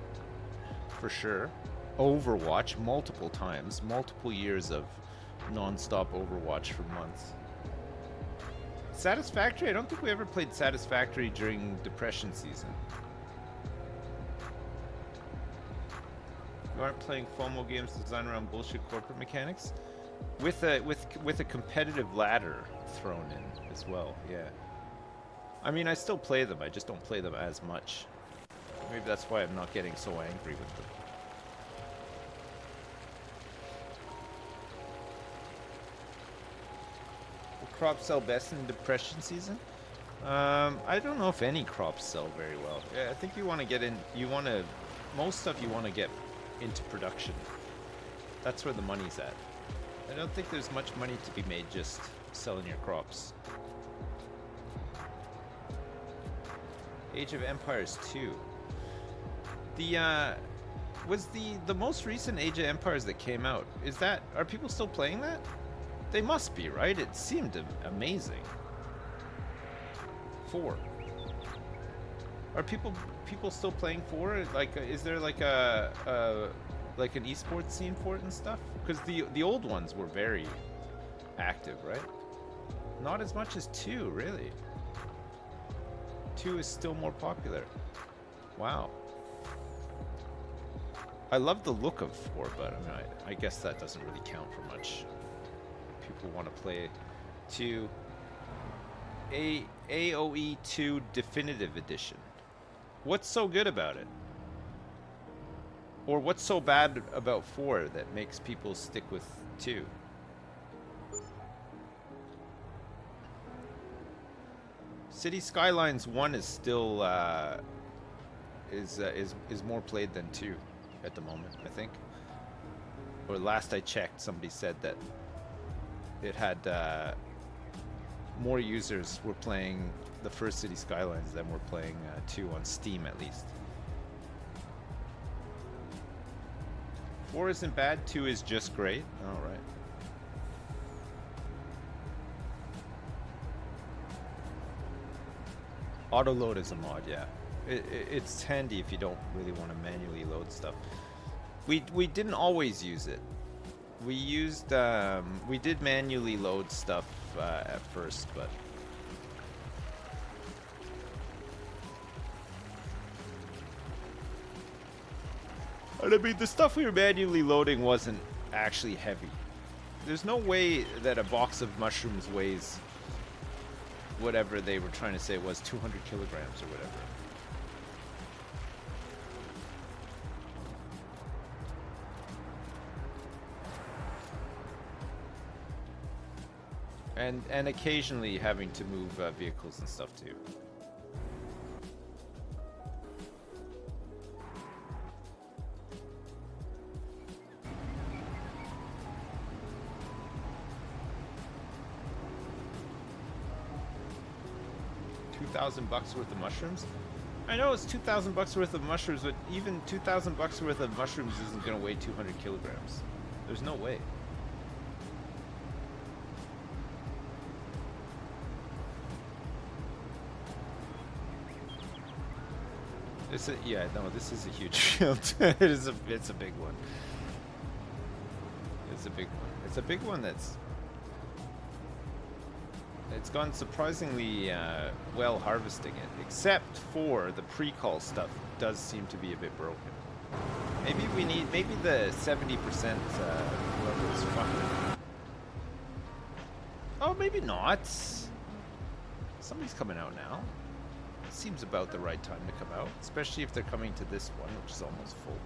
for sure, Overwatch multiple times, multiple years of non-stop Overwatch for months. Satisfactory? I don't think we ever played Satisfactory during Depression season. You aren't playing FOMO games designed around bullshit corporate mechanics? With a competitive ladder thrown in as well, yeah. I mean, I still play them, I just don't play them as much. Maybe that's why I'm not getting so angry with them. Will crops sell best in depression season? I don't know if any crops sell very well. Yeah, I think you want to get in, most stuff you want to get into production. That's where the money's at. I don't think there's much money to be made just selling your crops. Age of Empires 2. Was the most recent Age of Empires that came out, are people still playing that? They must be, right? It seemed amazing. 4. Are people still playing 4? Like, is there like like an esports scene for it and stuff? Because the old ones were very active, right? Not as much as 2, really. 2 is still more popular. Wow. I love the look of 4, but I mean, I guess that doesn't really count for much. People want to play 2. AOE 2 Definitive Edition. What's so good about it? Or what's so bad about 4 that makes people stick with 2? City Skylines 1 is still is more played than 2 at the moment, I think. Or last I checked, somebody said that it had more users were playing the first City Skylines than were playing 2 on Steam, at least. 4 isn't bad, 2 is just great. All right. Auto load is a mod, yeah. It's handy if you don't really want to manually load stuff. We didn't always use it. We used we did manually load stuff at first, but and I mean, the stuff we were manually loading wasn't actually heavy. There's no way that a box of mushrooms weighs whatever they were trying to say it was, 200 kilograms or whatever. And occasionally having to move vehicles and stuff too. $2,000 worth of mushrooms? I know it's $2,000 worth of mushrooms, but even $2,000 worth of mushrooms isn't going to weigh 200 kilograms. There's no way. Yeah, no, this is a huge field. It's a big one. It's a big one. It's a big one that's... It's gone surprisingly well harvesting it, except for the pre-call stuff does seem to be a bit broken. Maybe the 70% level is fucking... Oh, maybe not. Somebody's coming out now. Seems about the right time to come out, especially if they're coming to this one, which is almost full.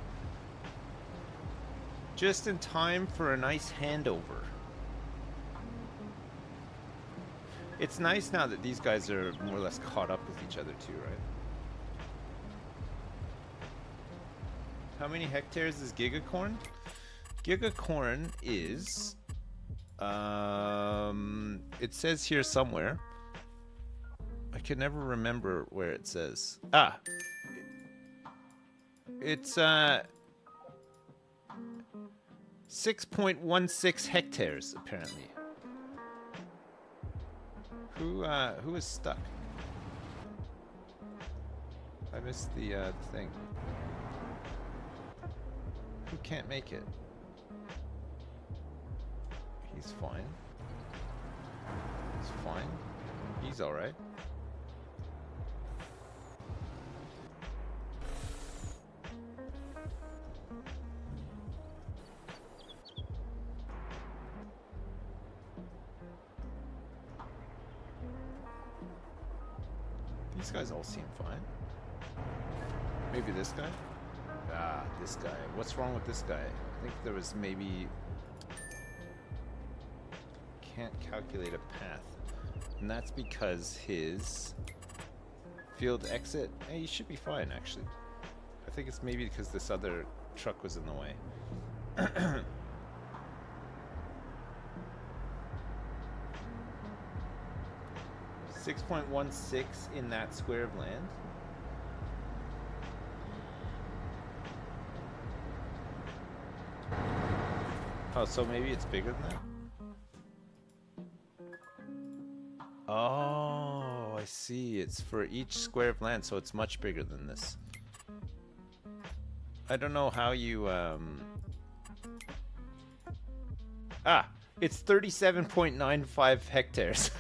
Just in time for a nice handover. It's nice now that these guys are more or less caught up with each other too, right? How many hectares is Gigacorn? Gigacorn is... it says here somewhere. I can never remember where it says. Ah! It's 6.16 hectares, apparently. Who is stuck? I missed the thing. Who can't make it? He's fine. He's fine. He's all right. These guys all seem fine. Maybe this guy? Ah, this guy. What's wrong with this guy? I think there was maybe... Can't calculate a path. And that's because his field exit... Hey, he should be fine, actually. I think it's maybe because this other truck was in the way. 6.16 in that square of land. Oh, so maybe it's bigger than that? Oh, I see. It's for each square of land, so it's much bigger than this. I don't know how you, Ah! It's 37.95 hectares.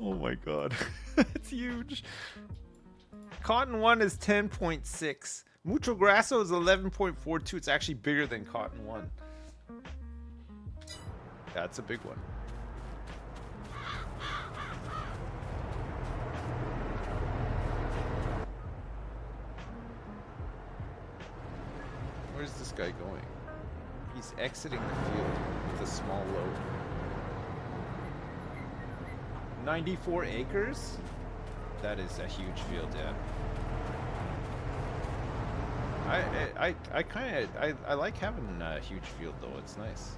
Oh my god. It's huge. Cotton 1 is 10.6. Mucho Grasso is 11.42. It's actually bigger than Cotton 1. That's a big one. Where's this guy going? He's exiting the field with a small load. 94 acres? That is a huge field, yeah. I kind of I like having a huge field though. It's nice.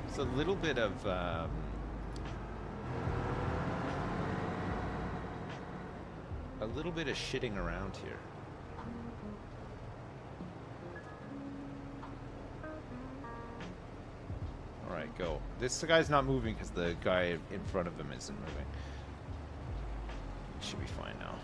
It's a little bit of shitting around here. Alright, go. This guy's not moving because the guy in front of him isn't moving. Should be fine now.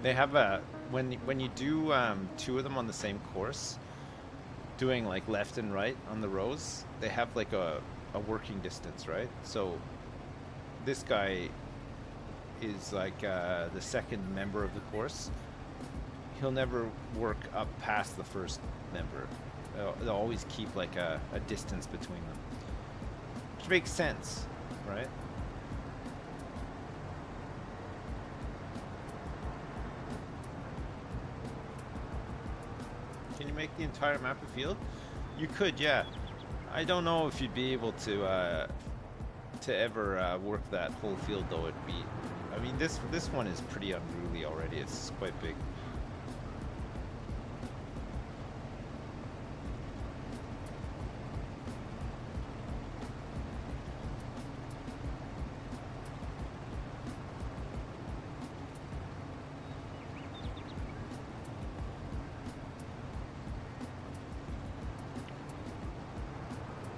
They have a when you do two of them on the same course, doing like left and right on the rows, they have like a working distance, right? So this guy is like the second member of the course. He'll never work up past the first member. They'll always keep like a distance between them, which makes sense, right? Can you make the entire map of field? You could, yeah. I don't know if you'd be able to ever work that whole field though. It'd be, I mean, this one is pretty unruly already. It's quite big.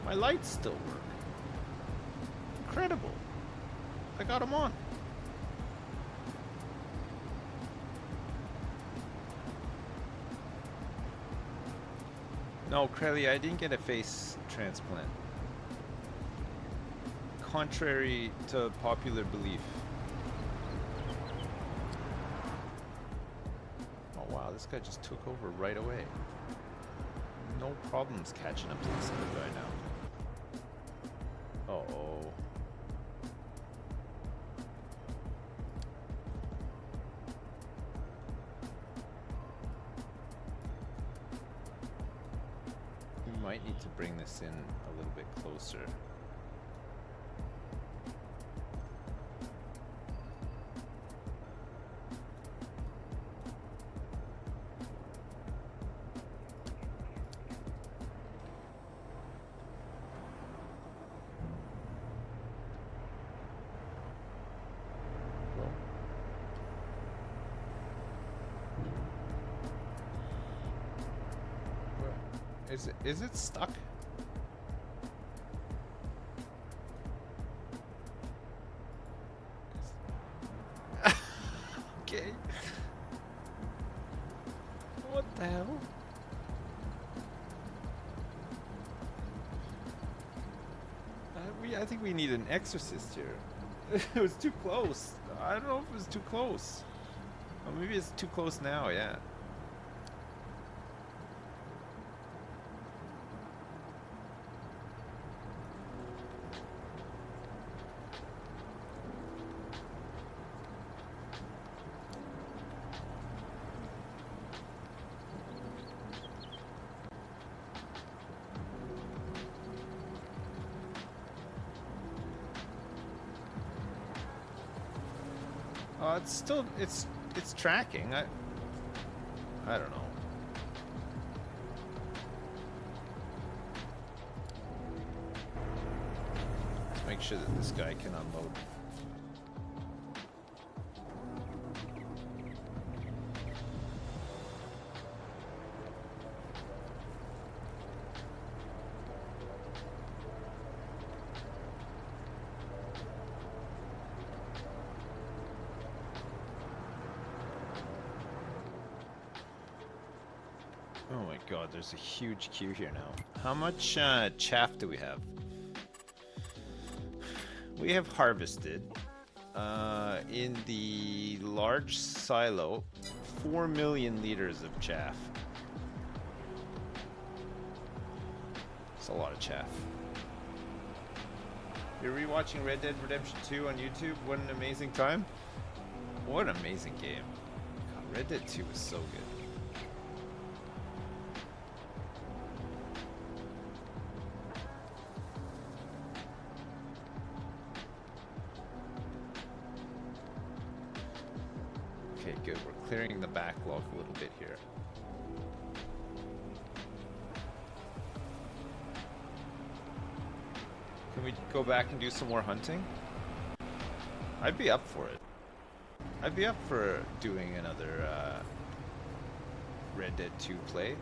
My lights still work. Incredible. I got them on. No, Crelly, I didn't get a face transplant. Contrary to popular belief. Oh wow, this guy just took over right away. No problems catching up to this other guy now. Uh-oh. We might need to bring this in a little bit closer. Is it stuck? Okay. What the hell? I think we need an exorcist here. It was too close. I don't know if it was too close. Or maybe it's too close now, yeah. It's still it's tracking. I don't know. Let's make sure that this guy can unload. Oh my god, there's a huge queue here now. How much chaff do we have? We have harvested in the large silo 4 million liters of chaff. It's a lot of chaff. You're rewatching Red Dead Redemption 2 on YouTube? What an amazing time. What an amazing game. God, Red Dead 2 was so good. Okay, good. We're clearing the backlog a little bit here. Can we go back and do some more hunting? I'd be up for it. I'd be up for doing another Red Dead 2 play.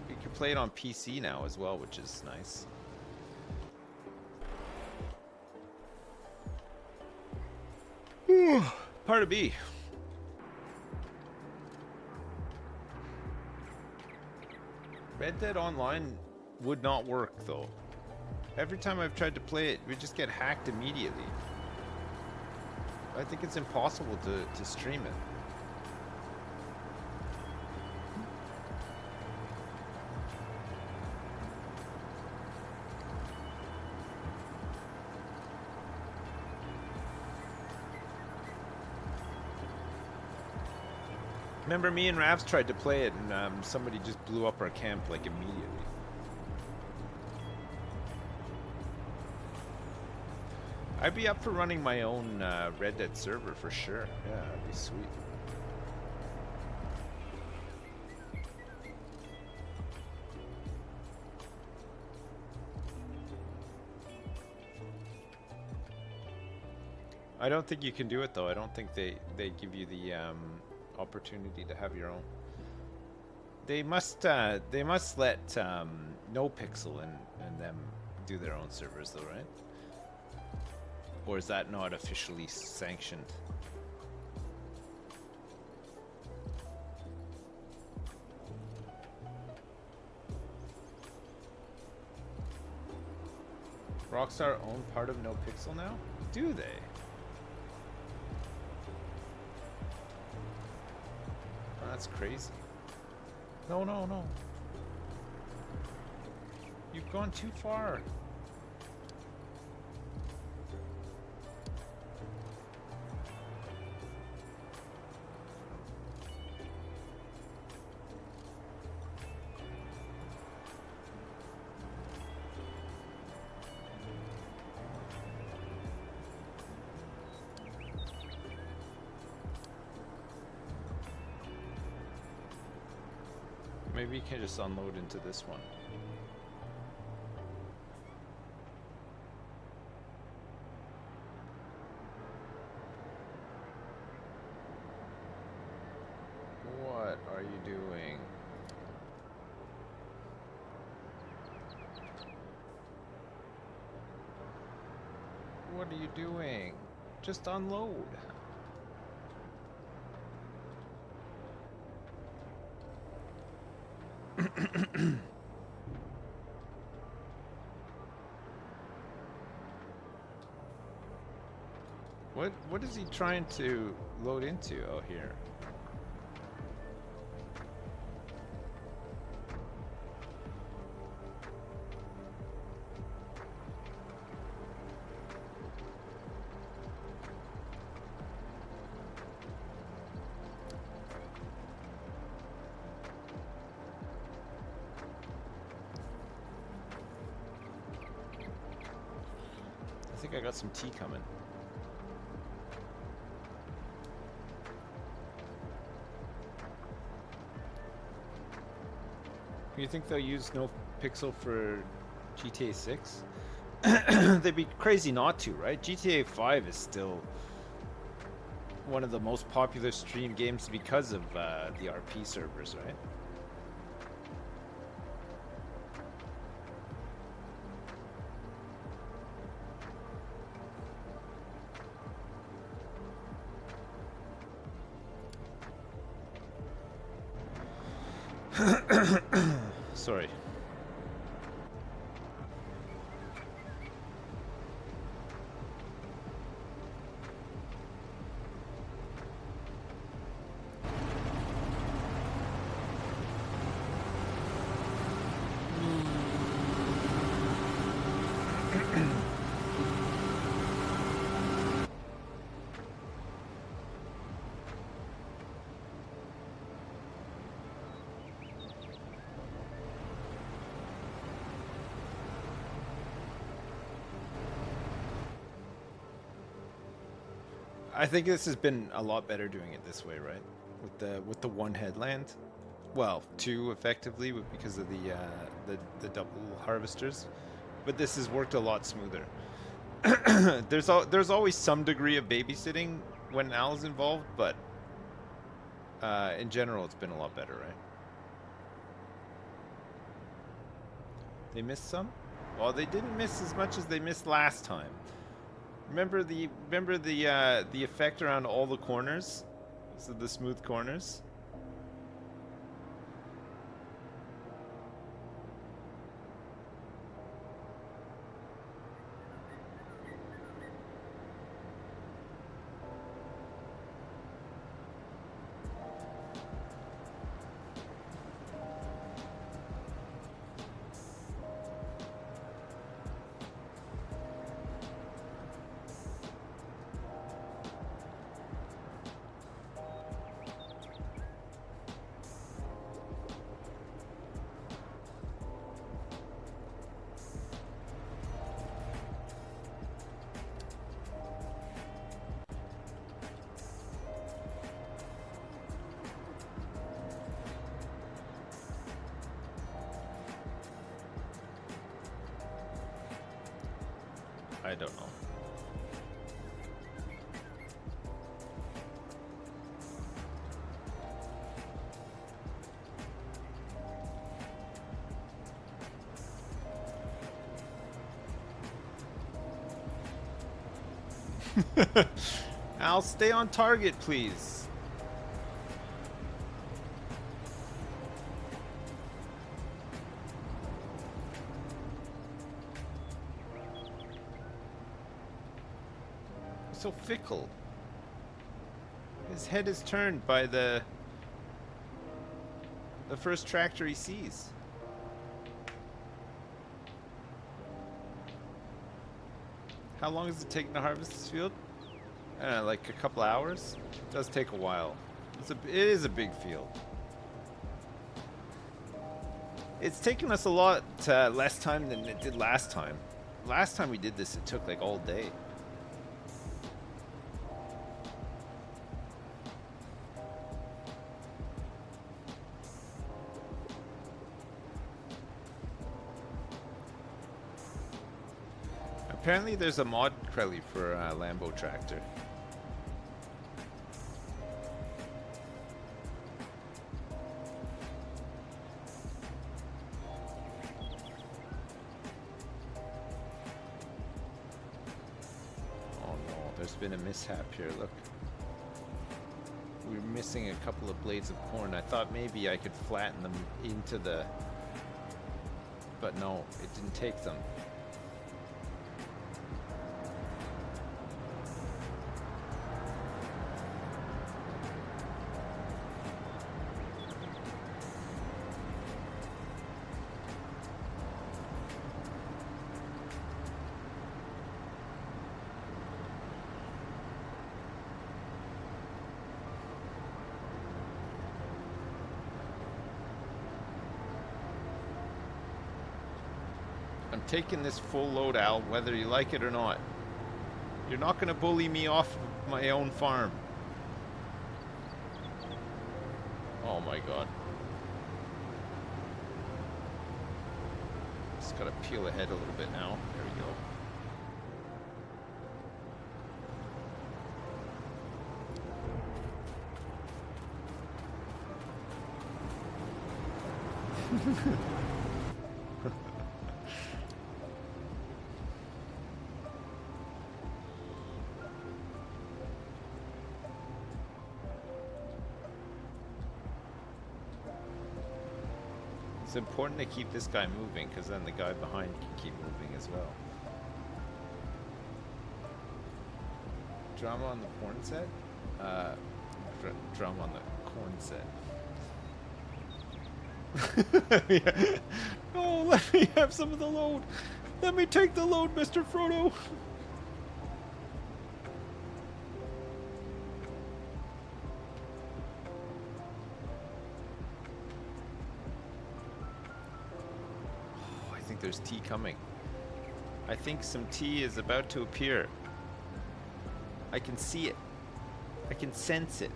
You can play it on PC now as well, which is nice. Part of B. Red Dead Online would not work though. Every time I've tried to play it, we just get hacked immediately. I think it's impossible to stream it. Remember, me and Ravs tried to play it, and somebody just blew up our camp like immediately. I'd be up for running my own Red Dead server for sure. Yeah, that'd be sweet. I don't think you can do it though. I don't think they give you the opportunity to have your own. They must let NoPixel and them do their own servers though, right? Or is that not officially sanctioned? Rockstar own part of NoPixel now? Do they? Oh, that's crazy. No, no, no. You've gone too far. Maybe you can just unload into this one. What are you doing? What are you doing? Just unload. What is he trying to load into? Oh, here. I think I got some tea coming. You think they'll use no pixel for GTA 6? They'd be crazy not to, right? GTA 5 is still one of the most popular stream games because of the RP servers, right? Sorry. I think this has been a lot better doing it this way, right? With the one headland, well, two effectively because of the double harvesters, but this has worked a lot smoother. There's always some degree of babysitting when Al's involved, but in general, it's been a lot better, right? They missed some? Well, they didn't miss as much as they missed last time. Remember the effect around all the corners? So the smooth corners? I don't know. Al, stay on target, please. So fickle. His head is turned by the first tractor he sees. How long is it taking to harvest this field? Like a couple hours? It does take a while. It is a big field. It's taken us a lot less time than it did last time. Last time we did this, it took like all day. Apparently there's a mod, Crelly, for Lambo Tractor. there's been a mishap here. Look. We're missing a couple of blades of corn. I thought maybe I could flatten them into the... But no, it didn't take them. I'm taking this full load, Al, whether you like it or not. You're not going to bully me off my own farm. Oh my god. Just gotta peel ahead a little bit now. There we go. It's important to keep this guy moving, because then the guy behind can keep moving as well. Drama on the porn set? Drama on the corn set. Yeah. Oh, let me have some of the load. Let me take the load, Mr. Frodo. There's tea coming. I think some tea is about to appear. I can see it. I can sense it.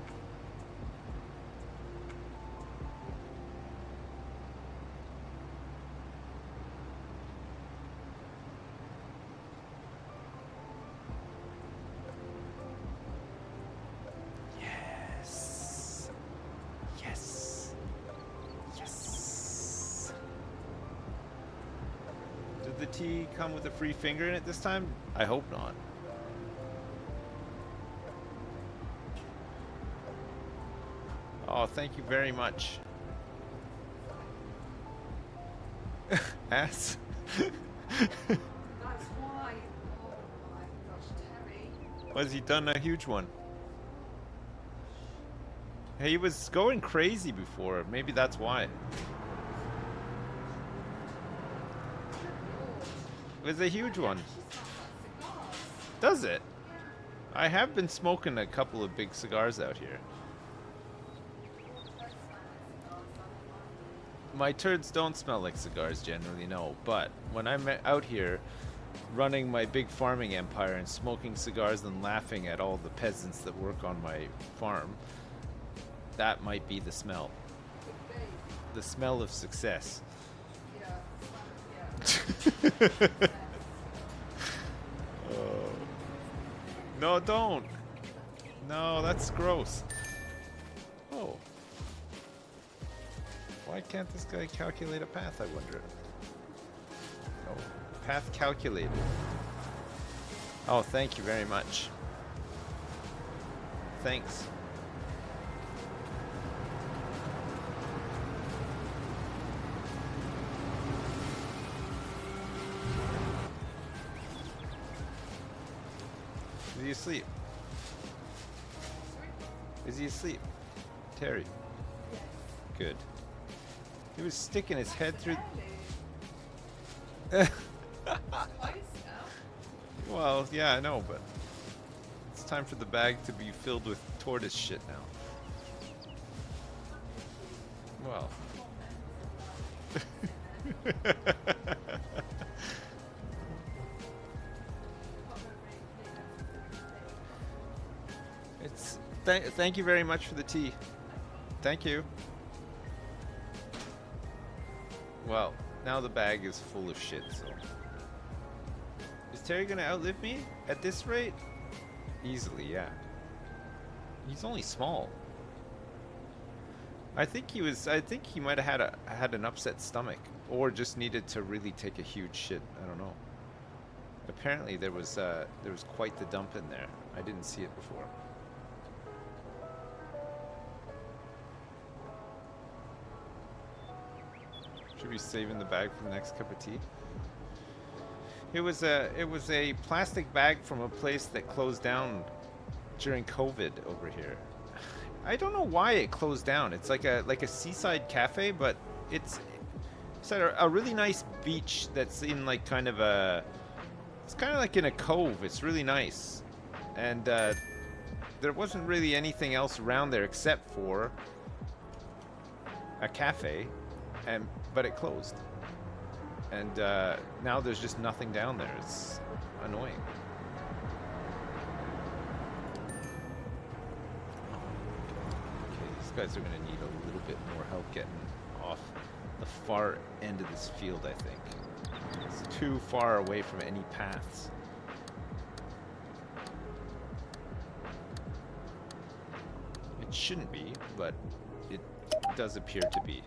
Yes. Yes. Yes. Did the tea come with a free finger in it this time? I hope not. Oh, thank you very much. Ass. That's why. Oh my gosh, Terry. Was he done a huge one? He was going crazy before. Maybe that's why. It was a huge one. Does it? I have been smoking a couple of big cigars out here. My turds don't smell like cigars generally, no. But when I'm out here running my big farming empire and smoking cigars and laughing at all the peasants that work on my farm, that might be the smell. The smell of success. Oh. No, don't. No, that's gross. Oh. Why can't this guy calculate a path, I wonder? Oh, path calculated. Oh, thank you very much. Thanks. Is he asleep? Is he asleep? Terry. Good. He was sticking his head through. Well, yeah, I know, but it's time for the bag to be filled with tortoise shit now. Well. It's thank you very much for the tea. Thank you. Well, now the bag is full of shit, so. Is Terry gonna outlive me at this rate? Easily, yeah. He's only small. I think he might have had an upset stomach, or just needed to really take a huge shit. I don't know. Apparently there was quite the dump in there. I didn't see it before. Should be saving the bag for the next cup of tea. It was a plastic bag from a place that closed down during COVID over here. I don't know why it closed down. It's like a seaside cafe, but it's at a really nice beach that's in like kind of a, it's kind of like in a cove. It's really nice, and there wasn't really anything else around there except for a cafe, but it closed, and now there's just nothing down there. It's annoying. Okay, these guys are going to need a little bit more help getting off the far end of this field, I think. It's too far away from any paths. It shouldn't be, but it does appear to be.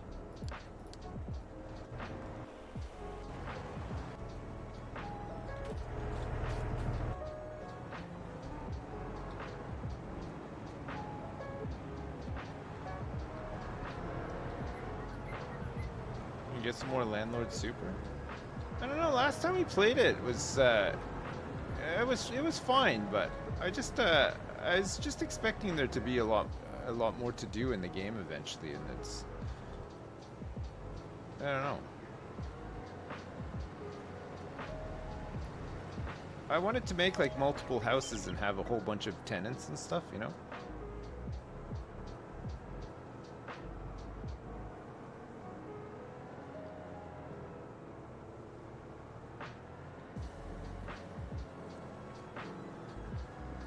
Get some more Landlord Super. I don't know. Last time we played it was fine, but I was just expecting there to be a lot more to do in the game eventually, and it's, I don't know. I wanted to make like multiple houses and have a whole bunch of tenants and stuff, you know.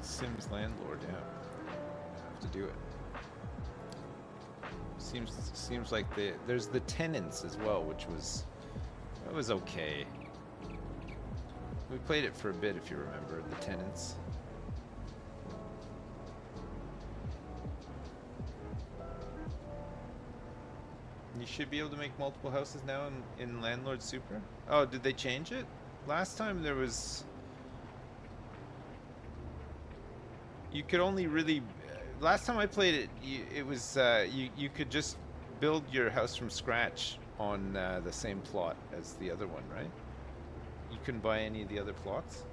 Sims Landlord, yeah. Have to do it. Seems like there's the tenants as well, which was okay. We played it for a bit, if you remember, the tenants. You should be able to make multiple houses now in Landlord Super. Oh, did they change it? Last time there was. You could only really, last time I played it, it was you could just build your house from scratch on the same plot as the other one, right? You couldn't buy any of the other plots.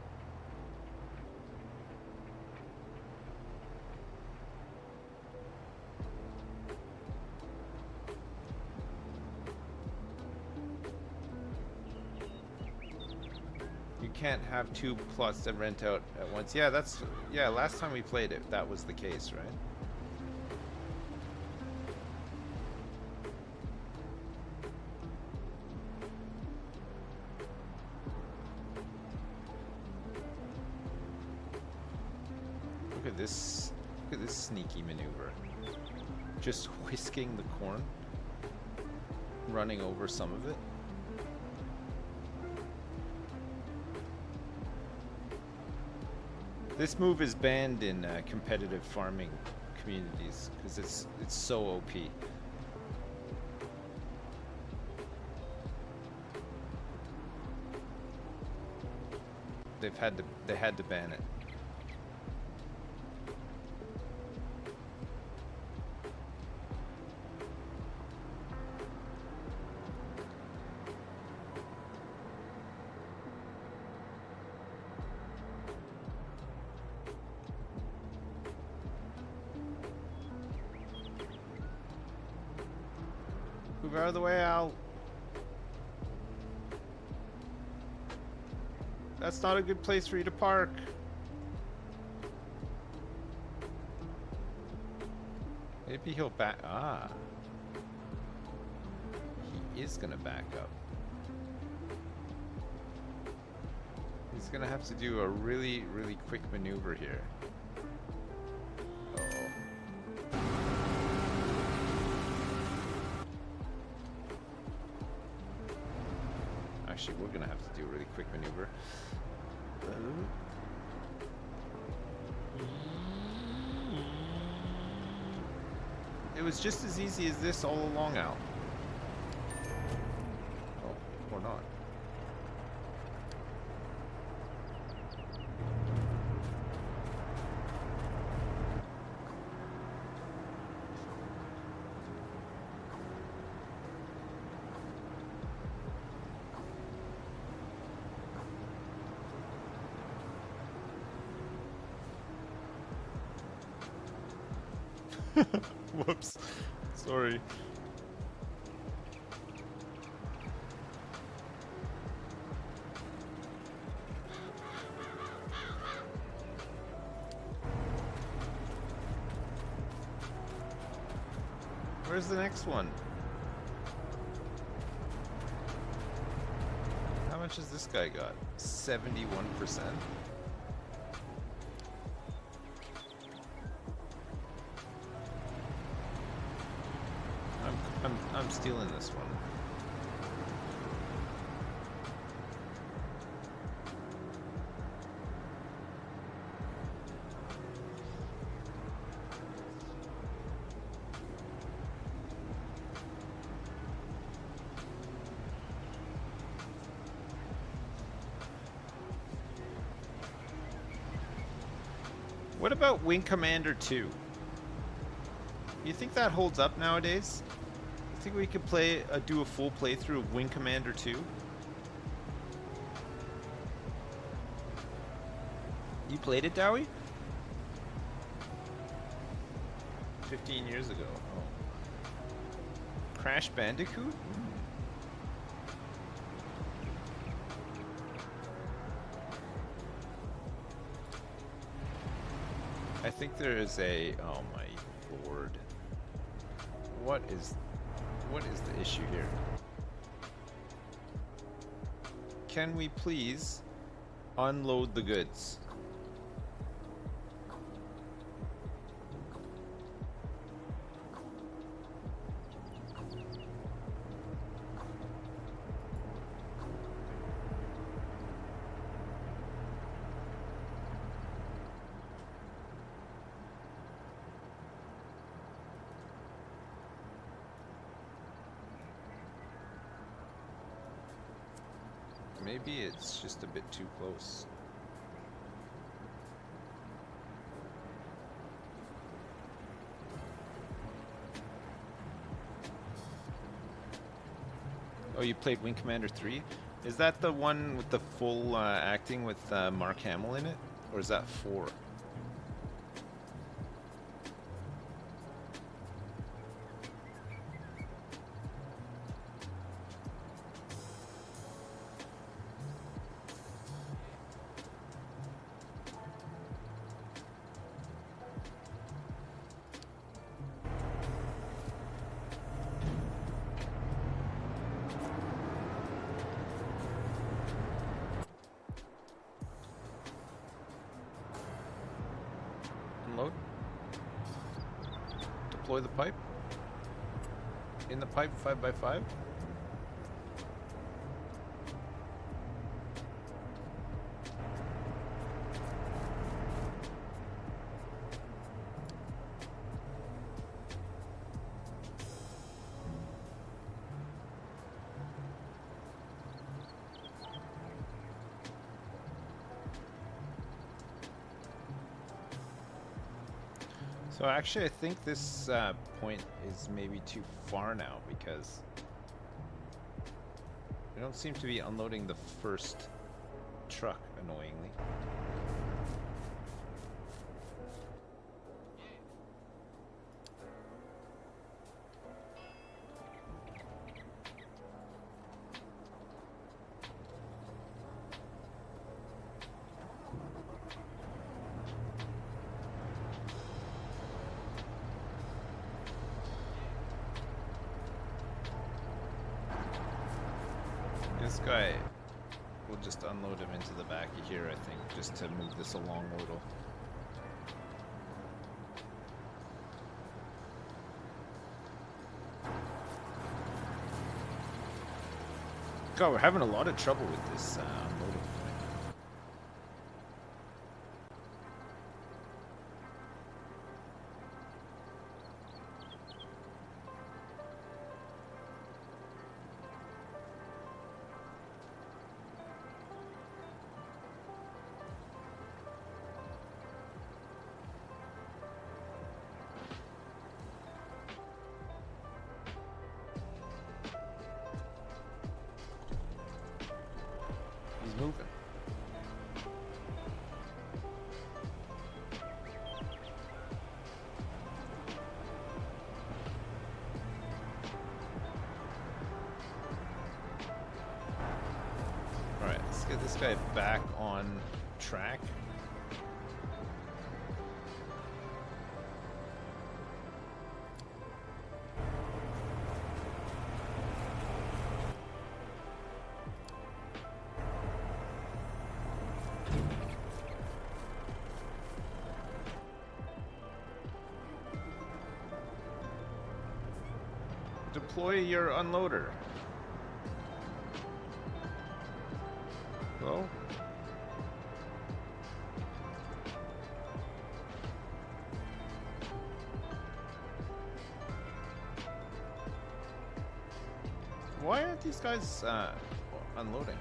You can't have two plots that rent out at once. Yeah, last time we played it, that was the case, right? Look at this sneaky maneuver. Just whisking the corn, running over some of it. This move is banned in competitive farming communities because it's so OP. They had to ban it. Move out of the way, Al. That's not a good place for you to park. Maybe he'll back. Ah. He is gonna back up. He's gonna have to do a really, really quick maneuver here. Actually, we're gonna have to do a really quick maneuver. It was just as easy as this all along, Al. Oh, or not. Whoops. Sorry. Where's the next one? How much has this guy got? 71%. I'm stealing this one. What about Wing Commander 2? You think that holds up nowadays? You think we could do a full playthrough of Wing Commander 2? You played it, Dowie? 15 years ago. Oh. Crash Bandicoot? I think there is a... Oh my lord. What is the issue here? Can we please unload the goods? Maybe it's just a bit too close. Oh, you played Wing Commander 3? Is that the one with the full acting with Mark Hamill in it? Or is that 4? Unload. Deploy the pipe. In the pipe 5x5. So actually, I think this point is maybe too far now because we don't seem to be unloading the first truck, annoyingly. This guy, we'll just unload him into the back of here, I think, just to move this along a little. God, we're having a lot of trouble with this unloading thing. Moving. get this guy back on track. Deploy your unloader. Well, why aren't these guys unloading?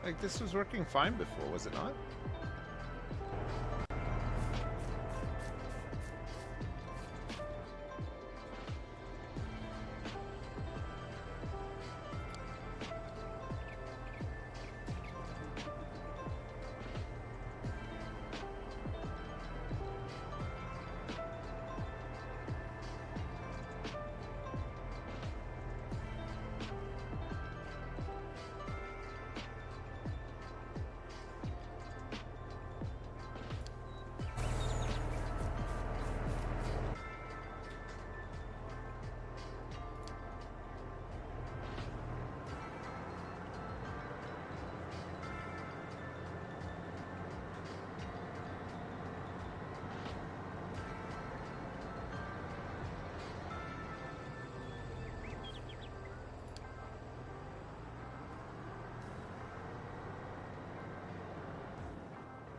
Like, this was working fine before, was it not?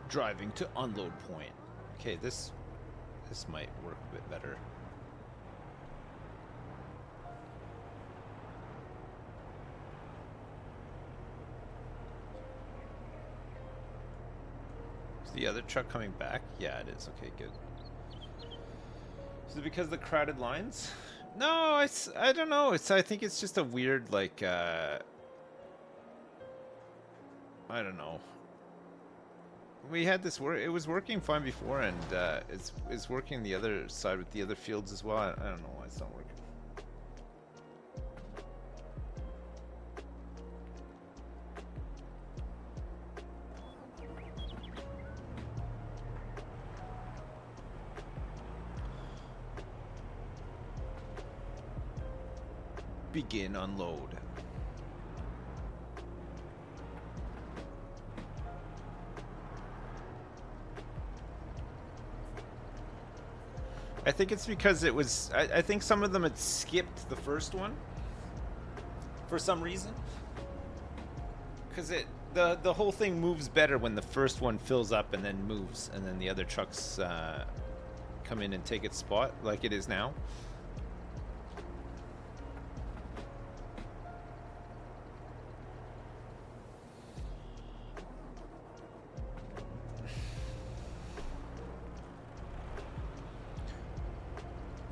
Driving to unload point. Okay, this might work a bit better. Is the other truck coming back? Yeah, it is. Okay, good. Is it because of the crowded lines? No, I don't know. I think it's just a weird, like, I don't know. We had this work. It was working fine before, and it's working the other side with the other fields as well. I don't know why it's not working. Begin unload. I think it's because it was. I think some of them had skipped the first one for some reason. Because the whole thing moves better when the first one fills up and then moves, and then the other trucks come in and take its spot, like it is now.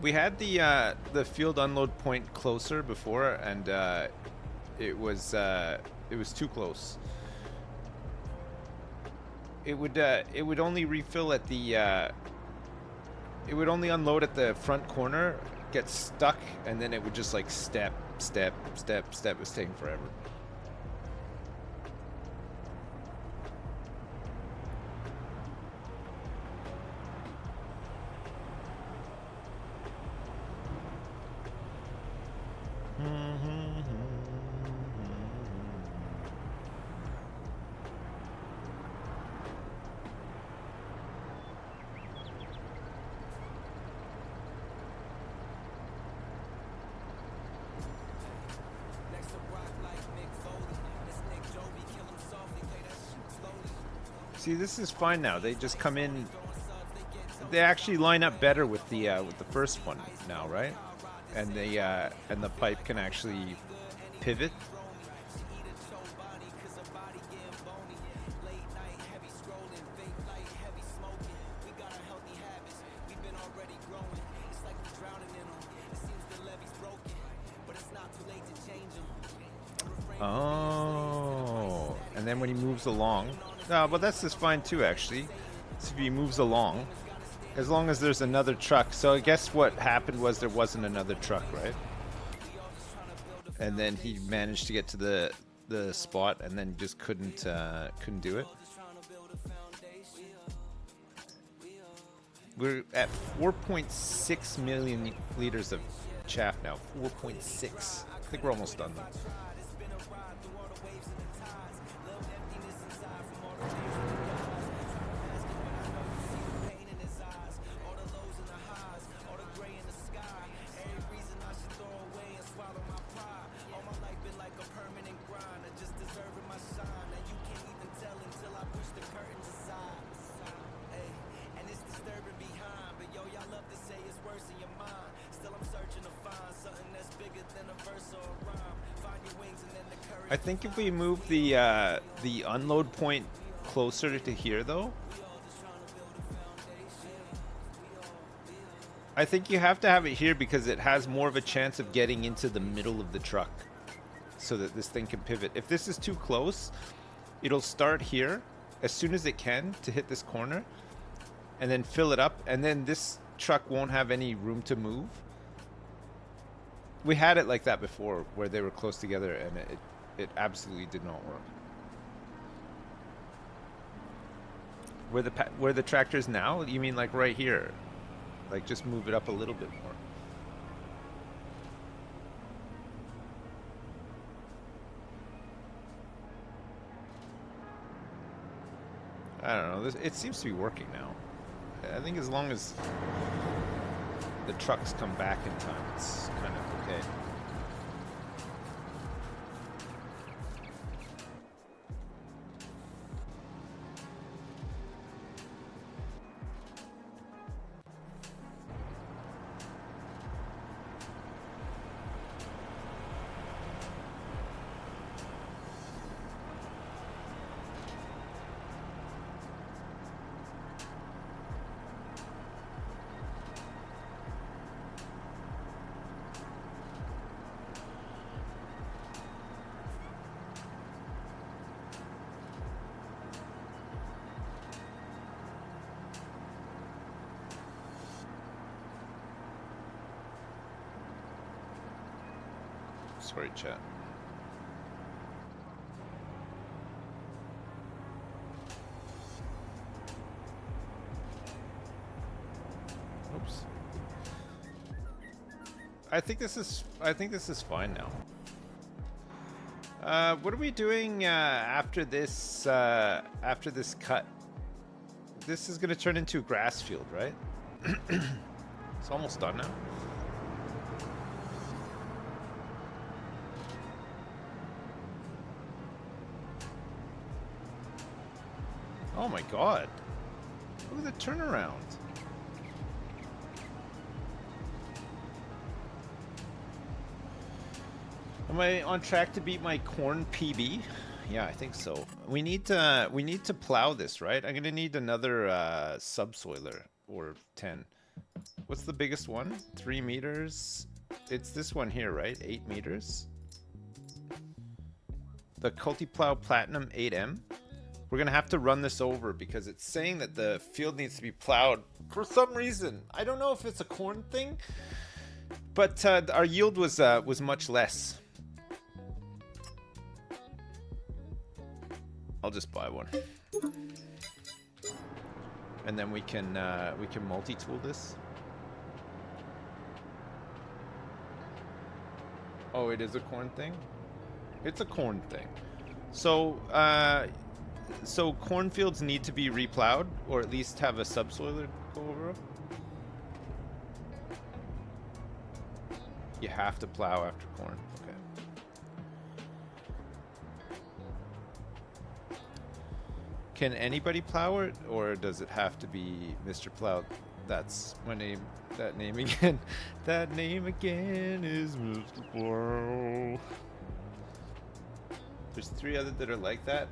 We had the field unload point closer before, and it was too close. It would only refill at the it would only unload at the front corner, get stuck, and then it would just like step. It was taking forever. See, this is fine now. They just come in. They actually line up better with the first one now, right? And the pipe can actually pivot. Oh, and then when he moves along. But that's just fine too, actually. So if he moves along, As long as there's another truck. So I guess what happened was there wasn't another truck, right? And then he managed to get to the spot and then just couldn't do it. We're at 4.6 million liters of chaff now. 4.6. I think we're almost done though. I think if we move the unload point closer to here, though, I think you have to have it here because it has more of a chance of getting into the middle of the truck, so that this thing can pivot. If this is too close, it'll start here as soon as it can to hit this corner, and then fill it up, and then this truck won't have any room to move. We had it like that before, where they were close together, and it absolutely did not work. Where the tractor is now? You mean like right here? Like just move it up a little bit more. I don't know. It seems to be working now. I think as long as the trucks come back in time, it's kind of okay. Sorry, chat. Oops. I think this is fine now. What are we doing after this cut? This is gonna turn into a grass field, right? It's almost done now. Oh my god. Look at the turnaround. Am I on track to beat my corn PB? Yeah, I think so. We need to plow this, right? I'm gonna need another subsoiler or 10. What's the biggest one? 3 meters. It's this one here, right? 8 meters. The Cultiplow Platinum 8M. We're gonna have to run this over because it's saying that the field needs to be plowed for some reason. I don't know if it's a corn thing, but our yield was much less. I'll just buy one, and then we can multi-tool this. Oh, it is a corn thing. It's a corn thing. So so cornfields need to be replowed, or at least have a subsoiler go over them. You have to plow after corn. Okay. Can anybody plow it, or does it have to be Mr. Plow? That's my name. That name again. That name again is Mr. Plow. There's 3 other that are like that.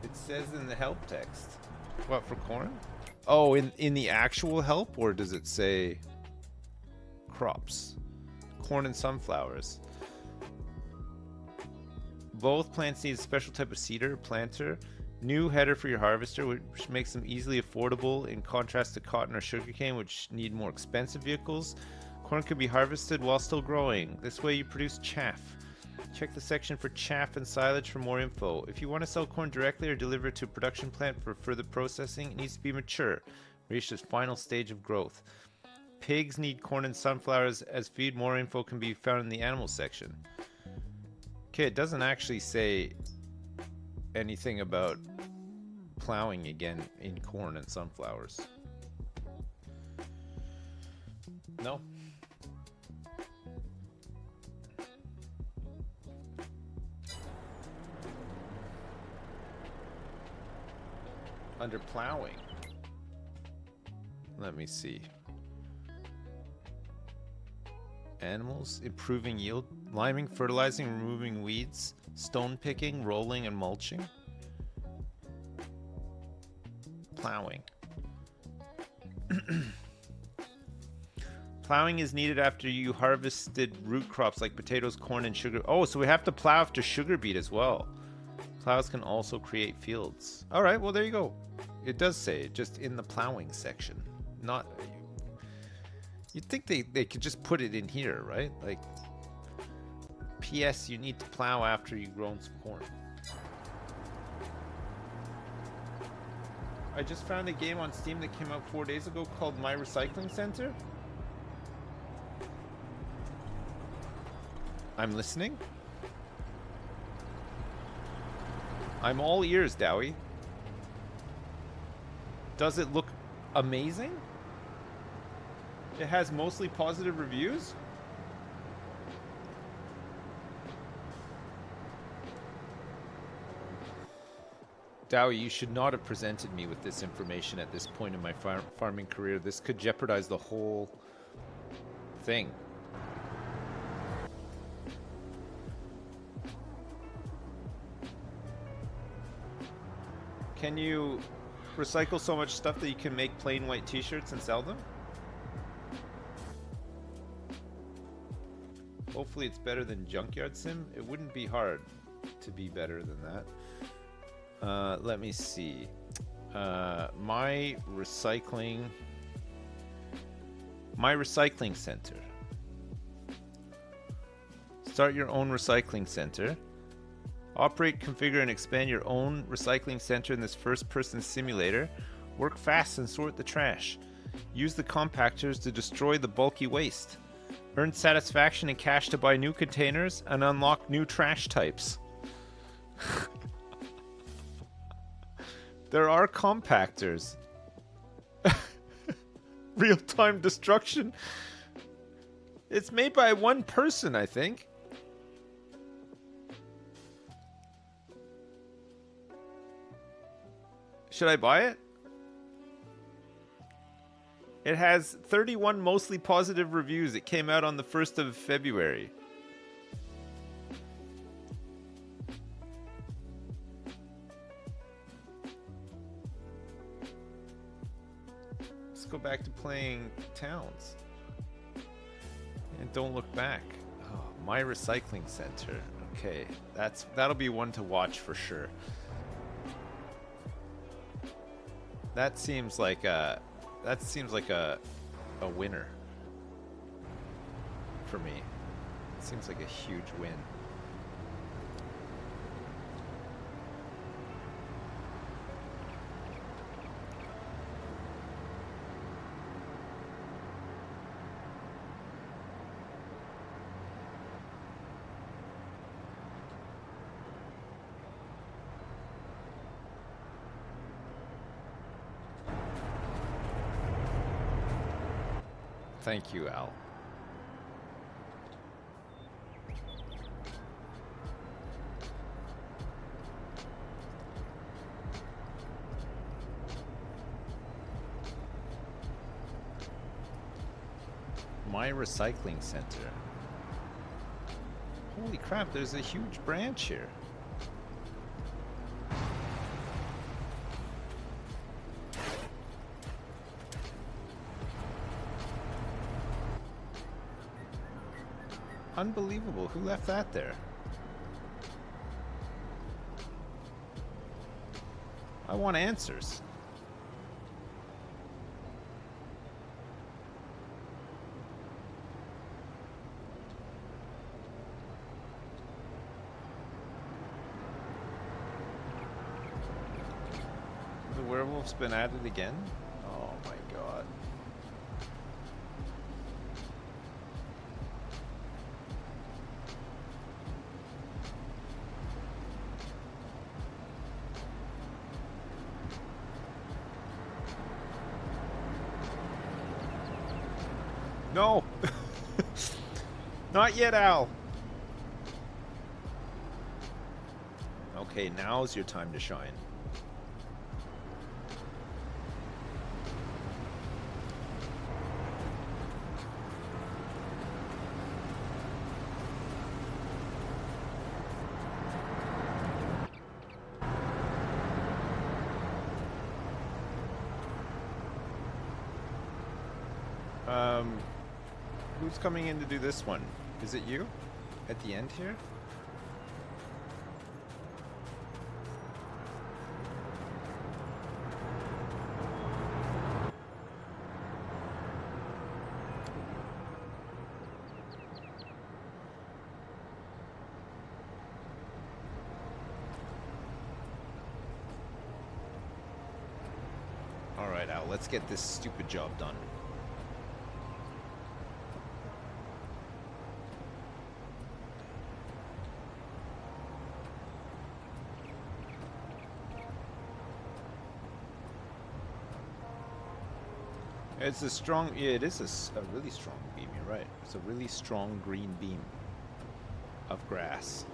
It says in the help text. What, for corn? Oh, in the actual help, or does it say crops? Corn and sunflowers. Both plants need a special type of seeder, planter, New header for your harvester, which makes them easily affordable in contrast to cotton or sugarcane, which need more expensive vehicles. Corn can be harvested while still growing. This way you produce chaff. Check the section for chaff and silage for more info. If you want to sell corn directly or deliver it to a production plant for further processing, it needs to be mature, reach its final stage of growth. Pigs need corn and sunflowers as feed. More info can be found in the animal section. Okay, it doesn't actually say anything about plowing again in corn and sunflowers. No. Under plowing. Let me see. Animals, improving yield, liming, fertilizing, removing weeds, stone picking, rolling, and mulching. Plowing. Plowing is needed after you harvested root crops like potatoes, corn, and sugar. Oh, so we have to plow after sugar beet as well. Plows can also create fields. All right, well, there you go. It does say it just in the plowing section. Not... You'd think they could just put it in here, right? Like, P.S. you need to plow after you've grown some corn. I just found a game on Steam that came out 4 days ago called My Recycling Center. I'm listening. I'm all ears, Dowie. Does it look amazing? It has mostly positive reviews? Dowie, you should not have presented me with this information at this point in my farming career. This could jeopardize the whole thing. Can you recycle so much stuff that you can make plain white t-shirts and sell them? Hopefully it's better than Junkyard Sim. It wouldn't be hard to be better than that. Let me see. My recycling center. Start your own recycling center. Operate, configure, and expand your own recycling center in this first-person simulator. Work fast and sort the trash. Use the compactors to destroy the bulky waste. Earn satisfaction and cash to buy new containers and unlock new trash types. There are compactors. Real-time destruction. It's made by one person, I think. Should I buy it? It has 31 mostly positive reviews. It came out on the 1st of February. Let's go back to playing Towns. And don't look back. Oh, My Recycling Center. Okay, that'll be one to watch for sure. That seems like a winner for me. It seems like a huge win. Thank you, Al. My Recycling Center. Holy crap, there's a huge branch here. Unbelievable. Who left that there? I want answers. The werewolf's been added again? Oh my god. No! Not yet, Al! Okay, now's your time to shine. Who's coming in to do this one? Is it you? At the end here? Alright, Al, let's get this stupid job done. It's a strong, yeah, it is a really strong beam, you're right. It's a really strong green beam of grass.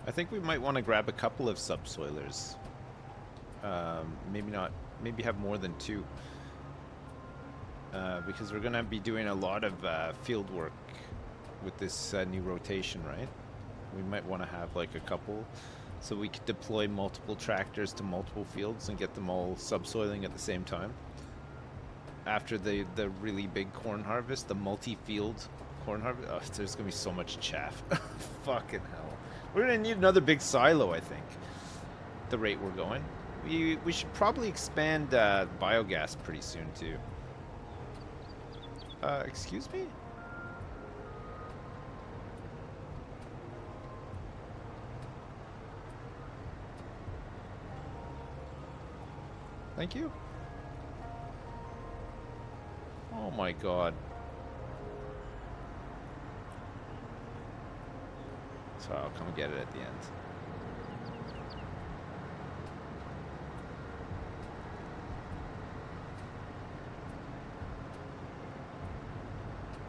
I think we might want to grab a couple of subsoilers. Maybe not, maybe have more than two. Because we're going to be doing a lot of field work with this new rotation, right? We might want to have like a couple so we could deploy multiple tractors to multiple fields and get them all subsoiling at the same time. After the really big corn harvest, the multi-field corn harvest, oh, there's going to be so much chaff. Fucking hell. We're going to need another big silo, I think, at the rate we're going. We should probably expand biogas pretty soon, too. Excuse me? Thank you. Oh my god. So I'll come get it at the end.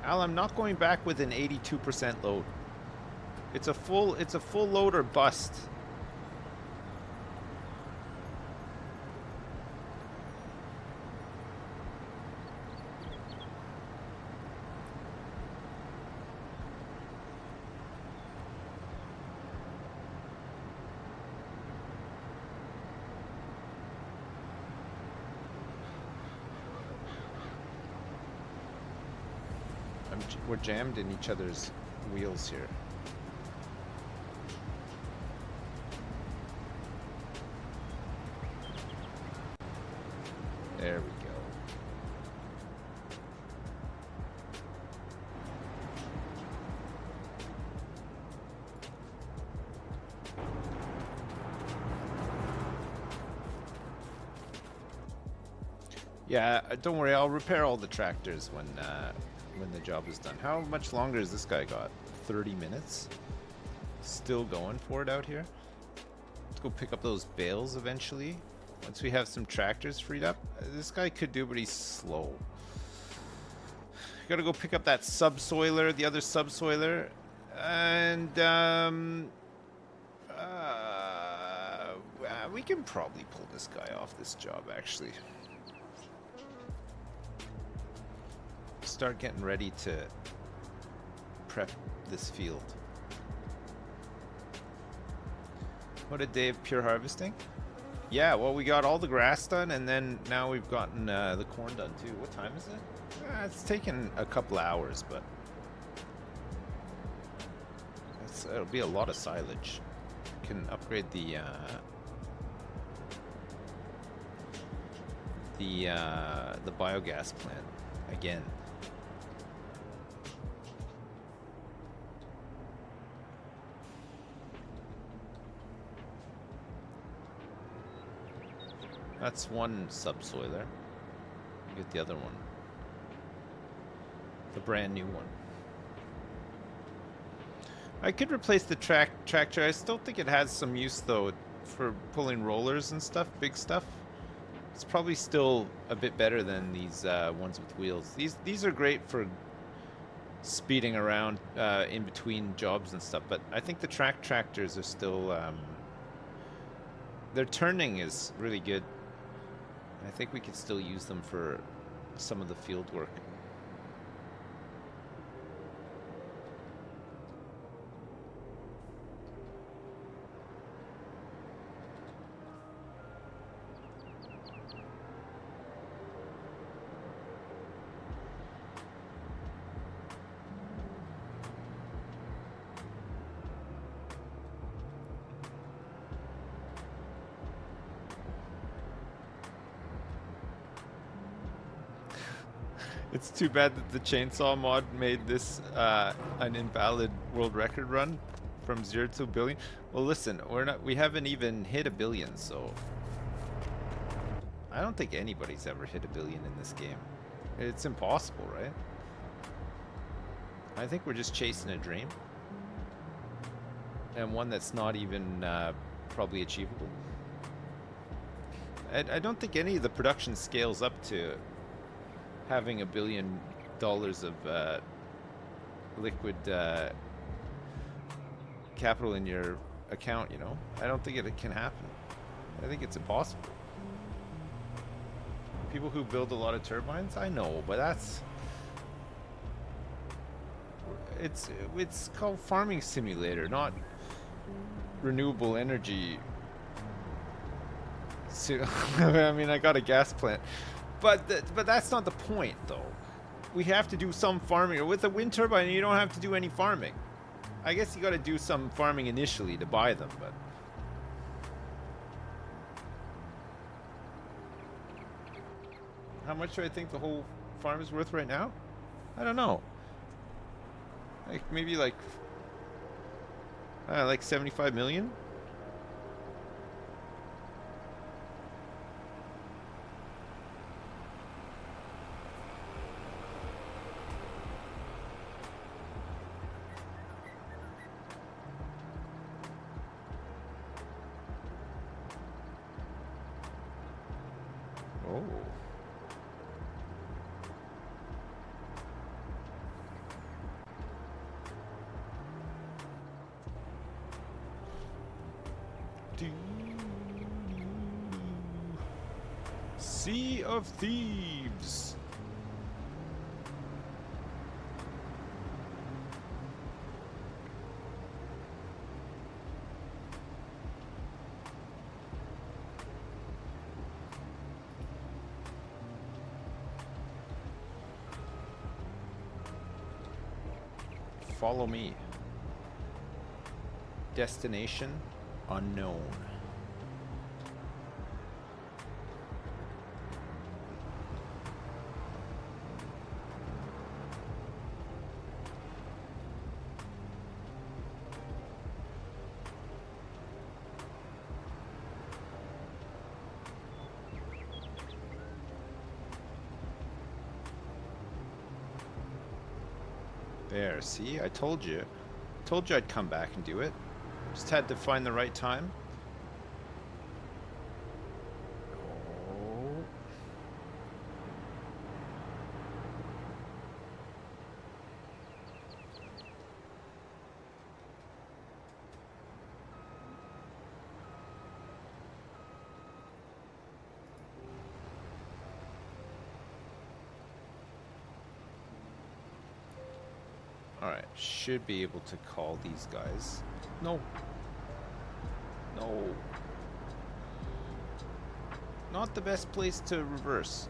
Al, I'm not going back with an 82% load. It's a full load or bust. We're jammed in each other's wheels here. There we go. Yeah, don't worry, I'll repair all the tractors when the job is done. How much longer has this guy got? 30 minutes? Still going for it out here? Let's go pick up those bales eventually. Once we have some tractors freed up. This guy could do, but he's slow. Gotta go pick up that subsoiler, the other subsoiler. And, we can probably pull this guy off this job, actually. Start getting ready to prep this field. What a day of pure harvesting. Yeah, well, we got all the grass done, and then now we've gotten the corn done too. What time is it? It's taken a couple hours, but it'll be a lot of silage. Can upgrade the biogas plant again. That's one subsoiler. Get the other one. The brand new one. I could replace the tractor. I still think it has some use though for pulling rollers and stuff, big stuff. It's probably still a bit better than these ones with wheels. These are great for speeding around in between jobs and stuff, but I think the tractors are still their turning is really good. I think we could still use them for some of the field work. It's too bad that the chainsaw mod made this an invalid world record run from 0 to a billion. Well, listen, we haven't even hit a billion, so I don't think anybody's ever hit a billion in this game. It's impossible, right? I think we're just chasing a dream, and one that's not even probably achievable. I don't think any of the production scales up to having $1 billion of liquid capital in your account, you know? I don't think it can happen. I think it's impossible. People who build a lot of turbines, I know, but that's... It's called Farming Simulator, not renewable energy. I mean, I got a gas plant. But that's not the point, though. We have to do some farming. With a wind turbine, you don't have to do any farming. I guess you got to do some farming initially to buy them, but... How much do I think the whole farm is worth right now? I don't know. Like, maybe like 75 million? Oh. Sea of Thieves. Follow me. Destination unknown. There, see? I told you. Told you I'd come back and do it. Just had to find the right time. Oh. Alright, should be able to call these guys. No. No. Not the best place to reverse.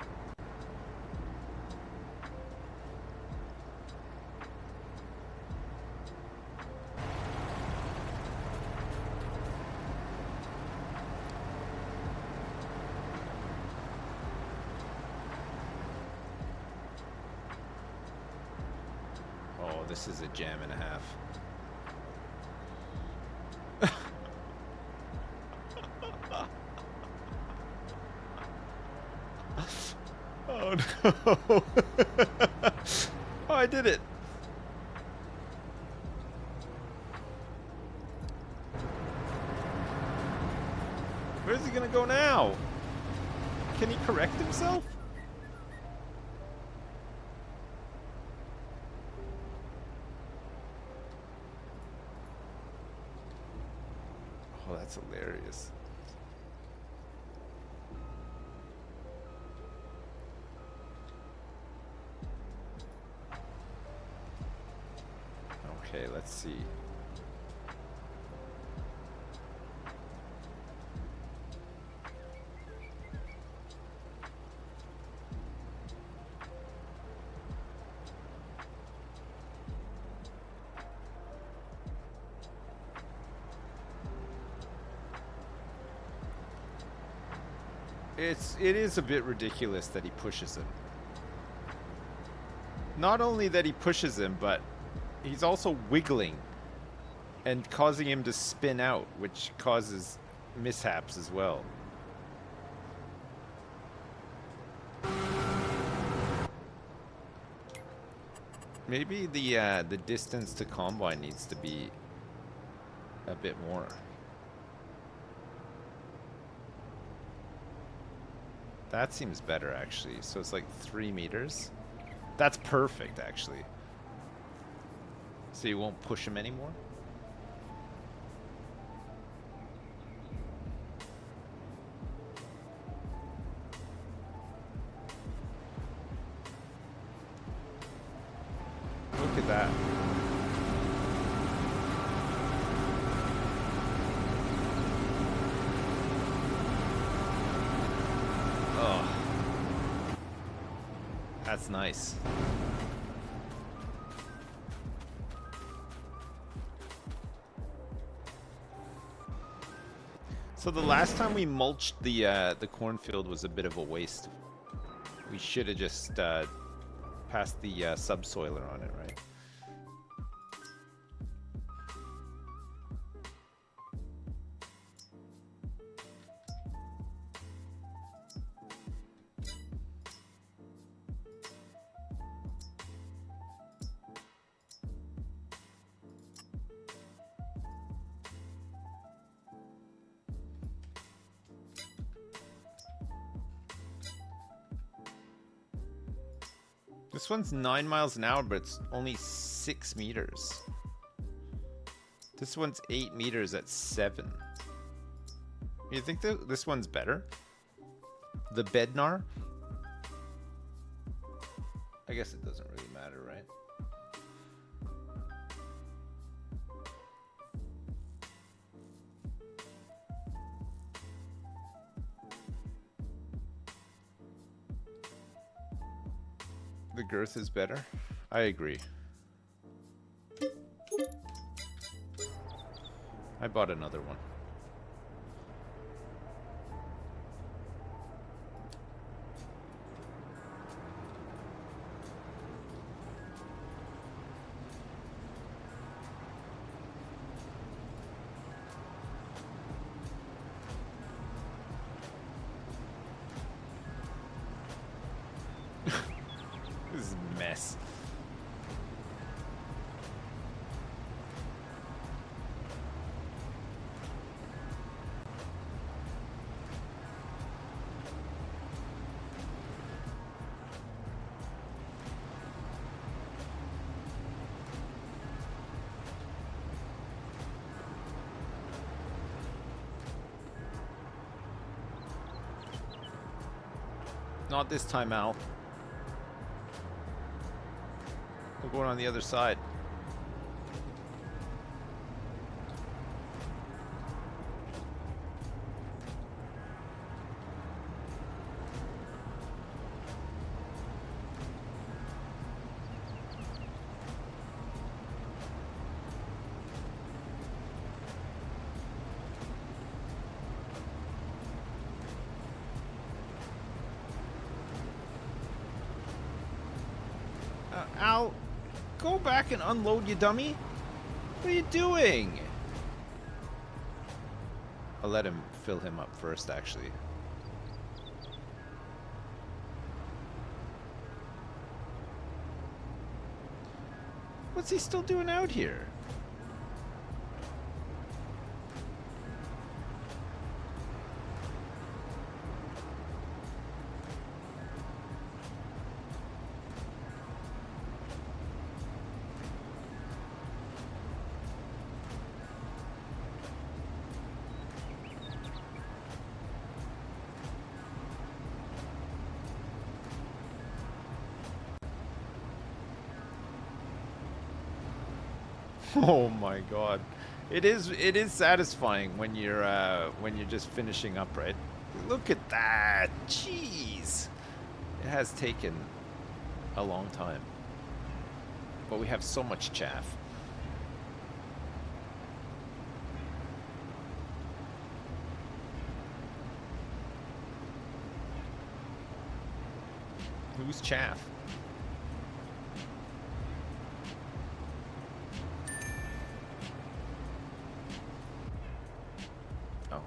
Oh, this is a jam and a half. Oh no! Oh, I did it! Where's he gonna go now? Can he correct himself? Oh, that's hilarious. Okay, let's see. It is a bit ridiculous that he pushes him. Not only that he pushes him, but he's also wiggling and causing him to spin out, which causes mishaps as well. Maybe the distance to combine needs to be a bit more. That seems better, actually. So it's like 3 meters. That's perfect, actually. So you won't push him anymore? Look at that. Oh. That's nice. So the last time we mulched the cornfield was a bit of a waste. We should have just passed the subsoiler on it, right? This one's 9 miles an hour, but it's only 6 meters. This one's 8 meters at 7. You think that this one's better? The Bednar? I guess it doesn't really matter, right? The girth is better. I agree. I bought another one. This is a mess. Not this time, Al. We're going on the other side. Go back and unload, you dummy. What are you doing? I'll let him fill him up first, actually. What's he still doing out here? Oh my god. It is satisfying when you're just finishing up, right? Look at that. Jeez. It has taken a long time. But we have so much chaff. Who's chaff? Oh.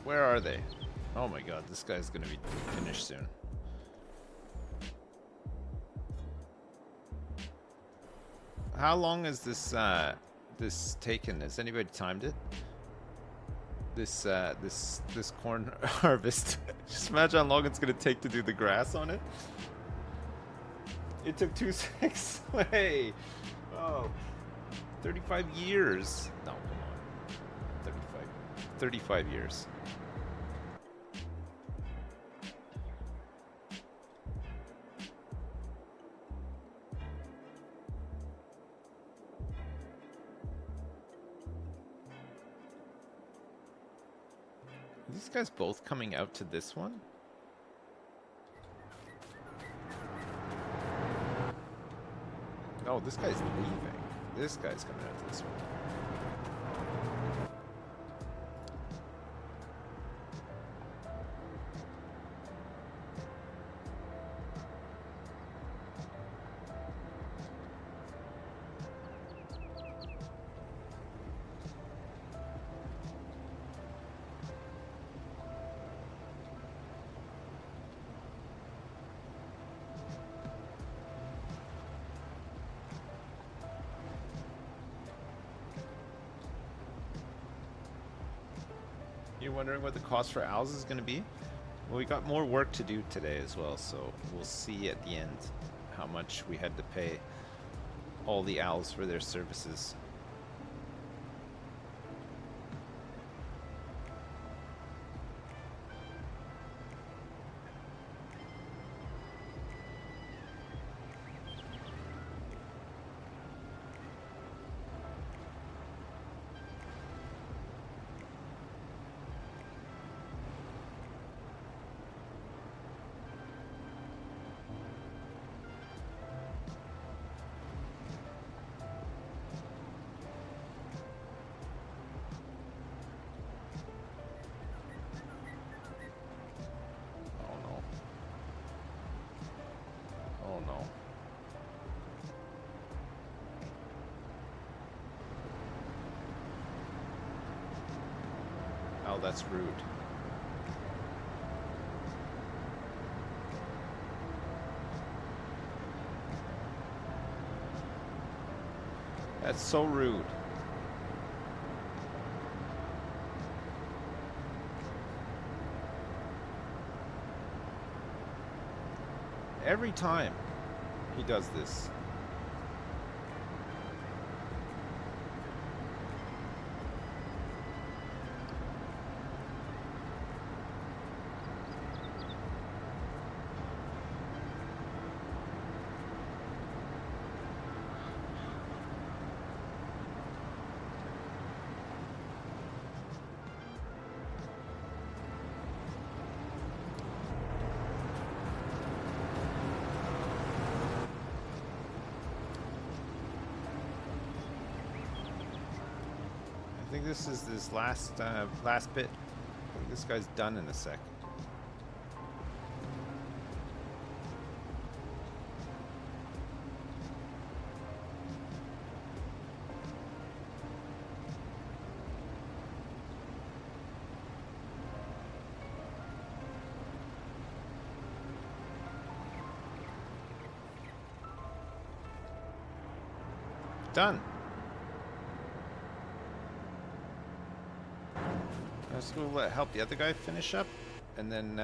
Where are they? Oh my god, this guy's gonna be finished soon. How long is this taken? Has anybody timed it? This corn harvest. Just imagine how long it's gonna take to do the grass on it. It took 2-6. Hey, oh, 35 years. No, come on, 35 years. Are these guys both coming out to this one? No, this guy's leaving. This guy's coming out to this one. You're wondering what the cost for owls is going to be? Well, we got more work to do today as well, so we'll see at the end how much we had to pay all the owls for their services. Oh, that's rude. That's so rude. Every time he does this. I think this is this last bit. I think this guy's done in a sec. Done. Let's go help the other guy finish up, and then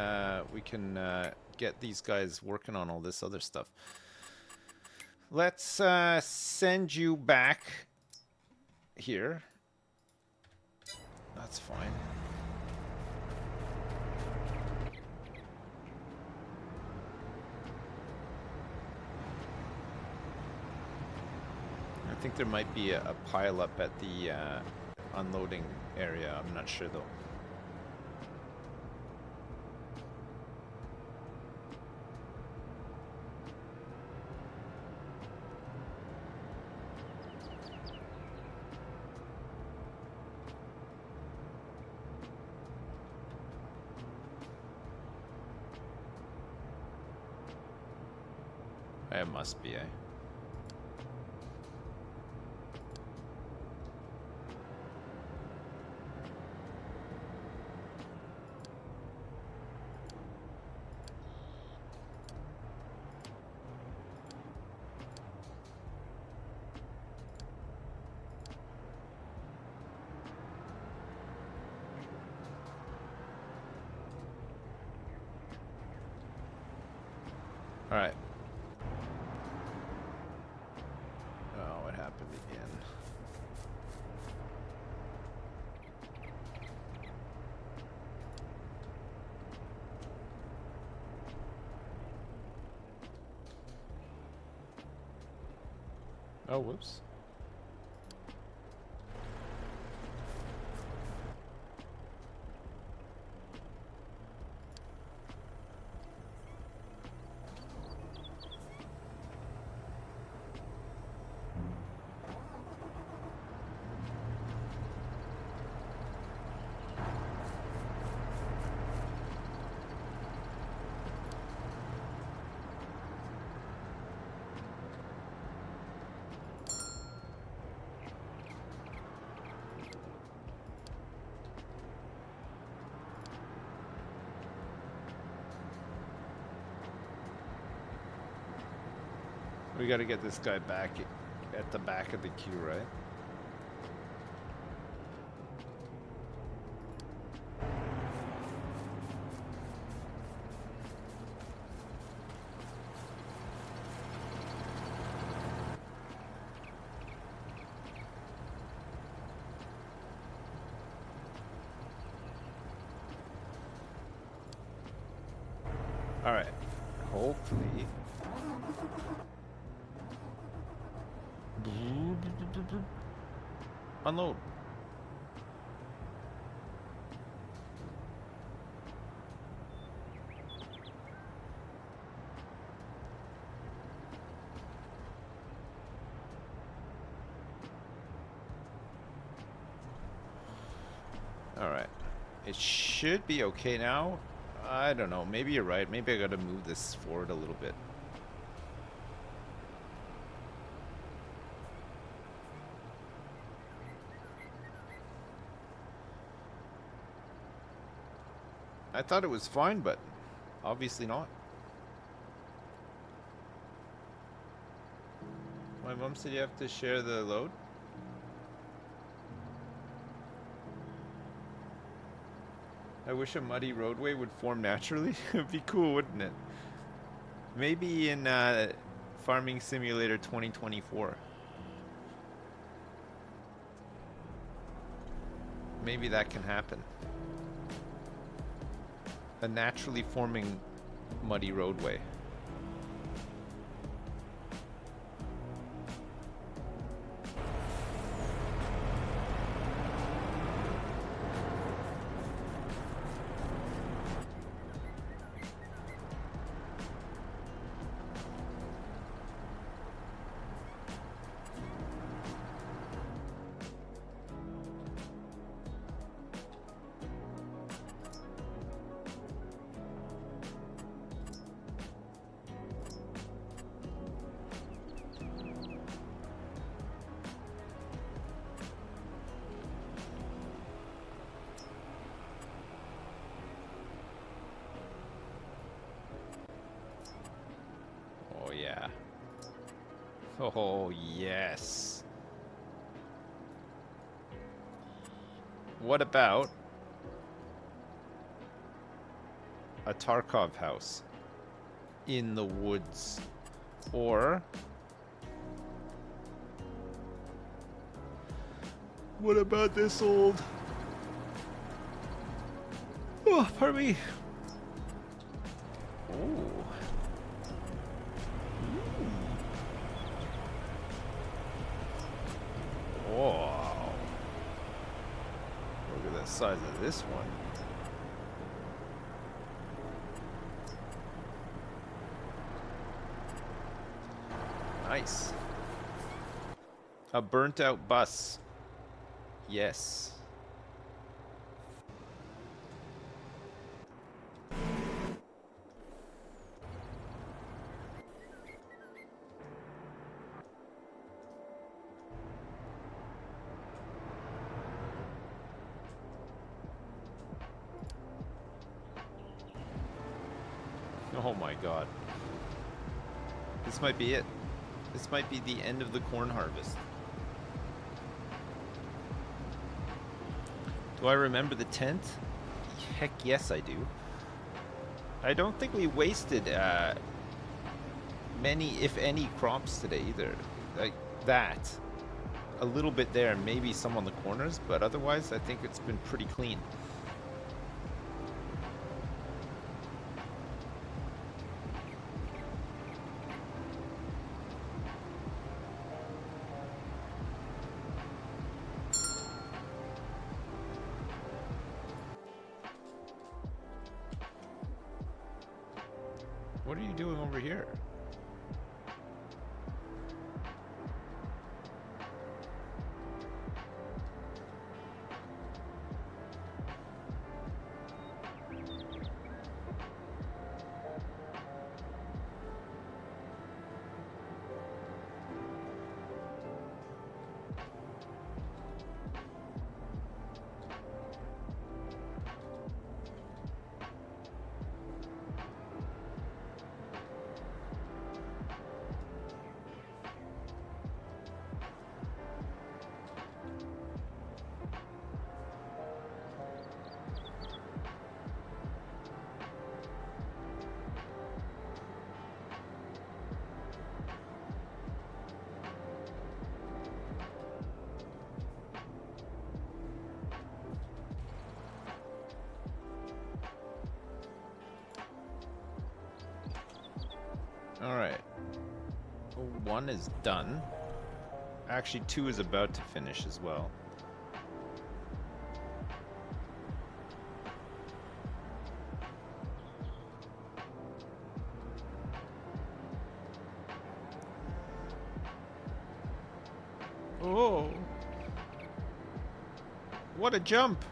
we can get these guys working on all this other stuff. Let's send you back here. That's fine. I think there might be a pile up at the unloading area. I'm not sure though. It must be, eh? All right. Oh, what happened again? Oh, whoops. We gotta get this guy back at the back of the queue, right? All right. Hopefully. Unload. All right. It should be okay now. I don't know. Maybe you're right. Maybe I gotta move this forward a little bit. I thought it was fine, but obviously not. My mom said you have to share the load. I wish a muddy roadway would form naturally. It'd be cool, wouldn't it? Maybe in Farming Simulator 2024. Maybe that can happen. A naturally forming muddy roadway. Oh yeah. Oh yes. What about a Tarkov house in the woods? Or what about this old... Oh, pardon me. Ooh. Whoa. Look at the size of this one. Nice. A burnt out bus. Yes. Oh my god. This might be it. This might be the end of the corn harvest. Do I remember the tent? Heck yes I do. I don't think we wasted many, if any, crops today either. Like that. A little bit there, maybe some on the corners, but otherwise I think it's been pretty clean. What are you doing over here? Alright. One is done. Actually, two is about to finish as well. Oh! What a jump!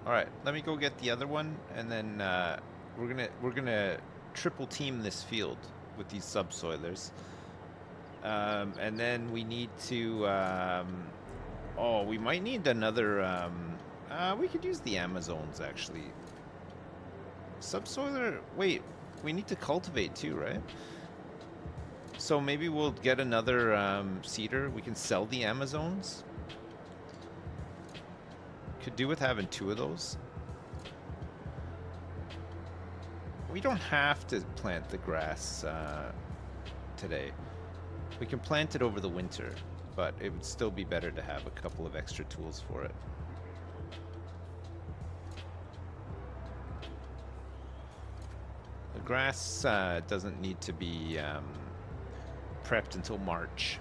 All right, let me go get the other one, and then we're gonna triple team this field with these subsoilers, and then we need to. Oh, we might need another. We could use the Amazons actually. Subsoiler. Wait, we need to cultivate too, right? So maybe we'll get another cedar. We can sell the Amazons. Could do with having 2 of those. We don't have to plant the grass today. We can plant it over the winter, but it would still be better to have a couple of extra tools for it. The grass doesn't need to be prepped until March.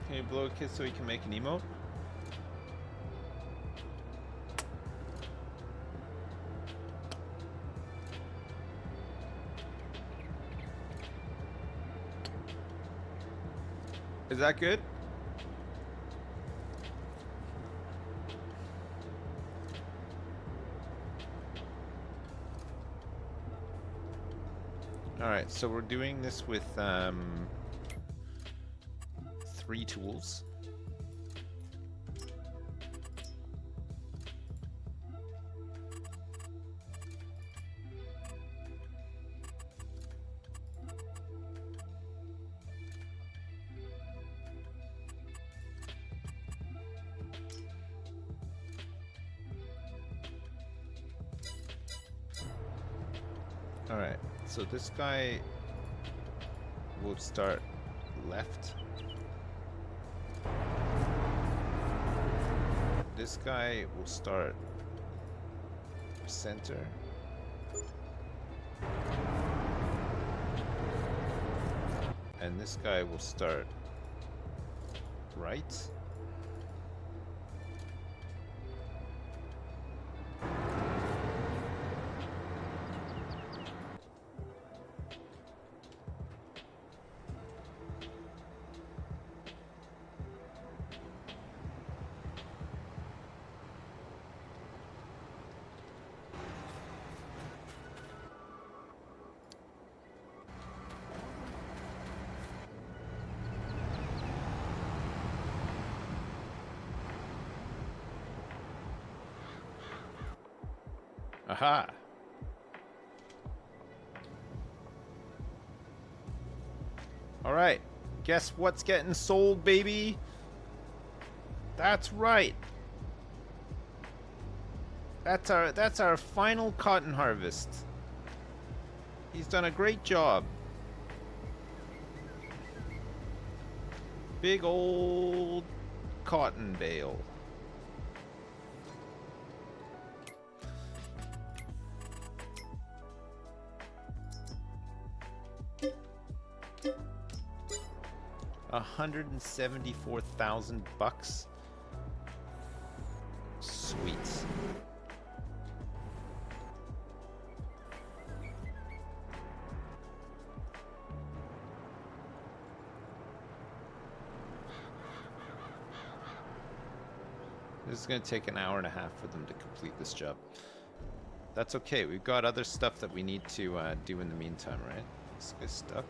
Can you blow a kiss so you can make an emote? Is that good? Alright, so we're doing this with 3 tools. Alright, so this guy will start left. This guy will start center. And this guy will start right. Aha! Alright, guess what's getting sold, baby? That's right. That's our final cotton harvest. He's done a great job. Big old cotton bale. $174,000. Sweet. This is going to take an hour and a half for them to complete this job. That's okay. We've got other stuff that we need to do in the meantime, right? This guy's stuck.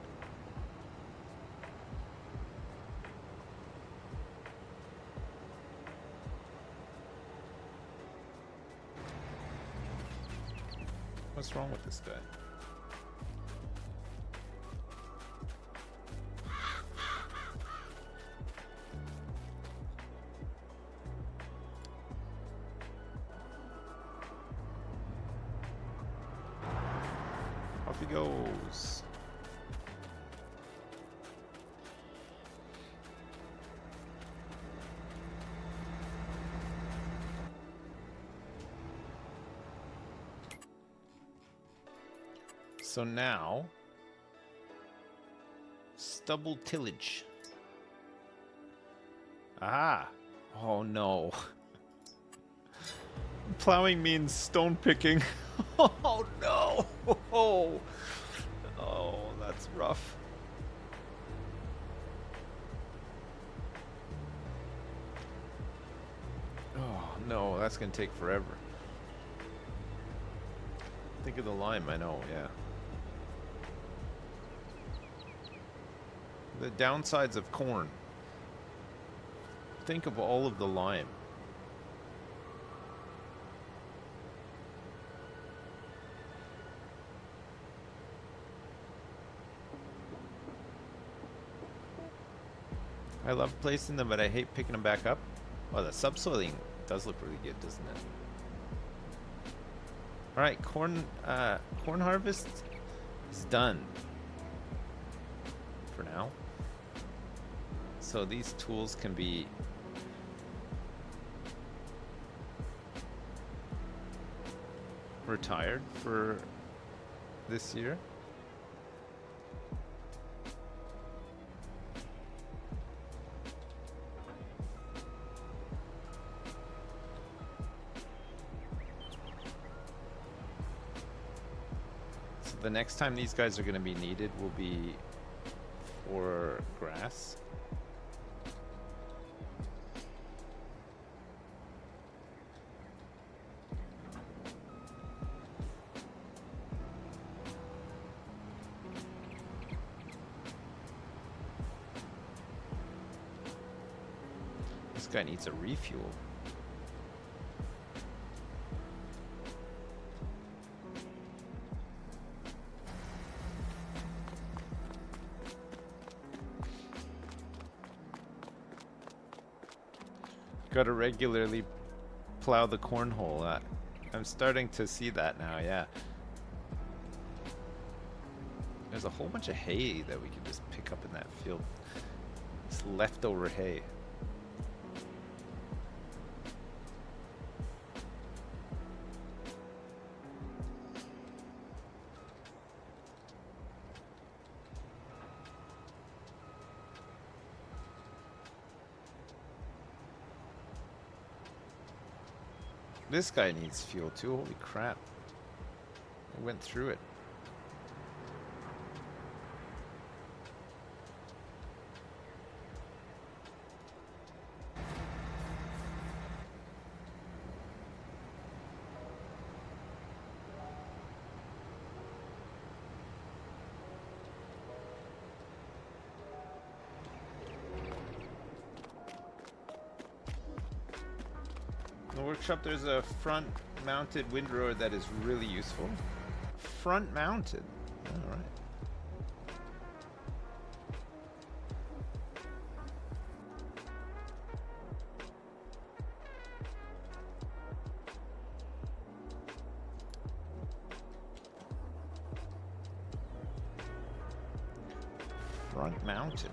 What's wrong with this guy? Off he goes. So now, stubble tillage. Ah, oh no. Plowing means stone picking. Oh no. Oh, that's rough. Oh no, that's gonna take forever. Think of the lime, I know, yeah. The downsides of corn. Think of all of the lime. I love placing them, but I hate picking them back up. Oh, the subsoiling does look really good, doesn't it? All right, corn harvest is done for now. So these tools can be retired for this year. So the next time these guys are going to be needed will be for grass. This guy needs a refuel. Got to regularly plow the cornhole. I'm starting to see that now, yeah. There's a whole bunch of hay that we can just pick up in that field. It's leftover hay. This guy needs fuel too, holy crap. I went through it. In the workshop there's a front mounted windrower that is really useful. Front mounted. Alright. Front mounted.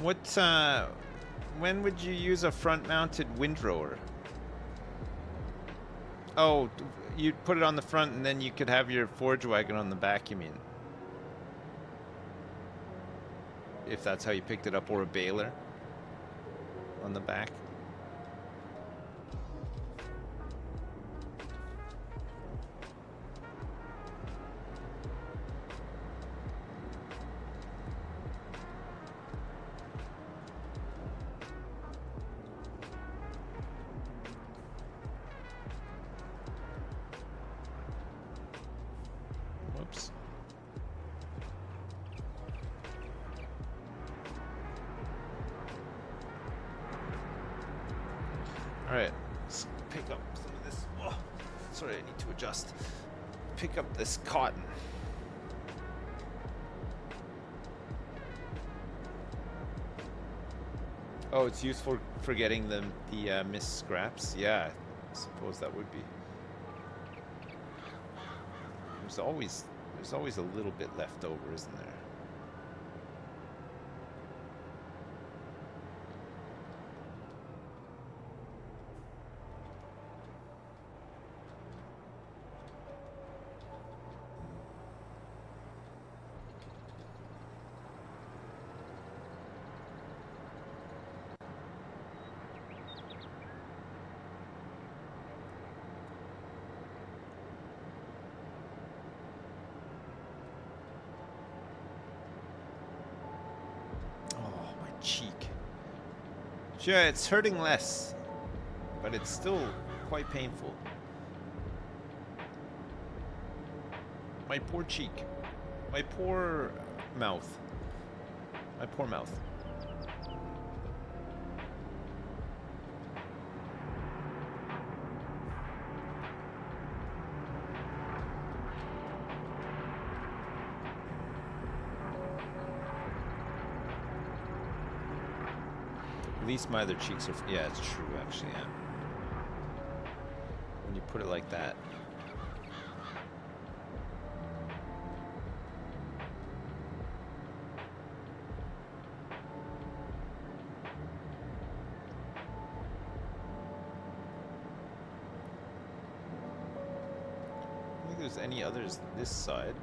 What, when would you use a front-mounted windrower? Oh, you'd put it on the front and then you could have your forge wagon on the back, you mean? If that's how you picked it up, or a baler on the back. Whoops. All right, let's pick up some of this. Oh, sorry, I need to adjust. Pick up this cotton. Oh, it's useful for getting the missed scraps. Yeah, I suppose that would be. There's always a little bit left over, isn't there? Cheek. Yeah, it's hurting less. but it's still quite painful. My poor cheek. My poor mouth. My poor mouth. At least my other cheeks are... Yeah, it's true, actually, yeah. When you put it like that. I don't think there's any others this side.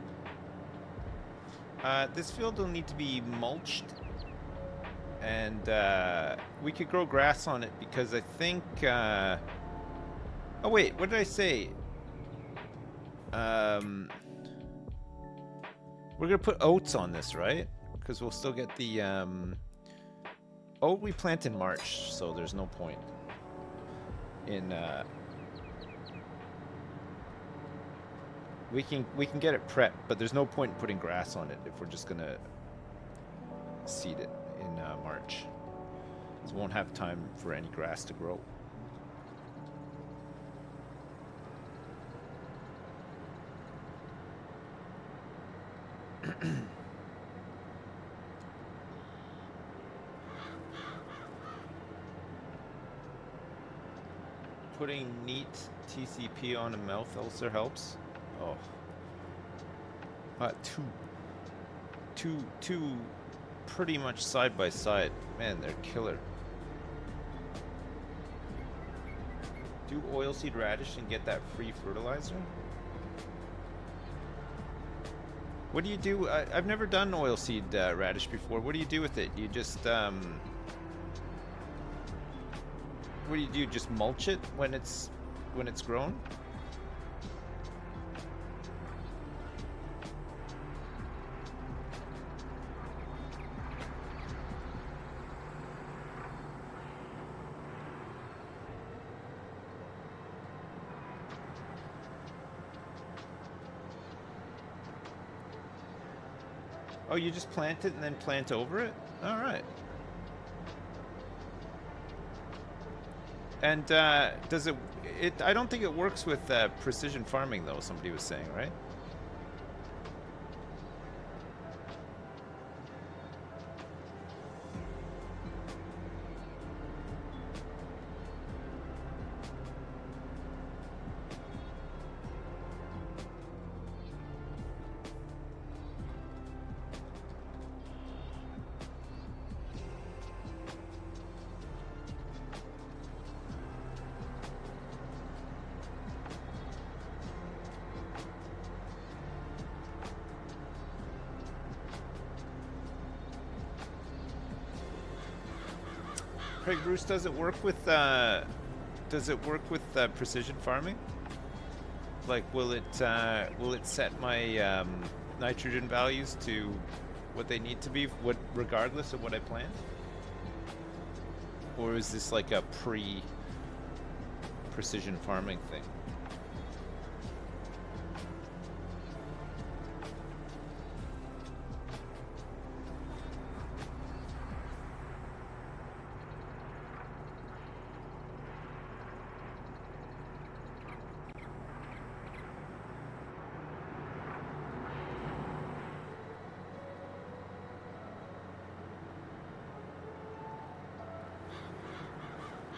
This field will need to be mulched. And we could grow grass on it because I think... Oh wait, what did I say? We're gonna put oats on this, right? Because we'll still get the... Oat we plant in March, so there's no point in... We can get it prepped, but there's no point in putting grass on it if we're just gonna seed it in March. So we won't have time for any grass to grow. Putting neat TCP on a mouth ulcer helps. Oh. Two pretty much side by side. Man, they're killer. Do oilseed radish and get that free fertilizer? What do you do? I've never done oilseed radish before. What do you do with it? You just what do you do? Just mulch it when it's grown? Oh, you just plant it and then plant over it? All right. And does it? I don't think it works with precision farming, though. Somebody was saying, right? Craig Bruce, does it work with precision farming? Like, will it set my nitrogen values to what they need to be, regardless of what I plant? Or is this like a precision farming thing?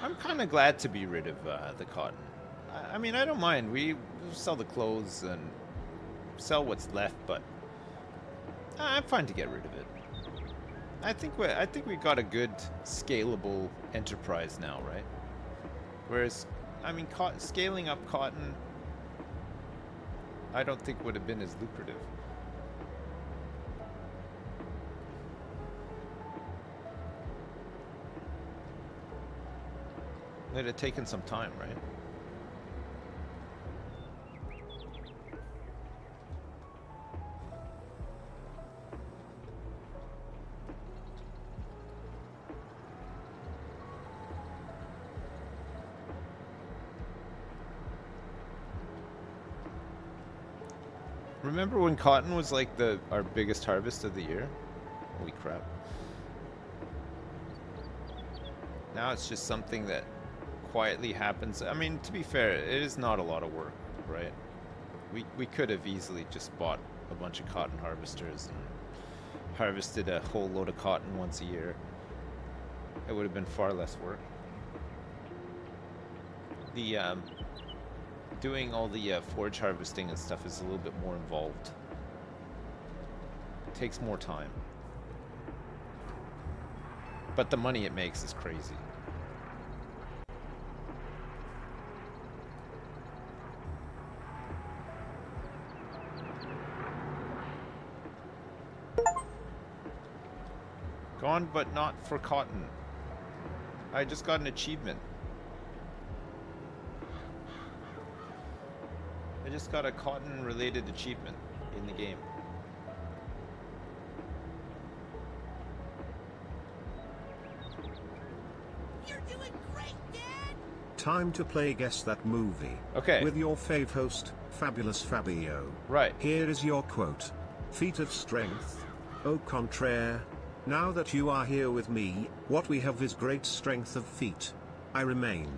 I'm kind of glad to be rid of the cotton. I mean, I don't mind. We sell the clothes and sell what's left, but I'm fine to get rid of it. I think we got a good scalable enterprise now, right? Whereas, I mean, scaling up cotton, I don't think would have been as lucrative. It'd have taken some time, right? Remember when cotton was like our biggest harvest of the year? Holy crap. Now it's just something that quietly happens. I mean, to be fair, it is not a lot of work, right? We could have easily just bought a bunch of cotton harvesters and harvested a whole load of cotton once a year. It would have been far less work. The doing all the forage harvesting and stuff is a little bit more involved. It takes more time. But the money it makes is crazy. Gone but not forgotten. I just got an achievement. I just got a cotton related achievement in the game. You're doing great, Dad! Time to play Guess That Movie. Okay. With your fave host, Fabulous Fabio. Right. Here is your quote. Feat of strength. Au contraire. Now that you are here with me, what we have is great strength of feet. I remain.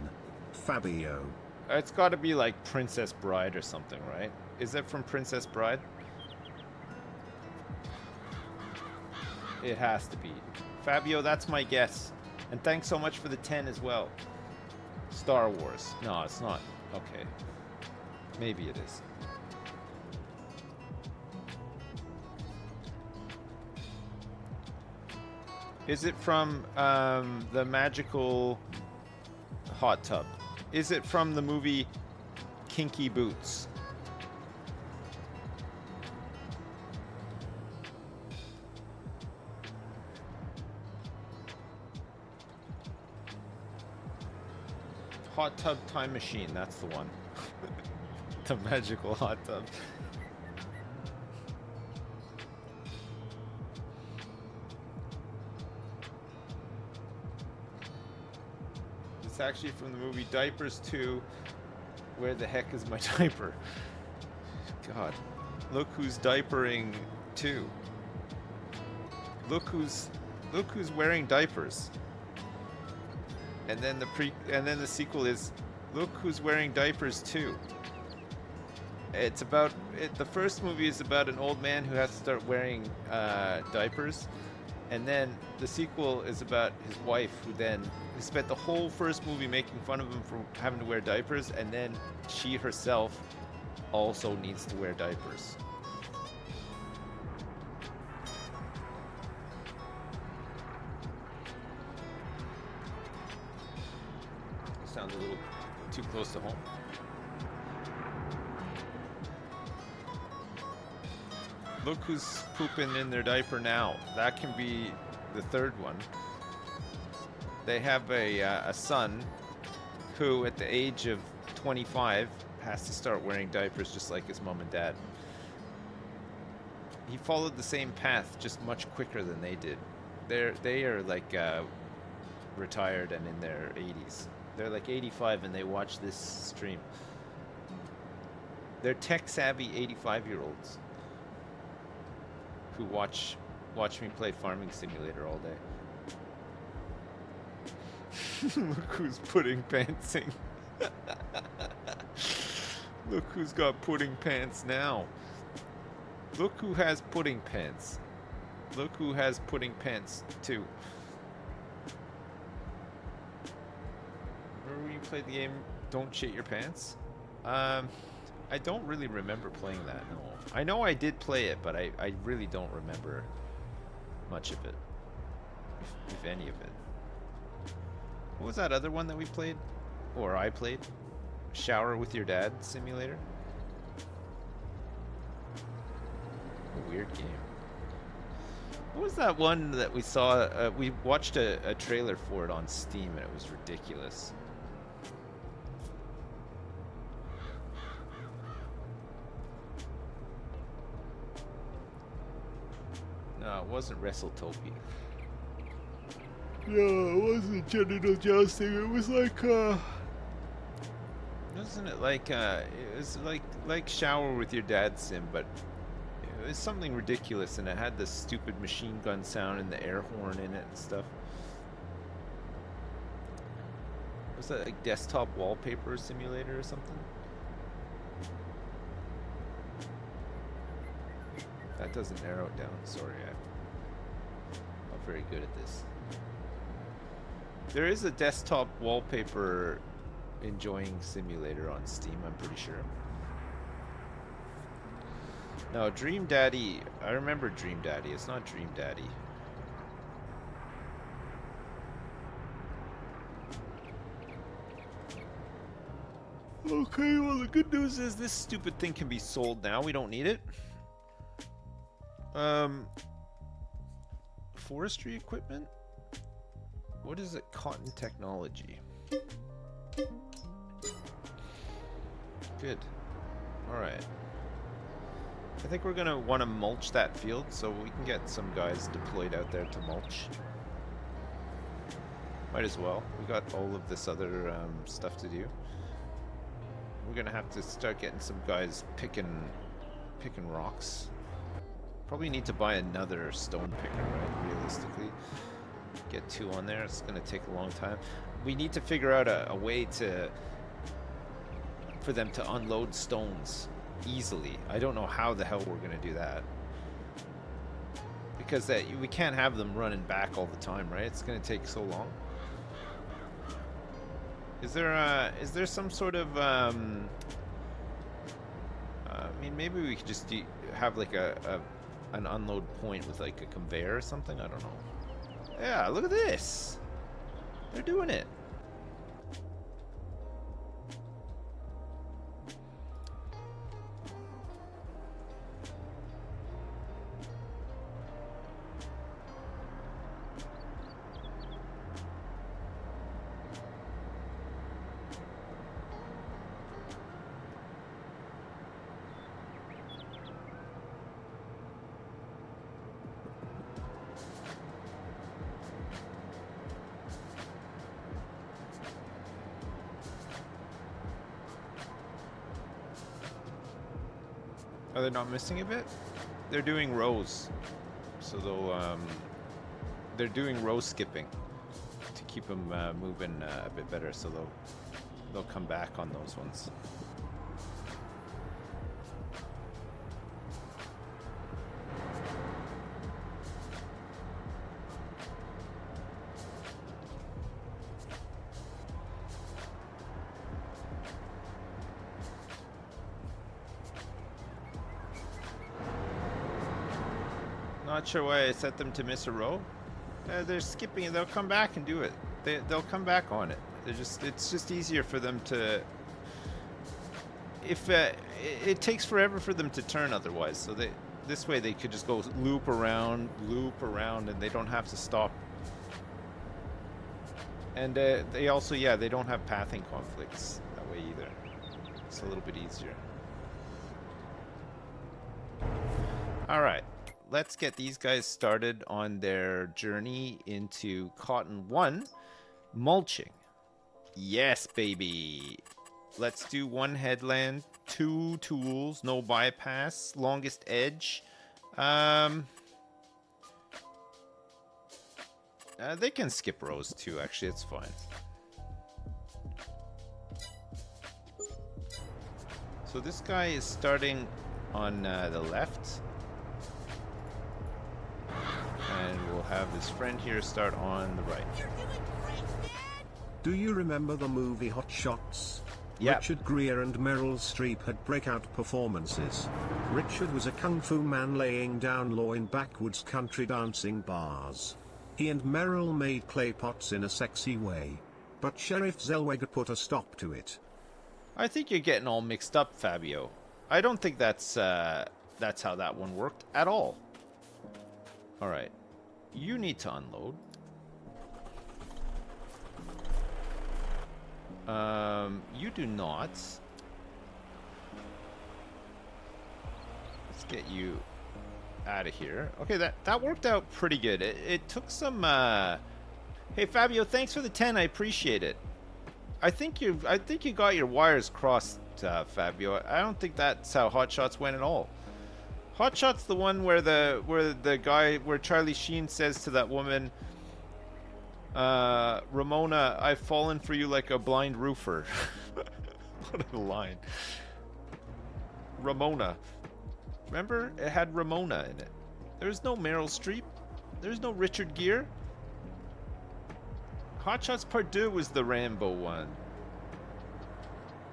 Fabio. It's got to be like Princess Bride or something, right? Is that from Princess Bride? It has to be. Fabio, that's my guess. And thanks so much for the 10 as well. Star Wars. No, it's not. Okay. Maybe it is. Is it from the magical hot tub? Is it from the movie Kinky Boots? Hot Tub Time Machine, that's the one. The magical hot tub. It's actually from the movie Diapers 2. Where the heck is my diaper? God. Look who's diapering 2. Look who's wearing diapers. And then the sequel is Look Who's Wearing Diapers 2. It's about the first movie is about an old man who has to start wearing diapers, and then the sequel is about his wife who spent the whole first movie making fun of him for having to wear diapers, and then she herself also needs to wear diapers. Sounds a little too close to home. Look who's pooping in their diaper now. That can be the third one. They have a son who, at the age of 25, has to start wearing diapers just like his mom and dad. He followed the same path, just much quicker than they did. They are like retired and in their 80s. They're like 85 and they watch this stream. They're tech-savvy 85-year-olds who watch me play Farming Simulator all day. Look who's pudding pantsing. Look who's got pudding pants now. Look who has pudding pants. Look who has pudding pants too. Remember when you played the game Don't Shit Your Pants? I don't really remember playing that, no. I know I did play it, but I really don't remember much of it. If any of it. What was that other one that we played? Or I played? Shower with Your Dad Simulator? A weird game. What was that one that we saw? We watched a trailer for it on Steam and it was ridiculous. No, it wasn't WrestleTopia. No, it wasn't genital jousting. It was like, wasn't it like, it was like Shower with Your Dad Sim, but It was something ridiculous, and it had this stupid machine gun sound and the air horn in it and stuff. Was that like desktop wallpaper simulator or something? That doesn't narrow it down. Sorry, I'm not very good at this. There is a desktop wallpaper enjoying simulator on Steam, I'm pretty sure. No, Dream Daddy. I remember Dream Daddy. It's not Dream Daddy. Okay, well the good news is this stupid thing can be sold now. We don't need it. Forestry equipment? What is it? Cotton technology. Good. Alright. I think we're gonna want to mulch that field, so we can get some guys deployed out there to mulch. Might as well. We got all of this other stuff to do. We're gonna have to start getting some guys picking rocks. Probably need to buy another stone picker, right? Realistically, get 2 on there. It's gonna take a long time. We need to figure out a way for them to unload stones easily. I don't know how the hell we're gonna do that, because we can't have them running back all the time, right? It's gonna take so long. Is there some sort of I mean, maybe we could just have like an unload point with like a conveyor or something. I don't know. Yeah, look at this. They're doing it. Are they not missing a bit? They're doing rows, so they're doing row skipping to keep them moving a bit better. So they'll come back on those ones. Not sure why I set them to miss a row. They're skipping it. They'll come back and do it. They'll come back on it. It's just easier for them to. If it takes forever for them to turn otherwise, so this way they could just go loop around, and they don't have to stop. And they also, yeah, they don't have pathing conflicts that way either. It's a little bit easier. All right. Let's get these guys started on their journey into Cotton 1, mulching. Yes, baby. Let's do 1 headland, 2 tools, no bypass, longest edge. They can skip rows too, actually, it's fine. So this guy is starting on the left. And we'll have his friend here start on the right. You're doing great, Dad! Do you remember the movie Hot Shots? Yep. Richard Gere and Meryl Streep had breakout performances. Richard was a kung fu man laying down law in backwoods country dancing bars. He and Meryl made clay pots in a sexy way. But Sheriff Zellweger put a stop to it. I think you're getting all mixed up, Fabio. I don't think that's how that one worked at all. All right. You need to unload. You do not. Let's get you out of here. Okay, that worked out pretty good. It took some. Hey Fabio, thanks for the 10. I appreciate it. I think you got your wires crossed, Fabio. I don't think that's how Hot Shots went at all. Hot Shot's the one where where Charlie Sheen says to that woman, Ramona, I've fallen for you like a blind roofer. What a line. Ramona. Remember? It had Ramona in it. There's no Meryl Streep. There's no Richard Gere. Hot Shots Part 2 was the Rambo one.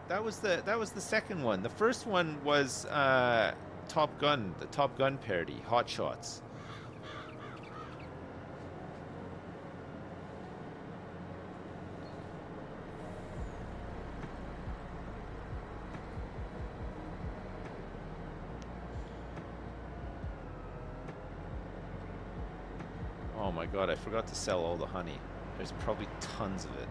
That was the second one. The first one was Top Gun, the Top Gun parody, Hot Shots. Oh my god, I forgot to sell all the honey. There's probably tons of it.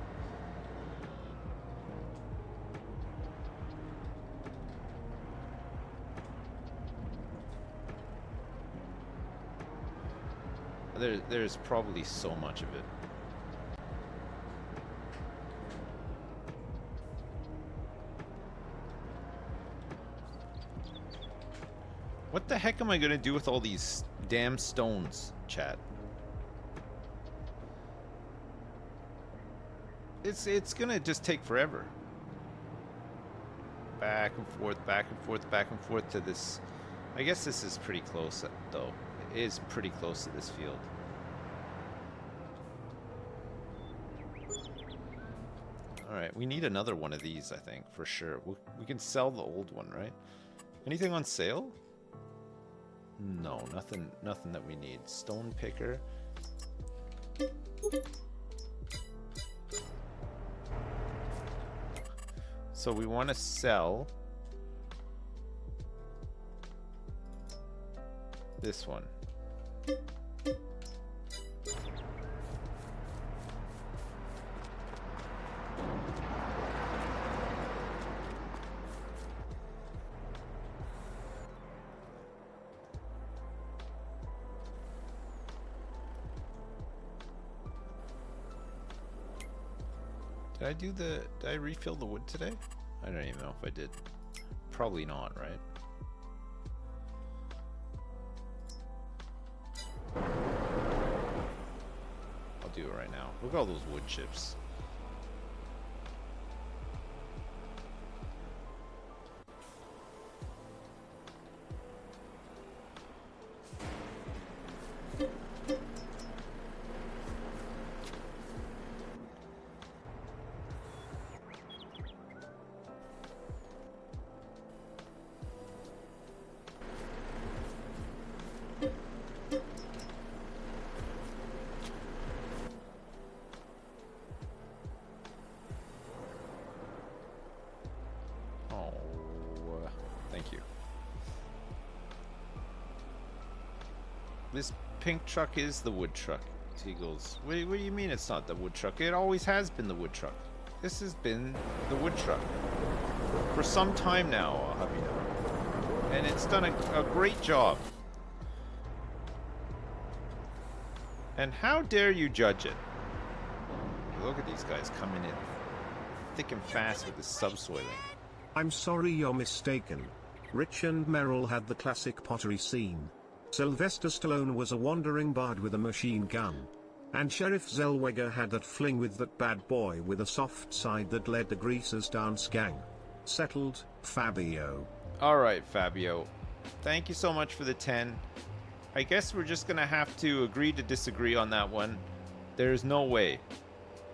There's probably so much of it. What the heck am I gonna do with all these damn stones, chat? It's gonna just take forever. Back and forth, back and forth, back and forth to this. I guess this is pretty close, though. It is pretty close to this field. Alright, we need another one of these, I think, for sure. We can sell the old one, right? Anything on sale? No, nothing that we need. Stone picker. So we want to sell this one. Did I refill the wood today? I don't even know if I did. Probably not, right? I'll do it right now. Look at all those wood chips. This pink truck is the wood truck. Teagles. What do you mean it's not the wood truck? It always has been the wood truck. This has been the wood truck for some time now, I'll have you know. And it's done a great job. And how dare you judge it? Look at these guys coming in thick and fast with this subsoiling. I'm sorry, you're mistaken. Rich and Meryl had the classic pottery scene. Sylvester Stallone was a wandering bard with a machine gun. And Sheriff Zellweger had that fling with that bad boy with a soft side that led the Greasers dance gang. Settled, Fabio. Alright, Fabio. Thank you so much for the 10. I guess we're just gonna have to agree to disagree on that one. There's no way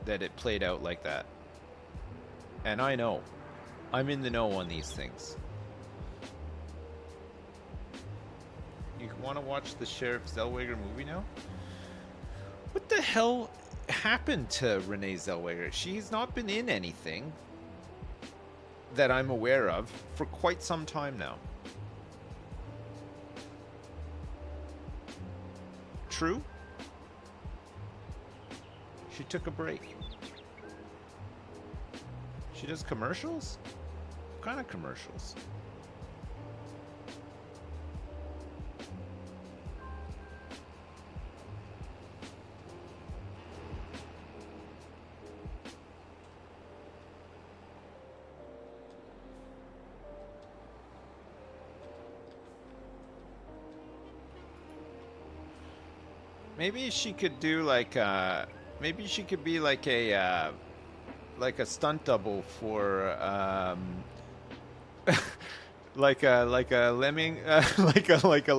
that it played out like that. And I know. I'm in the know on these things. You want to watch the Sheriff Zellweger movie now? What the hell happened to Renee Zellweger? She's not been in anything that I'm aware of for quite some time now. True? She took a break. She does commercials? What kind of commercials? Maybe she could do like maybe she could be like a stunt double for like a lemon like a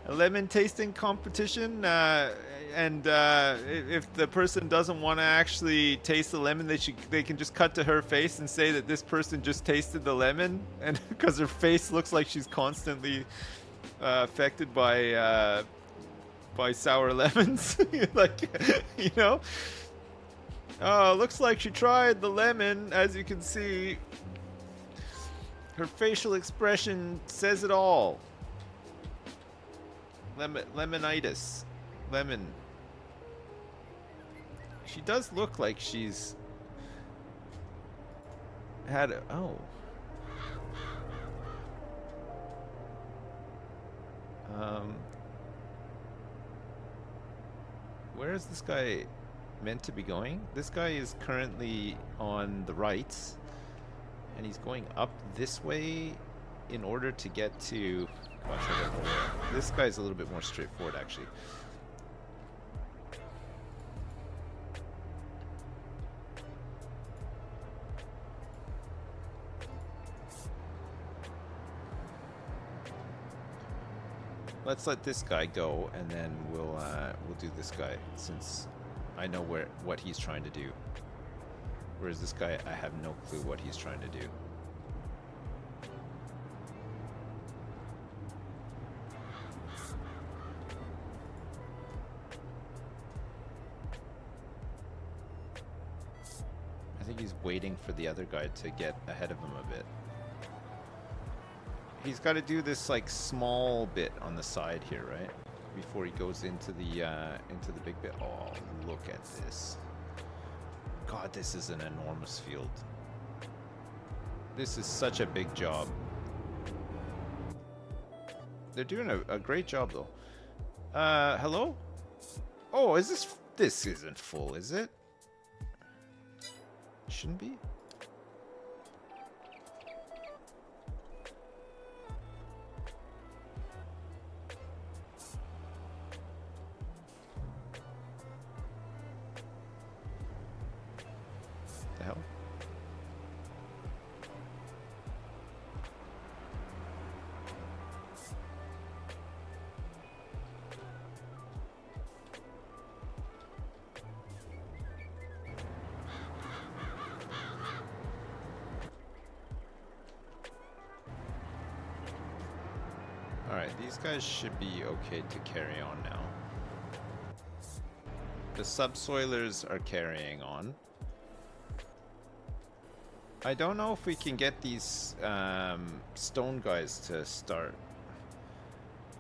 lemon tasting competition, and if the person doesn't want to actually taste the lemon, they can just cut to her face and say that this person just tasted the lemon, and because her face looks like she's constantly affected by sour lemons, like you know. Oh, looks like she tried the lemon. As you can see, her facial expression says it all. Lemonitis. Lemon. She does look like she's had a... Oh. Where is this guy meant to be going? This guy is currently on the right, and he's going up this way in order to get to... Gosh, I don't know where. This guy's a little bit more straightforward, actually. Let's let this guy go, and then we'll do this guy, since I know what he's trying to do. Whereas this guy, I have no clue what he's trying to do. I think he's waiting for the other guy to get ahead of him a bit. He's got to do this like small bit on the side here, right? Before he goes into the big bit. Oh, look at this. God, this is an enormous field. This is such a big job. They're doing a great job though. Hello? Oh, this isn't full, is it? Shouldn't be. The hell? Alright, these guys should be okay to carry on now. The subsoilers are carrying on. I don't know if we can get these stone guys to start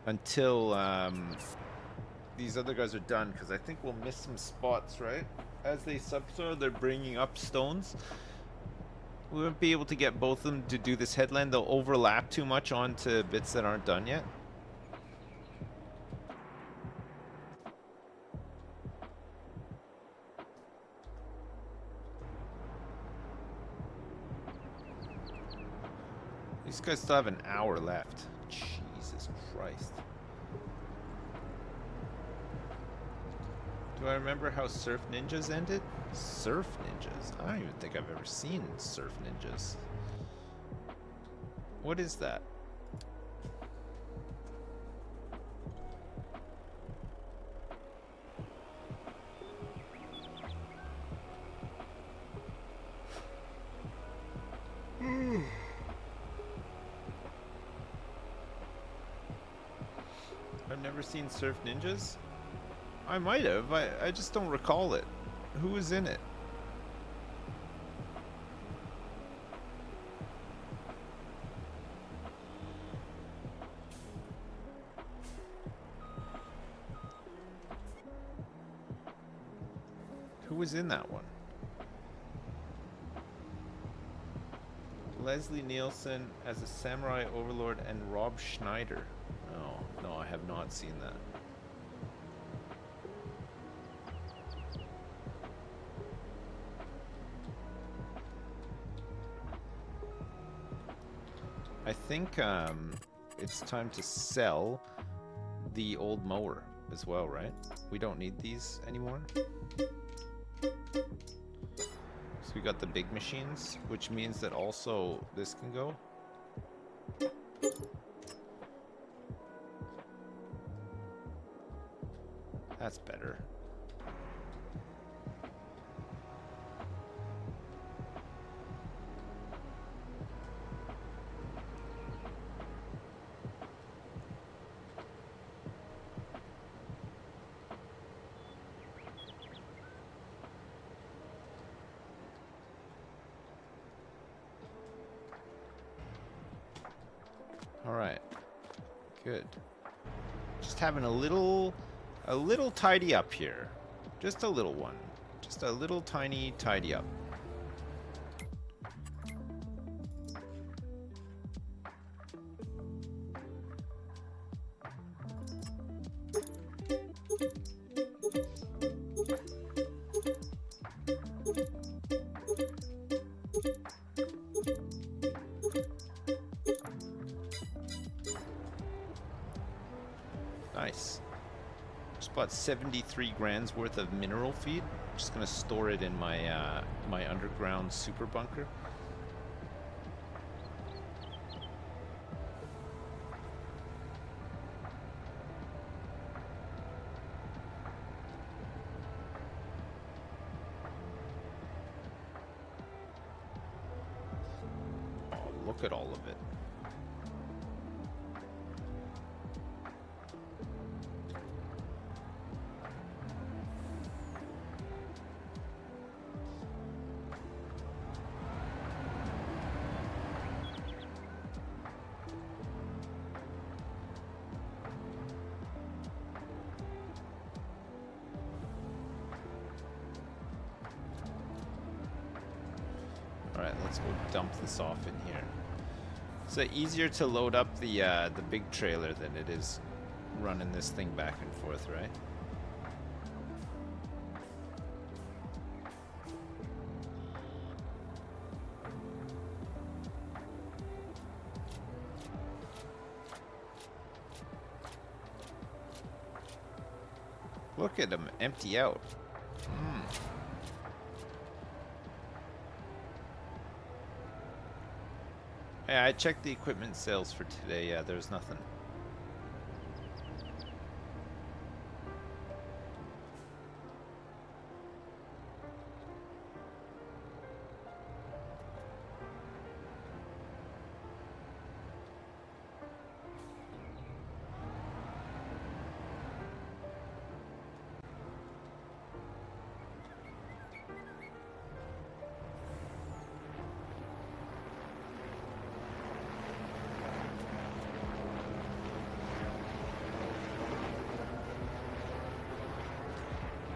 until these other guys are done, because I think we'll miss some spots, right? As they subsoil, they're bringing up stones. We won't be able to get both of them to do this headland. They'll overlap too much onto bits that aren't done yet. These guys still have an hour left. Jesus Christ. Do I remember how Surf Ninjas ended? Surf Ninjas? I don't even think I've ever seen Surf Ninjas. What is that? I've never seen Surf Ninjas? I might have. I just don't recall it. Who was in it? Who was in that one? Leslie Nielsen as a samurai overlord and Rob Schneider. No, I have not seen that. I think it's time to sell the old mower. as well, right? We don't need these anymore. So we got the big machines, which means that also this can go. That's better. All right. Good. Just having a little tidy up here. Just a little one. Just a little tiny tidy up. Nice. Just bought 73 grand's worth of mineral feed. I'm just gonna store it in my my underground super bunker. Oh, look at all of it. Alright, let's go dump this off in here. It's easier to load up the big trailer than it is running this thing back and forth, right? Look at them empty out. Yeah, I checked the equipment sales for today. Yeah, there's nothing.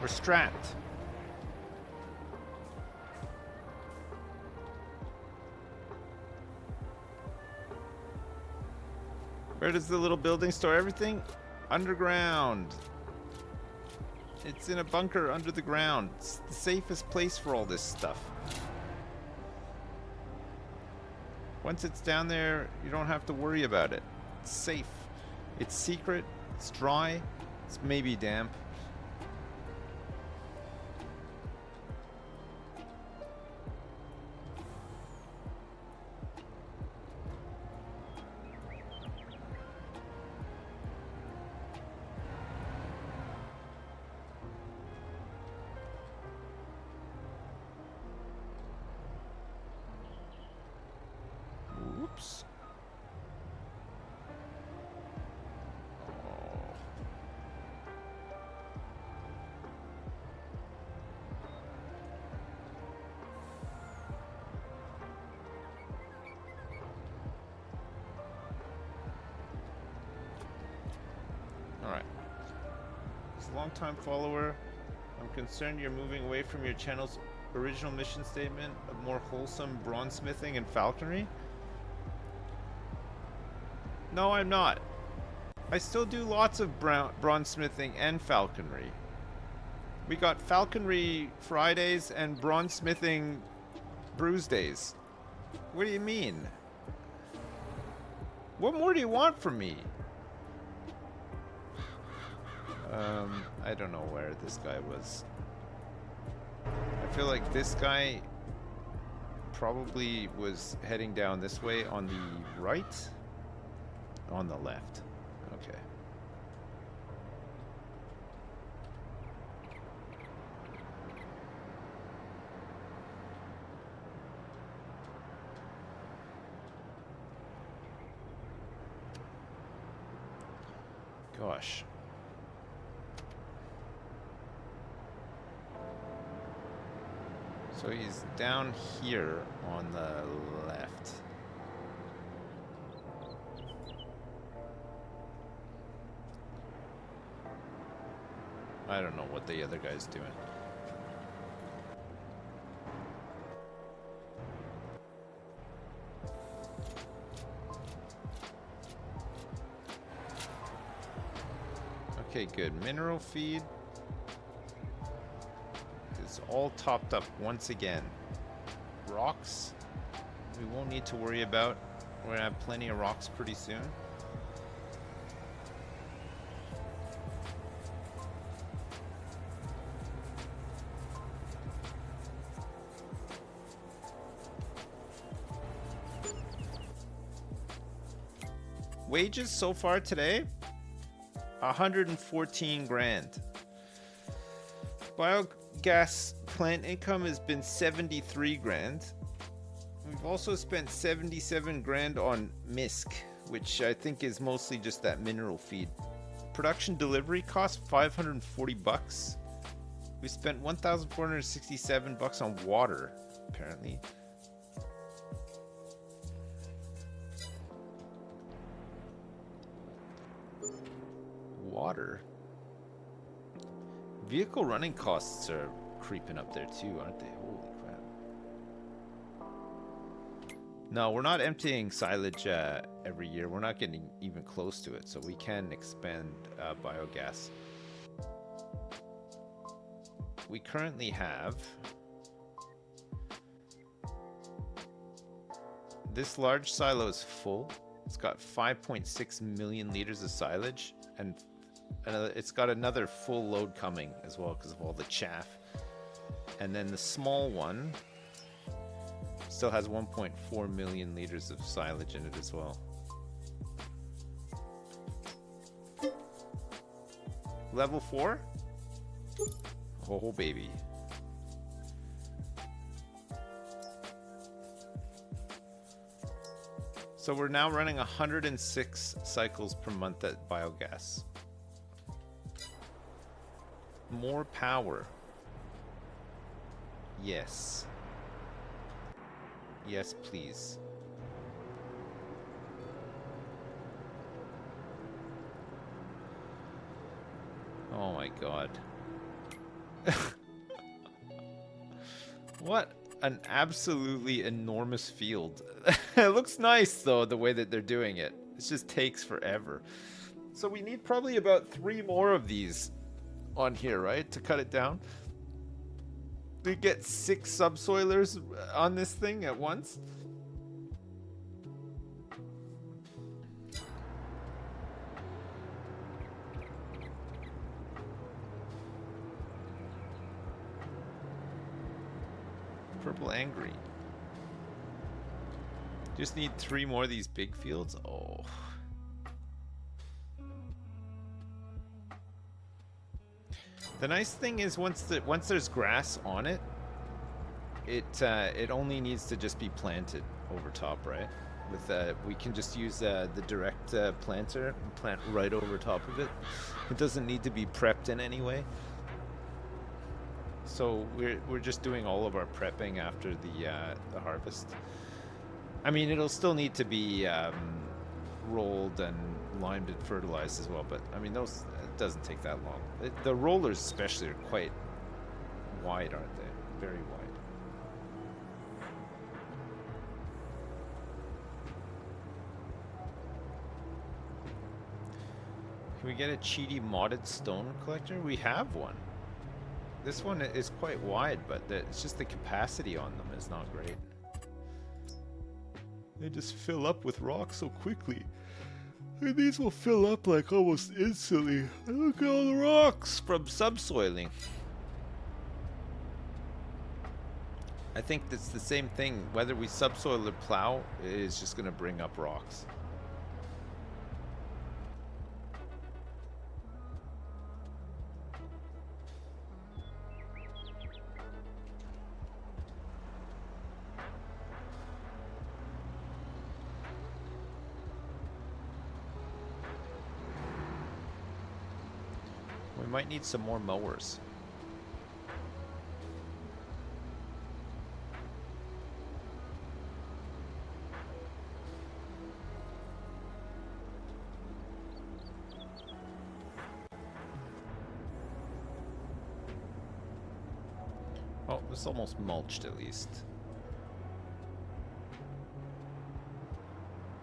We're strapped. Where does the little building store everything? Underground. It's in a bunker under the ground. It's the safest place for all this stuff. Once it's down there, you don't have to worry about it. It's safe. It's secret. It's dry. It's maybe damp. Oops. Oh. All right. As a long-time follower, I'm concerned you're moving away from your channel's original mission statement of more wholesome bronzesmithing and falconry. No, I'm not. I still do lots of bronzesmithing and falconry. We got falconry Fridays and bronzesmithing bruise days. What do you mean? What more do you want from me? I don't know where this guy was. I feel like this guy probably was heading down this way on the right? On the left. Okay. Gosh. So he's down here on the left. I don't know what the other guy's doing. Okay, good. Mineral feed is all topped up once again. Rocks, we won't need to worry about. We're gonna have plenty of rocks pretty soon. Wages so far today, 114 grand. Biogas plant income has been 73 grand. We've also spent 77 grand on MISC, which I think is mostly just that mineral feed. Production delivery cost 540 bucks. We spent 1,467 bucks on water, apparently. Water. Vehicle running costs are creeping up there too, aren't they? Holy crap. No, we're not emptying silage every year. We're not getting even close to it, so we can expand biogas. We currently have this large silo is full. It's got 5.6 million liters of silage, and it's got another full load coming as well because of all the chaff. And then the small one still has 1.4 million liters of silage in it as well. Level 4? Oh, baby. So we're now running 106 cycles per month at biogas. More power. Yes. Yes, please. Oh my god. What an absolutely enormous field. It looks nice though, the way that they're doing it. It just takes forever. So we need probably about 3 more of these on here, right, to cut it down. We get 6 subsoilers on this thing at once. Purple angry. Just need 3 more of these big fields. Oh. The nice thing is once there's grass on it, it only needs to just be planted over top, right? With we can just use the direct planter and plant right over top of it. It doesn't need to be prepped in any way. So we're just doing all of our prepping after the harvest. I mean, it'll still need to be rolled and limed and fertilized as well, but I mean, it doesn't take that long. The rollers especially are quite wide, aren't they? Very wide. Can we get a cheaty modded stone collector? We have one. This one is quite wide, but it's just the capacity on them is not great. They just fill up with rock so quickly. And these will fill up like almost instantly. And look at all the rocks from subsoiling. I think that's the same thing. Whether we subsoil or plow, it is just going to bring up rocks. We might need some more mowers. Oh, it's almost mulched at least.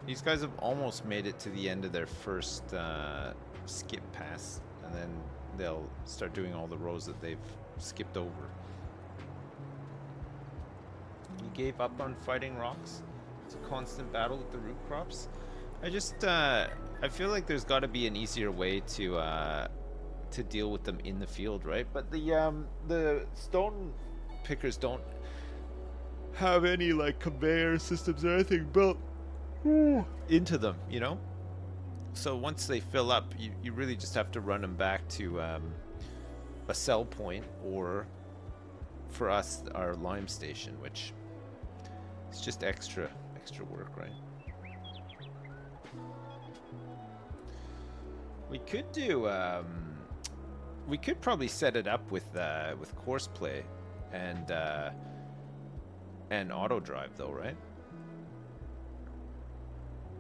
These guys have almost made it to the end of their first skip pass, and then they'll start doing all the rows that they've skipped over. You gave up on fighting rocks? It's a constant battle with the root crops? I feel like there's got to be an easier way to deal with them in the field, right? But the stone pickers don't have any like conveyor systems or anything built into them, you know? So once they fill up, you really just have to run them back to a sell point, or for us, our lime station, which is just extra work, right? We could do we could probably set it up with course play and auto drive though, right?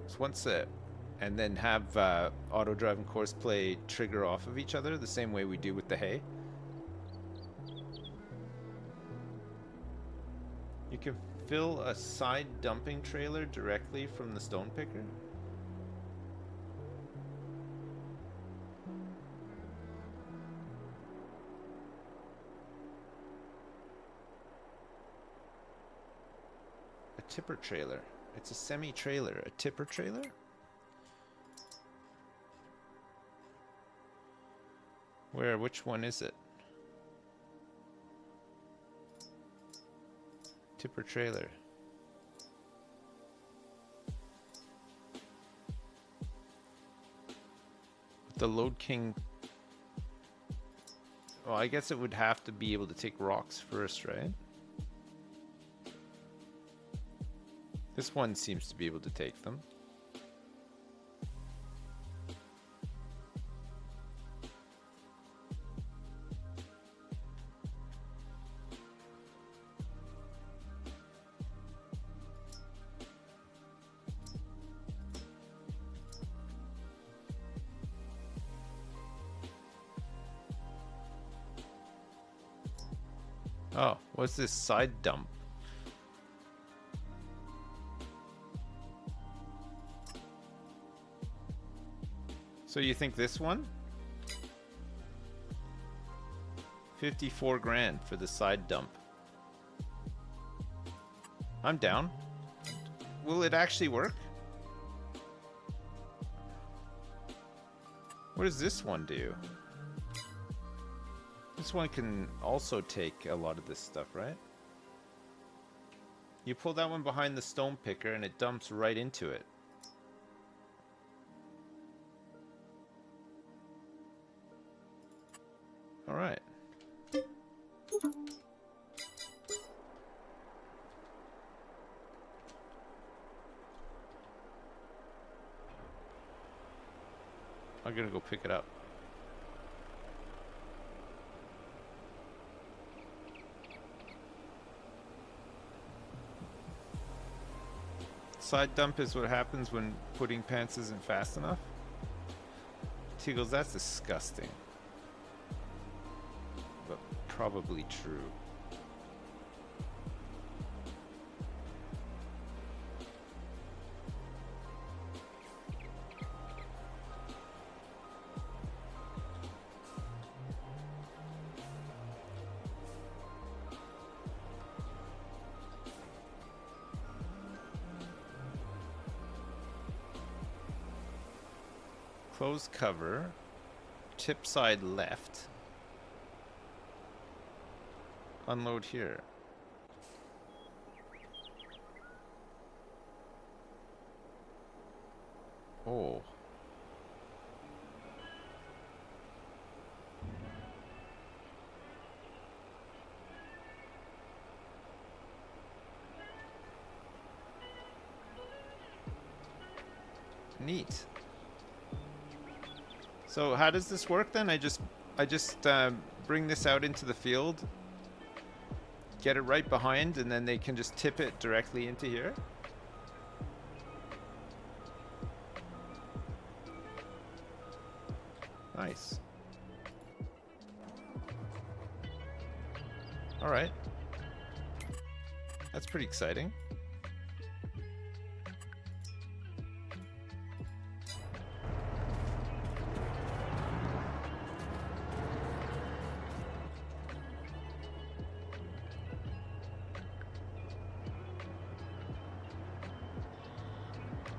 So once and then have auto drive and course play trigger off of each other the same way we do with the hay. You can fill a side dumping trailer directly from the stone picker. A tipper trailer. It's a semi-trailer. A tipper trailer? Where? Which one is it? Tipper trailer. The Load King. Well, I guess it would have to be able to take rocks first, right? This one seems to be able to take them. Oh, what's this side dump? So you think this one? 54 grand for the side dump. I'm down. Will it actually work? What does this one do? This one can also take a lot of this stuff, right? You pull that one behind the stone picker and it dumps right into it. All right. I'm gonna go pick it up. Side dump is what happens when putting pants isn't fast enough. Teagles, that's disgusting. But probably true. Close cover. Tip side left. Unload here. Oh. Neat. So how does this work then? I just bring this out into the field, get it right behind, and then they can just tip it directly into here. Nice. All right. That's pretty exciting.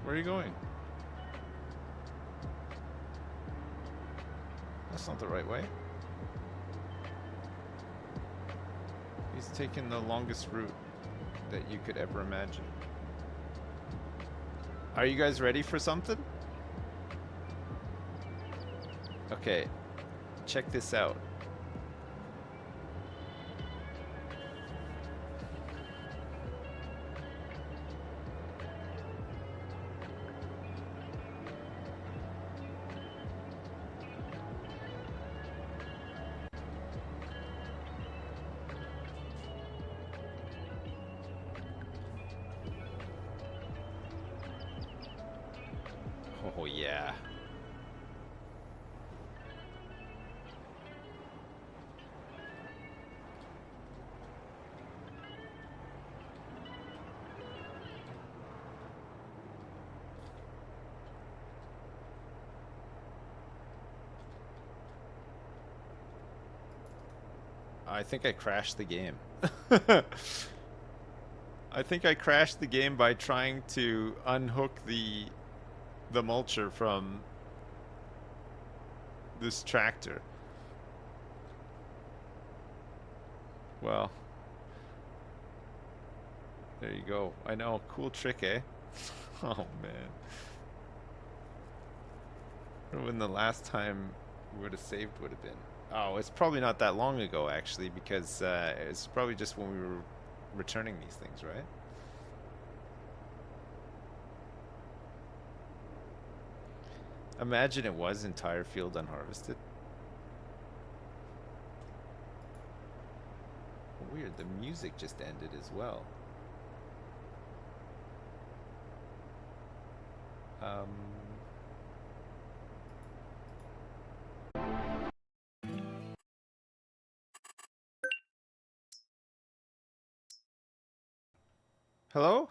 Where are you going? That's not the right way. He's taken the longest route that you could ever imagine. Are you guys ready for something? Okay, check this out. Oh yeah. I think I crashed the game. I think I crashed the game by trying to unhook the mulcher from this tractor. Well, there you go. I know, cool trick, eh? Oh man. When the last time we would have saved would have been. Oh, it's probably not that long ago actually, because it's probably just when we were returning these things, right? Imagine it was entire field unharvested. Weird, the music just ended as well. Hello?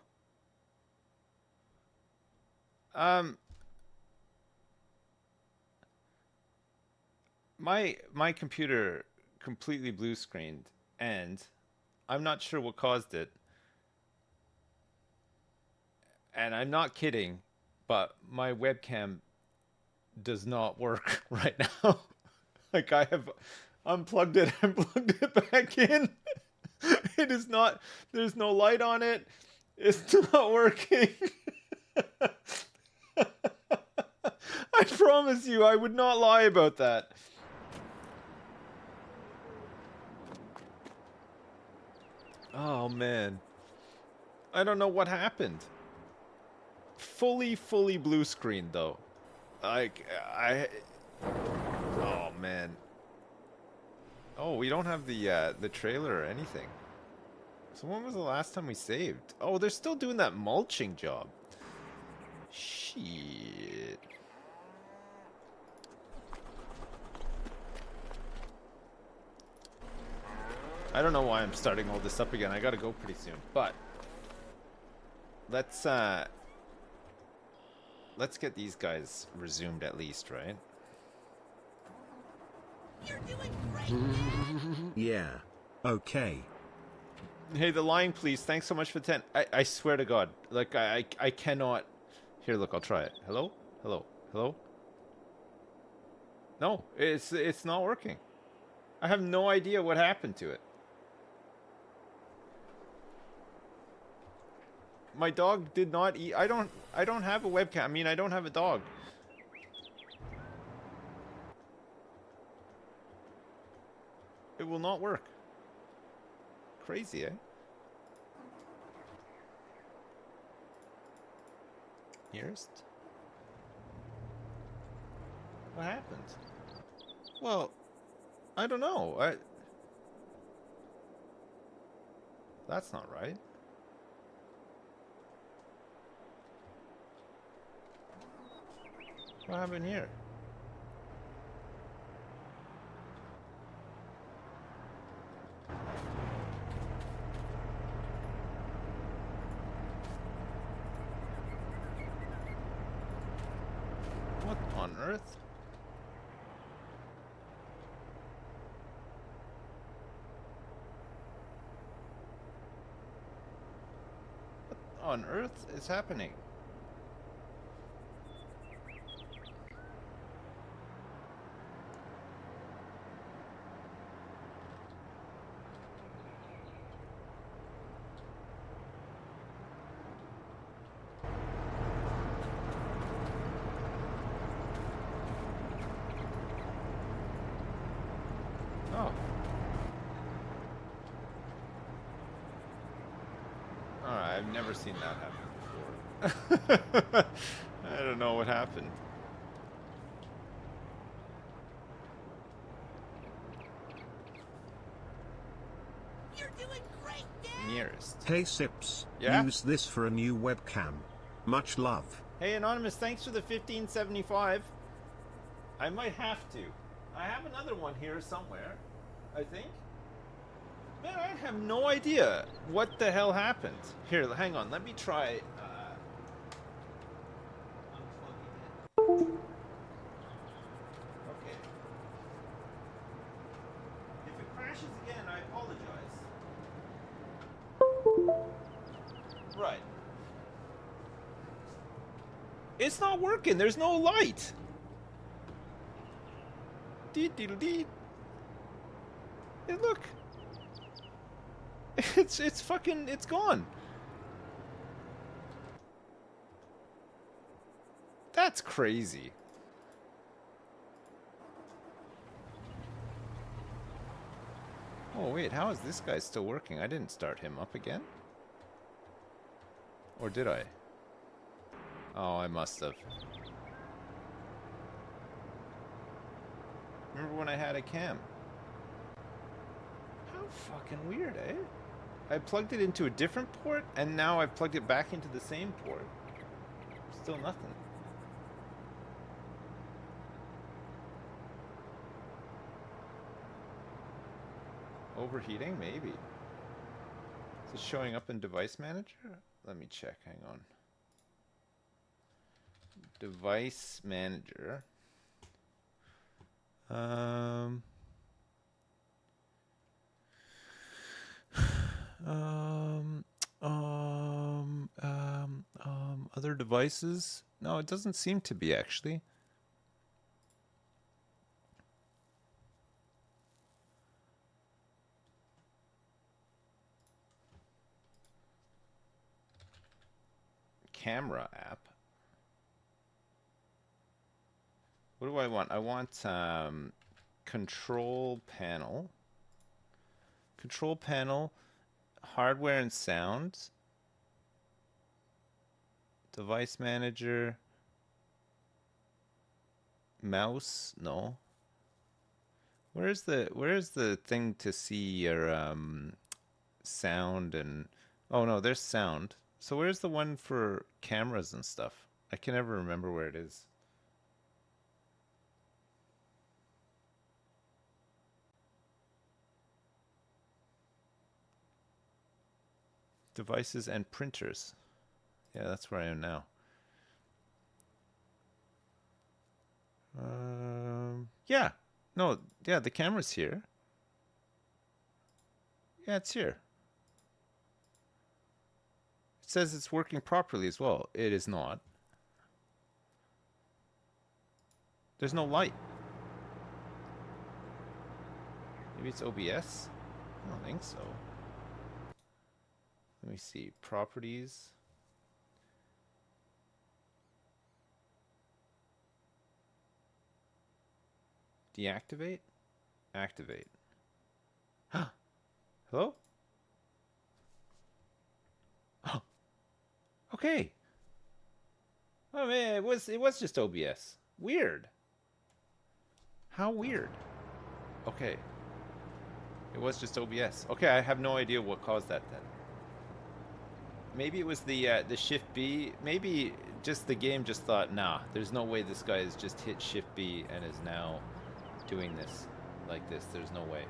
My computer completely blue screened, and I'm not sure what caused it. And I'm not kidding, but my webcam does not work right now. Like I have unplugged it and plugged it back in. It is not, there's no light on it. It's not working. I promise you, I would not lie about that. Oh man. I don't know what happened. Fully blue screen though. Oh man. Oh, we don't have the trailer or anything. So when was the last time we saved? Oh, they're still doing that mulching job. Shit. I don't know why I'm starting all this up again. I gotta go pretty soon. But let's get these guys resumed at least, right? You're doing great, Dad. Yeah. Okay. Hey, the line, please. Thanks so much for 10. I swear to God. Like, I cannot... Here, look, I'll try it. Hello? Hello? Hello? No, it's not working. I have no idea what happened to it. My dog did not eat. I don't have a webcam. I mean, I don't have a dog. It will not work. Crazy, eh? Nearest? What happened? Well, I don't know. That's not right. What happened here? What on earth? What on earth is happening? Oh. Alright, I've never seen that happen before. I don't know what happened. You're doing great, Dad! Nearest. Hey Sips, Yeah? use this for a new webcam. Much love. Hey Anonymous, thanks for the 1575. I might have to. I have another one here somewhere, I think. Man, I have no idea what the hell happened. Here, hang on, let me try unplugging it. Okay. If it crashes again, I apologize. Right. It's not working, there's no light. Dee. Hey, look. It's fucking, it's gone. That's crazy. Oh wait, how is this guy still working? I didn't start him up again. Or did I? Oh, I must have. Remember when I had a cam? How fucking weird, eh? I plugged it into a different port, and now I've plugged it back into the same port. Still nothing. Overheating? Maybe. Is it showing up in Device Manager? Let me check, hang on. Device Manager. Other devices? No, it doesn't seem to be actually. Camera app. What do I want? I want control panel. Control panel, hardware and sound. Device manager. Mouse, no. Where's the thing to see your sound and oh no, there's sound. So where's the one for cameras and stuff? I can never remember where it is. Devices and printers. Yeah, that's where I am now. Yeah. No, yeah, the camera's here. Yeah, it's here. It says it's working properly as well. It is not. There's no light. Maybe it's OBS? I don't think so. Let me see. Properties. Deactivate? Activate. Hello? Okay. Oh man, it was just OBS. Weird. How weird. Okay. It was just OBS. Okay, I have no idea what caused that then. Maybe it was the Shift B. Maybe just the game just thought, nah, there's no way this guy has just hit Shift B and is now doing this like this. There's no way.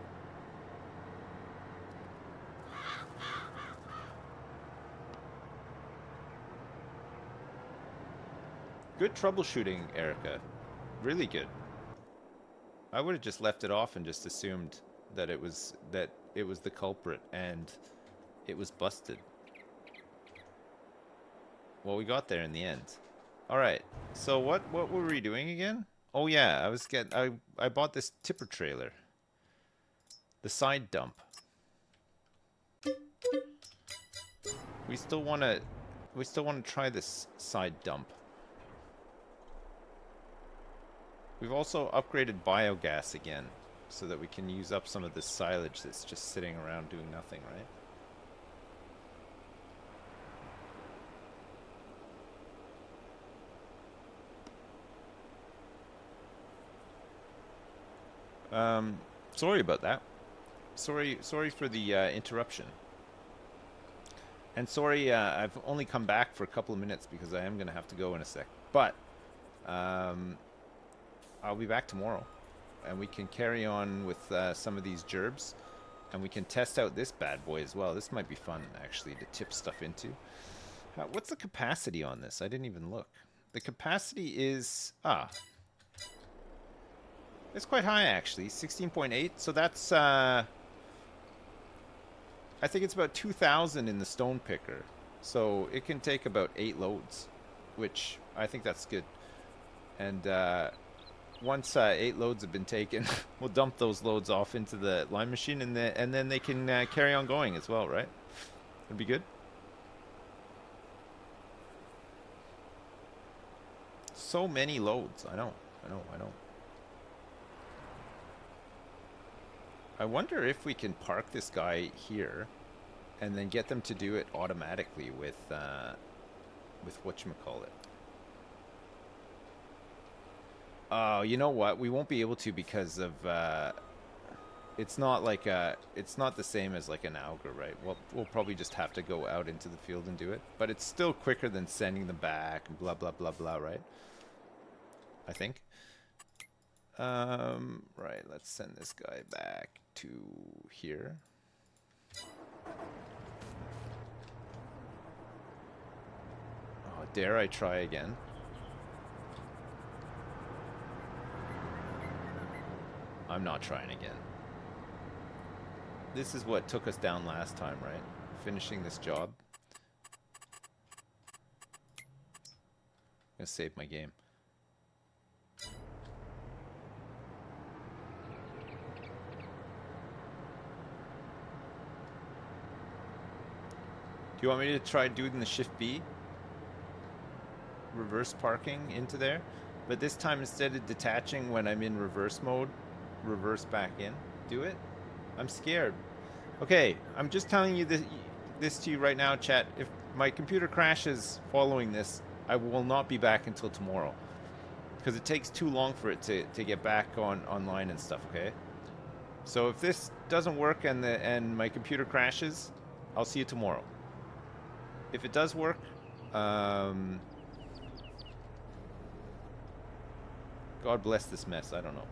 Good troubleshooting, Erica. Really good. I would have just left it off and just assumed that it was the culprit and it was busted. Well, we got there in the end. All right. So what were we doing again? Oh yeah, I bought this tipper trailer. The side dump. We still want to try this side dump. We've also upgraded biogas again so that we can use up some of this silage that's just sitting around doing nothing, right? Sorry about that. Sorry for the interruption. And sorry, I've only come back for a couple of minutes because I am going to have to go in a sec. But I'll be back tomorrow, and we can carry on with some of these gerbs, and we can test out this bad boy as well. This might be fun, actually, to tip stuff into. What's the capacity on this? I didn't even look. The capacity is... it's quite high, actually. 16.8. So that's... I think it's about 2,000 in the stone picker. So it can take about 8 loads, which I think that's good. And once 8 loads have been taken, we'll dump those loads off into the lime machine, and then they can carry on going as well, right? That'd be good. So many loads. I know. I wonder if we can park this guy here and then get them to do it automatically with whatchamacallit. Oh, you know what? We won't be able to because of it's not like it's not the same as like an auger, right? We'll probably just have to go out into the field and do it, but it's still quicker than sending them back and blah blah blah blah, right? I think. Right, let's send this guy back to here. Oh, dare I try again? I'm not trying again. This is what took us down last time, right? Finishing this job. I'm gonna save my game. Do you want me to try doing the Shift B? Reverse parking into there? But this time, instead of detaching when I'm in reverse mode, reverse back in. Do it? I'm scared. Okay, I'm just telling you this to you right now, chat. If my computer crashes following this, I will not be back until tomorrow. Because it takes too long for it to get back online and stuff, okay? So if this doesn't work and my computer crashes, I'll see you tomorrow. If it does work, God bless this mess. I don't know.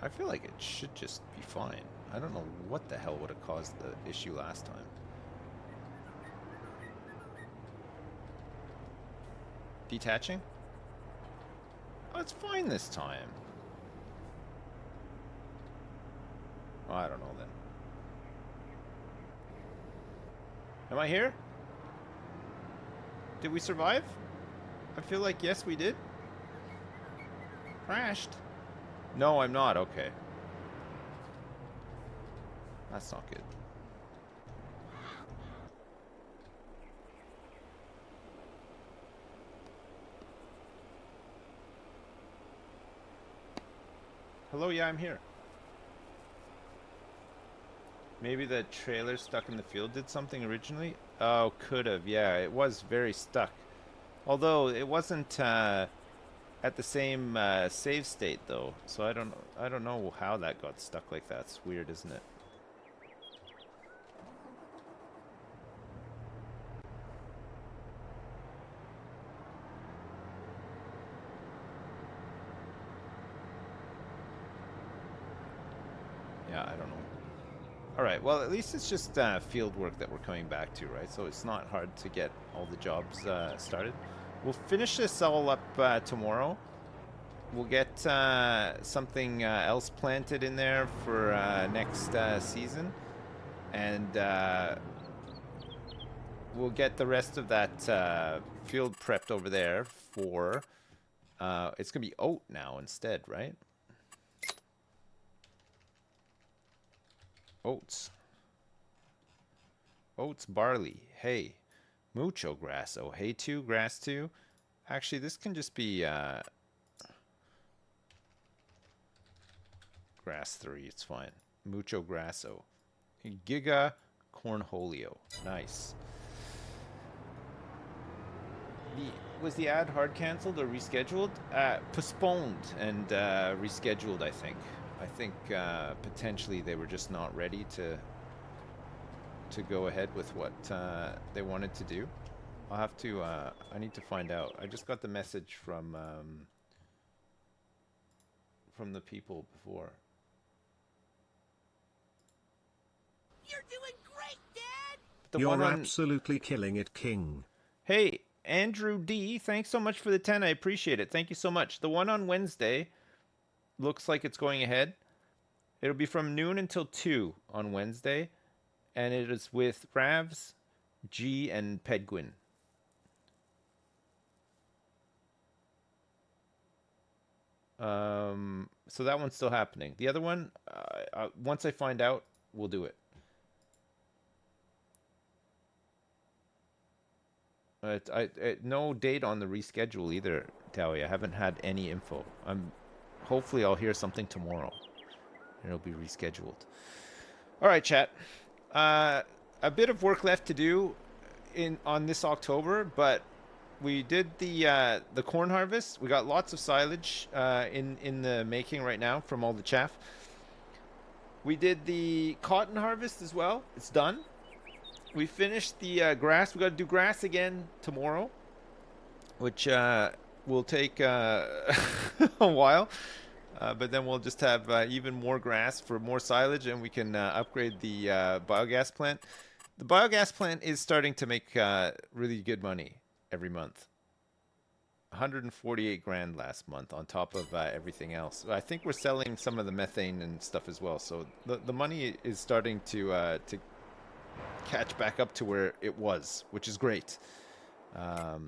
I feel like it should just be fine. I don't know what the hell would have caused the issue last time. Detaching? Oh, it's fine this time. Oh, I don't know then. Am I here? Did we survive? I feel like yes, we did. Crashed. No, I'm not. Okay. That's not good. Hello, yeah, I'm here. Maybe the trailer stuck in the field did something originally? Oh, could have. Yeah, it was very stuck. Although it wasn't at the same save state though. So I don't know how that got stuck like that. It's weird, isn't it? Yeah, I don't know. All right, well, at least it's just field work that we're coming back to, right? So it's not hard to get all the jobs started. We'll finish this all up tomorrow. We'll get something else planted in there for next season. And we'll get the rest of that field prepped over there for... it's going to be oat now instead, right? Oats. Oats, barley, hay, mucho grasso, hay 2, grass 2. Actually, this can just be grass 3. It's fine. Mucho grasso, giga cornholio. Nice. Was the ad hard canceled or rescheduled? Postponed and rescheduled, I think. I think potentially they were just not ready to go ahead with what they wanted to do. I'll have to, I need to find out. I just got the message from the people before. You're doing great, Dad! You're absolutely killing it, King. Hey, Andrew D, thanks so much for the 10. I appreciate it. Thank you so much. The one on Wednesday looks like it's going ahead. It'll be from noon until 2 on Wednesday. And it is with Ravs, G, and Pedguin. So that one's still happening. The other one, once I find out, we'll do it. No date on the reschedule either, Towie. I haven't had any info. Hopefully I'll hear something tomorrow. It'll be rescheduled. All right, chat. A bit of work left to do on this October, but we did the corn harvest. We got lots of silage in the making right now from all the chaff. We did the cotton harvest as well. It's done. We finished the grass. We got to do grass again tomorrow, which will take a while. But then we'll just have even more grass for more silage, and we can upgrade the biogas plant. The biogas plant is starting to make really good money every month. 148 grand last month on top of everything else. I think we're selling some of the methane and stuff as well. So the money is starting to catch back up to where it was, which is great. Yeah,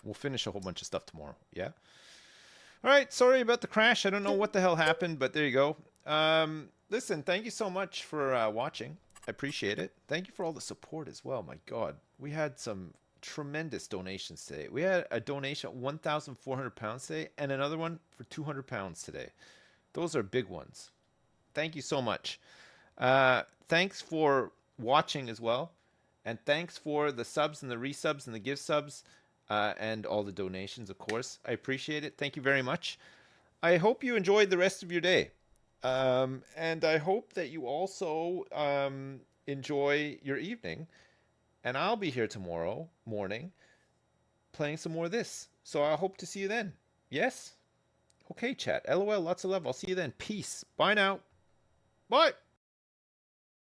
we'll finish a whole bunch of stuff tomorrow. Yeah. All right, sorry about the crash. I don't know what the hell happened, but there you go. Listen, thank you so much for watching. I appreciate it. Thank you for all the support as well. My God, we had some tremendous donations today. We had a donation, £1,400 today, and another one for £200 today. Those are big ones. Thank you so much. Thanks for watching as well. And thanks for the subs and the resubs and the give subs. And all the donations, of course. I appreciate it. Thank you very much. I hope you enjoyed the rest of your day. And I hope that you also enjoy your evening. And I'll be here tomorrow morning playing some more of this. So I hope to see you then. Yes? Okay, chat. LOL, lots of love. I'll see you then. Peace. Bye now. Bye.